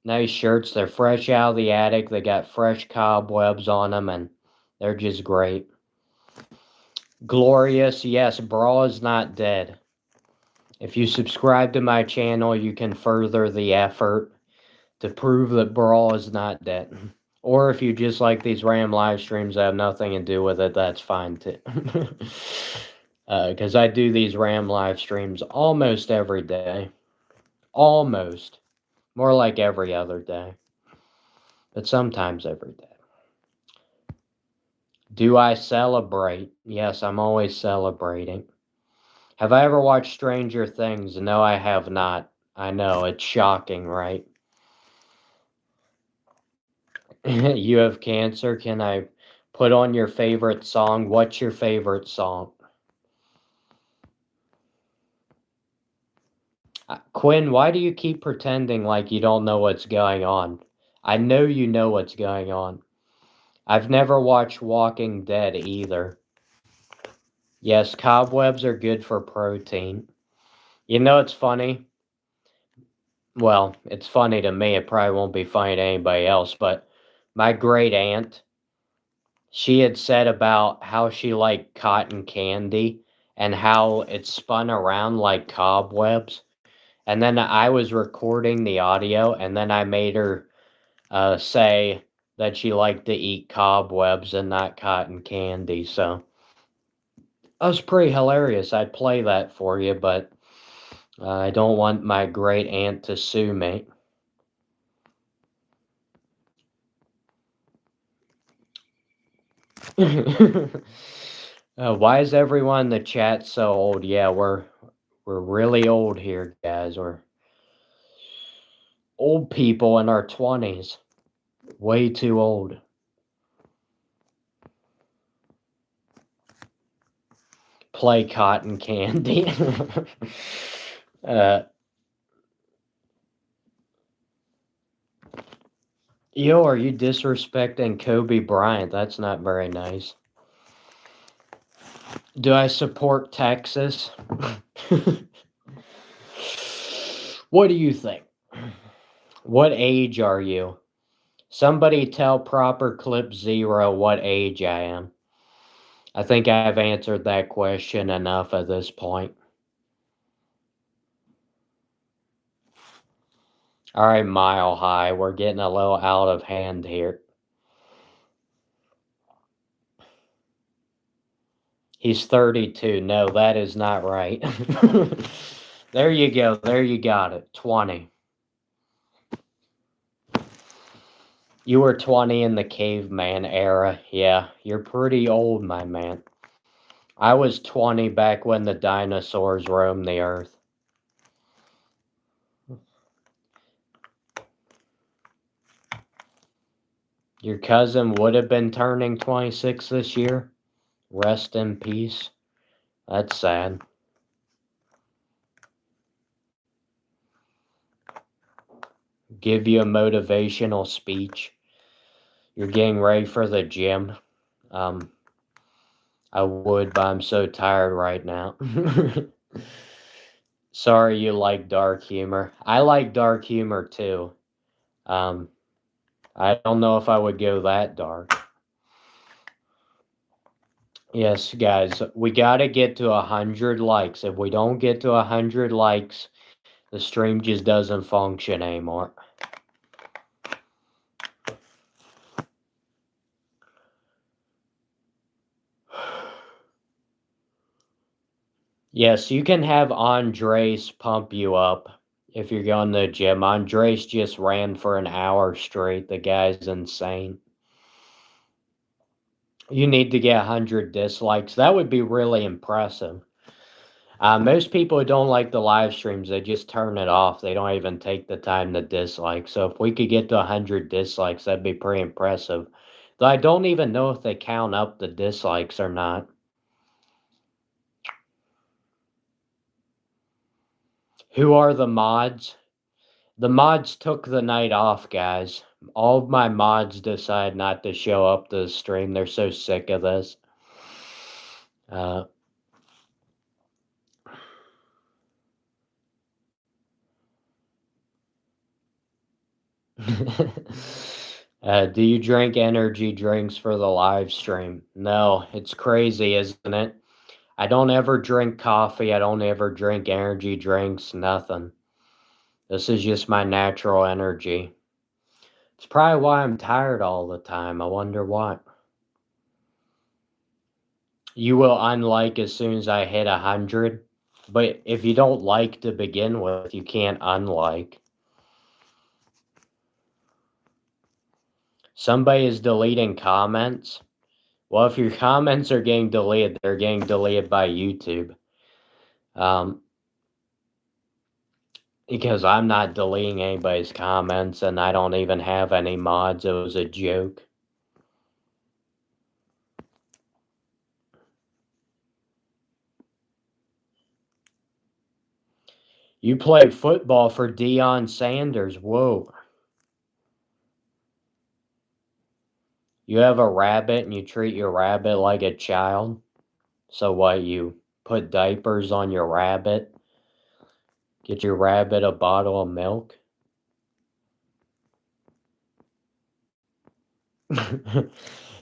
nice shirts. They're fresh out of the attic. They got fresh cobwebs on them, and they're just great. Glorious, yes, Brawl is not dead. If you subscribe to my channel, you can further the effort to prove that Brawl is not dead. Or if you just like these random live streams that have nothing to do with it, that's fine too. Because I do these random live streams almost every day. Almost. More like every other day. But sometimes every day. Do I celebrate? Yes, I'm always celebrating. Have I ever watched Stranger Things? No, I have not. I know, it's shocking, right? You have cancer? Can I put on your favorite song? What's your favorite song? Quinn, why do you keep pretending like you don't know what's going on? I know you know what's going on. I've never watched Walking Dead either. Yes, cobwebs are good for protein. You know, it's funny. Well, it's funny to me. It probably won't be funny to anybody else, but my great aunt, she had said about how she liked cotton candy and how it spun around like cobwebs. And then I was recording the audio, and then I made her say that she liked to eat cobwebs and not cotton candy. So that was pretty hilarious. I'd play that for you, but I don't want my great aunt to sue me. Why is everyone in the chat so old? Yeah, we're really old here, guys. We're old people in our 20s. Way too old. Play cotton candy. Yo, are you disrespecting Kobe Bryant? That's not very nice. Do I support Texas? What do you think? What age are you? Somebody tell Proper Clip Zero what age I am. I think I've answered that question enough at this point. All right, Mile High, we're getting a little out of hand here. He's 32. No, that is not right. There you go. There you got it. 20. You were 20 in the caveman era. Yeah, you're pretty old, my man. I was 20 back when the dinosaurs roamed the earth. Your cousin would have been turning 26 this year. Rest in peace. That's sad. Give you a motivational speech. You're getting ready for the gym. I would, but I'm so tired right now. Sorry you like dark humor. I like dark humor too. I don't know if I would go that dark. Yes, guys, we gotta get to 100 likes. If we don't get to 100 likes, the stream just doesn't function anymore. Yes, you can have Andres pump you up if you're going to the gym. Andres just ran for an hour straight. The guy's insane. You need to get 100 dislikes. That would be really impressive. Most people who don't like the live streams, they just turn it off. They don't even take the time to dislike. So if we could get to 100 dislikes, that'd be pretty impressive. Though I don't even know if they count up the dislikes or not. Who are the mods? The mods took the night off, guys. All of my mods decide not to show up to the stream. They're so sick of this. Do you drink energy drinks for the live stream? No, it's crazy, isn't it? I don't ever drink coffee. I don't ever drink energy drinks, nothing. This is just my natural energy. It's probably why I'm tired all the time. I wonder why. You will unlike as soon as I hit 100. But if you don't like to begin with, you can't unlike. Somebody is deleting comments. Well, if your comments are getting deleted, they're getting deleted by YouTube. Because I'm not deleting anybody's comments and I don't even have any mods. It was a joke. You play football for Deion Sanders. Whoa. You have a rabbit and you treat your rabbit like a child. So what, you put diapers on your rabbit? Get your rabbit a bottle of milk?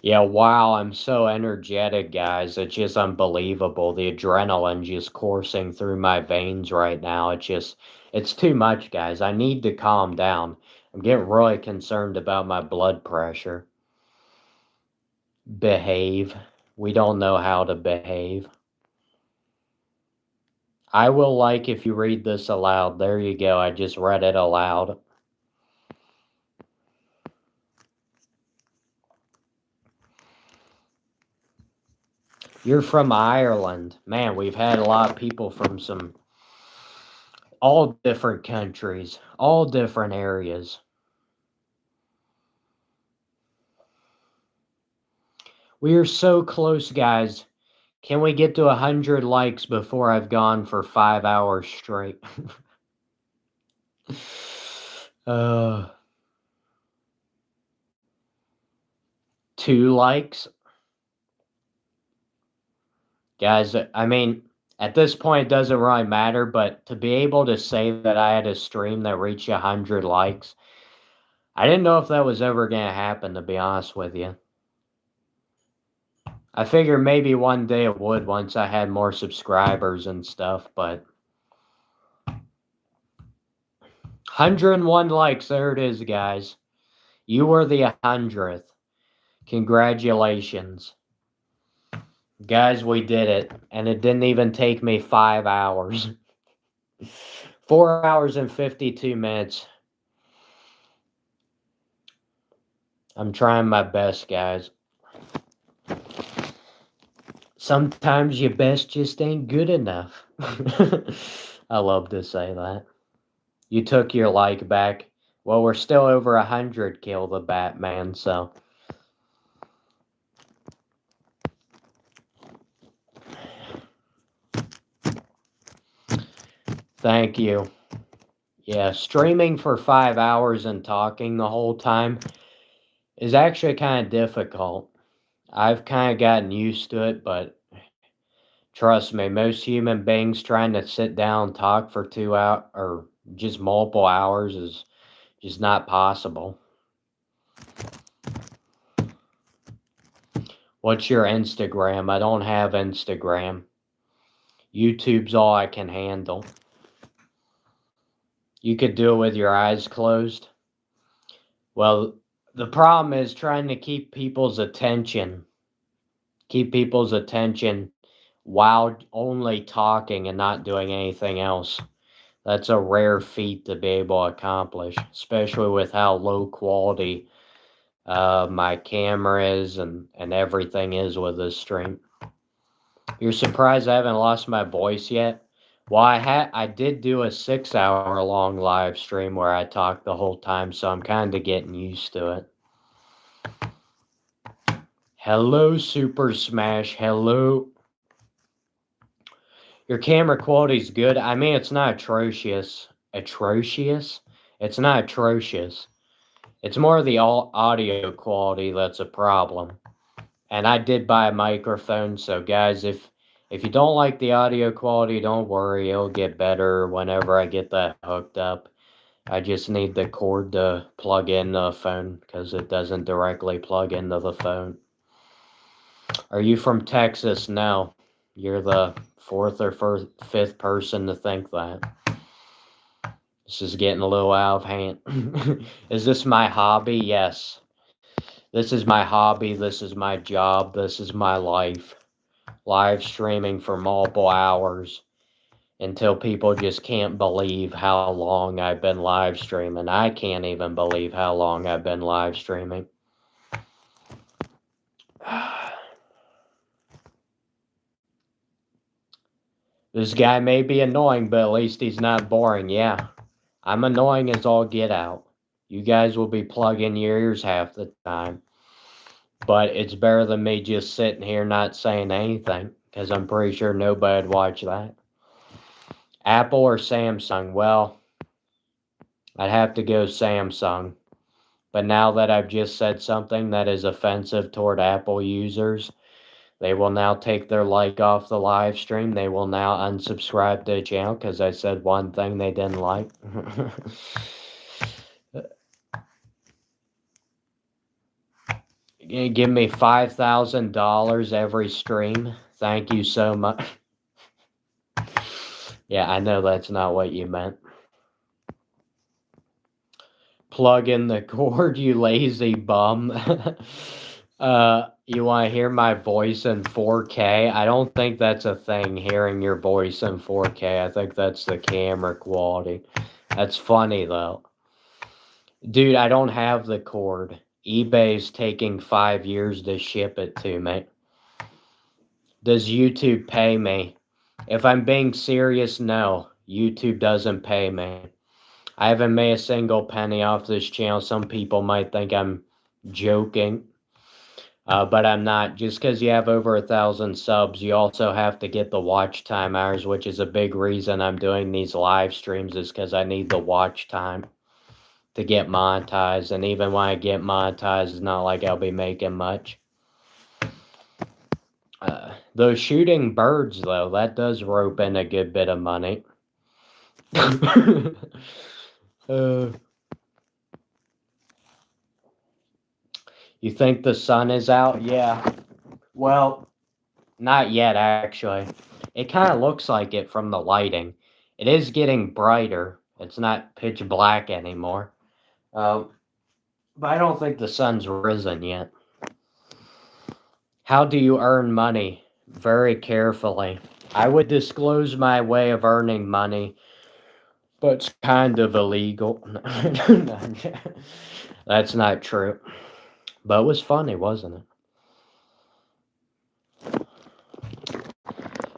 Yeah, wow, I'm so energetic, guys. It's just unbelievable. The adrenaline just coursing through my veins right now. It's too much, guys. I need to calm down. I'm getting really concerned about my blood pressure. Behave. We don't know how to behave. I will like if you read this aloud. There you go. I just read it aloud. You're from Ireland. Man, we've had a lot of people from all different countries, all different areas. We are so close, guys. Can we get to 100 likes before I've gone for 5 hours straight? 2 likes? Guys, I mean, at this point, it doesn't really matter, but to be able to say that I had a stream that reached 100 likes, I didn't know if that was ever going to happen, to be honest with you. I figured maybe one day it would once I had more subscribers and stuff, but 101 likes, there it is, guys. You were the 100th. Congratulations. Guys, we did it, and it didn't even take me 5 hours. 4 hours and 52 minutes. I'm trying my best, guys. Sometimes your best just ain't good enough. I love to say that. You took your like back. Well, we're still over 100 kill the Batman, so. Thank you. Yeah, streaming for 5 hours and talking the whole time is actually kind of difficult. I've kind of gotten used to it, but trust me, most human beings trying to sit down and talk for 2 hours or just multiple hours is just not possible. What's your Instagram? I don't have Instagram. YouTube's all I can handle. You could do it with your eyes closed. Well, the problem is trying to keep people's attention. Keep people's attention while only talking and not doing anything else. That's a rare feat to be able to accomplish, especially with how low quality my camera is and everything is with this stream. You're surprised I haven't lost my voice yet? Well, I did do a 6-hour long live stream where I talked the whole time, so I'm kind of getting used to it. Hello, Super Smash. Hello. Your camera quality's good. I mean, it's not atrocious. Atrocious? It's not atrocious. It's more the audio quality that's a problem. And I did buy a microphone, so guys, if you don't like the audio quality, don't worry, it'll get better whenever I get that hooked up. I just need the cord to plug in the phone because it doesn't directly plug into the phone. Are you from Texas? No. You're the fourth or fifth person to think that. This is getting a little out of hand. Is this my hobby? Yes. This is my hobby. This is my job. This is my life. Live streaming for multiple hours until people just can't believe how long I've been live streaming. I can't even believe how long I've been live streaming. This guy may be annoying, but at least he's not boring. Yeah, I'm annoying as all get out. You guys will be plugging your ears half the time. But it's better than me just sitting here not saying anything, because I'm pretty sure nobody would watch that. Apple or Samsung? Well, I'd have to go Samsung. But now that I've just said something that is offensive toward Apple users, they will now take their like off the live stream. They will now unsubscribe to the channel because I said one thing they didn't like. Give me $5,000 every stream. Thank you so much. Yeah, I know that's not what you meant. Plug in the cord, you lazy bum. You want to hear my voice in 4K? I don't think that's a thing, hearing your voice in 4K. I think that's the camera quality. That's funny, though. Dude, I don't have the cord. eBay's taking 5 years to ship it to me. Does YouTube pay me? If I'm being serious, no. YouTube doesn't pay me. I haven't made a single penny off this channel. Some people might think I'm joking. But I'm not. Just because you have over 1,000 subs, you also have to get the watch time hours, which is a big reason I'm doing these live streams, is because I need the watch time to get monetized. And even when I get monetized, it's not like I'll be making much. Those shooting birds, though, that does rope in a good bit of money. You think the sun is out? Yeah. Well, not yet, actually. It kind of looks like it from the lighting. It is getting brighter. It's not pitch black anymore. But I don't think the sun's risen yet. How do you earn money? Very carefully. I would disclose my way of earning money, but it's kind of illegal. That's not true. But it was funny, wasn't it?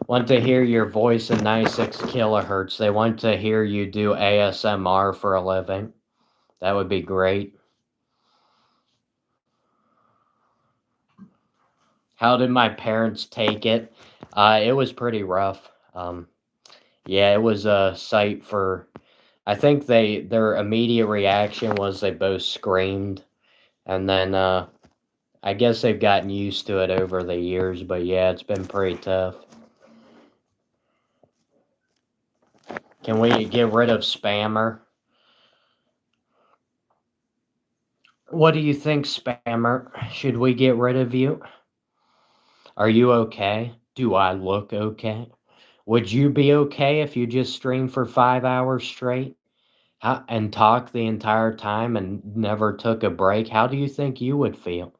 Want to hear your voice in 96 kilohertz. They want to hear you do ASMR for a living. That would be great. How did my parents take it? It was pretty rough. Yeah, it was a sight for... I think their immediate reaction was they both screamed. And then I guess they've gotten used to it over the years. But yeah, it's been pretty tough. Can we get rid of Spammer? What do you think, Spammer? Should we get rid of you? Are you okay? Do I look okay? Would you be okay if you just streamed for 5 hours straight and talked the entire time and never took a break? How do you think you would feel?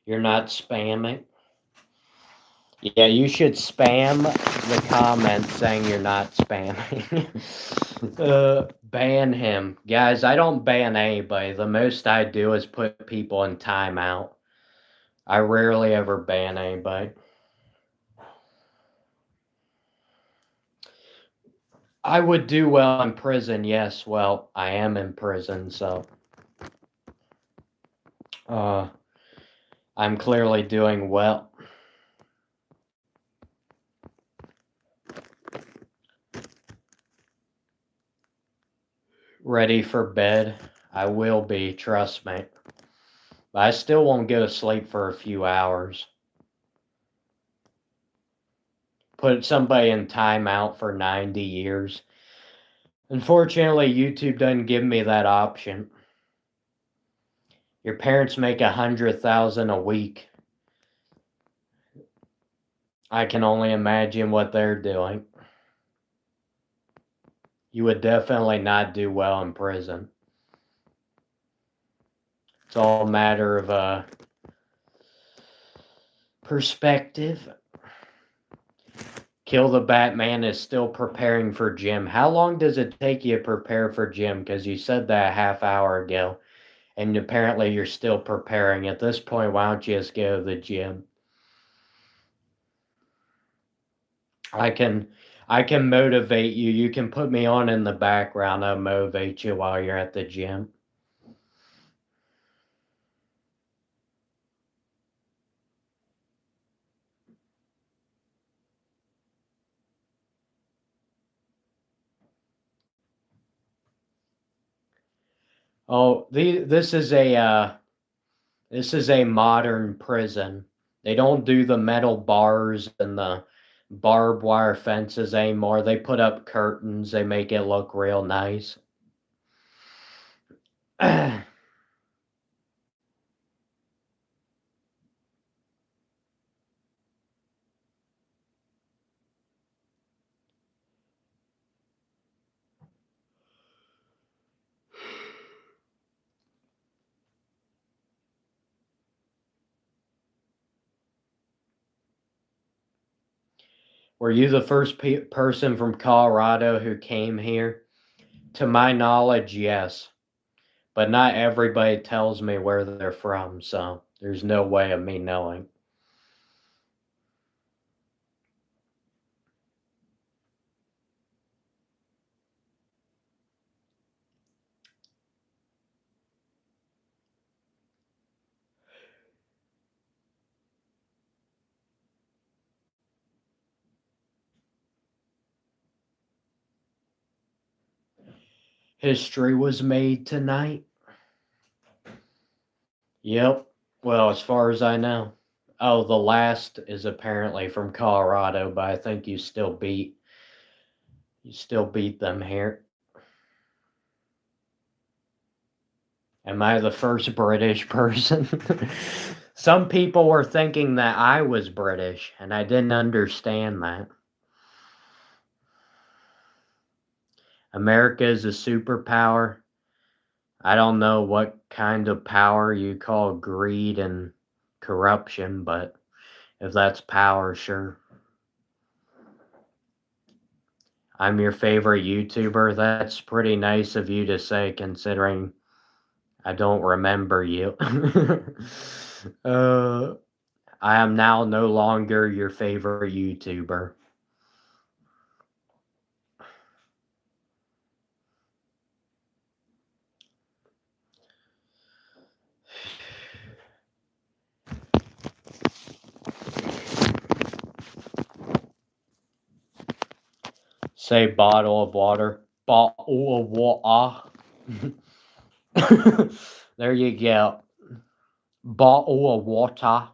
You're not spamming? Yeah, you should spam the comments saying you're not spamming. Ban him. Guys, I don't ban anybody. The most I do is put people in timeout. I rarely ever ban anybody. I would do well in prison, yes. Well, I am in prison, so I'm clearly doing well. Ready for bed. I will be, trust me. But I still won't go to sleep for a few hours. Put somebody in timeout for 90 years. Unfortunately, YouTube doesn't give me that option. Your parents make $100,000 a week. I can only imagine what they're doing. You would definitely not do well in prison. It's all a matter of perspective. Kill the Batman is still preparing for gym. How long does it take you to prepare for gym? Because you said that a half hour ago, and apparently you're still preparing. At this point, why don't you just go to the gym? I can motivate you. You can put me on in the background. I'll motivate you while you're at the gym. Oh, this is a modern prison. They don't do the metal bars and the barbed wire fences anymore. They put up curtains. They make it look real nice. Were you the first person from Colorado who came here? To my knowledge, yes. But not everybody tells me where they're from, so there's no way of me knowing. History was made tonight. Yep. Well, as far as I know. Oh, the last is apparently from Colorado, but I think you still beat them here. Am I the first British person? Some people were thinking that I was British, and I didn't understand that. America is a superpower. I don't know what kind of power you call greed and corruption, but if that's power, sure. I'm your favorite YouTuber. That's pretty nice of you to say, considering I don't remember you. I am now no longer your favorite YouTuber. Say bottle of water. Bottle of water. There you go. Bottle of water.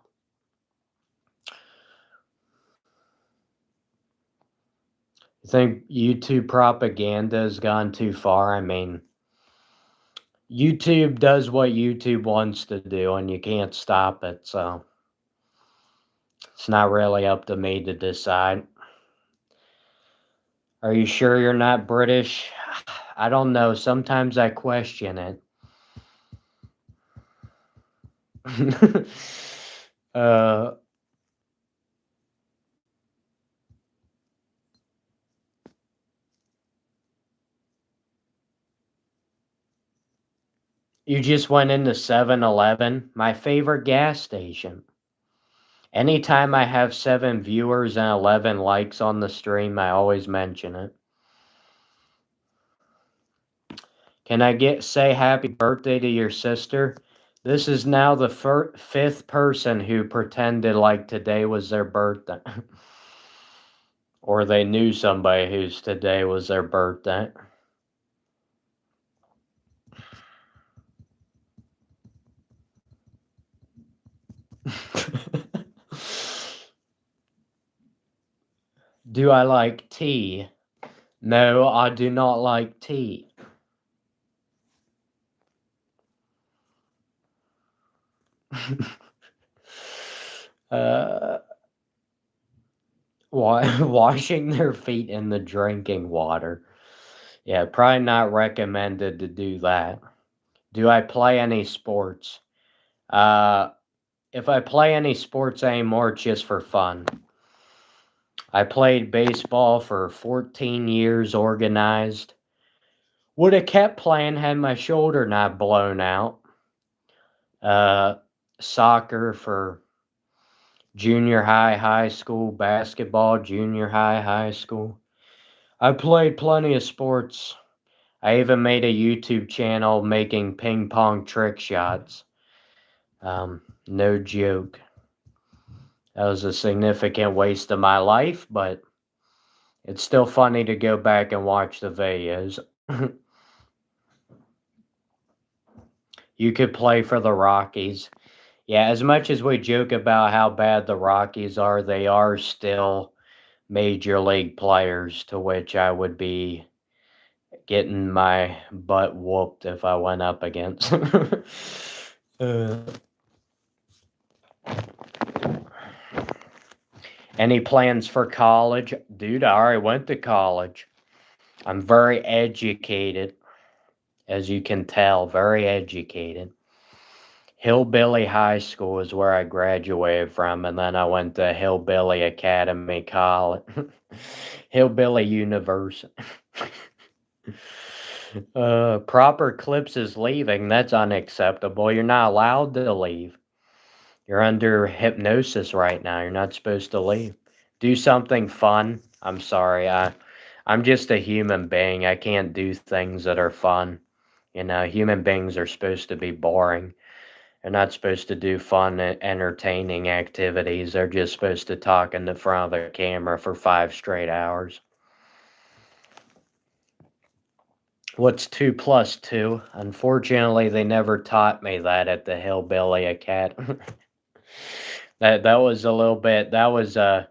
You think YouTube propaganda has gone too far? I mean, YouTube does what YouTube wants to do, and you can't stop it, so it's not really up to me to decide. Are you sure you're not British? I don't know. Sometimes I question it. You just went into 7-Eleven, my favorite gas station. Anytime I have 7 viewers and 11 likes on the stream, I always mention it. Can I say happy birthday to your sister? This is now the 5th person who pretended like today was their birthday. Or they knew somebody whose today was their birthday. Do I like tea? No, I do not like tea. Washing their feet in the drinking water. Yeah, probably not recommended to do that. Do I play any sports? If I play any sports anymore, it's just for fun. I played baseball for 14 years organized. Would have kept playing had my shoulder not blown out. Soccer for junior high, high school, basketball, junior high, high school. I played plenty of sports. I even made a YouTube channel making ping pong trick shots. No joke. That was a significant waste of my life, but it's still funny to go back and watch the videos. You could play for the Rockies. Yeah, as much as we joke about how bad the Rockies are, they are still major league players, to which I would be getting my butt whooped if I went up against. Any plans for college? Dude, I already went to college. I'm very educated, as you can tell, very educated. Hillbilly High School is where I graduated from, and then I went to Hillbilly Academy College. Hillbilly University. Proper Clips is leaving. That's unacceptable. You're not allowed to leave. You're under hypnosis right now. You're not supposed to leave. Do something fun. I'm sorry. I'm just a human being. I can't do things that are fun. You know, human beings are supposed to be boring. They're not supposed to do fun, entertaining activities. They're just supposed to talk in the front of the camera for 5 straight hours. What's 2 plus 2? Unfortunately, they never taught me that at the Hillbilly Academy. that was a little bit. That was a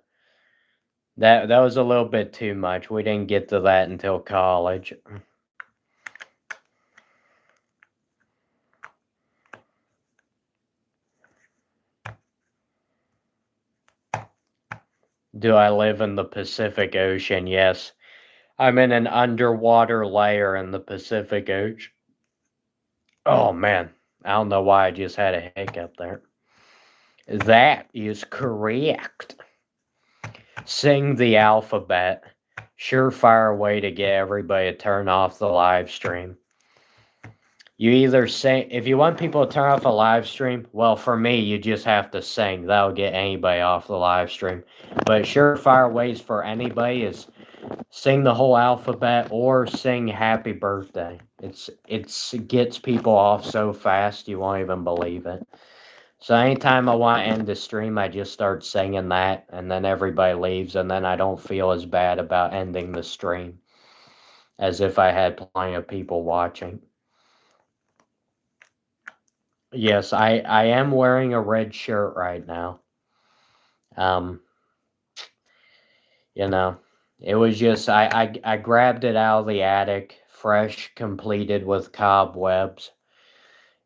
little bit too much. We didn't get to that until college. Do I live in the Pacific Ocean? Yes. I'm in an underwater layer in the Pacific Ocean. Oh, man. I don't know why I just had a hiccup there. That is correct. Sing the alphabet. Surefire way to get everybody to turn off the live stream. You either sing, if you want people to turn off a live stream, well, for me, you just have to sing. That'll get anybody off the live stream. But surefire ways for anybody is sing the whole alphabet or sing happy birthday. It gets people off so fast you won't even believe it. So anytime I want to end the stream, I just start singing that, and then everybody leaves, and then I don't feel as bad about ending the stream as if I had plenty of people watching. Yes, I am wearing a red shirt right now. You know, it was just, I grabbed it out of the attic, fresh, completed with cobwebs,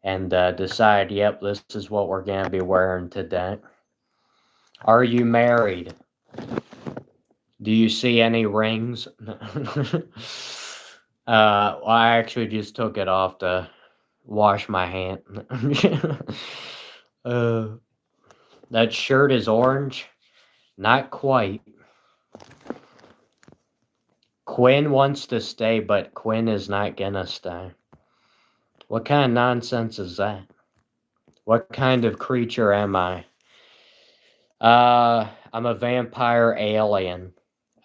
and decided, yep, this is what we're going to be wearing today. Are you married? Do you see any rings? I actually just took it off to wash my hand. That shirt is orange. Not quite. Quinn wants to stay, but Quinn is not gonna stay. What kind of nonsense is that? What kind of creature am I? I'm a vampire alien.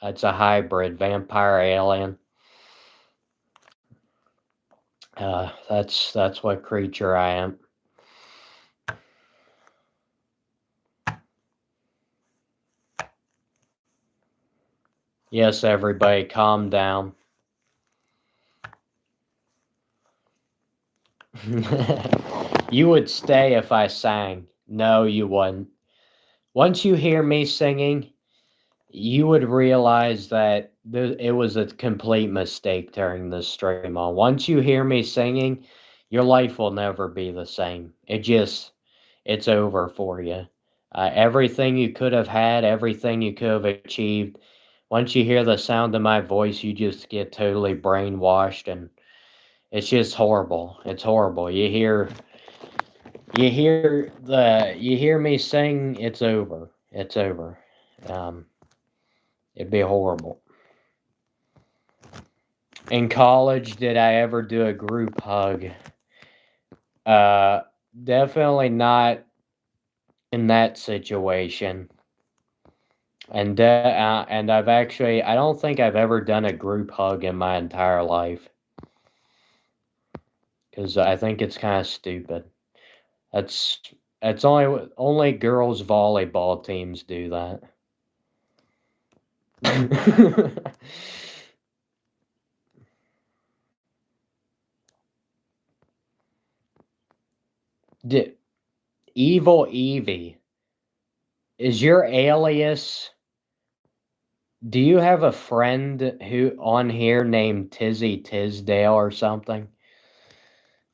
It's a hybrid vampire alien. That's what creature I am. Yes, everybody, calm down. You would stay if I sang. No, you wouldn't. Once you hear me singing, you would realize that it was a complete mistake turning this stream on. Once you hear me singing, your life will never be the same. It's over for you. Everything you could have had, everything you could have achieved, once you hear the sound of my voice, you just get totally brainwashed, and it's just horrible. It's horrible. You hear me sing, it's over. It's over. It'd be horrible. In college, did I ever do a group hug? Definitely not in that situation. And I've actually, I don't think I've ever done a group hug in my entire life. Because I think it's kind of stupid. It's only girls volleyball teams do that. Evil Evie, is your alias? Do you have a friend who on here named Tizzy Tisdale or something?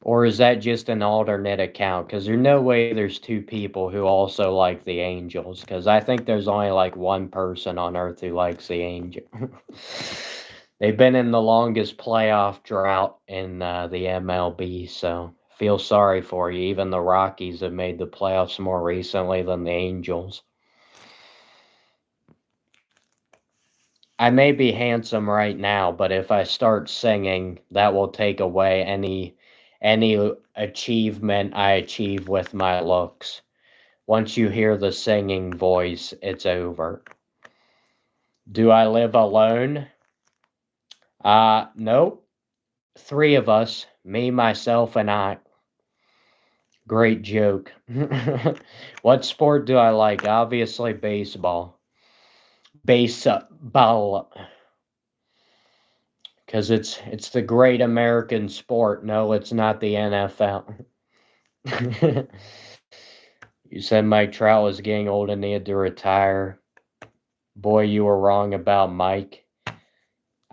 Or is that just an alternate account? Because there's no way there's two people who also like the Angels. Because I think there's only like one person on Earth who likes the Angels. They've been in the longest playoff drought in the MLB, so feel sorry for you. Even the Rockies have made the playoffs more recently than the Angels. I may be handsome right now, but if I start singing, that will take away any achievement I achieve with my looks. Once you hear the singing voice, it's over. Do I live alone? Nope. 3 of us, me, myself, and I. Great joke. What sport do I like? Obviously baseball. Baseball. Because it's the great American sport. No, it's not the NFL. You said Mike Trout was getting old and needed to retire. Boy, you were wrong about Mike.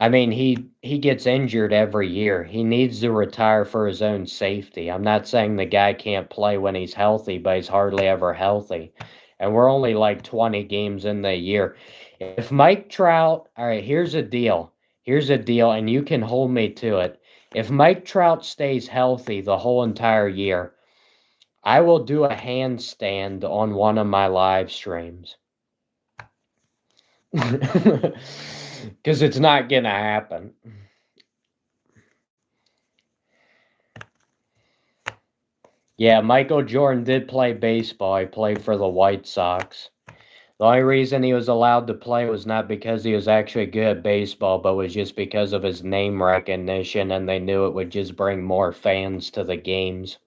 I mean, he gets injured every year. He needs to retire for his own safety. I'm not saying the guy can't play when he's healthy, but he's hardly ever healthy. And we're only like 20 games in the year. If Mike Trout, all right, here's a deal. Here's a deal, and you can hold me to it. If Mike Trout stays healthy the whole entire year, I will do a handstand on one of my live streams. Because it's not going to happen. Yeah, Michael Jordan did play baseball. He played for the White Sox. The only reason he was allowed to play was not because he was actually good at baseball, but was just because of his name recognition, and they knew it would just bring more fans to the games.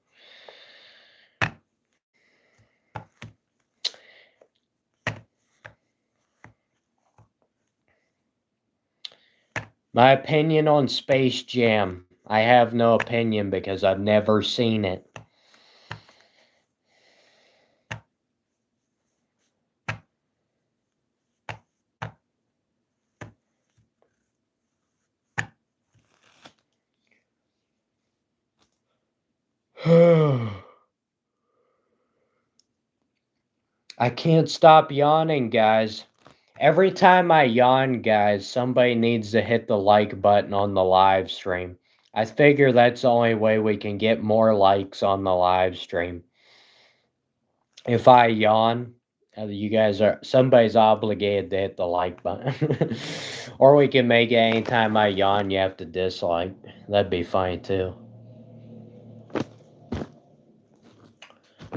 My opinion on Space Jam. I have no opinion because I've never seen it. I can't stop yawning, guys. Every time I yawn, guys, somebody needs to hit the like button on the live stream. I figure that's the only way we can get more likes on the live stream. If I yawn, somebody's obligated to hit the like button. Or we can make it anytime I yawn, you have to dislike. That'd be fine too.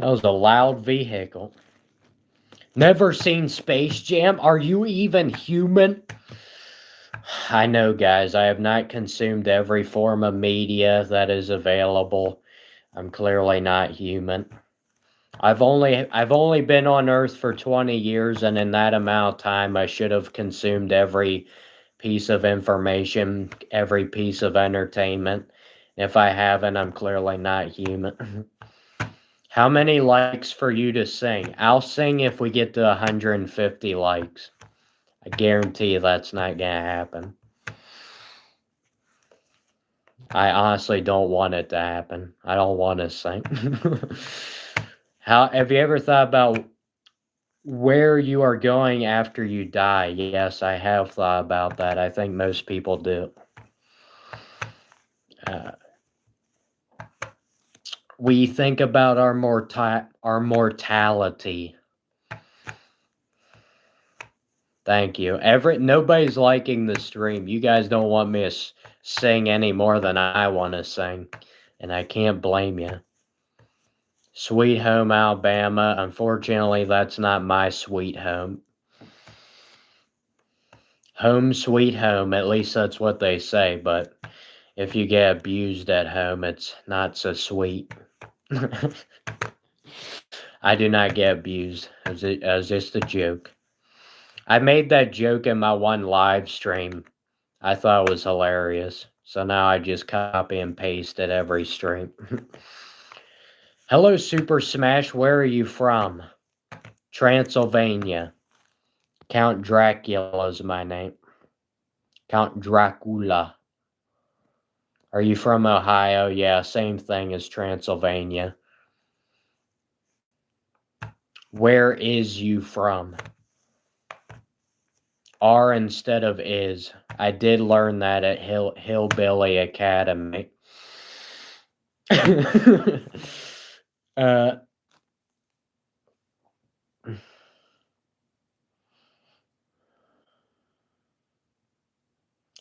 That was a loud vehicle. Never seen Space Jam? Are you even human? I know, guys. I have not consumed every form of media that is available. I'm clearly not human. I've only been on Earth for 20 years, and in that amount of time, I should have consumed every piece of information, every piece of entertainment. If I haven't, I'm clearly not human. How many likes for you to sing? I'll sing if we get to 150 likes. I guarantee that's not gonna happen. I honestly don't want it to happen. I don't want to sing. How have you ever thought about where you are going after you die? Yes, I have thought about that. I think most people do. We think about our mortality. Thank you. Nobody's liking the stream. You guys don't want me to sing any more than I want to sing, and I can't blame you. Sweet Home Alabama. Unfortunately, that's not my sweet home. Home sweet home. At least that's what they say. But if you get abused at home, it's not so sweet. I do not get abused. It was just a joke. I made that joke in my one live stream. I thought it was hilarious. So now I just copy and paste it every stream. Hello, Super Smash. Where are you from? Transylvania. Count Dracula is my name. Count Dracula. Are you from Ohio? Yeah, same thing as Transylvania. Where is you from? R instead of is. I did learn that at Hillbilly Academy.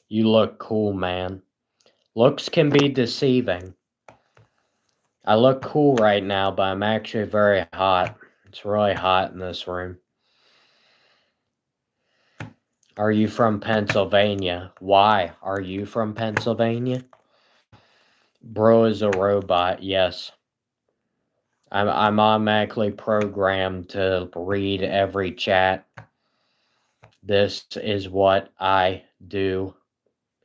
You look cool, man. Looks can be deceiving. I look cool right now, but I'm actually very hot. It's really hot in this room. Are you from Pennsylvania? Why? Are you from Pennsylvania? Bro is a robot, yes. I'm automatically programmed to read every chat. This is what I do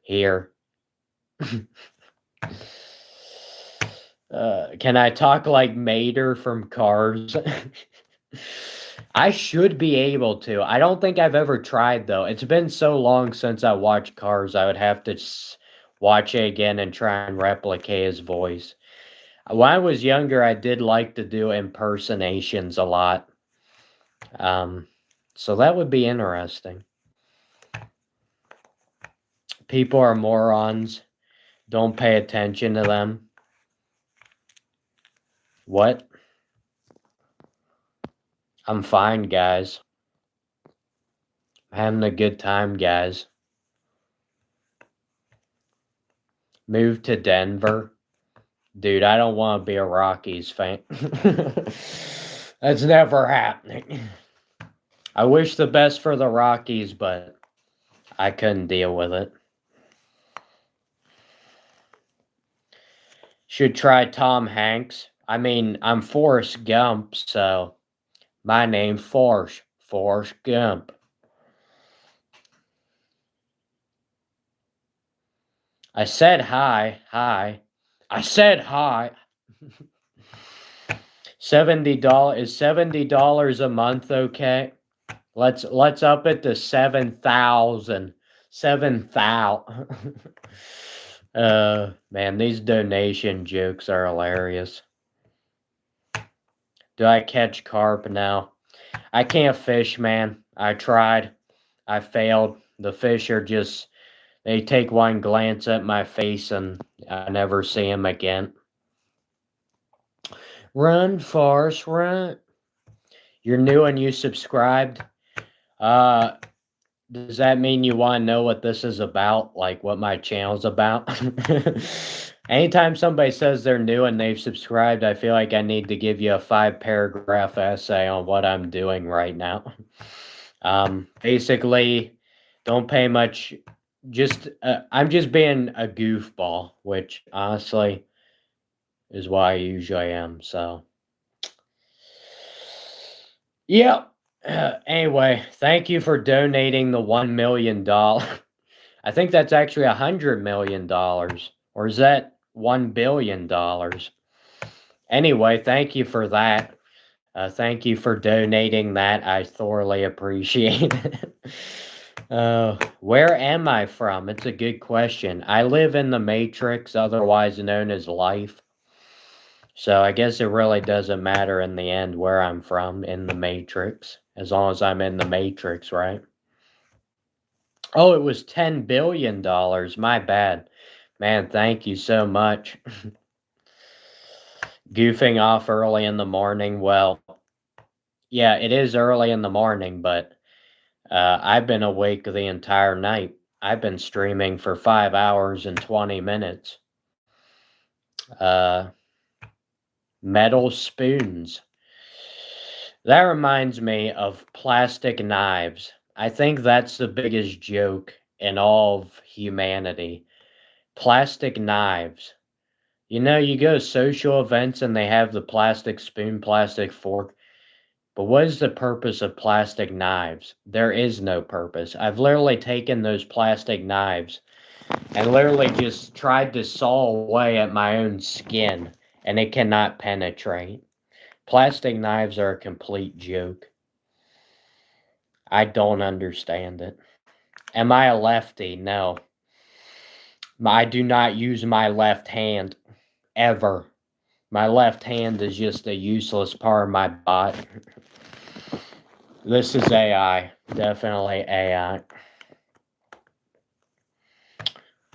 here. Can I talk like Mater from Cars? I should be able to. I don't think I've ever tried, though. It's been so long since I watched Cars, I would have to watch it again and try and replicate his voice. When I was younger, I did like to do impersonations a lot. So that would be interesting. People are morons. Don't pay attention to them. What? I'm fine, guys. I'm having a good time, guys. Move to Denver. Dude, I don't want to be a Rockies fan. That's never happening. I wish the best for the Rockies, but I couldn't deal with it. Should try Tom Hanks. I mean, I'm Forrest Gump, so my name's Forrest Gump. I said hi. I said hi. $70 is $70 a month, okay? Let's up it to 7,000. 7,000. Man, these donation jokes are hilarious. Do I catch carp now? I can't fish, man. I tried. I failed. The fish are just, they take one glance at my face and I never see them again. Run, Forrest, run. You're new and you subscribed. Does that mean you want to know what this is about? Like what my channel's about? Anytime somebody says they're new and they've subscribed, I feel like I need to give you a 5-paragraph essay on what I'm doing right now. Basically, don't pay much. I'm just being a goofball, which honestly is what I usually am. So, yeah. Anyway, thank you for donating the $1 million. I think that's actually $100 million, or is that $1 billion? Anyway, thank you for that. Thank you for donating that. I thoroughly appreciate it. Where am I from? It's a good question. I live in the Matrix, otherwise known as life. So I guess it really doesn't matter in the end where I'm from in the Matrix, as long as I'm in the Matrix, right? Oh, it was $10 billion. My bad. Man, thank you so much. Goofing off early in the morning. Well, yeah, it is early in the morning, but I've been awake the entire night. I've been streaming for 5 hours and 20 minutes. Uh, Metal spoons. That reminds me of plastic knives. I think that's the biggest joke in all of humanity. Plastic knives. You know, you go to social events and they have the plastic spoon, plastic fork. But what is the purpose of plastic knives? There is no purpose. I've literally taken those plastic knives and literally just tried to saw away at my own skin, and it cannot penetrate. Plastic knives are a complete joke. I don't understand it. Am I a lefty? No. I do not use my left hand ever. My left hand is just a useless part of my body. This is AI. Definitely AI.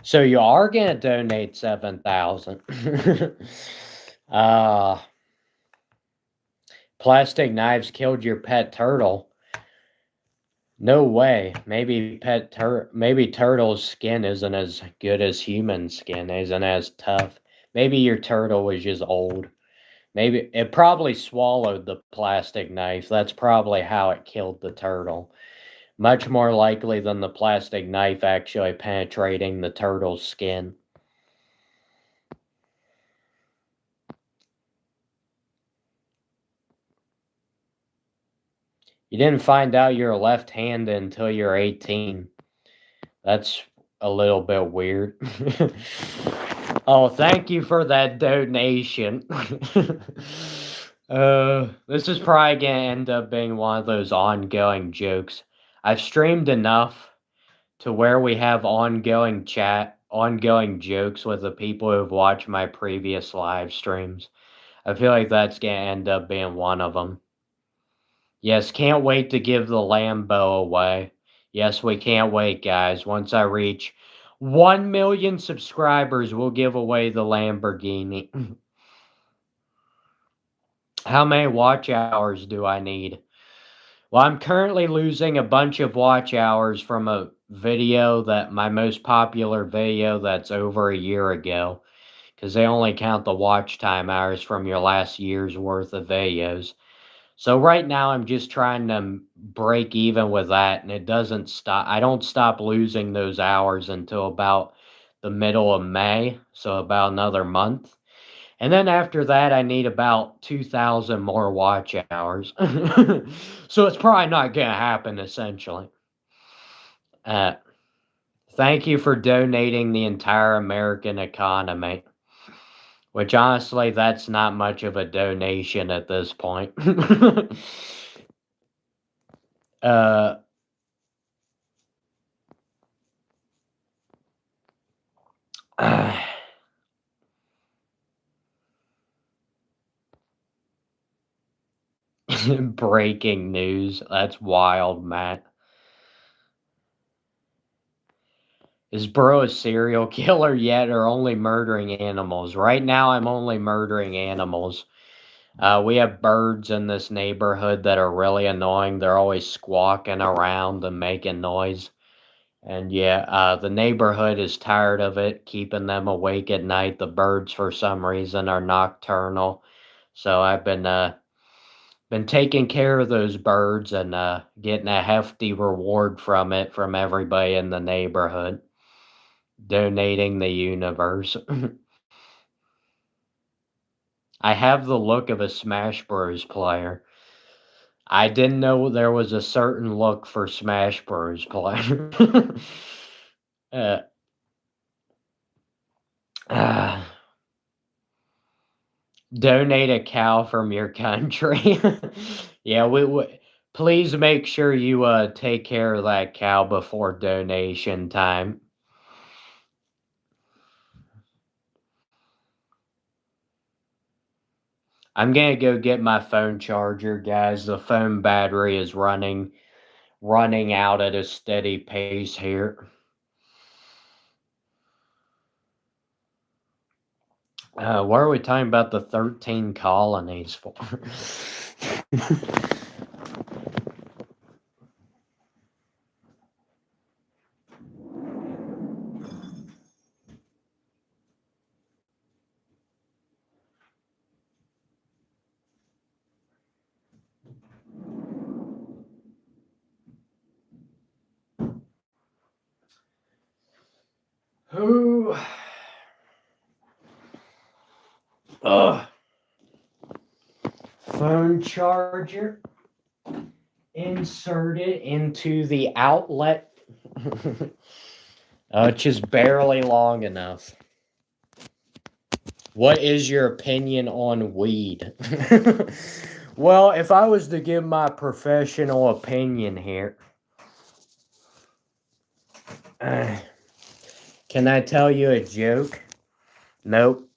So you are gonna donate 7,000. Plastic knives killed your pet turtle. No way. Maybe turtle's skin isn't as good as human skin, isn't as tough. Maybe your turtle was just old. Maybe it probably swallowed the plastic knife. That's probably how it killed the turtle. Much more likely than the plastic knife actually penetrating the turtle's skin. You didn't find out you're left-handed until you're 18. That's a little bit weird. Oh, thank you for that donation. This is probably gonna end up being one of those ongoing jokes. I've streamed enough to where we have ongoing jokes with the people who've watched my previous live streams. I feel like that's gonna end up being one of them. Yes, can't wait to give the Lambo away. Yes, we can't wait, guys. Once I reach 1 million subscribers, we'll give away the Lamborghini. How many watch hours do I need? Well, I'm currently losing a bunch of watch hours from a video my most popular video that's over a year ago, because they only count the watch time hours from your last year's worth of videos. So right now I'm just trying to break even with that, and it doesn't stop. I don't stop losing those hours until about the middle of May, so about another month. And then after that, I need about 2,000 more watch hours. So it's probably not going to happen, essentially. Thank you for donating the entire American economy. Which, honestly, that's not much of a donation at this point. Breaking news. That's wild, Matt. Is bro a serial killer yet, or only murdering animals? Right now, I'm only murdering animals. We have birds in this neighborhood that are really annoying. They're always squawking around and making noise. And yeah, the neighborhood is tired of it, keeping them awake at night. The birds, for some reason, are nocturnal. So I've been taking care of those birds and getting a hefty reward from it from everybody in the neighborhood, donating the universe. I have the look of a Smash Bros. Player. I didn't know there was a certain look for Smash Bros. Player. uh, uh, Donate a cow from your country. Yeah, we please make sure you take care of that cow before donation time. I'm gonna go get my phone charger, guys. The phone battery is running out at a steady pace here. What are we talking about the 13 colonies for? Who? Ugh. Phone charger inserted into the outlet. It's just barely long enough. What is your opinion on weed? Well, if I was to give my professional opinion here, can I tell you a joke? Nope.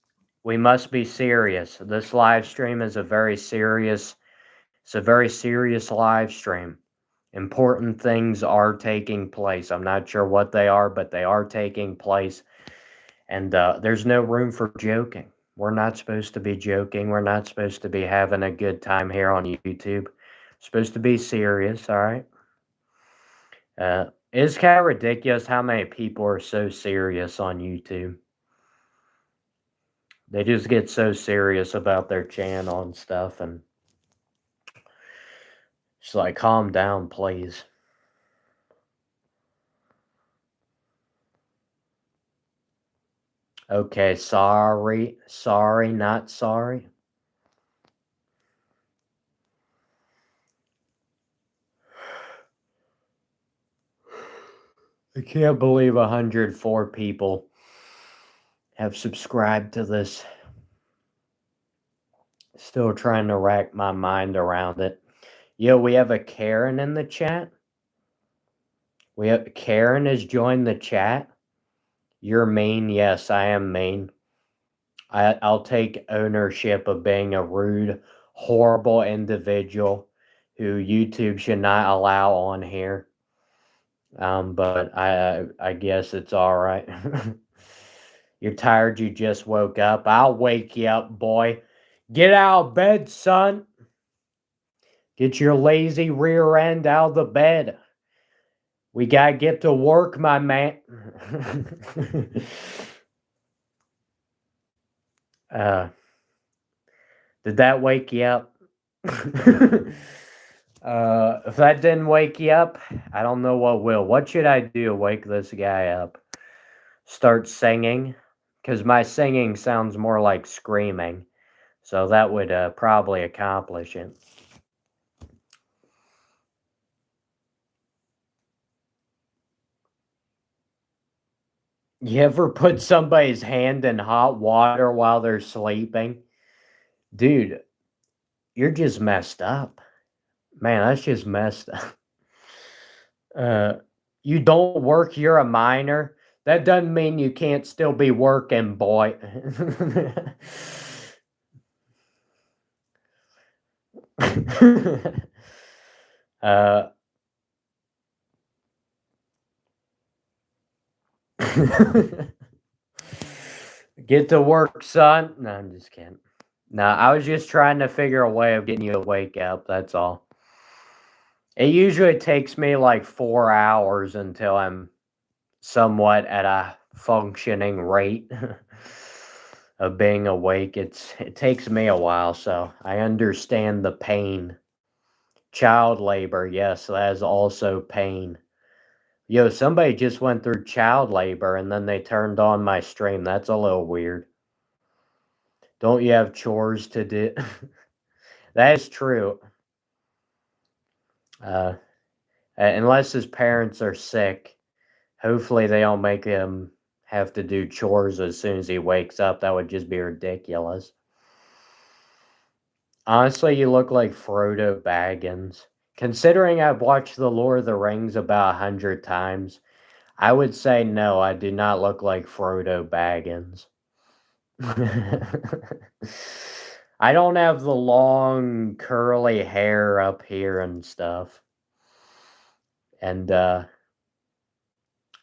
We must be serious. This live stream is a very serious live stream. Important things are taking place. I'm not sure what they are, but they are taking place. And there's no room for joking. We're not supposed to be joking. We're not supposed to be having a good time here on YouTube. We're supposed to be serious, all right? It's kind of ridiculous how many people are so serious on YouTube. They just get so serious about their channel and stuff, and it's like, calm down, please. Okay, sorry, not sorry. I can't believe 104 people have subscribed to this. Still trying to rack my mind around it. Yo, we have a Karen in the chat. Karen has joined the chat. You're mean. Yes, I am mean. I'll take ownership of being a rude, horrible individual who YouTube should not allow on here. But I guess it's all right. You're tired. You just woke up. I'll wake you up, boy. Get out of bed, son. Get your lazy rear end out of the bed. We gotta get to work, my man. Did that wake you up? If that didn't wake you up, I don't know what will. What should I do to wake this guy up? Start singing? Because my singing sounds more like screaming. So that would probably accomplish it. You ever put somebody's hand in hot water while they're sleeping? Dude, you're just messed up. Man, that's just messed up. You don't work, you're a minor. That doesn't mean you can't still be working, boy. Get to work, son. No, I'm just kidding. No, I was just trying to figure a way of getting you to wake up. That's all. It usually takes me like 4 hours until I'm somewhat at a functioning rate of being awake. It takes me a while, so I understand the pain. Child labor, yes, that is also pain. Yo, somebody just went through child labor and then they turned on my stream. That's a little weird. Don't you have chores to do? That is true. Unless his parents are sick, hopefully they don't make him have to do chores as soon as he wakes up. That would just be ridiculous. Honestly, you look like Frodo Baggins. Considering I've watched The Lord of the Rings about 100 times, I would say no, I do not look like Frodo Baggins. I don't have the long curly hair up here and stuff. And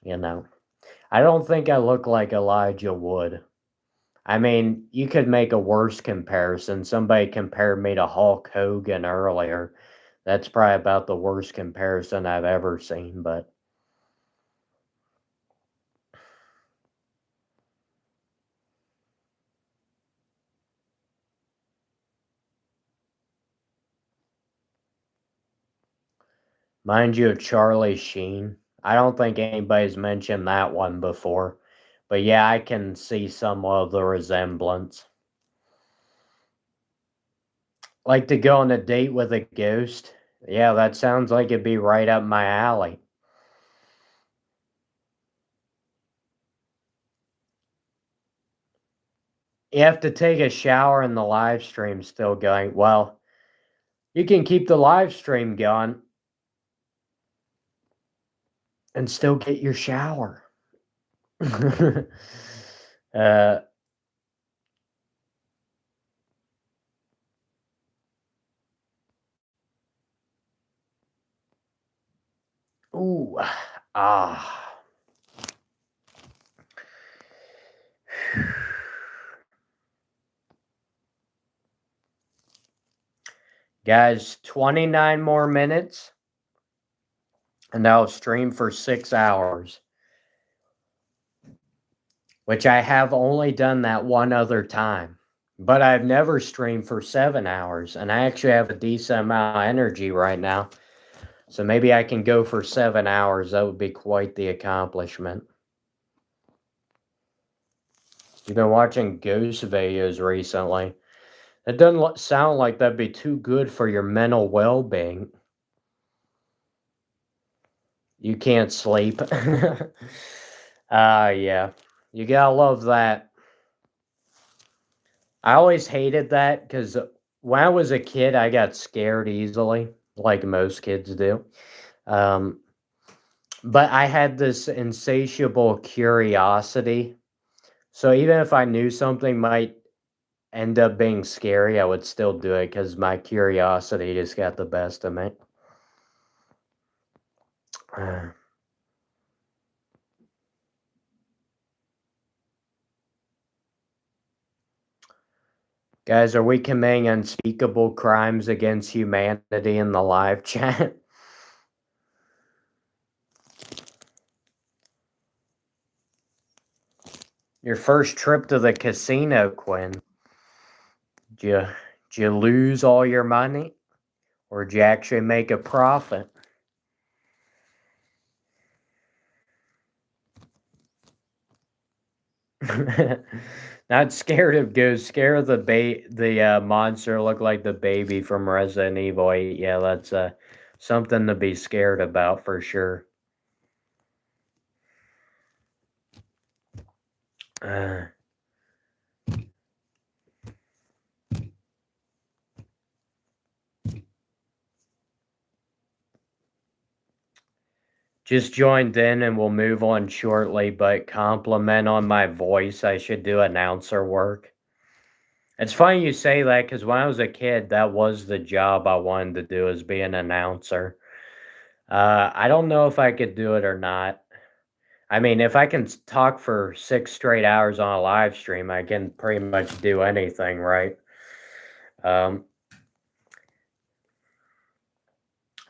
you know, I don't think I look like Elijah Wood. I mean, you could make a worse comparison. Somebody compared me to Hulk Hogan earlier. That's probably about the worst comparison I've ever seen, but mind you, Charlie Sheen. I don't think anybody's mentioned that one before. But yeah, I can see some of the resemblance. Like to go on a date with a ghost? Yeah, that sounds like it'd be right up my alley. You have to take a shower and the live stream's still going. Well, you can keep the live stream going and still get your shower. uh, ooh, ah. Guys, 29 more minutes, and I'll stream for 6 hours. Which I have only done that one other time. But I've never streamed for 7 hours, and I actually have a decent amount of energy right now. So maybe I can go for 7 hours. That would be quite the accomplishment. You've been watching ghost videos recently. It doesn't sound like that'd be too good for your mental well-being. You can't sleep. Yeah. You gotta love that. I always hated that because when I was a kid, I got scared easily, like most kids do. Um, but I had this insatiable curiosity. So even if I knew something might end up being scary, I would still do it because my curiosity just got the best of me. Guys, are we committing unspeakable crimes against humanity in the live chat? Your first trip to the casino, Quinn. Did you lose all your money? Or did you actually make a profit? Not scared of ghosts. Scared of the monster look like the baby from Resident Evil 8. Yeah, that's something to be scared about for sure. Just joined in and we'll move on shortly, but compliment on my voice. I should do announcer work. It's funny you say that because when I was a kid, that was the job I wanted to do, is be an announcer. I don't know if I could do it or not. I mean, if I can talk for 6 straight hours on a live stream, I can pretty much do anything, right?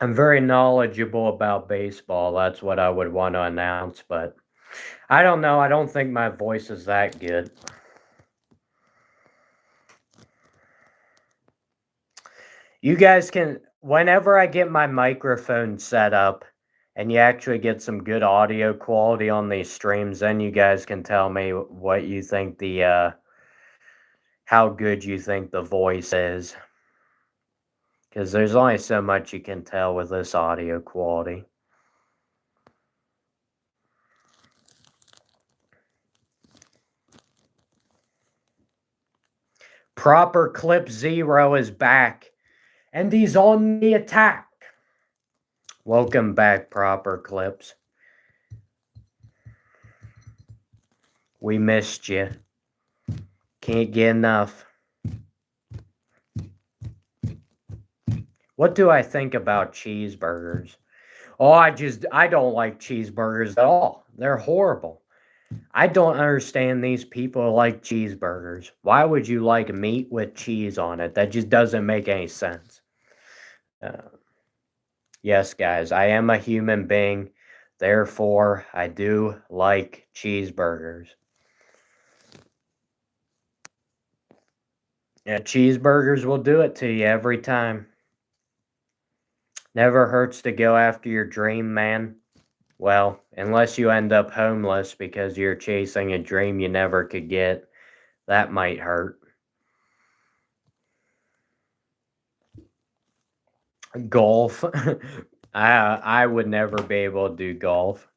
I'm very knowledgeable about baseball. That's what I would want to announce, but I don't know. I don't think my voice is that good. You guys can, whenever I get my microphone set up and you actually get some good audio quality on these streams, then you guys can tell me what you think how good you think the voice is. Because there's only so much you can tell with this audio quality. Proper Clip 0 is back, and he's on the attack. Welcome back, Proper Clips. We missed you. Can't get enough. What do I think about cheeseburgers? Oh, I don't like cheeseburgers at all. They're horrible. I don't understand these people who like cheeseburgers. Why would you like meat with cheese on it? That just doesn't make any sense. Yes, guys, I am a human being. Therefore, I do like cheeseburgers. Yeah, cheeseburgers will do it to you every time. Never hurts to go after your dream, man. Well, unless you end up homeless because you're chasing a dream you never could get. That might hurt. Golf. I would never be able to do golf.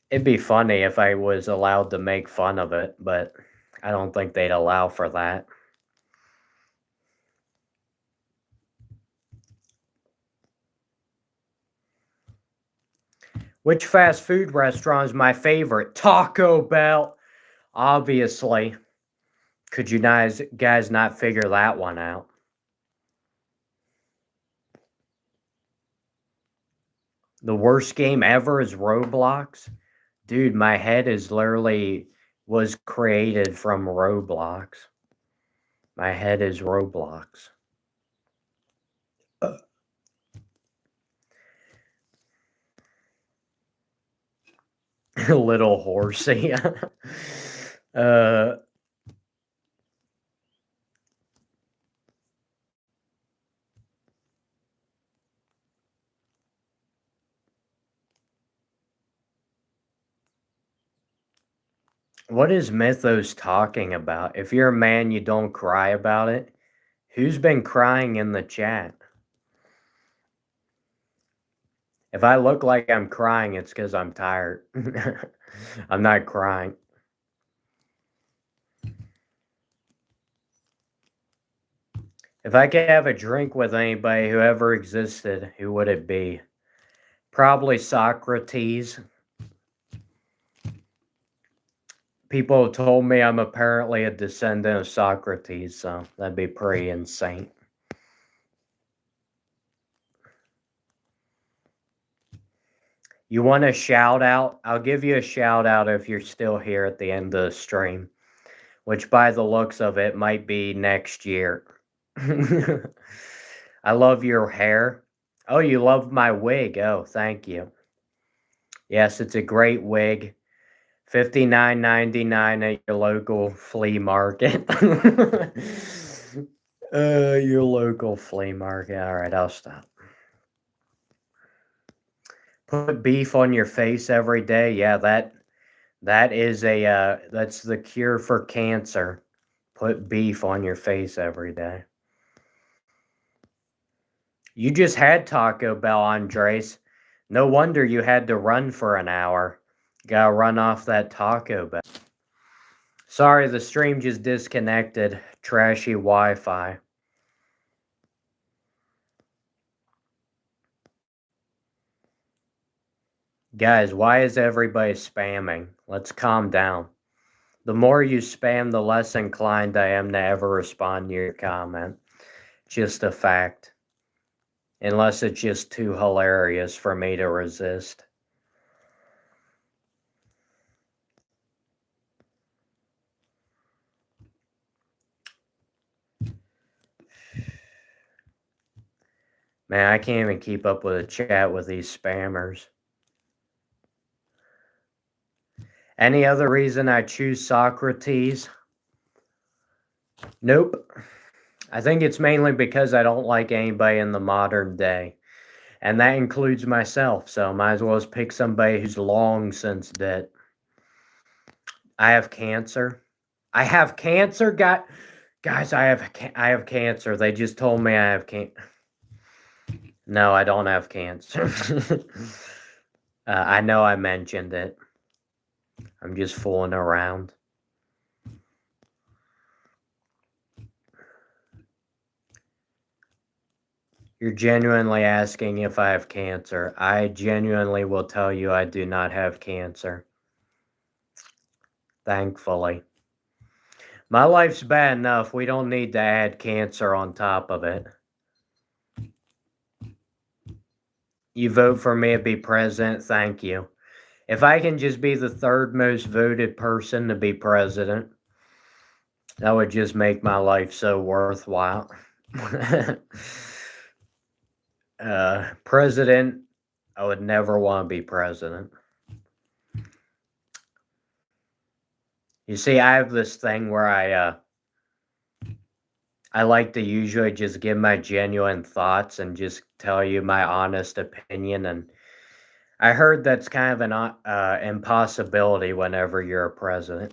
It'd be funny if I was allowed to make fun of it, but I don't think they'd allow for that. Which fast food restaurant is my favorite? Taco Bell. Obviously. Could you guys not figure that one out? The worst game ever is Roblox. Dude, my head is literally was created from Roblox. My head is Roblox. Little horsey. What is Mythos talking about? If you're a man, you don't cry about it. Who's been crying in the chat? If I look like I'm crying, it's because I'm tired. I'm not crying. If I could have a drink with anybody who ever existed, who would it be? Probably Socrates. People have told me I'm apparently a descendant of Socrates, so that'd be pretty insane. You want a shout out? I'll give you a shout out if you're still here at the end of the stream, which by the looks of it might be next year. I love your hair. Oh, you love my wig. Oh, thank you. Yes, it's a great wig. $59.99 at your local flea market. Your local flea market. All right, I'll stop. Put beef on your face every day. Yeah, that is that's the cure for cancer. Put beef on your face every day. You just had Taco Bell, Andres. No wonder you had to run for an hour. Gotta run off that Taco Bell. Sorry, the stream just disconnected. Trashy Wi-Fi. Guys, why is everybody spamming? Let's calm down. The more you spam, the less inclined I am to ever respond to your comment. Just a fact. Unless it's just too hilarious for me to resist. Man, I can't even keep up with a chat with these spammers. Any other reason I choose Socrates? Nope. I think it's mainly because I don't like anybody in the modern day. And that includes myself, so might as well just pick somebody who's long since dead. I have cancer. I have cancer, guys. I have cancer. They just told me I have cancer. No, I don't have cancer. I know I mentioned it. I'm just fooling around. You're genuinely asking if I have cancer. I genuinely will tell you I do not have cancer. Thankfully. My life's bad enough. We don't need to add cancer on top of it. You vote for me to be president, thank you. If I can just be the third most voted person to be president, that would just make my life so worthwhile. President, I would never want to be president. You see, I have this thing where I like to usually just give my genuine thoughts and just tell you my honest opinion. And I heard that's kind of an impossibility whenever you're a president.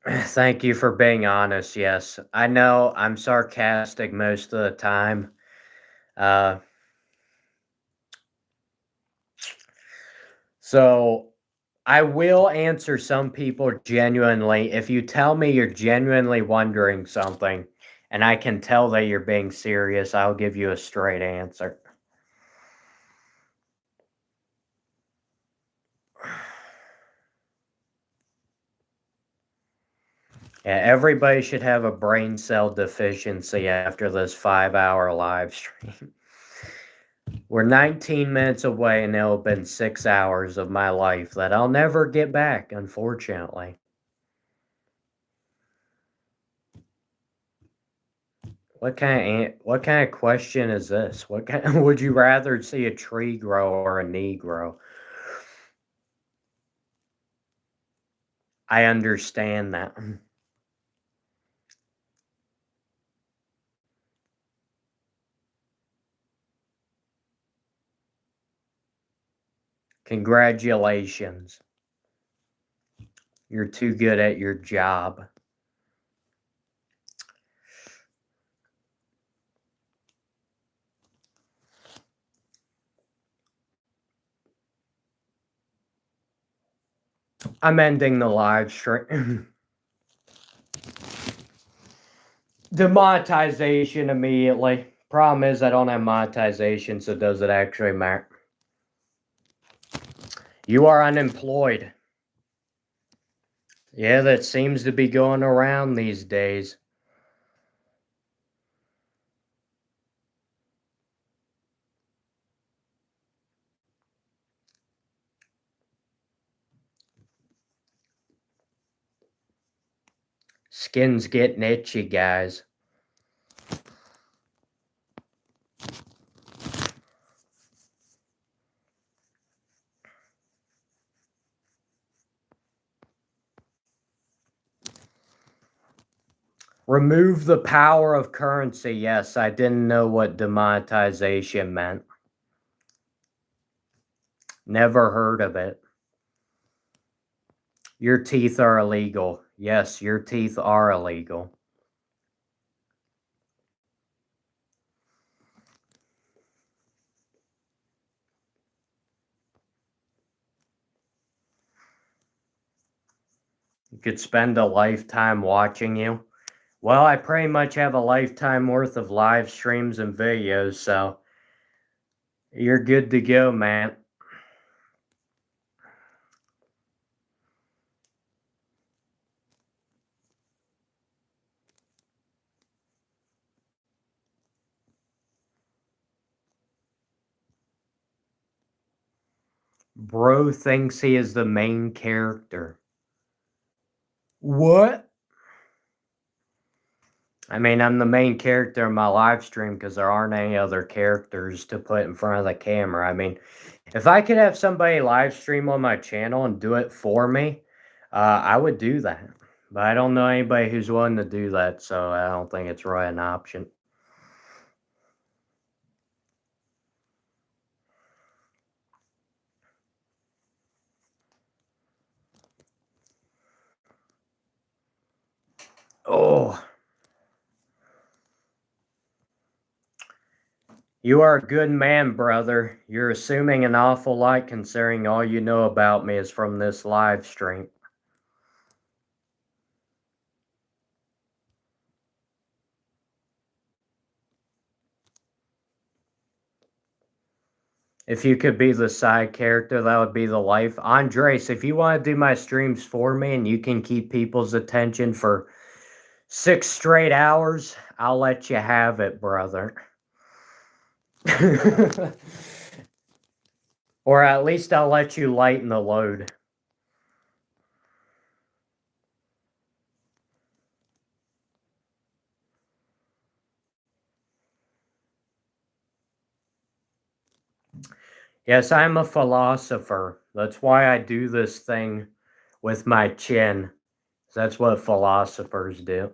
Thank you for being honest. Yes, I know I'm sarcastic most of the time. So I will answer some people genuinely. If you tell me you're genuinely wondering something and I can tell that you're being serious, I'll give you a straight answer. Yeah, everybody should have a brain cell deficiency after this 5-hour live stream. We're 19 minutes away and it'll have been 6 hours of my life that I'll never get back, unfortunately. What kind of question is this? What kind, would you rather see a tree grow or a knee grow? I understand that. Congratulations. You're too good at your job. I'm ending the live stream. Demonetization immediately. Problem is I don't have monetization, so does it actually matter? You are unemployed. Yeah, that seems to be going around these days. Skin's getting itchy, guys. Remove the power of currency. Yes, I didn't know what demonetization meant. Never heard of it. Your teeth are illegal. Yes, your teeth are illegal. You could spend a lifetime watching you. Well, I pretty much have a lifetime worth of live streams and videos, so you're good to go, man. Bro thinks he is the main character. What? I mean, I'm the main character in my live stream because there aren't any other characters to put in front of the camera. I mean, if I could have somebody live stream on my channel and do it for me, I would do that. But I don't know anybody who's willing to do that, so I don't think it's really an option. Oh. You are a good man, brother. You're assuming an awful lot considering all you know about me is from this live stream. If you could be the side character, that would be the life. Andres, if you want to do my streams for me and you can keep people's attention for 6 straight hours, I'll let you have it, brother. Or at least I'll let you lighten the load. Yes, I'm a philosopher. That's why I do this thing with my chin. That's what philosophers do.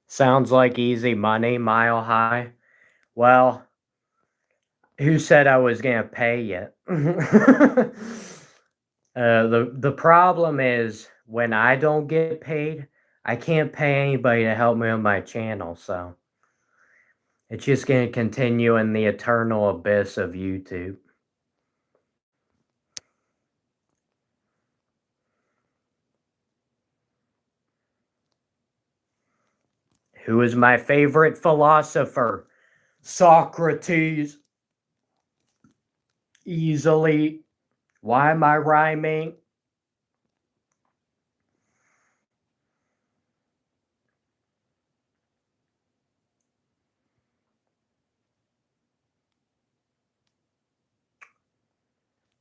Sounds like easy money, Mile High. Well, who said I was gonna pay you? The problem is when I don't get paid, I can't pay anybody to help me on my channel, so it's just gonna continue in the eternal abyss of YouTube. Who is my favorite philosopher? Socrates. Easily. Why am I rhyming?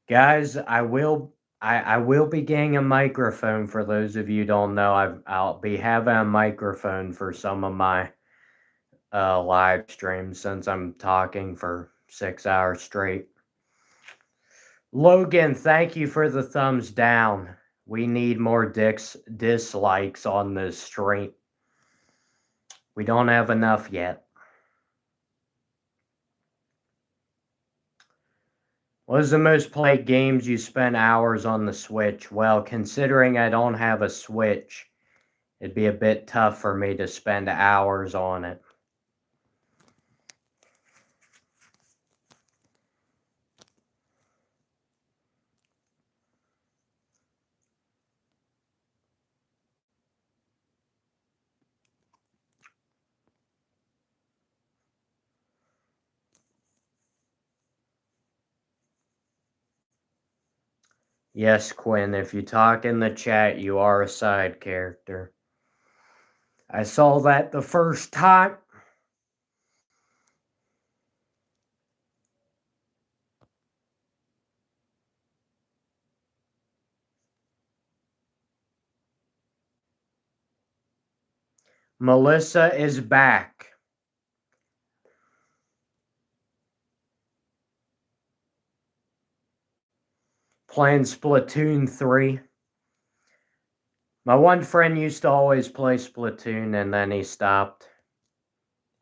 Guys, I will be getting a microphone for those of you who don't know. I'll be having a microphone for some of my live streams since I'm talking for 6 hours straight. Logan, thank you for the thumbs down. We need more dislikes on this stream. We don't have enough yet. What is the most played games you spent hours on the Switch? Well, considering I don't have a Switch, it'd be a bit tough for me to spend hours on it. Yes, Quinn, if you talk in the chat, you are a side character. I saw that the first time. Melissa is back. Playing Splatoon 3. My one friend used to always play Splatoon and then he stopped.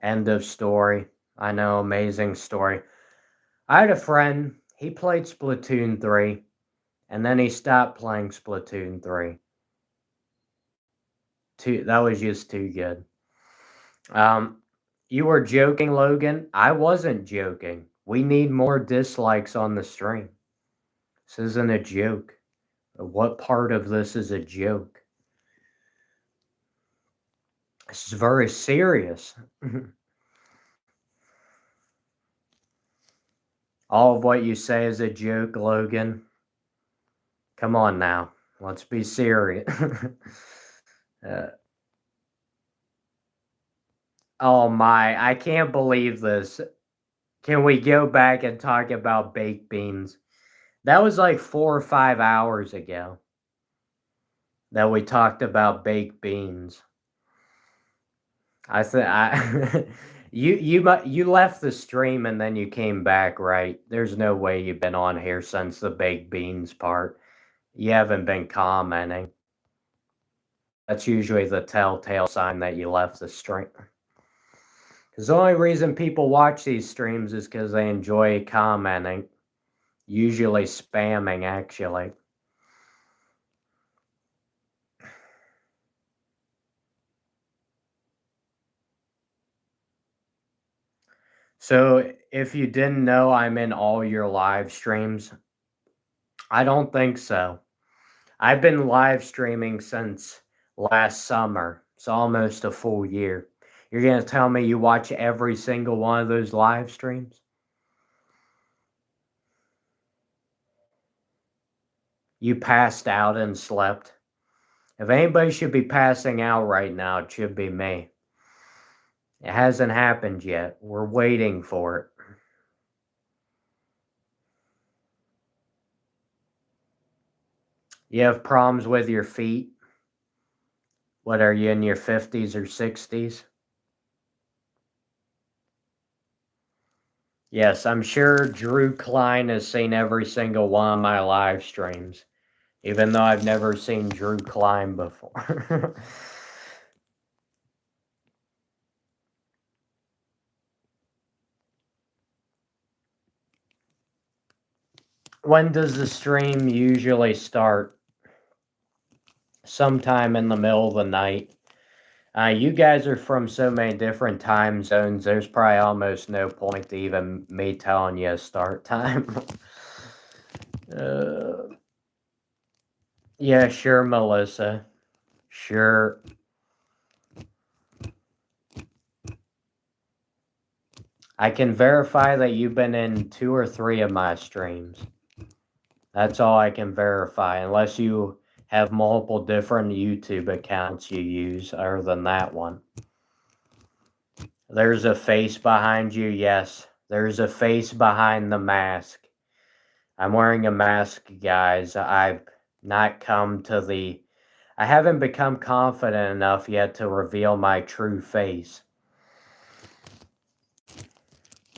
End of story. I know, amazing story. I had a friend, he played Splatoon 3 and then he stopped playing Splatoon 3. That was just too good. You were joking, Logan. I wasn't joking. We need more dislikes on the stream. This isn't a joke. What part of this is a joke? This is very serious. All of what you say is a joke, Logan. Come on now. Let's be serious. Oh my, I can't believe this. Can we go back and talk about baked beans? That was like 4 or 5 hours ago. that we talked about baked beans. I said you left the stream and then you came back, right? There's no way you've been on here since the baked beans part. You haven't been commenting. That's usually the telltale sign that you left the stream. Because the only reason people watch these streams is because they enjoy commenting. Usually spamming, actually. So if you didn't know, I'm in all your live streams. I don't think so. I've been live streaming since last summer. It's almost a full year. You're going to tell me you watch every single one of those live streams? You passed out and slept. If anybody should be passing out right now, it should be me. It hasn't happened yet. We're waiting for it. You have problems with your feet? What, are you in your 50s or 60s? Yes, I'm sure Drew Klein has seen every single one of my live streams, even though I've never seen Drew Klein before. When does the stream usually start? Sometime in the middle of the night. You guys are from so many different time zones, there's probably almost no point to even me telling you a start time. Yeah, sure, Melissa. Sure. I can verify that you've been in 2 or 3 of my streams. That's all I can verify, unless you have multiple different YouTube accounts you use other than that one. There's a face behind you, yes. There's a face behind the mask. I'm wearing a mask, guys. I haven't become confident enough yet to reveal my true face.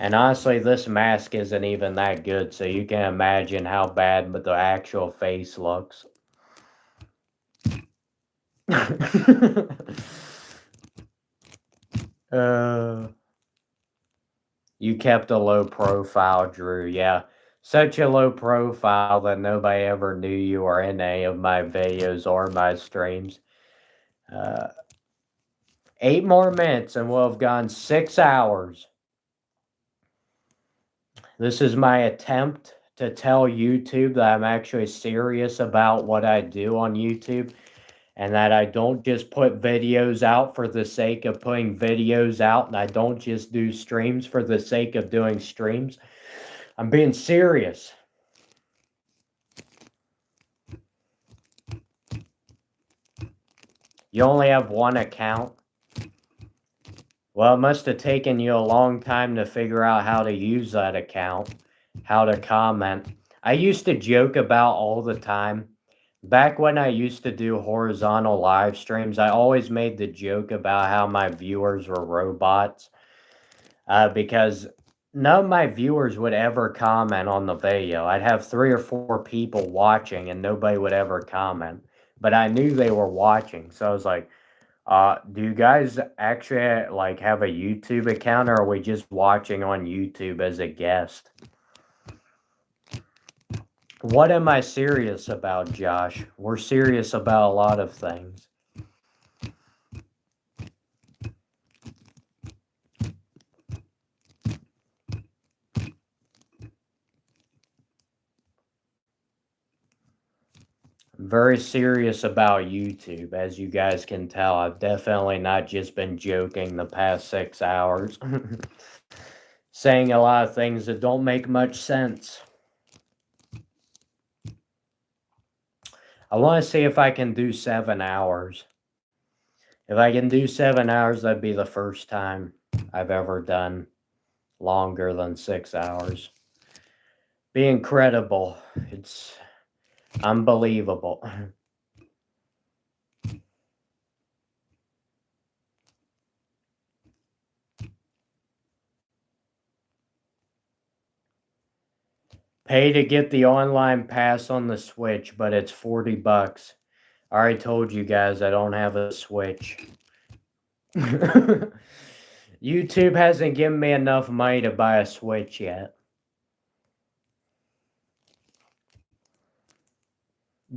And honestly, this mask isn't even that good, so you can imagine how bad the actual face looks. You kept a low profile, Drew. Yeah, such a low profile that nobody ever knew you were in any of my videos or my streams. 8 more minutes and we'll have gone 6 hours. This is my attempt to tell YouTube that I'm actually serious about what I do on YouTube, and that I don't just put videos out for the sake of putting videos out, and I don't just do streams for the sake of doing streams. I'm being serious. You only have one account? Well, it must have taken you a long time to figure out how to use that account, how to comment. I used to joke about all the time. Back when I used to do horizontal live streams, I always made the joke about how my viewers were robots. Because none of my viewers would ever comment on the video. I'd have 3 or 4 people watching and nobody would ever comment. But I knew they were watching, so I was like, do you guys actually like have a YouTube account, or are we just watching on YouTube as a guest? What am I serious about, Josh? We're serious about a lot of things. I'm very serious about YouTube, as you guys can tell. I've definitely not just been joking the past 6 hours. Saying a lot of things that don't make much sense. I want to see if I can do 7 hours. If I can do 7 hours, that'd be the first time I've ever done longer than 6 hours. Be incredible. It's unbelievable. Pay to get the online pass on the Switch, but it's $40. I already told you guys I don't have a Switch. YouTube hasn't given me enough money to buy a Switch yet.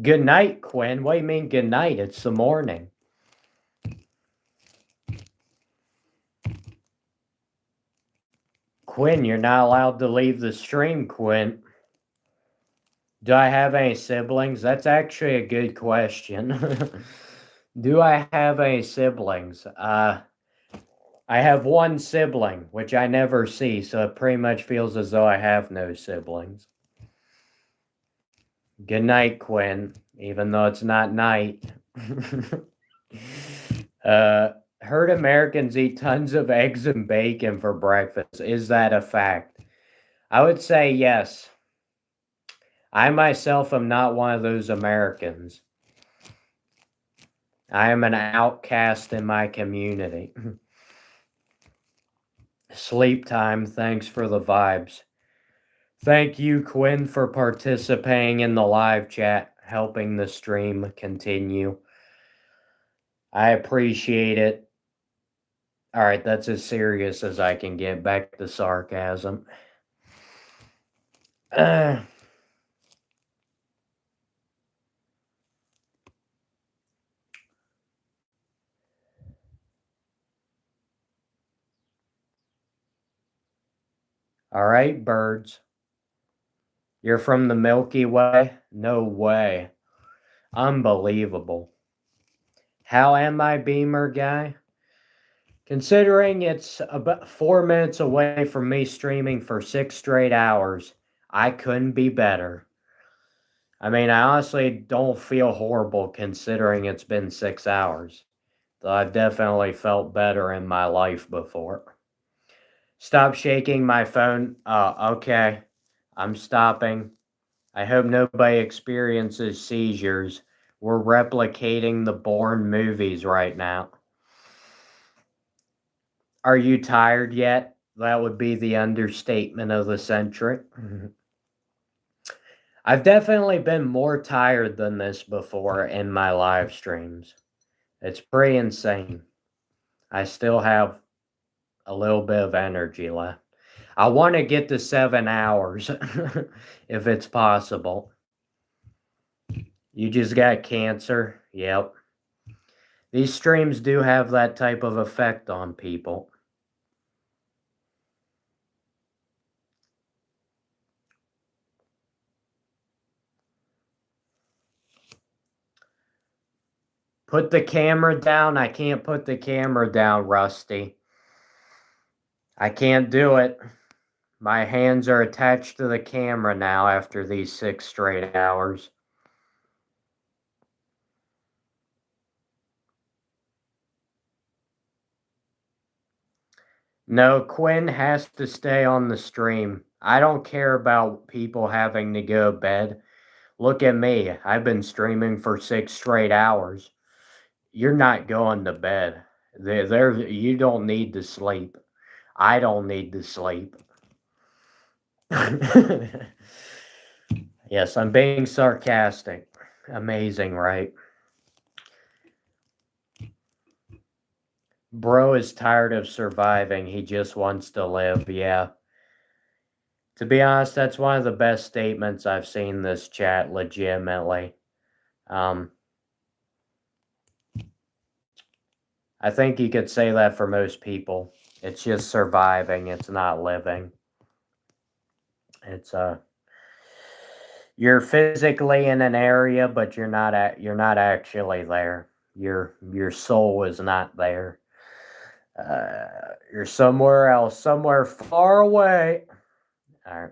Good night, Quinn. What do you mean good night? It's the morning. Quinn, you're not allowed to leave the stream, Quinn. Do I have any siblings? That's actually a good question. Do I have any siblings? I have one sibling, which I never see, so it pretty much feels as though I have no siblings. Good night, Quinn, even though it's not night. Heard Americans eat tons of eggs and bacon for breakfast. Is that a fact? I would say yes. I myself am not one of those Americans. I am an outcast in my community. Sleep time, thanks for the vibes. Thank you, Quinn, for participating in the live chat, helping the stream continue. I appreciate it. All right, that's as serious as I can get. Back to sarcasm. All right, birds. You're from the Milky Way? No way. Unbelievable. How am I, Beamer guy? Considering it's about 4 minutes away from me streaming for 6 straight hours, I couldn't be better. I mean, I honestly don't feel horrible considering it's been 6 hours. Though I've definitely felt better in my life before. Stop shaking my phone. Okay. I'm stopping. I hope nobody experiences seizures. We're replicating the Bourne movies right now. Are you tired yet? That would be the understatement of the century. I've definitely been more tired than this before in my live streams. It's pretty insane. I still have a little bit of energy left. I want to get to 7 hours if it's possible. You just got cancer? Yep. These streams do have that type of effect on people. Put the camera down. I can't put the camera down, Rusty. I can't do it. My hands are attached to the camera now after these 6 straight hours. No, Quinn has to stay on the stream. I don't care about people having to go to bed. Look at me. I've been streaming for 6 straight hours. You're not going to bed. You don't need to sleep. I don't need to sleep. Yes, I'm being sarcastic. Amazing, right? Bro is tired of surviving. He just wants to live. Yeah. To be honest, that's one of the best statements I've seen in this chat, legitimately. I think you could say that for most people. It's just surviving. It's not living. It's you're physically in an area, but you're not actually there. Your soul is not there. You're somewhere else, somewhere far away. All right.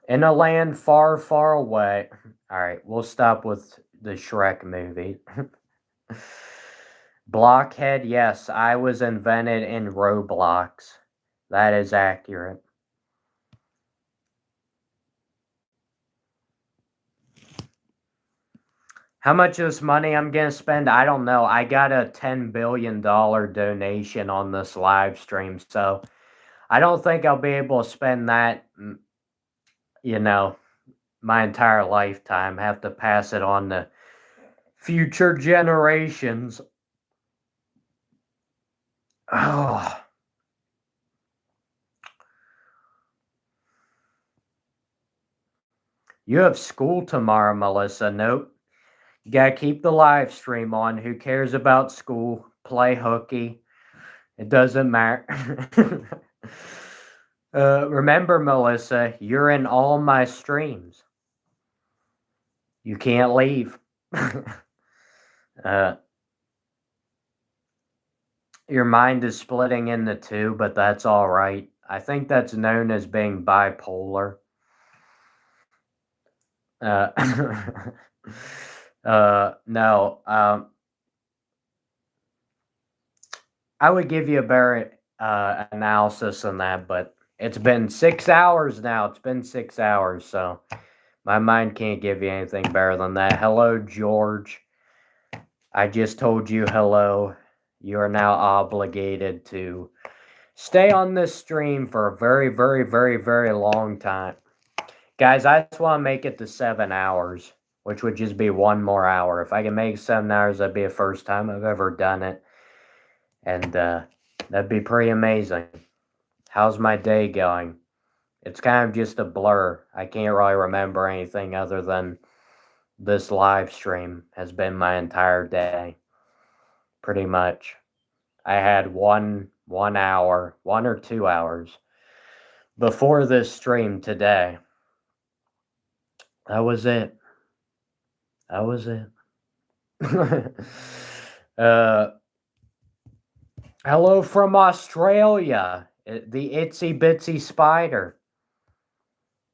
In a land far, far away. All right, we'll stop with the Shrek movie. Blockhead, yes, I was invented in Roblox. That is accurate. How much of this money I'm going to spend, I don't know. I got a $10 billion donation on this live stream, so I don't think I'll be able to spend that my entire lifetime, have to pass it on to future generations. Oh. You have school tomorrow, Melissa. Nope. You gotta keep the live stream on. Who cares about school? Play hooky. It doesn't matter. Remember, Melissa, you're in all my streams. You can't leave. Your mind is splitting into two, but that's all right. I think that's known as being bipolar. No. I would give you a better analysis on that, but it's been 6 hours now. It's been 6 hours, so my mind can't give you anything better than that. Hello, George. I just told you hello. You are now obligated to stay on this stream for a very, very, very, very long time. Guys, I just want to make it to 7 hours, which would just be one more hour. If I can make 7 hours, that'd be the first time I've ever done it. And that'd be pretty amazing. How's my day going? It's kind of just a blur. I can't really remember anything other than this live stream has been my entire day. Pretty much. I had one hour, 1 or 2 hours before this stream today. That was it. That was it. Hello from Australia, the itsy bitsy spider.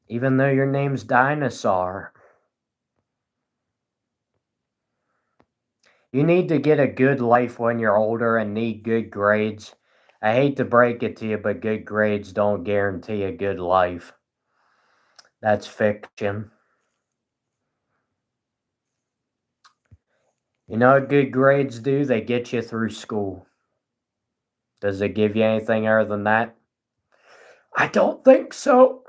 Even though your name's Dinosaur. You need to get a good life when you're older and need good grades. I hate to break it to you, but good grades don't guarantee a good life. That's fiction. You know what good grades do? They get you through school. Does it give you anything other than that? I don't think so.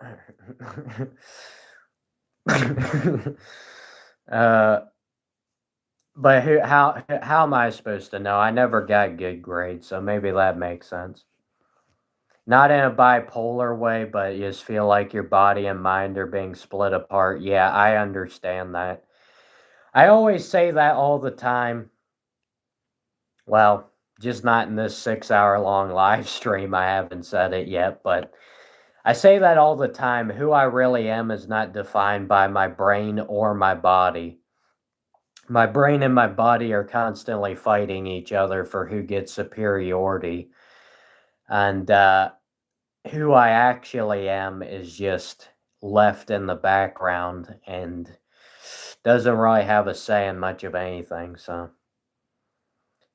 But how am I supposed to know? I never got good grades, so maybe that makes sense. Not in a bipolar way, but you just feel like your body and mind are being split apart. Yeah, I understand that. I always say that all the time. Well, just not in this 6-hour-long live stream. I haven't said it yet, but I say that all the time. Who I really am is not defined by my brain or my body. My brain and my body are constantly fighting each other for who gets superiority. And who I actually am is just left in the background and doesn't really have a say in much of anything. So,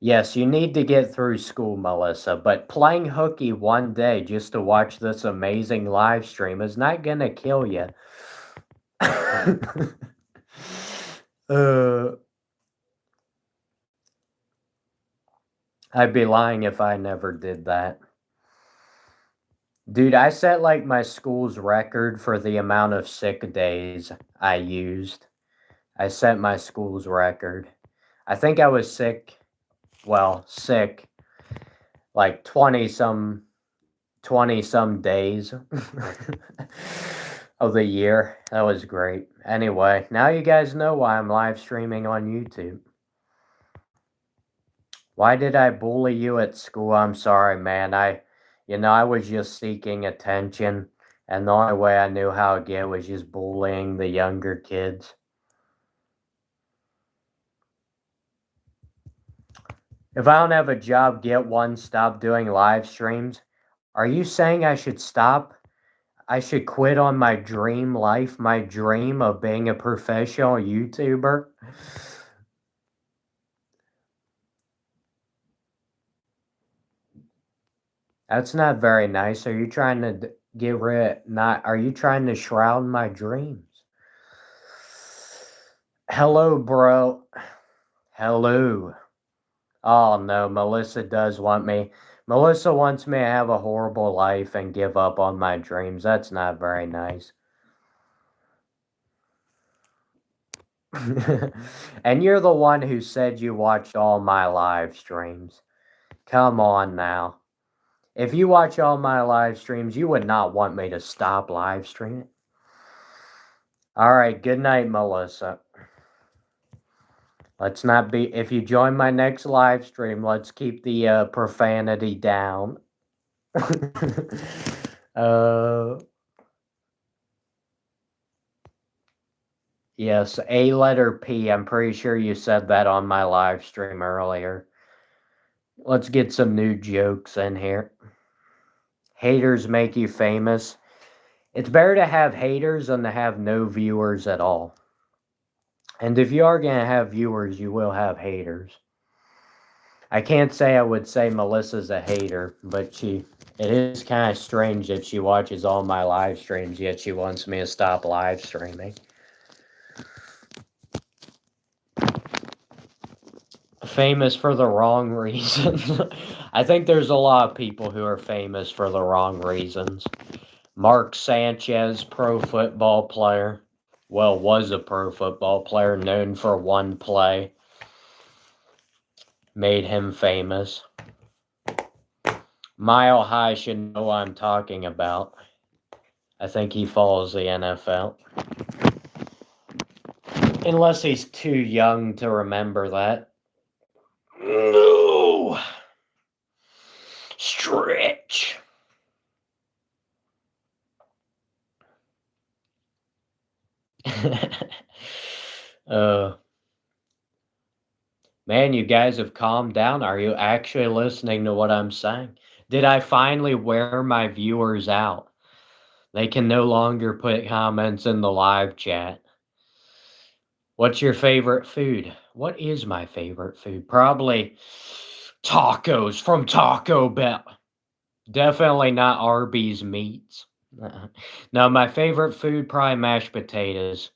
yes, you need to get through school, Melissa, but playing hooky one day just to watch this amazing live stream is not going to kill you. I'd be lying if I never did that. Dude, I set like my school's record for the amount of sick days I used. I set my school's record. I think I was sick like 20 some days of the year. That was great. Anyway, now you guys know why I'm live streaming on YouTube. Why did I bully you at school? I'm sorry, man. I was just seeking attention, and the only way I knew how to get was just bullying the younger kids. If I don't have a job, get one, stop doing live streams. Are you saying I should stop? I should quit on my dream life, my dream of being a professional YouTuber? That's not very nice. Are you trying to are you trying to shroud my dreams? Hello, bro. Hello. Oh no, Melissa does want me. Melissa wants me to have a horrible life and give up on my dreams. That's not very nice. And you're the one who said you watched all my live streams. Come on now. If you watch all my live streams, you would not want me to stop live streaming. All right, good night, Melissa. Let's not be. If you join my next live stream, let's keep the profanity down. Yes, A letter P. I'm pretty sure you said that on my live stream earlier. Let's get some new jokes in here. Haters make you famous. It's better to have haters than to have no viewers at all. And if you are going to have viewers, you will have haters. I can't say I would say Melissa's a hater, but it is kind of strange that she watches all my live streams, yet she wants me to stop live streaming. Famous for the wrong reasons. I think there's a lot of people who are famous for the wrong reasons. Mark Sanchez, pro football player. Well, was a pro football player known for one play. Made him famous. Mile High should know what I'm talking about. I think he follows the NFL. Unless he's too young to remember that. No! Stretch! Man, you guys have calmed down. Are you actually listening to what I'm saying? Did I finally wear my viewers out? They can no longer put comments in the live chat. What's your favorite food? What is my favorite food? Probably tacos from Taco Bell. Definitely not Arby's meats. No, my favorite food, probably mashed potatoes.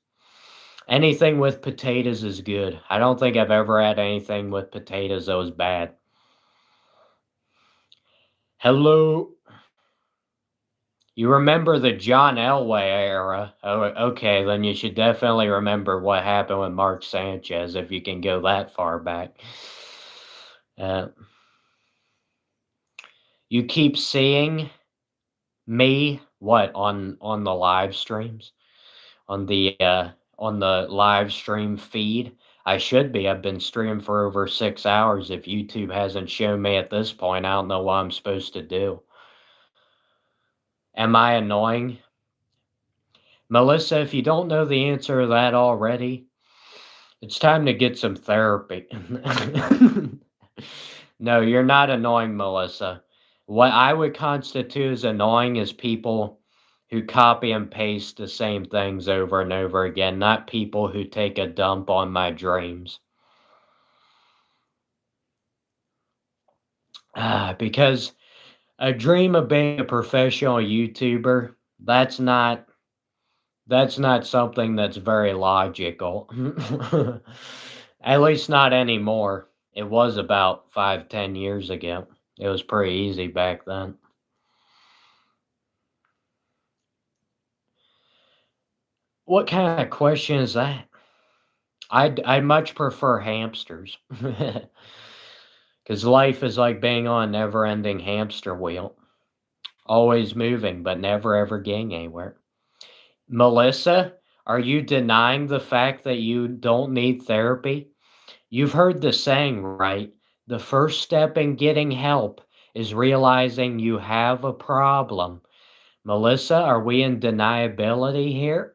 Anything with potatoes is good. I don't think I've ever had anything with potatoes that was bad. Hello. You remember the John Elway era. Oh, okay, then you should definitely remember what happened with Mark Sanchez if you can go that far back. You keep seeing me, what, on the live streams? On the live stream feed? I should be. I've been streaming for over 6 hours. If YouTube hasn't shown me at this point, I don't know what I'm supposed to do. Am I annoying? Melissa, if you don't know the answer to that already, it's time to get some therapy. No, you're not annoying, Melissa. What I would constitute as annoying is people who copy and paste the same things over and over again, not people who take a dump on my dreams. Because a dream of being a professional YouTuber, that's not something that's very logical. At least not anymore. It was about 5-10 years ago. It was pretty easy back then. What kind of question is that? I'd much prefer hamsters. Because life is like being on a never-ending hamster wheel. Always moving, but never ever getting anywhere. Melissa, are you denying the fact that you don't need therapy? You've heard the saying, right? The first step in getting help is realizing you have a problem. Melissa, are we in deniability here?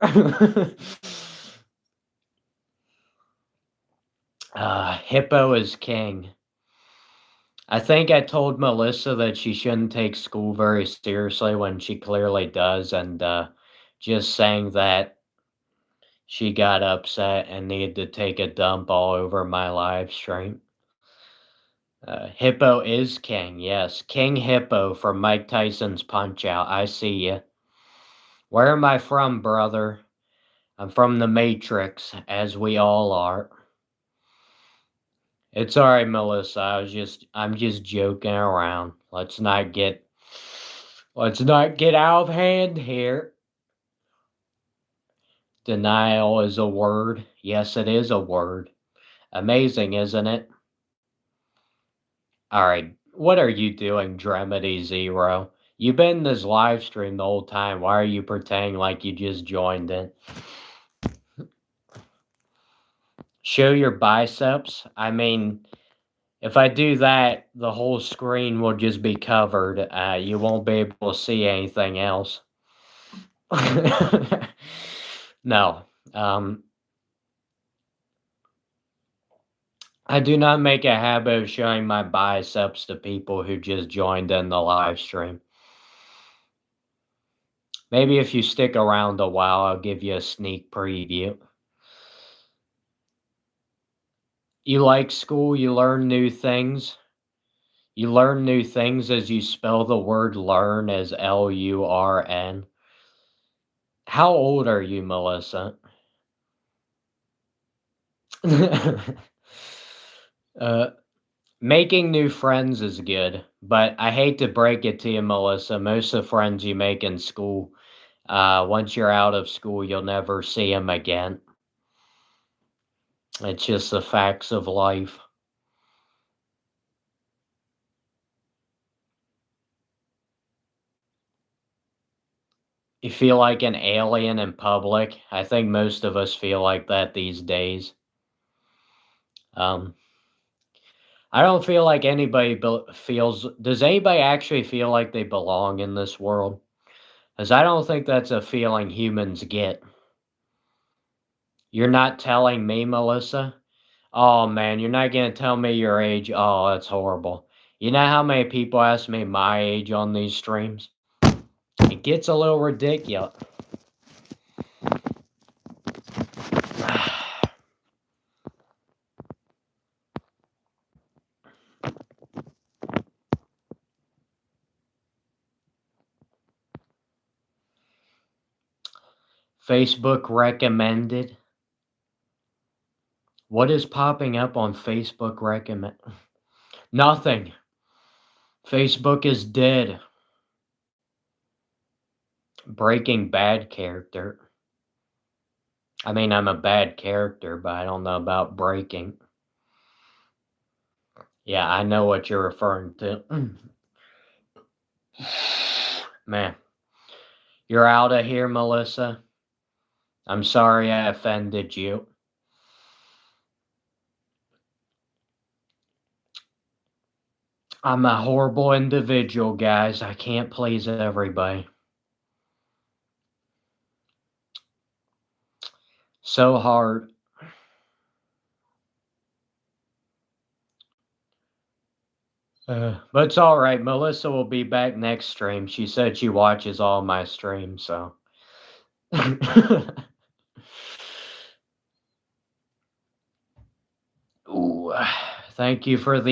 Hippo is king. I think I told Melissa that she shouldn't take school very seriously when she clearly does, and just saying that she got upset and needed to take a dump all over my live stream. Hippo is king, yes. King Hippo from Mike Tyson's Punch-Out. I see you. Where am I from, brother? I'm from the Matrix, as we all are. It's alright, Melissa. I'm just joking around. Let's not get out of hand here. Denial is a word. Yes, it is a word. Amazing, isn't it? All right. What are you doing, Dremedy Zero? You've been in this live stream the whole time. Why are you pretending like you just joined in? Show your biceps. I mean, if I do that, the whole screen will just be covered. You won't be able to see anything else. No. I do not make a habit of showing my biceps to people who just joined in the live stream. Maybe if you stick around a while, I'll give you a sneak preview. You like school, you learn new things. You learn new things as you spell the word learn as L-U-R-N. How old are you, Melissa? Making new friends is good, but I hate to break it to you, Melissa. Most of the friends you make in school, once you're out of school, you'll never see them again. It's just the facts of life. You feel like an alien in public. I think most of us feel like that these days. I don't feel like anybody feels. Does anybody actually feel like they belong in this world? Because I don't think that's a feeling humans get. You're not telling me, Melissa? Oh man, you're not gonna tell me your age. Oh, that's horrible. You know how many people ask me my age on these streams? It gets a little ridiculous. Facebook recommended. What is popping up on Facebook recommend? Nothing. Facebook is dead. Breaking Bad character. I mean, I'm a bad character, but I don't know about breaking. Yeah, I know what you're referring to. Man, you're out of here, Melissa. I'm sorry I offended you. I'm a horrible individual, guys. I can't please everybody. So hard. But it's all right. Melissa will be back next stream. She said she watches all my streams, so. Ooh, thank you for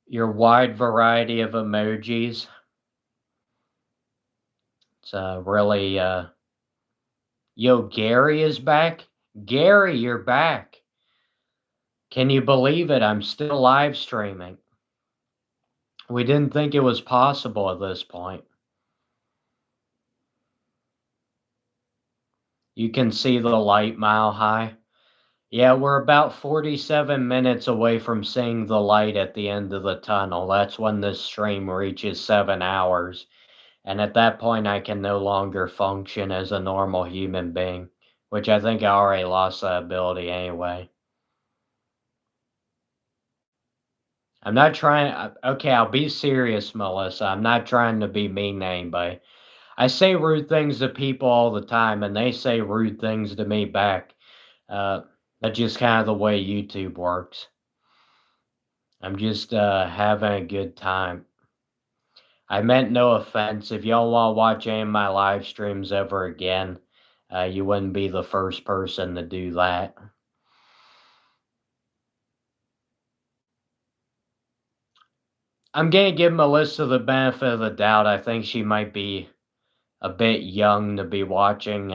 your wide variety of emojis. It's really yo, Gary is back. Gary, you're back. Can you believe it? I'm still live streaming. We didn't think it was possible at this point. You can see the light mile high. Yeah, we're about 47 minutes away from seeing the light at the end of the tunnel. That's when this stream reaches 7 hours. And at that point, I can no longer function as a normal human being, which I think I already lost that ability anyway. I'm not trying. Okay, I'll be serious, Melissa. I'm not trying to be mean to anybody. I say rude things to people all the time, and they say rude things to me back. That's just kind of the way YouTube works. I'm just having a good time. I meant no offense. If y'all want to watch any of my live streams ever again, you wouldn't be the first person to do that. I'm going to give Melissa the benefit of the doubt. I think she might be a bit young to be watching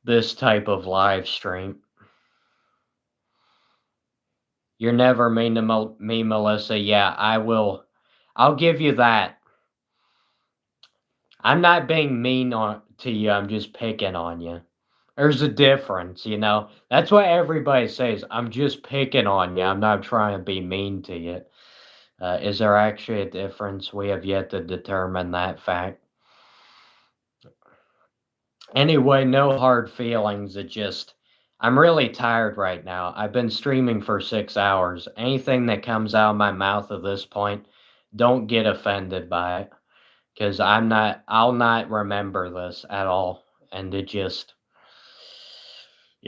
this type of live stream. You're never mean to me, Melissa. Yeah, I will. I'll give you that. I'm not being mean to you. I'm just picking on you. There's a difference, you know. That's what everybody says. I'm just picking on you. I'm not trying to be mean to you. Is there actually a difference? We have yet to determine that fact. Anyway, no hard feelings. I'm really tired right now. I've been streaming for 6 hours. Anything that comes out of my mouth at this point, don't get offended by it. Because I'll not remember this at all. And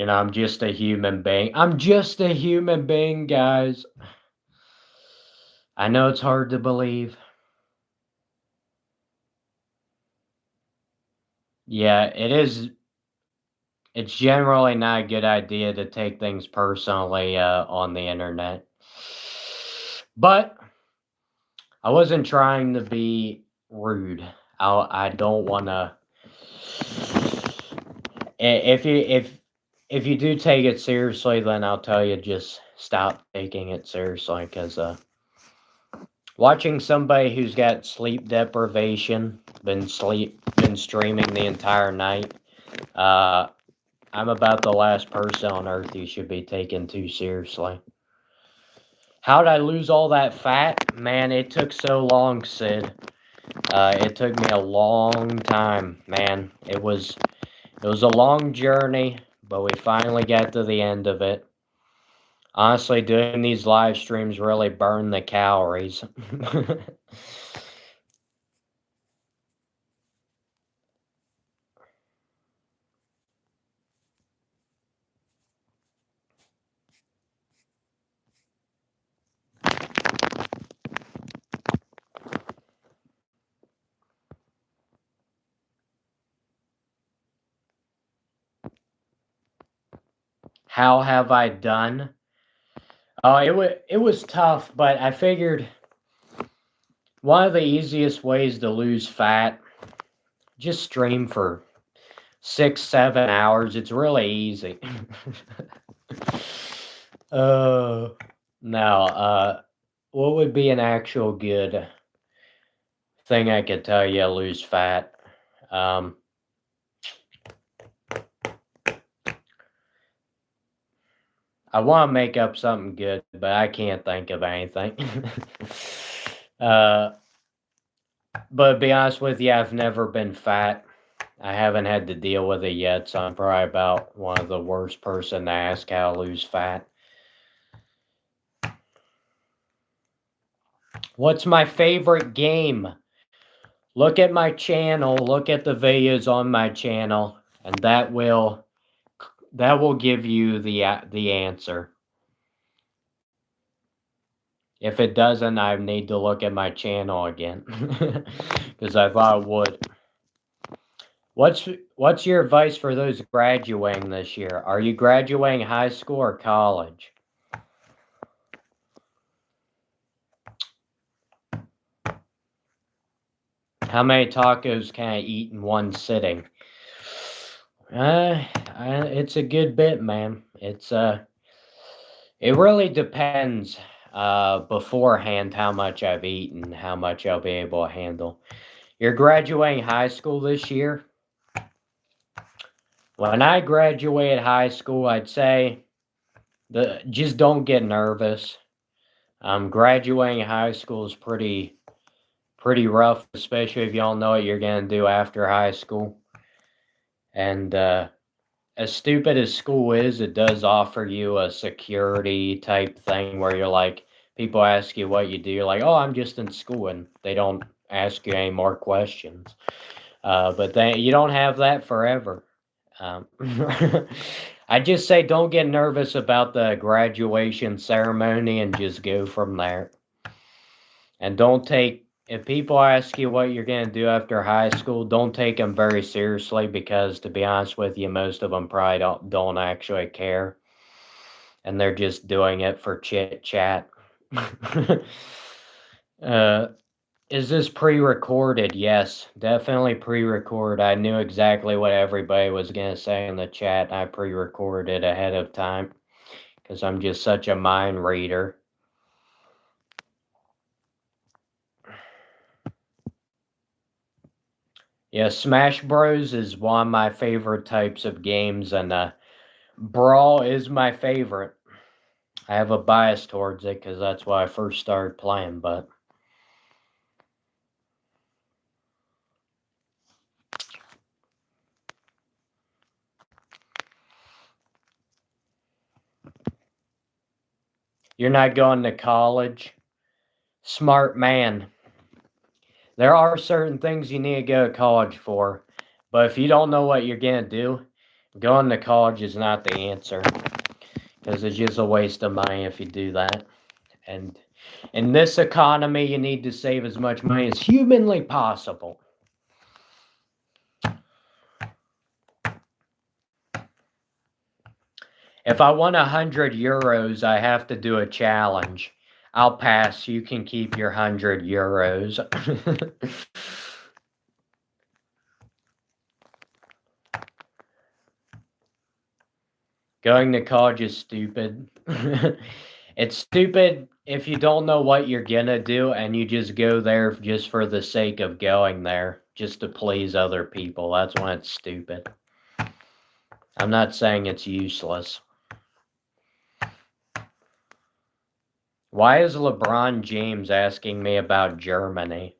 I'm just a human being. I'm just a human being, guys. I know it's hard to believe. Yeah, it is. It's generally not a good idea to take things personally on the internet. But I wasn't trying to be rude. I don't want to. If you do take it seriously, then I'll tell you just stop taking it seriously. Because watching somebody who's got sleep deprivation, been streaming the entire night. I'm about the last person on earth you should be taken too seriously. How'd I lose all that fat? Man, it took so long, Sid. It took me a long time, man. It was a long journey, but we finally got to the end of it. Honestly, doing these live streams really burned the calories. How have I done? Oh, it was tough, but I figured one of the easiest ways to lose fat, just stream for 6-7 hours. It's really easy. Now, what would be an actual good thing I could tell you to lose fat? I want to make up something good, but I can't think of anything. But to be honest with you, I've never been fat. I haven't had to deal with it yet, so I'm probably about one of the worst person to ask how to lose fat. What's my favorite game? Look at my channel, look at the videos on my channel, and that will give you the answer. If it doesn't, I need to look at my channel again, because I thought it would. What's your advice for those graduating this year? Are you graduating high school or college? How many tacos can I eat in one sitting? It's a good bit, man. It really depends beforehand how much I've eaten, how much I'll be able to handle. You're graduating high school this year? When I graduated high school, I'd say just don't get nervous. Graduating high school is pretty rough, especially if you don't know what you're going to do after high school. And as stupid as school is, it does offer you a security type thing where you're like, people ask you what you do, you're like, oh, I'm just in school, and they don't ask you any more questions. But then you don't have that forever. I just say don't get nervous about the graduation ceremony and just go from there. And if people ask you what you're going to do after high school, don't take them very seriously, because to be honest with you, most of them probably don't actually care. And they're just doing it for chit chat. Is this pre-recorded? Yes, definitely pre-recorded. I knew exactly what everybody was going to say in the chat. I pre-recorded ahead of time because I'm just such a mind reader. Yeah, Smash Bros is one of my favorite types of games, and Brawl is my favorite. I have a bias towards it because that's why I first started playing, but you're not going to college? Smart man. There are certain things you need to go to college for, but if you don't know what you're going to do, going to college is not the answer because it's just a waste of money if you do that. And in this economy, you need to save as much money as humanly possible. If I want 100 euros, I have to do a challenge. I'll pass. You can keep your 100 euros. Going to college is stupid. It's stupid if you don't know what you're gonna do and you just go there just for the sake of going there, just to please other people. That's when it's stupid. I'm not saying it's useless. Why is LeBron James asking me about Germany?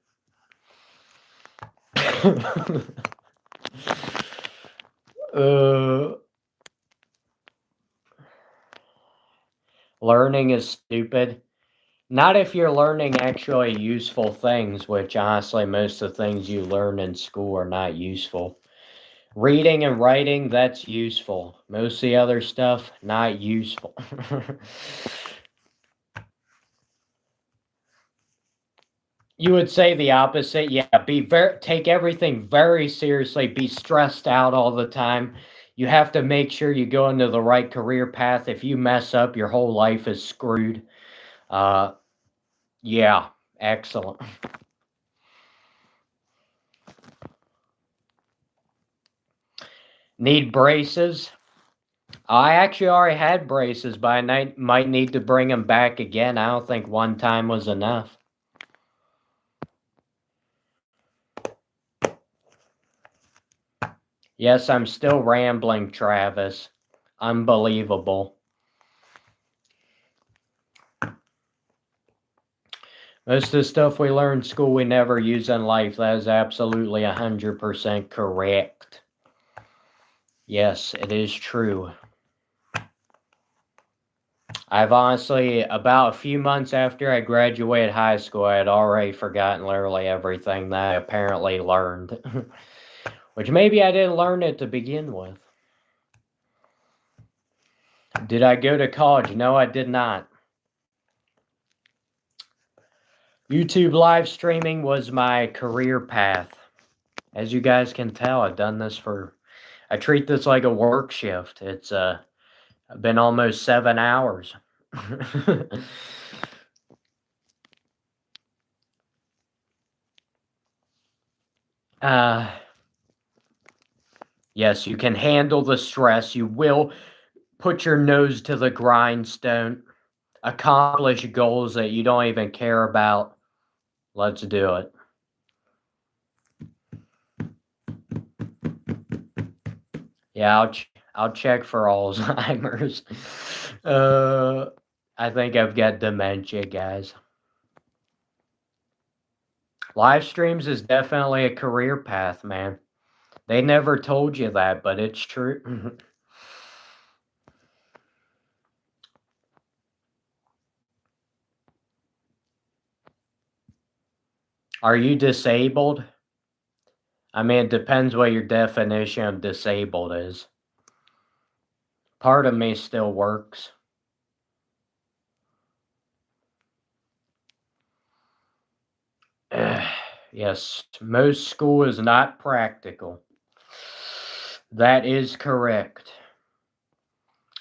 Learning is stupid. Not if you're learning actually useful things, which honestly most of the things you learn in school are not useful. Reading and writing, that's useful. Most of the other stuff, not useful. You would say the opposite. Yeah, take everything very seriously, be stressed out all the time. You have to make sure you go into the right career path. If you mess up, your whole life is screwed. Yeah, excellent. Need braces? I actually already had braces, but I might need to bring them back again. I don't think one time was enough. Yes, I'm still rambling, Travis. Unbelievable. Most of the stuff we learn in school we never use in life. That is absolutely 100% correct. Yes, it is true. I've honestly, about a few months after I graduated high school, I had already forgotten literally everything that I apparently learned. Which maybe I didn't learn it to begin with. Did I go to college? No, I did not. YouTube live streaming was my career path. As you guys can tell, I've done this I treat this like a work shift. It's been almost 7 hours. Yes, you can handle the stress. You will put your nose to the grindstone. Accomplish goals that you don't even care about. Let's do it. Yeah, I'll check for Alzheimer's. I think I've got dementia, guys. Live streams is definitely a career path, man. They never told you that, but it's true. Are you disabled? I mean, it depends what your definition of disabled is. Part of me still works. Yes, most school is not practical. That is correct.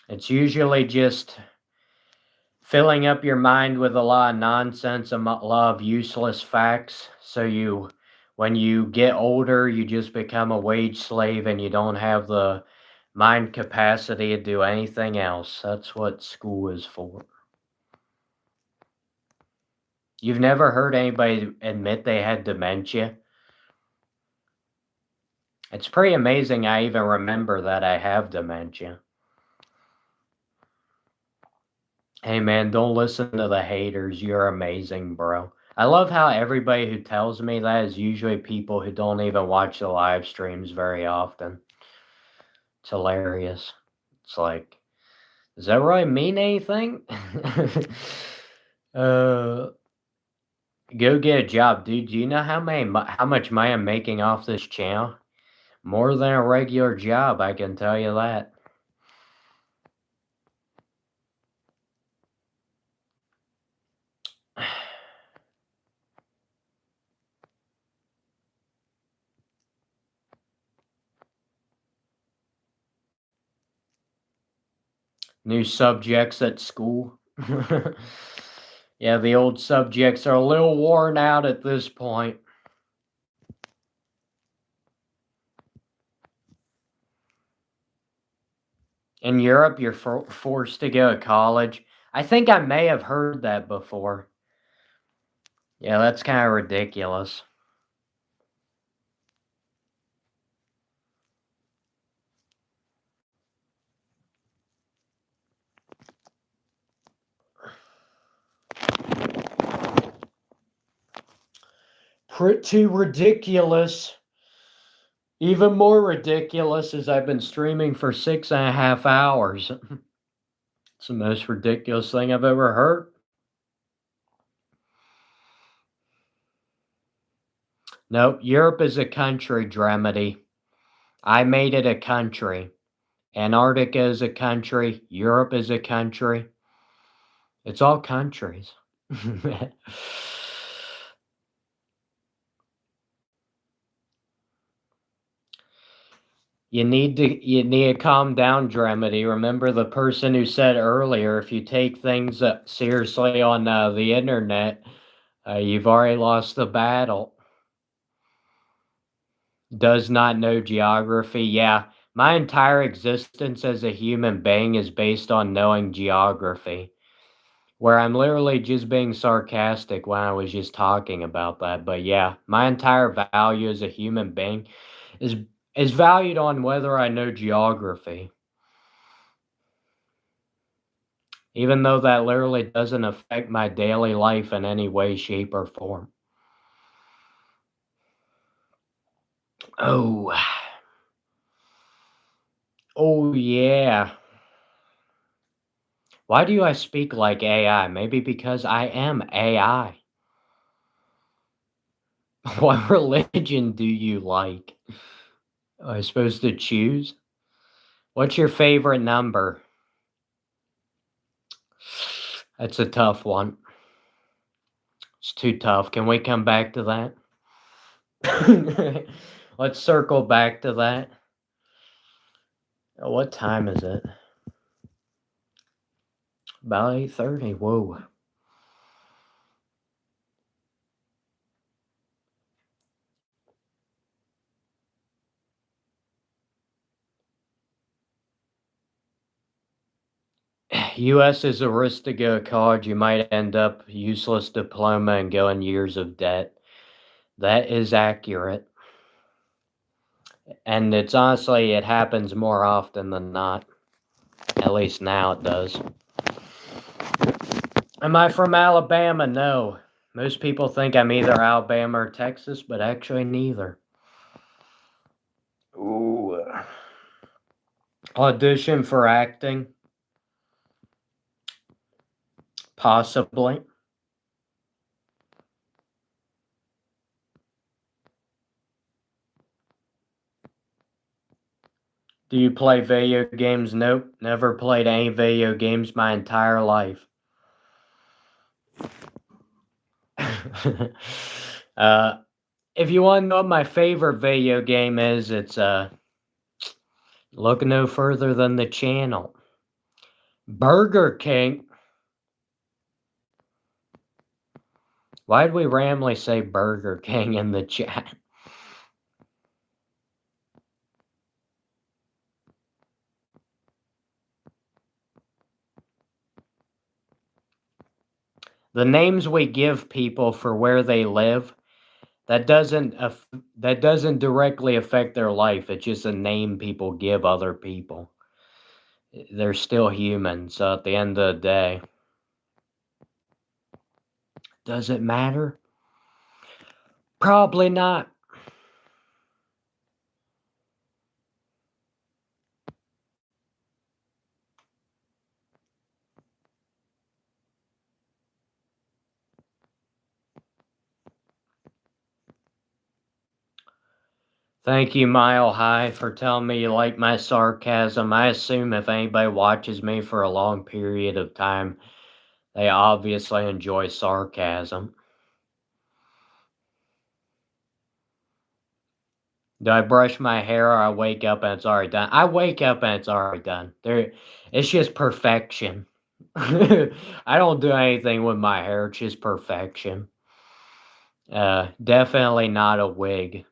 It's usually just filling up your mind with a lot of nonsense, a lot of useless facts. So when you get older, you just become a wage slave and you don't have the mind capacity to do anything else. That's what school is for. You've never heard anybody admit they had dementia? It's pretty amazing I even remember that I have dementia. Hey man, don't listen to the haters. You're amazing, bro. I love how everybody who tells me that is usually people who don't even watch the live streams very often. It's hilarious. It's like, does that really mean anything? uh, go get a job, dude. Do you know how much money I'm making off this channel? More than a regular job, I can tell you that. New subjects at school. Yeah, the old subjects are a little worn out at this point. In Europe, you're forced to go to college. I think I may have heard that before. Yeah, that's kind of ridiculous. Pretty ridiculous. Even more ridiculous is I've been streaming for 6.5 hours. It's the most ridiculous thing I've ever heard. Nope, Europe is a country, Dramedy. I made it a country. Antarctica is a country. Europe is a country. It's all countries. You need to calm down, Dramedy. Remember the person who said earlier, if you take things seriously on the internet, you've already lost the battle. Does not know geography. Yeah, my entire existence as a human being is based on knowing geography. Where I'm literally just being sarcastic when I was just talking about that. But yeah, my entire value as a human being is is valued on whether I know geography. Even though that literally doesn't affect my daily life in any way, shape, or form. Oh. Oh, yeah. Why do I speak like AI? Maybe because I am AI. What religion do you like? Am I supposed to choose? What's your favorite number? That's a tough one. It's too tough. Can we come back to that? Let's circle back to that. What time is it? About 8:30. Whoa. US is a risk to go to college. You might end up useless diploma and go in years of debt. That is accurate. And it's honestly, it happens more often than not. At least now it does. Am I from Alabama? No. Most people think I'm either Alabama or Texas, but actually neither. Ooh. Audition for acting? Possibly. Do you play video games? Nope. Never played any video games my entire life. If you want to know what my favorite video game is, it's look no further than the channel. Burger King. Why did we randomly say Burger King in the chat? The names we give people for where they live, that doesn't directly affect their life. It's just a name people give other people. They're still human, so at the end of the day, does it matter? Probably not. Thank you, Mile High, for telling me you like my sarcasm. I assume if anybody watches me for a long period of time, they obviously enjoy sarcasm. Do I brush my hair or I wake up and it's already done? I wake up and it's already done. It's just perfection. I don't do anything with my hair. It's just perfection. Definitely not a wig.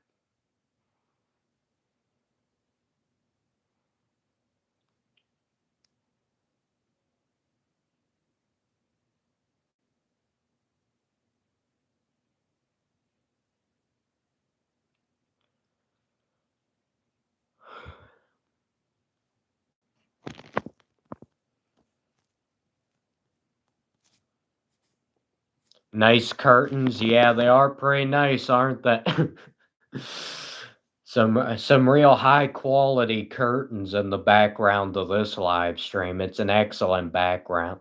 Nice curtains. Yeah, they are pretty nice, aren't they? Some real high quality curtains in the background of this live stream. It's an excellent background.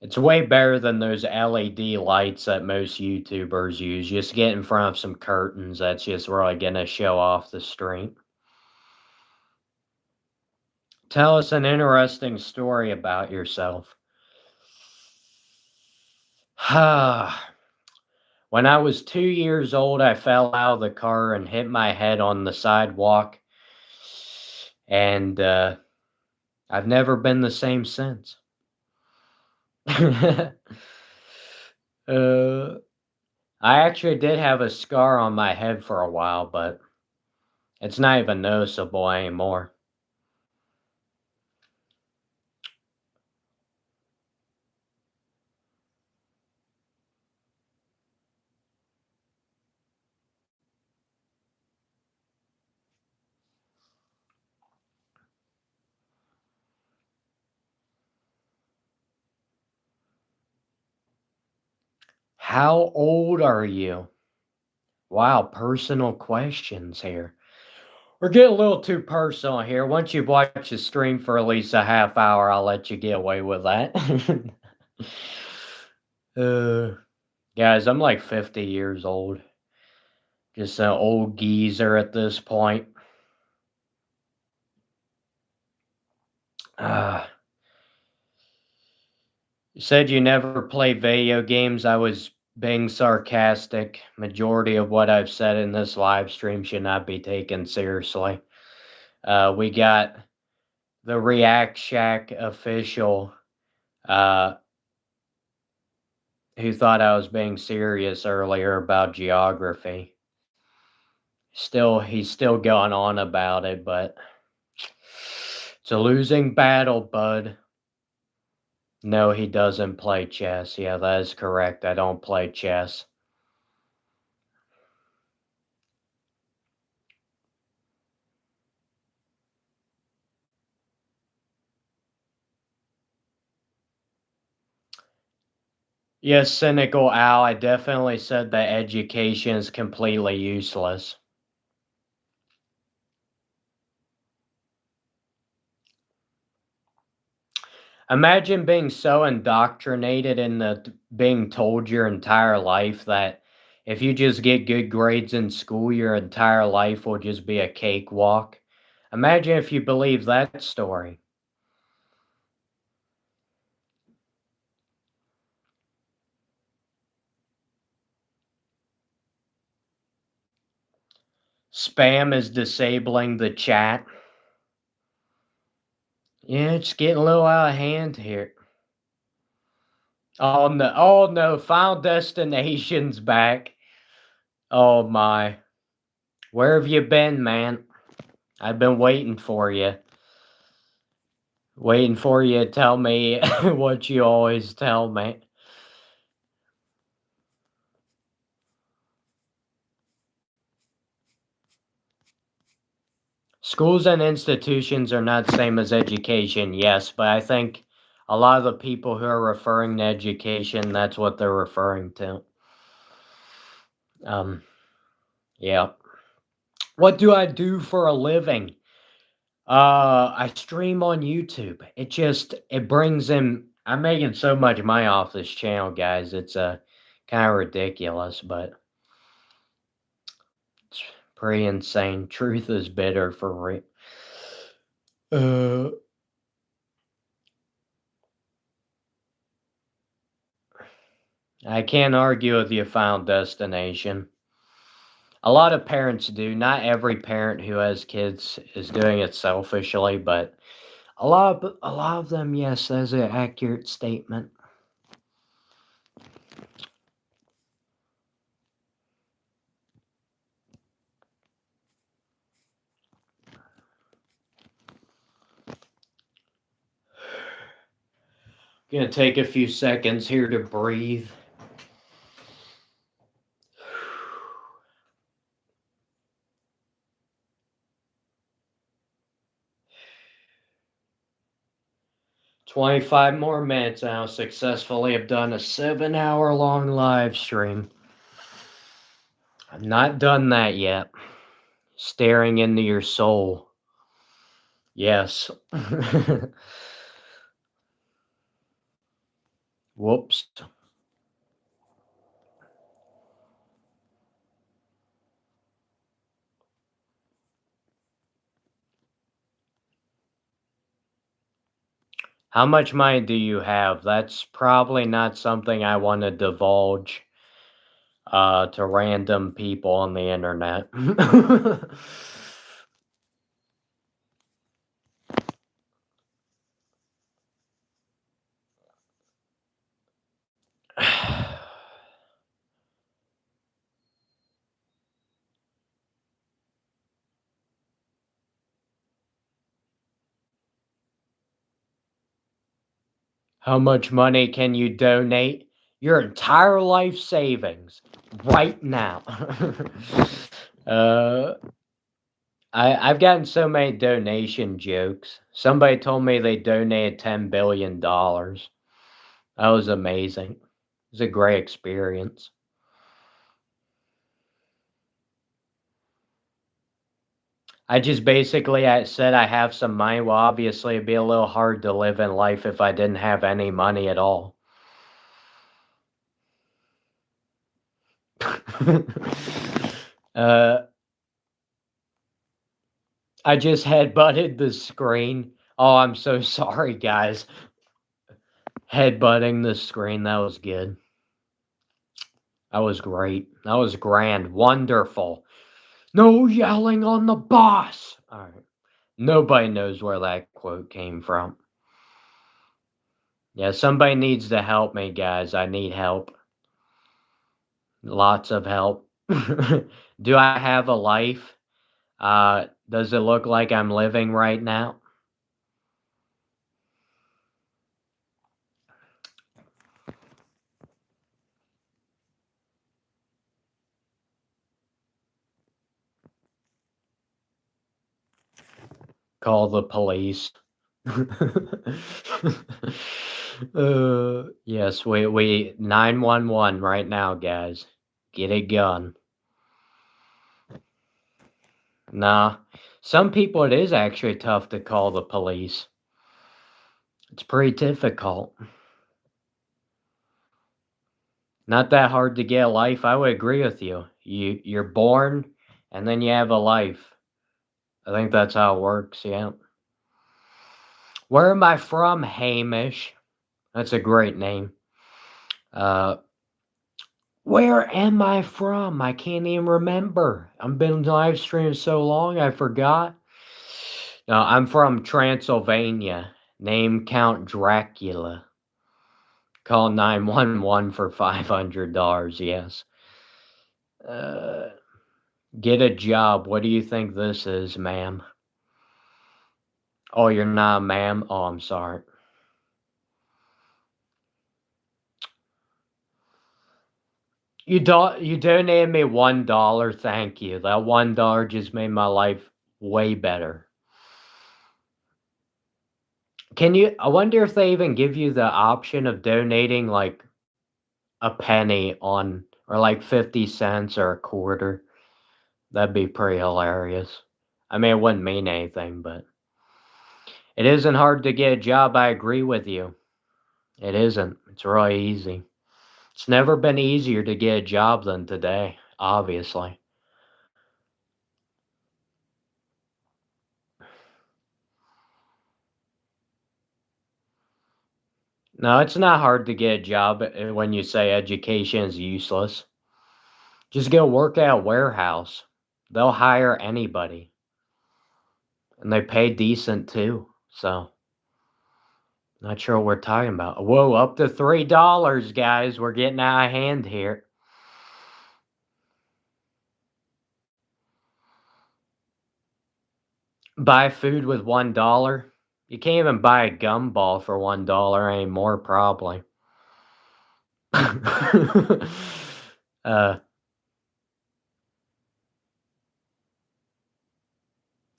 It's way better than those LED lights that most YouTubers use. Just get in front of some curtains. That's just really gonna show off the stream. Tell us an interesting story about yourself. When I was 2 years old, I fell out of the car and hit my head on the sidewalk. And I've never been the same since. I actually did have a scar on my head for a while, but it's not even noticeable anymore. How old are you? Wow, personal questions here. We're getting a little too personal here. Once you've watched the stream for at least a half hour, I'll let you get away with that. Guys, I'm like 50 years old. Just an old geezer at this point. You said you never play video games. I was being sarcastic. Majority of what I've said in this live stream should not be taken seriously. We got the React Shack official who thought I was being serious earlier about geography. He's still going on about it, but it's a losing battle, bud. No, he doesn't play chess. Yeah, that is correct. I don't play chess. Yes, cynical Al, I definitely said that education is completely useless. Imagine being so indoctrinated into being told your entire life that if you just get good grades in school, your entire life will just be a cakewalk. Imagine if you believe that story. Spam is disabling the chat. Yeah, it's getting a little out of hand here. Oh no, Final Destination's back. Oh my. Where have you been, man? I've been waiting for you. Waiting for you to tell me what you always tell me. Schools and institutions are not the same as education, yes, but I think a lot of the people who are referring to education, that's what they're referring to. Yeah. What do I do for a living? I stream on YouTube. It brings in. I'm making so much money off this channel, guys. It's kind of ridiculous, but it's pretty insane. Truth is bitter for real. I can't argue with your final destination. A lot of parents do. Not every parent who has kids is doing it selfishly, but a lot of them, yes, that's an accurate statement. Gonna take a few seconds here to breathe. "25 more minutes and I'll successfully have done a 7-hour-long live stream. I've not done that yet. Staring into your soul. Yes. Whoops. How much money do you have? That's probably not something I want to divulge to random people on the internet. How much money can you donate? Your entire life savings right now. I've gotten so many donation jokes. Somebody told me they donated $10 billion. That was amazing. It was a great experience. I just basically I said I have some money. Well, obviously, it'd be a little hard to live in life if I didn't have any money at all. I just headbutted the screen. Oh, I'm so sorry, guys. Headbutting the screen, that was good. That was great. That was grand. Wonderful. No yelling on the boss. All right. Nobody knows where that quote came from. Yeah, somebody needs to help me, guys. I need help. Lots of help. Do I have a life? Does it look like I'm living right now? Call the police. Yes, we 911 right now, guys. Get a gun. Nah, some people it is actually tough to call the police. It's pretty difficult. Not that hard to get a life. I would agree with you. You're born and then you have a life. I think that's how it works, yeah. Where am I from, Hamish? That's a great name. Where am I from? I can't even remember. I've been live streaming so long, I forgot. No, I'm from Transylvania. Name Count Dracula. Call 911 for $500, yes. Get a job. What do you think this is, ma'am? Oh, you're not a ma'am? Oh, I'm sorry. You donated me $1. Thank you. That $1 just made my life way better. I wonder if they even give you the option of donating like a penny on, or like 50 cents or a quarter. That'd be pretty hilarious. I mean, it wouldn't mean anything, but it isn't hard to get a job. I agree with you. It isn't. It's really easy. It's never been easier to get a job than today, obviously. No, it's not hard to get a job when you say education is useless. Just go work at a warehouse. They'll hire anybody. And they pay decent too. So, not sure what we're talking about. Whoa, up to $3, guys. We're getting out of hand here. Buy food with $1. You can't even buy a gumball for $1 anymore, probably.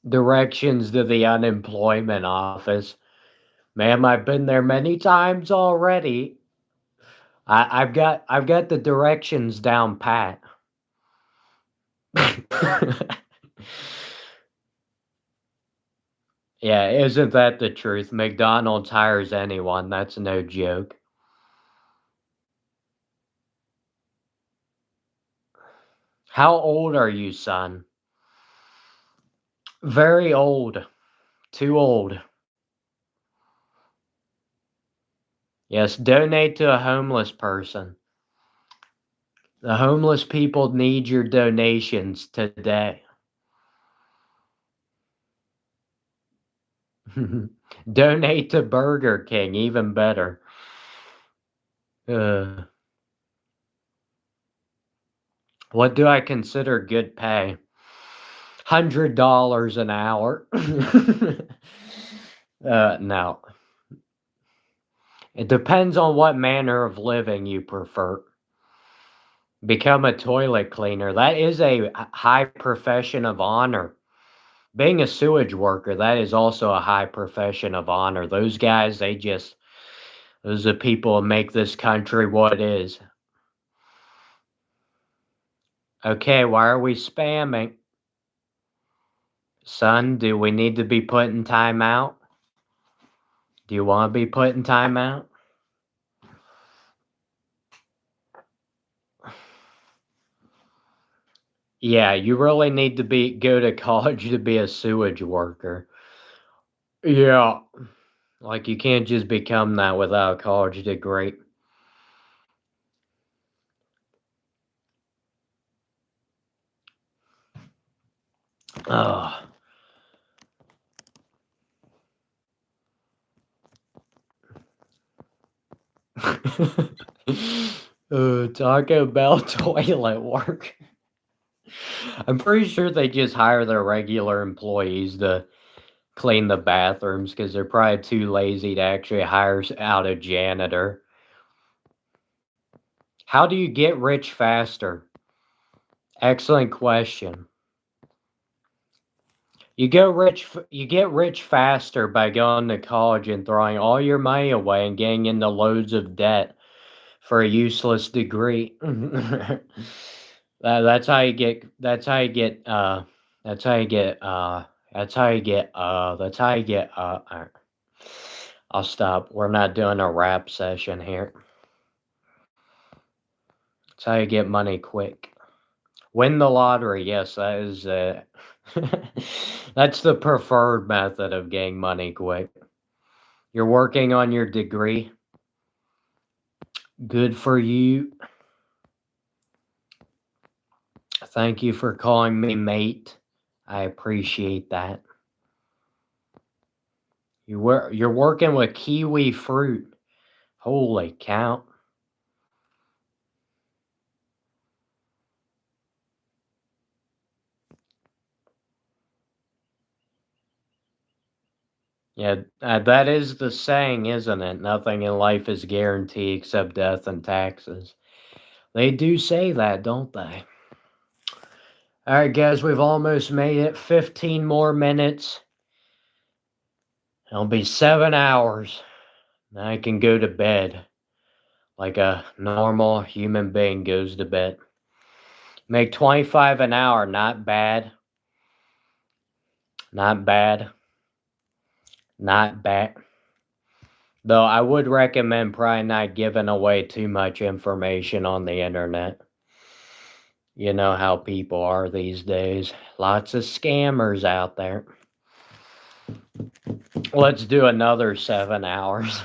Directions to the unemployment office. Ma'am, I've been there many times already. I've got the directions down pat. Yeah, isn't that the truth? McDonald's hires anyone. That's no joke. How old are you, son? Very old. Too old. Yes, donate to a homeless person. The homeless people need your donations today. Donate to Burger King, even better. What do I consider good pay? $100 an hour. No. It depends on what manner of living you prefer. Become a toilet cleaner. That is a high profession of honor. Being a sewage worker, that is also a high profession of honor. Those guys, those are people who make this country what it is. Okay, why are we spamming? Son, do we need to be put in timeout? Do you want to be put in timeout? Yeah, you really need to go to college to be a sewage worker. Yeah. Like, you can't just become that without a college degree. Ugh. Taco Bell toilet work. I'm pretty sure they just hire their regular employees to clean the bathrooms because they're probably too lazy to actually hire out a janitor. How do you get rich faster? Excellent question. You get rich faster by going to college and throwing all your money away and getting into loads of debt for a useless degree. That's how you get. That's how you get. That's how you get. That's how you get. That's how you get. I'll stop. We're not doing a rap session here. That's how you get money quick. Win the lottery. Yes, that is. That's the preferred method of getting money quick. You're working on your degree. Good for you. Thank you for calling me mate. I appreciate that. You're working with kiwi fruit. Holy cow. Yeah, that is the saying, isn't it? Nothing in life is guaranteed except death and taxes. They do say that, don't they? All right, guys, we've almost made it. 15 more minutes. It'll be 7 hours. Then I can go to bed like a normal human being goes to bed. Make 25 an hour. Not bad. Not bad. Not bad. Though I would recommend probably not giving away too much information on the internet. You know how people are these days. Lots of scammers out there. Let's do another 7 hours.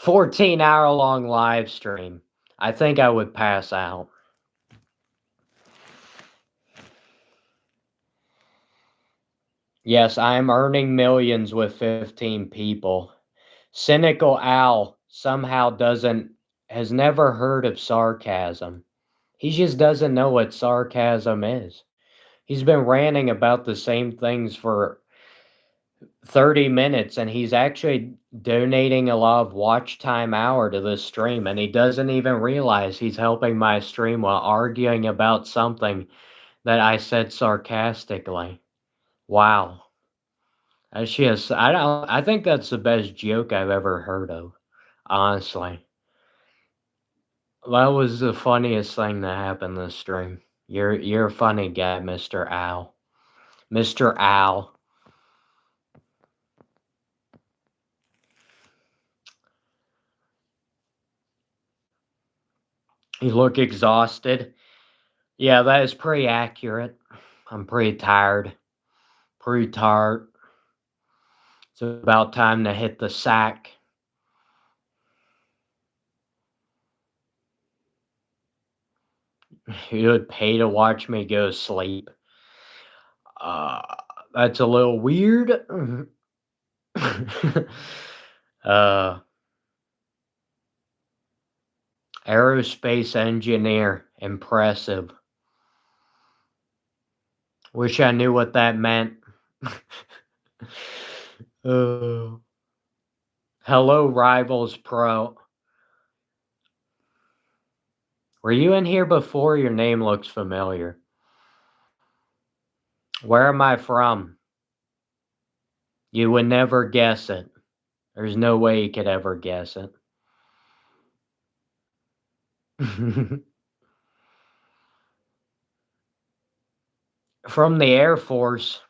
14-hour long live stream. I think I would pass out. Yes, I am earning millions with 15 people. Cynical Al somehow has never heard of sarcasm. He just doesn't know what sarcasm is. He's been ranting about the same things for 30 minutes, and he's actually donating a lot of watch time hour to this stream, and he doesn't even realize he's helping my stream while arguing about something that I said sarcastically. Wow. I think that's the best joke I've ever heard of, honestly. That was the funniest thing that happened this stream. You're a funny guy, Mr. Al. Mr. Al. You look exhausted. Yeah, that is pretty accurate. I'm pretty tired. Pretty tired. It's about time to hit the sack. You would pay to watch me go to sleep. That's a little weird. Aerospace engineer. Impressive. Wish I knew what that meant. Hello, Rivals Pro. Were you in here before? Your name looks familiar. Where am I from? You would never guess it. There's no way you could ever guess it. From the Air Force.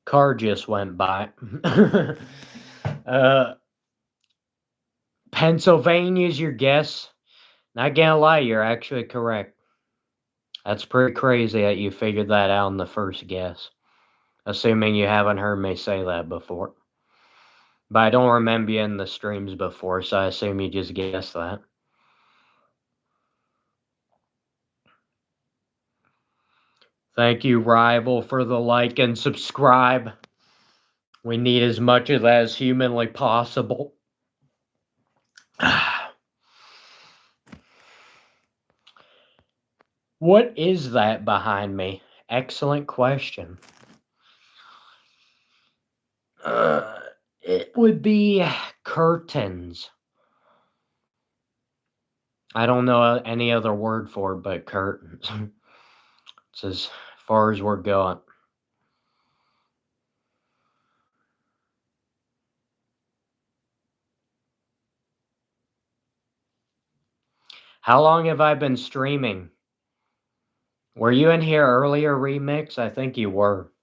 Car just went by. Pennsylvania's your guess. Not gonna lie, you're actually correct. That's pretty crazy that you figured that out in the first guess. Assuming you haven't heard me say that before. But I don't remember you in the streams before, so I assume you just guessed that. Thank you, Rival, for the like and subscribe. We need as much of that as humanly possible. What is that behind me? Excellent question. It would be curtains. I don't know any other word for it but curtains. It's as far as we're going. How long have I been streaming? Were you in here earlier, Remix? I think you were.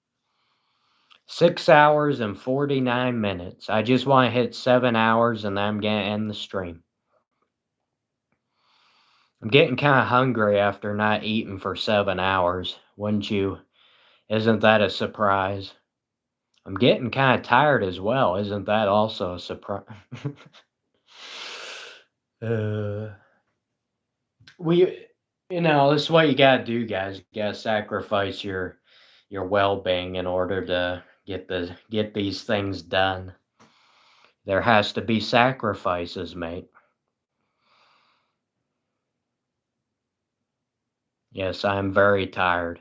6 hours and 49 minutes. I just want to hit 7 hours and then I'm going to end the stream. I'm getting kind of hungry after not eating for 7 hours. Wouldn't you? Isn't that a surprise? I'm getting kind of tired as well. Isn't that also a surprise? uh, we, this is what you gotta do, guys. You gotta sacrifice your well-being in order to get these things done. There has to be sacrifices, mate. Yes, I am very tired.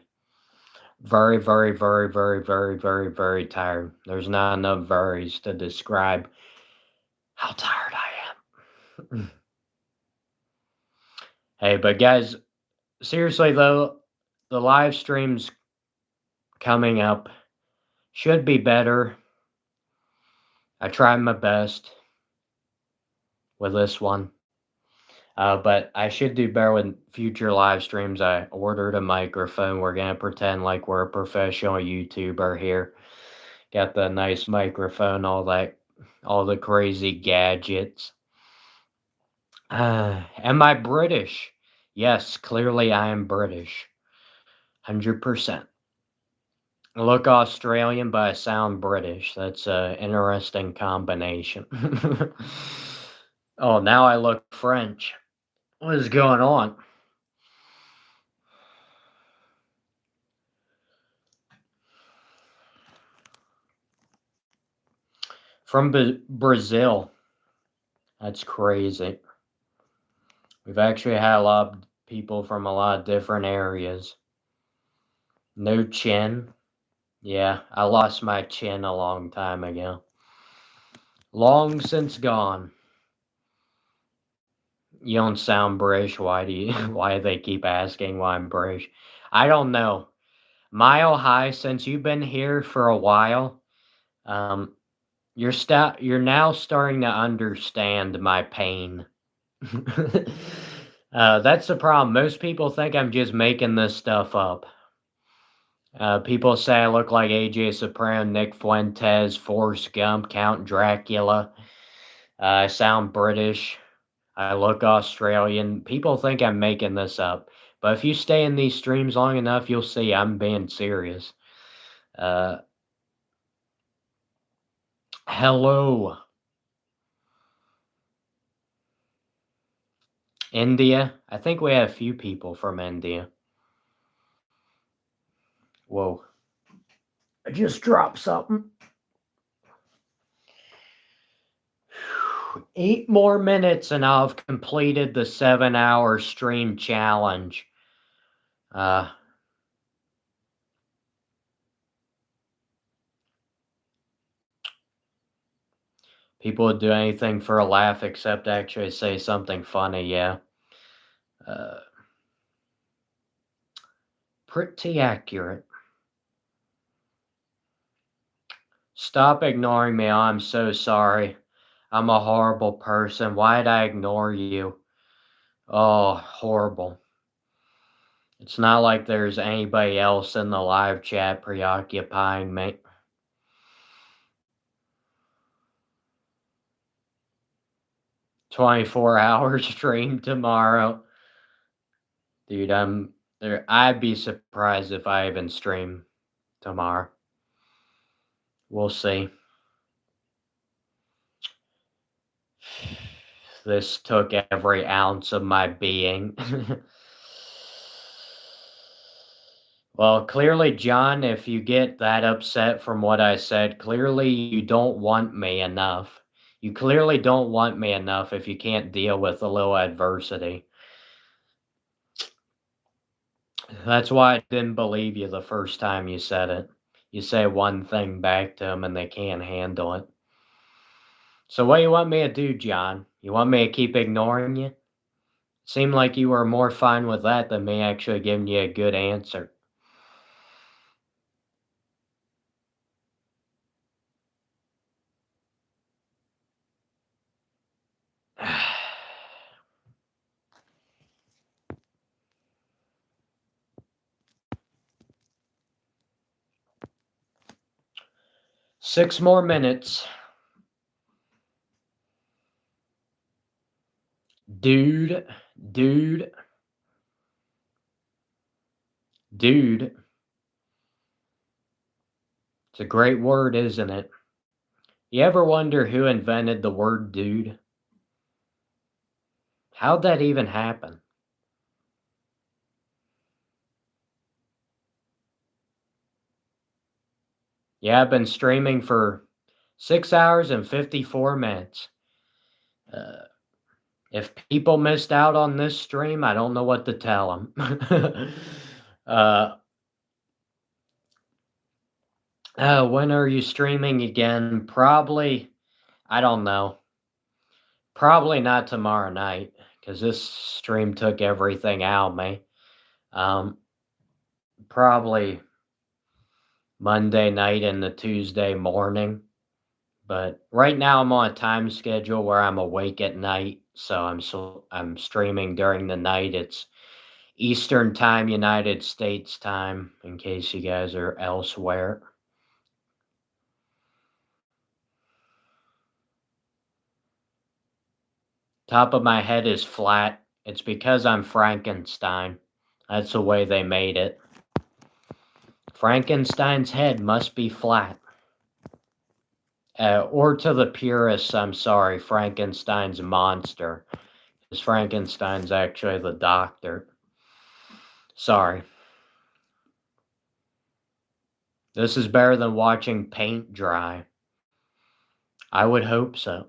Very, very, very, very, very, very, very tired. There's not enough veries to describe how tired I am. Hey, but guys, seriously though, the live streams coming up should be better. I tried my best with this one. But I should do better with future live streams. I ordered a microphone. We're going to pretend like we're a professional YouTuber here. Got the nice microphone, all the crazy gadgets. Am I British? Yes, clearly I am British. 100%. I look Australian, but I sound British. That's an interesting combination. Oh, now I look French. What is going on? From Brazil. That's crazy. We've actually had a lot of people from a lot of different areas. No chin. Yeah, I lost my chin a long time ago. Long since gone. You don't sound British. Why why do they keep asking why I'm British? I don't know. Mile High, since you've been here for a while, you're now starting to understand my pain. That's the problem. Most people think I'm just making this stuff up. People say I look like AJ Soprano, Nick Fuentes, Forrest Gump, Count Dracula. I sound British. I look Australian. People think I'm making this up. But if you stay in these streams long enough, you'll see I'm being serious. Hello. India. I think we have a few people from India. Whoa. I just dropped something. 8 more minutes and I've completed the 7-hour stream challenge. People would do anything for a laugh except actually say something funny, yeah. Pretty accurate. Stop ignoring me. I'm so sorry. I'm a horrible person. Why did I ignore you? Oh, horrible. It's not like there's anybody else in the live chat preoccupying me. "24-hour stream tomorrow." Dude, I'm there. I'd be surprised if I even stream tomorrow. We'll see. This took every ounce of my being. Well, clearly, John, if you get that upset from what I said, clearly you don't want me enough. You clearly don't want me enough if you can't deal with a little adversity. That's why I didn't believe you the first time you said it. You say one thing back to them and they can't handle it. So what you want me to do, John? You want me to keep ignoring you? Seemed like you were more fine with that than me actually giving you a good answer. Six more minutes. Dude. It's a great word, isn't it? You ever wonder who invented the word dude? How'd that even happen? Yeah, I've been streaming for 6 hours and 54 minutes. Uh, if people missed out on this stream, I don't know what to tell them. uh, when are you streaming again? Probably, I don't know. Probably not tomorrow night, because this stream took everything out of me. Probably Monday night and the Tuesday morning. But right now I'm on a time schedule where I'm awake at night, so I'm streaming during the night. It's Eastern time, United States time, in case you guys are elsewhere. Top of my head is flat. It's because I'm Frankenstein. That's the way they made it. Frankenstein's head must be flat. Or to the purists, I'm sorry, Frankenstein's a monster. Because Frankenstein's actually the doctor. Sorry. This is better than watching paint dry. I would hope so.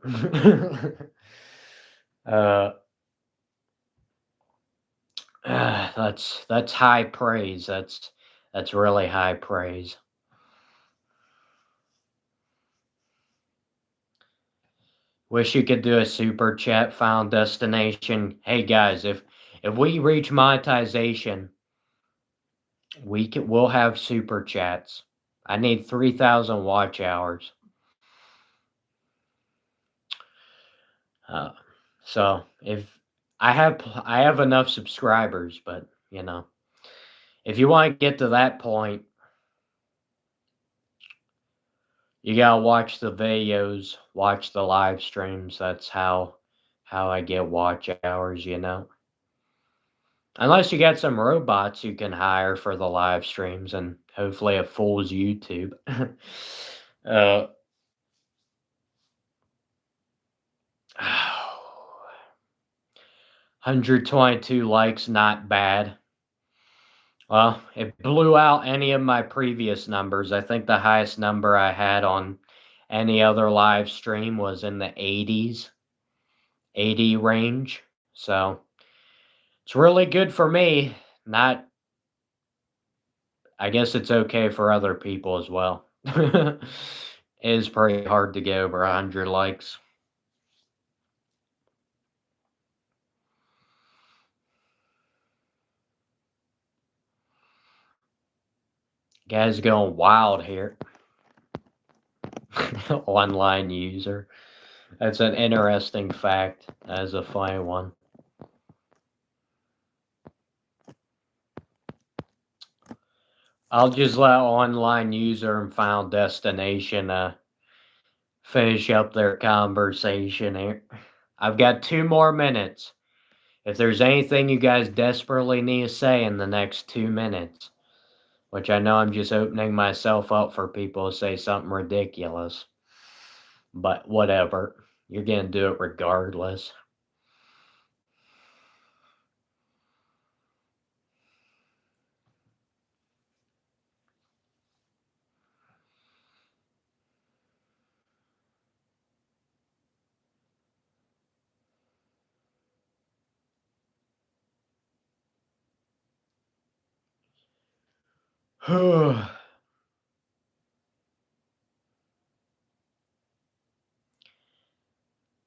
That's high praise. That's really high praise. Wish you could do a super chat found destination. Hey guys, if we reach monetization, we'll have super chats. I need 3,000 watch hours. So if I have enough subscribers, but you know, if you want to get to that point, you gotta watch the videos, watch the live streams. That's how I get watch hours, you know. Unless you got some robots you can hire for the live streams, and hopefully it fools YouTube. 122 likes, not bad. Well, it blew out any of my previous numbers. I think the highest number I had on any other live stream was in the 80s, 80 range. So it's really good for me. Not, I guess it's okay for other people as well. It is pretty hard to get over 100 likes. Guys going wild here. Online user. That's an interesting fact. That's a funny one. I'll just let online user and final destination finish up their conversation here. I've got 2 more minutes. If there's anything you guys desperately need to say in the next 2 minutes, which I know I'm just opening myself up for people to say something ridiculous, but whatever. You're going to do it regardless.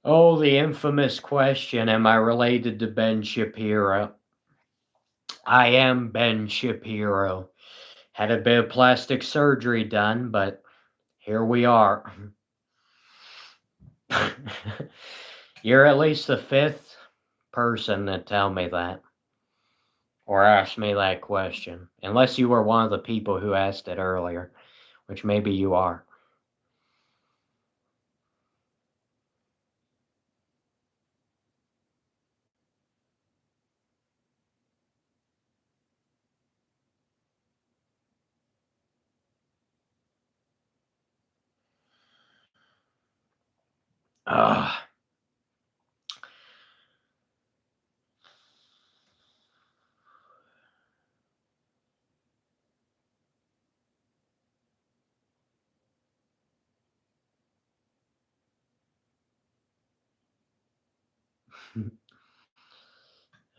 Oh, the infamous question, am I related to Ben Shapiro? I am Ben Shapiro. Had a bit of plastic surgery done, but here we are. You're at least the 5th person to tell me that or ask me that question, unless you were one of the people who asked it earlier, which maybe you are.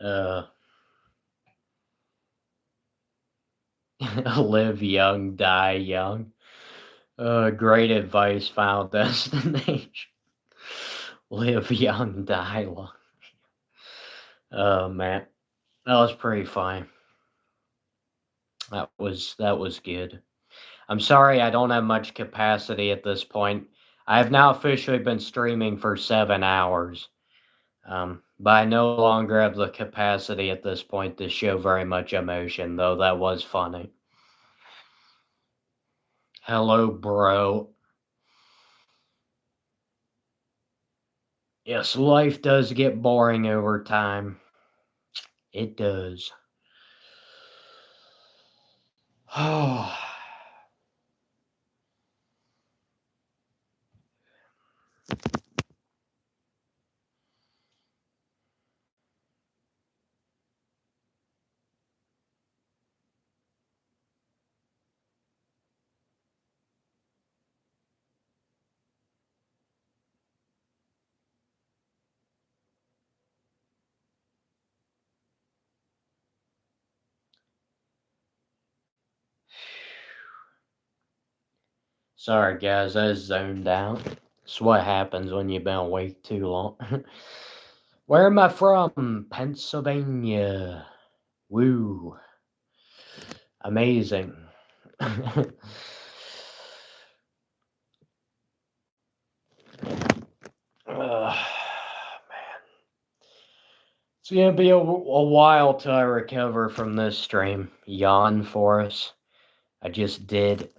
uh, live young, die young. Great advice, Final Destination. Live young, die long. Man, that was pretty fine. That was good. I'm sorry I don't have much capacity at this point. I have now officially been streaming for 7 hours. But I no longer have the capacity at this point to show very much emotion, though that was funny. Hello, bro. Yes, life does get boring over time. It does. Oh. Sorry, guys, I zoned out. It's what happens when you've been awake too long. Where am I from? Pennsylvania. Woo. Amazing. Man. It's gonna be a while till I recover from this stream. Yawn for us. I just did.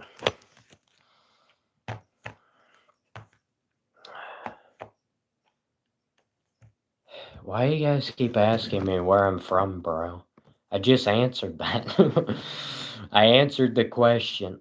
Why you guys keep asking me where I'm from, bro? I just answered that. I answered the question.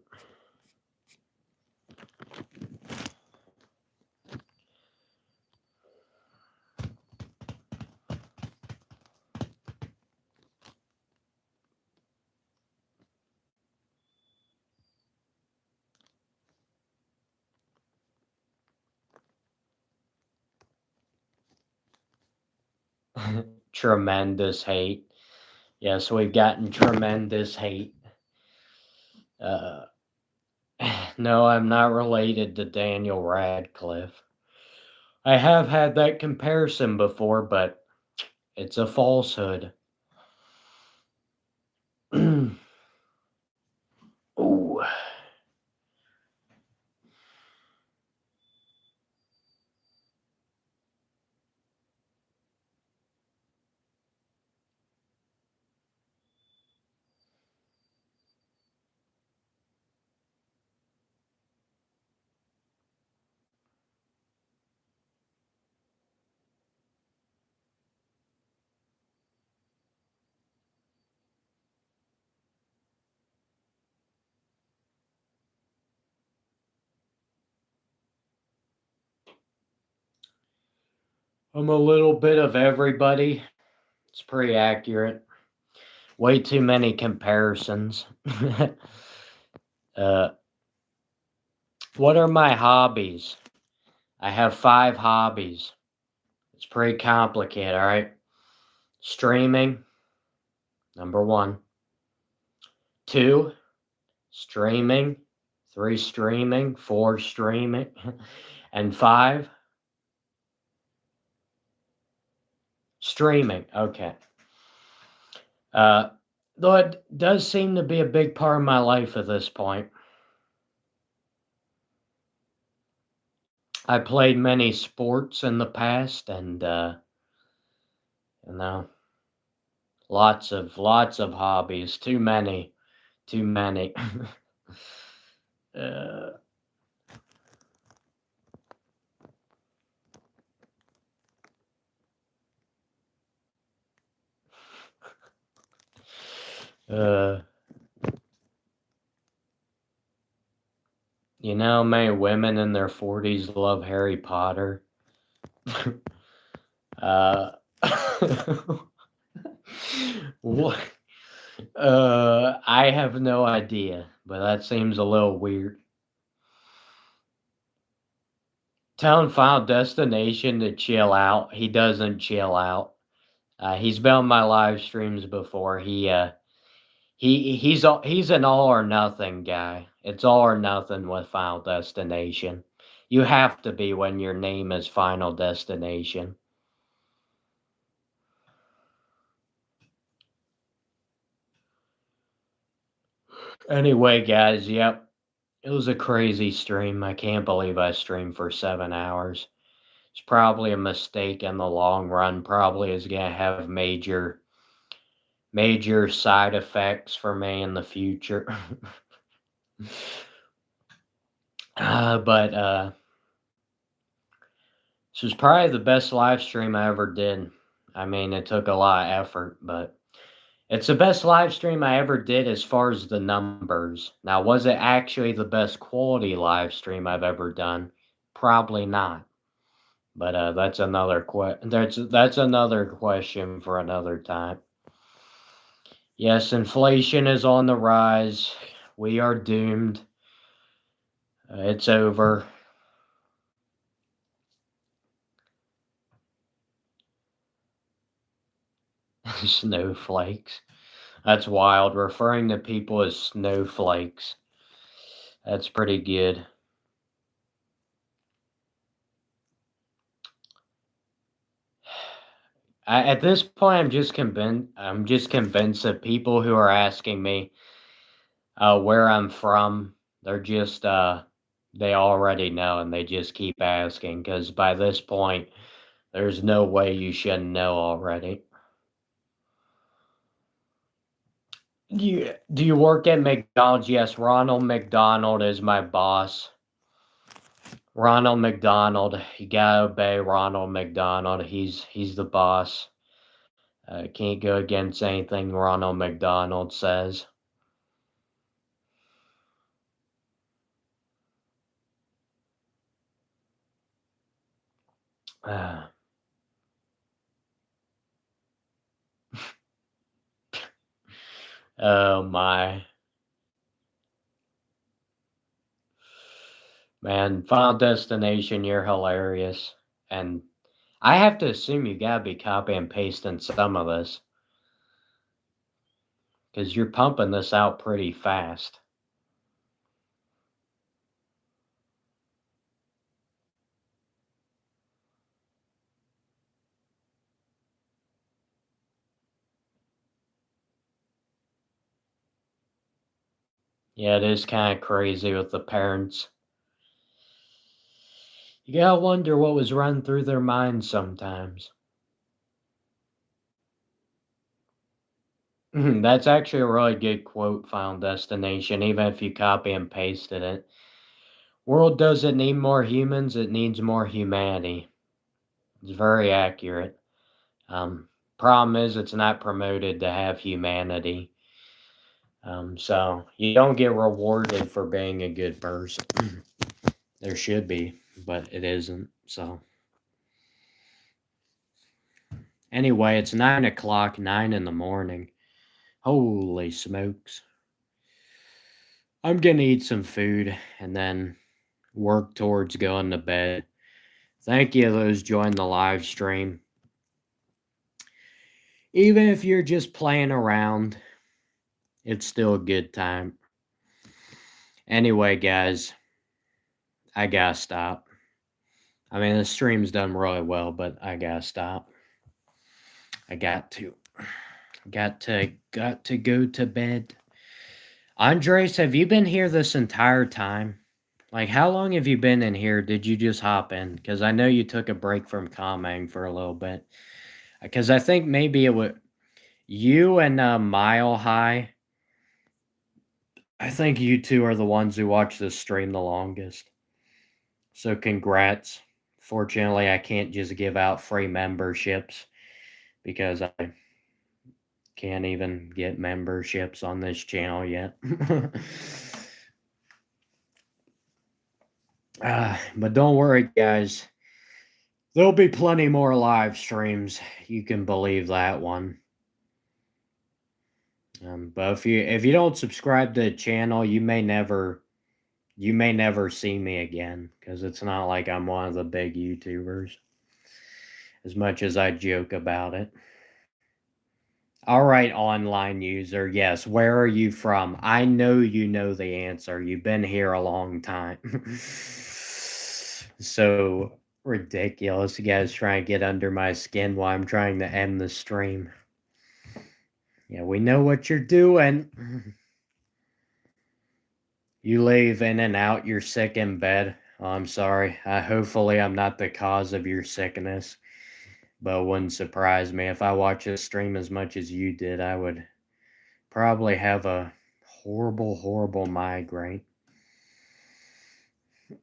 Tremendous hate. Yes, we've gotten tremendous hate. No, I'm not related to Daniel Radcliffe. I have had that comparison before, but it's a falsehood. Ooh. I'm a little bit of everybody. It's pretty accurate. Way too many comparisons. What are my hobbies? I have 5 hobbies. It's pretty complicated, all right? Streaming, number 1. 2, streaming. 3, streaming. 4, streaming. And 5, streaming. Okay. Though it does seem to be a big part of my life at this point. I played many sports in the past, and you know, lots of hobbies. Too many. uh, uh, you know, many women in their 40s love Harry Potter. What? I have no idea, but that seems a little weird. Telling Final Destination to chill out. He doesn't chill out. He's been on my live streams before. He's an all or nothing guy. It's all or nothing with Final Destination. You have to be when your name is Final Destination. Anyway, guys, yep. It was a crazy stream. I can't believe I streamed for 7 hours. It's probably a mistake in the long run. Probably is going to have major side effects for me in the future. But this was probably the best live stream I ever did. I mean, it took a lot of effort, but it's the best live stream I ever did as far as the numbers. Now, was it actually the best quality live stream I've ever done? Probably not. But that's another that's another question for another time. Yes, inflation is on the rise. We are doomed. It's over. Snowflakes. That's wild. Referring to people as snowflakes. That's pretty good. At this point, I'm just convinced that people who are asking me where I'm from, they're just they already know, and they just keep asking, because by this point, there's no way you shouldn't know already. Do you work at McDonald's? Yes, Ronald McDonald is my boss. Ronald McDonald, you gotta obey Ronald McDonald. He's the boss. Can't go against anything Ronald McDonald says. Oh my. Man, Final Destination, you're hilarious. And I have to assume you gotta be copy and pasting some of this, because you're pumping this out pretty fast. Yeah, it is kind of crazy with the parents. You gotta wonder what was running through their minds sometimes. That's actually a really good quote, Final Destination, even if you copy and pasted it. World doesn't need more humans, it needs more humanity. It's very accurate. Problem is, it's not promoted to have humanity. So you don't get rewarded for being a good person. There should be, but it isn't. So anyway, it's 9 o'clock, 9 in the morning. Holy smokes. I'm gonna eat some food and then work towards going to bed. Thank you to those joining the live stream. Even if you're just playing around, it's still a good time. Anyway, guys, I gotta stop. I mean, the stream's done really well, but I gotta stop. I got to go to bed. Andres, have you been here this entire time? Like, how long have you been in here? Did you just hop in? Because I know you took a break from commenting for a little bit. Because I think maybe it would you and Mile High. I think you two are the ones who watch this stream the longest. So congrats. Fortunately, I can't just give out free memberships because I can't even get memberships on this channel yet. But don't worry, guys. There'll be plenty more live streams. You can believe that one. But if you don't subscribe to the channel, you may never You may never see me again, because it's not like I'm one of the big YouTubers, as much as I joke about it. All right, online user. Yes, where are you from? I know you know the answer. You've been here a long time. So ridiculous. You guys try and get under my skin while I'm trying to end the stream. Yeah, we know what you're doing. You leave in and out, you're sick in bed. Oh, I'm sorry. Hopefully I'm not the cause of your sickness. But it wouldn't surprise me. If I watch this stream as much as you did, I would probably have a horrible, horrible migraine.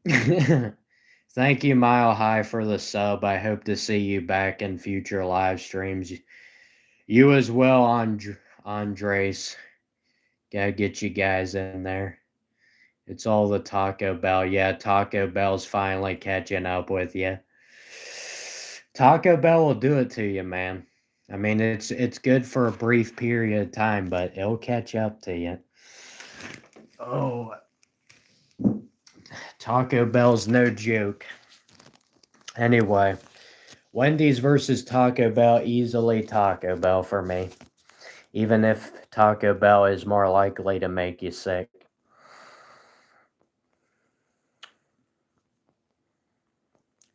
Thank you, Mile High, for the sub. I hope to see you back in future live streams. You as well, Andres. Gotta get you guys in there. It's all the Taco Bell. Yeah, Taco Bell's finally catching up with you. Taco Bell will do it to you, man. I mean, it's good for a brief period of time, but it'll catch up to you. Oh, Taco Bell's no joke. Anyway, Wendy's versus Taco Bell, easily Taco Bell for me. Even if Taco Bell is more likely to make you sick.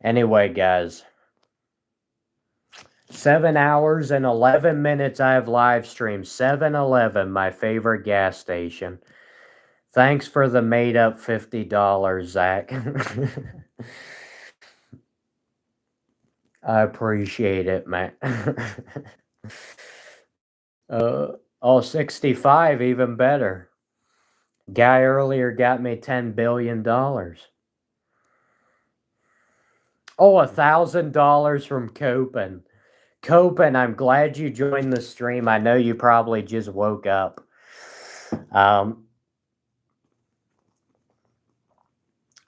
Anyway, guys. 7 hours and 11 minutes I have live streamed. 7-Eleven, my favorite gas station. Thanks for the made up $50, Zach. I appreciate it, man. Oh, 65, even better. Guy earlier got me $10 billion. Oh, $1,000 from Copen. Copen, I'm glad you joined the stream. I know you probably just woke up.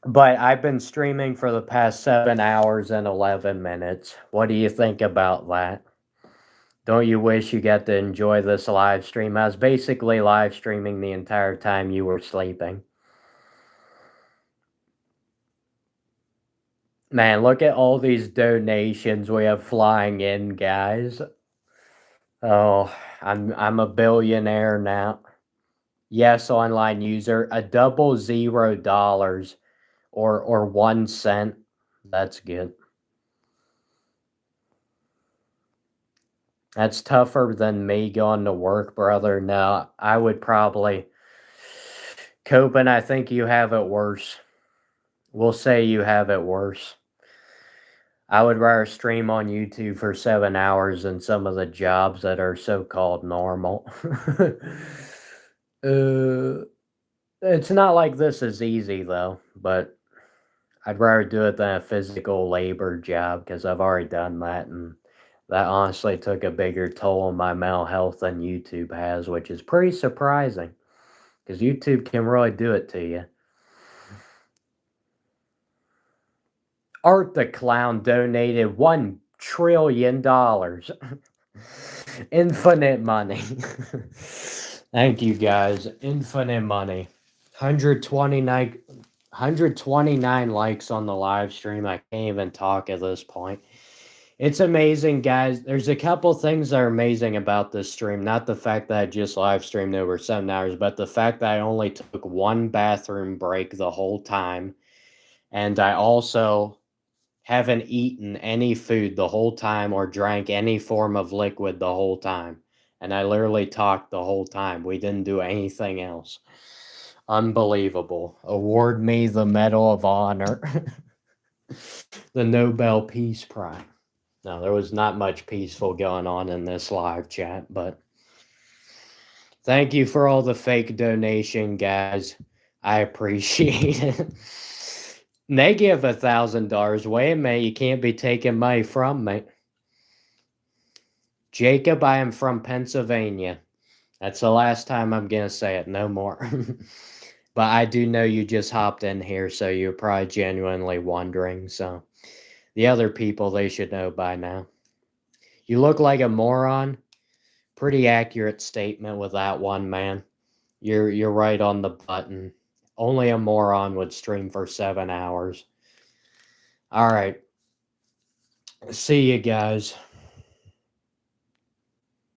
But I've been streaming for the past 7 hours and 11 minutes. What do you think about that? Don't you wish you got to enjoy this live stream? I was basically live streaming the entire time you were sleeping. Man, look at all these donations we have flying in, guys. Oh, I'm a billionaire now. Yes, online user, a double $0 or 1 cent. That's good. That's tougher than me going to work, brother. No, I would probably. Copen, I think you have it worse. We'll say you have it worse. I would rather stream on YouTube for 7 hours than some of the jobs that are so-called normal. It's not like this is easy, though, but I'd rather do it than a physical labor job because I've already done that, and that honestly took a bigger toll on my mental health than YouTube has, which is pretty surprising because YouTube can really do it to you. Art the Clown donated $1 trillion. Infinite money. Thank you, guys. Infinite money. 129 likes on the live stream. I can't even talk at this point. It's amazing, guys. There's a couple things that are amazing about this stream. Not the fact that I just live streamed over 7 hours, but the fact that I only took one bathroom break the whole time. And I also haven't eaten any food the whole time or drank any form of liquid the whole time. And I literally talked the whole time. We didn't do anything else. Unbelievable. Award me the Medal of Honor. The Nobel Peace Prize. No, there was not much peaceful going on in this live chat, but thank you for all the fake donation, guys. I appreciate it. Negative $1,000. Wait a minute, you can't be taking money from me. Jacob, I am from Pennsylvania. That's the last time I'm going to say it, no more. But I do know you just hopped in here, so you're probably genuinely wondering. So the other people, they should know by now. You look like a moron. Pretty accurate statement with that one, man. You're right on the button. Only a moron would stream for 7 hours. All right. See you guys.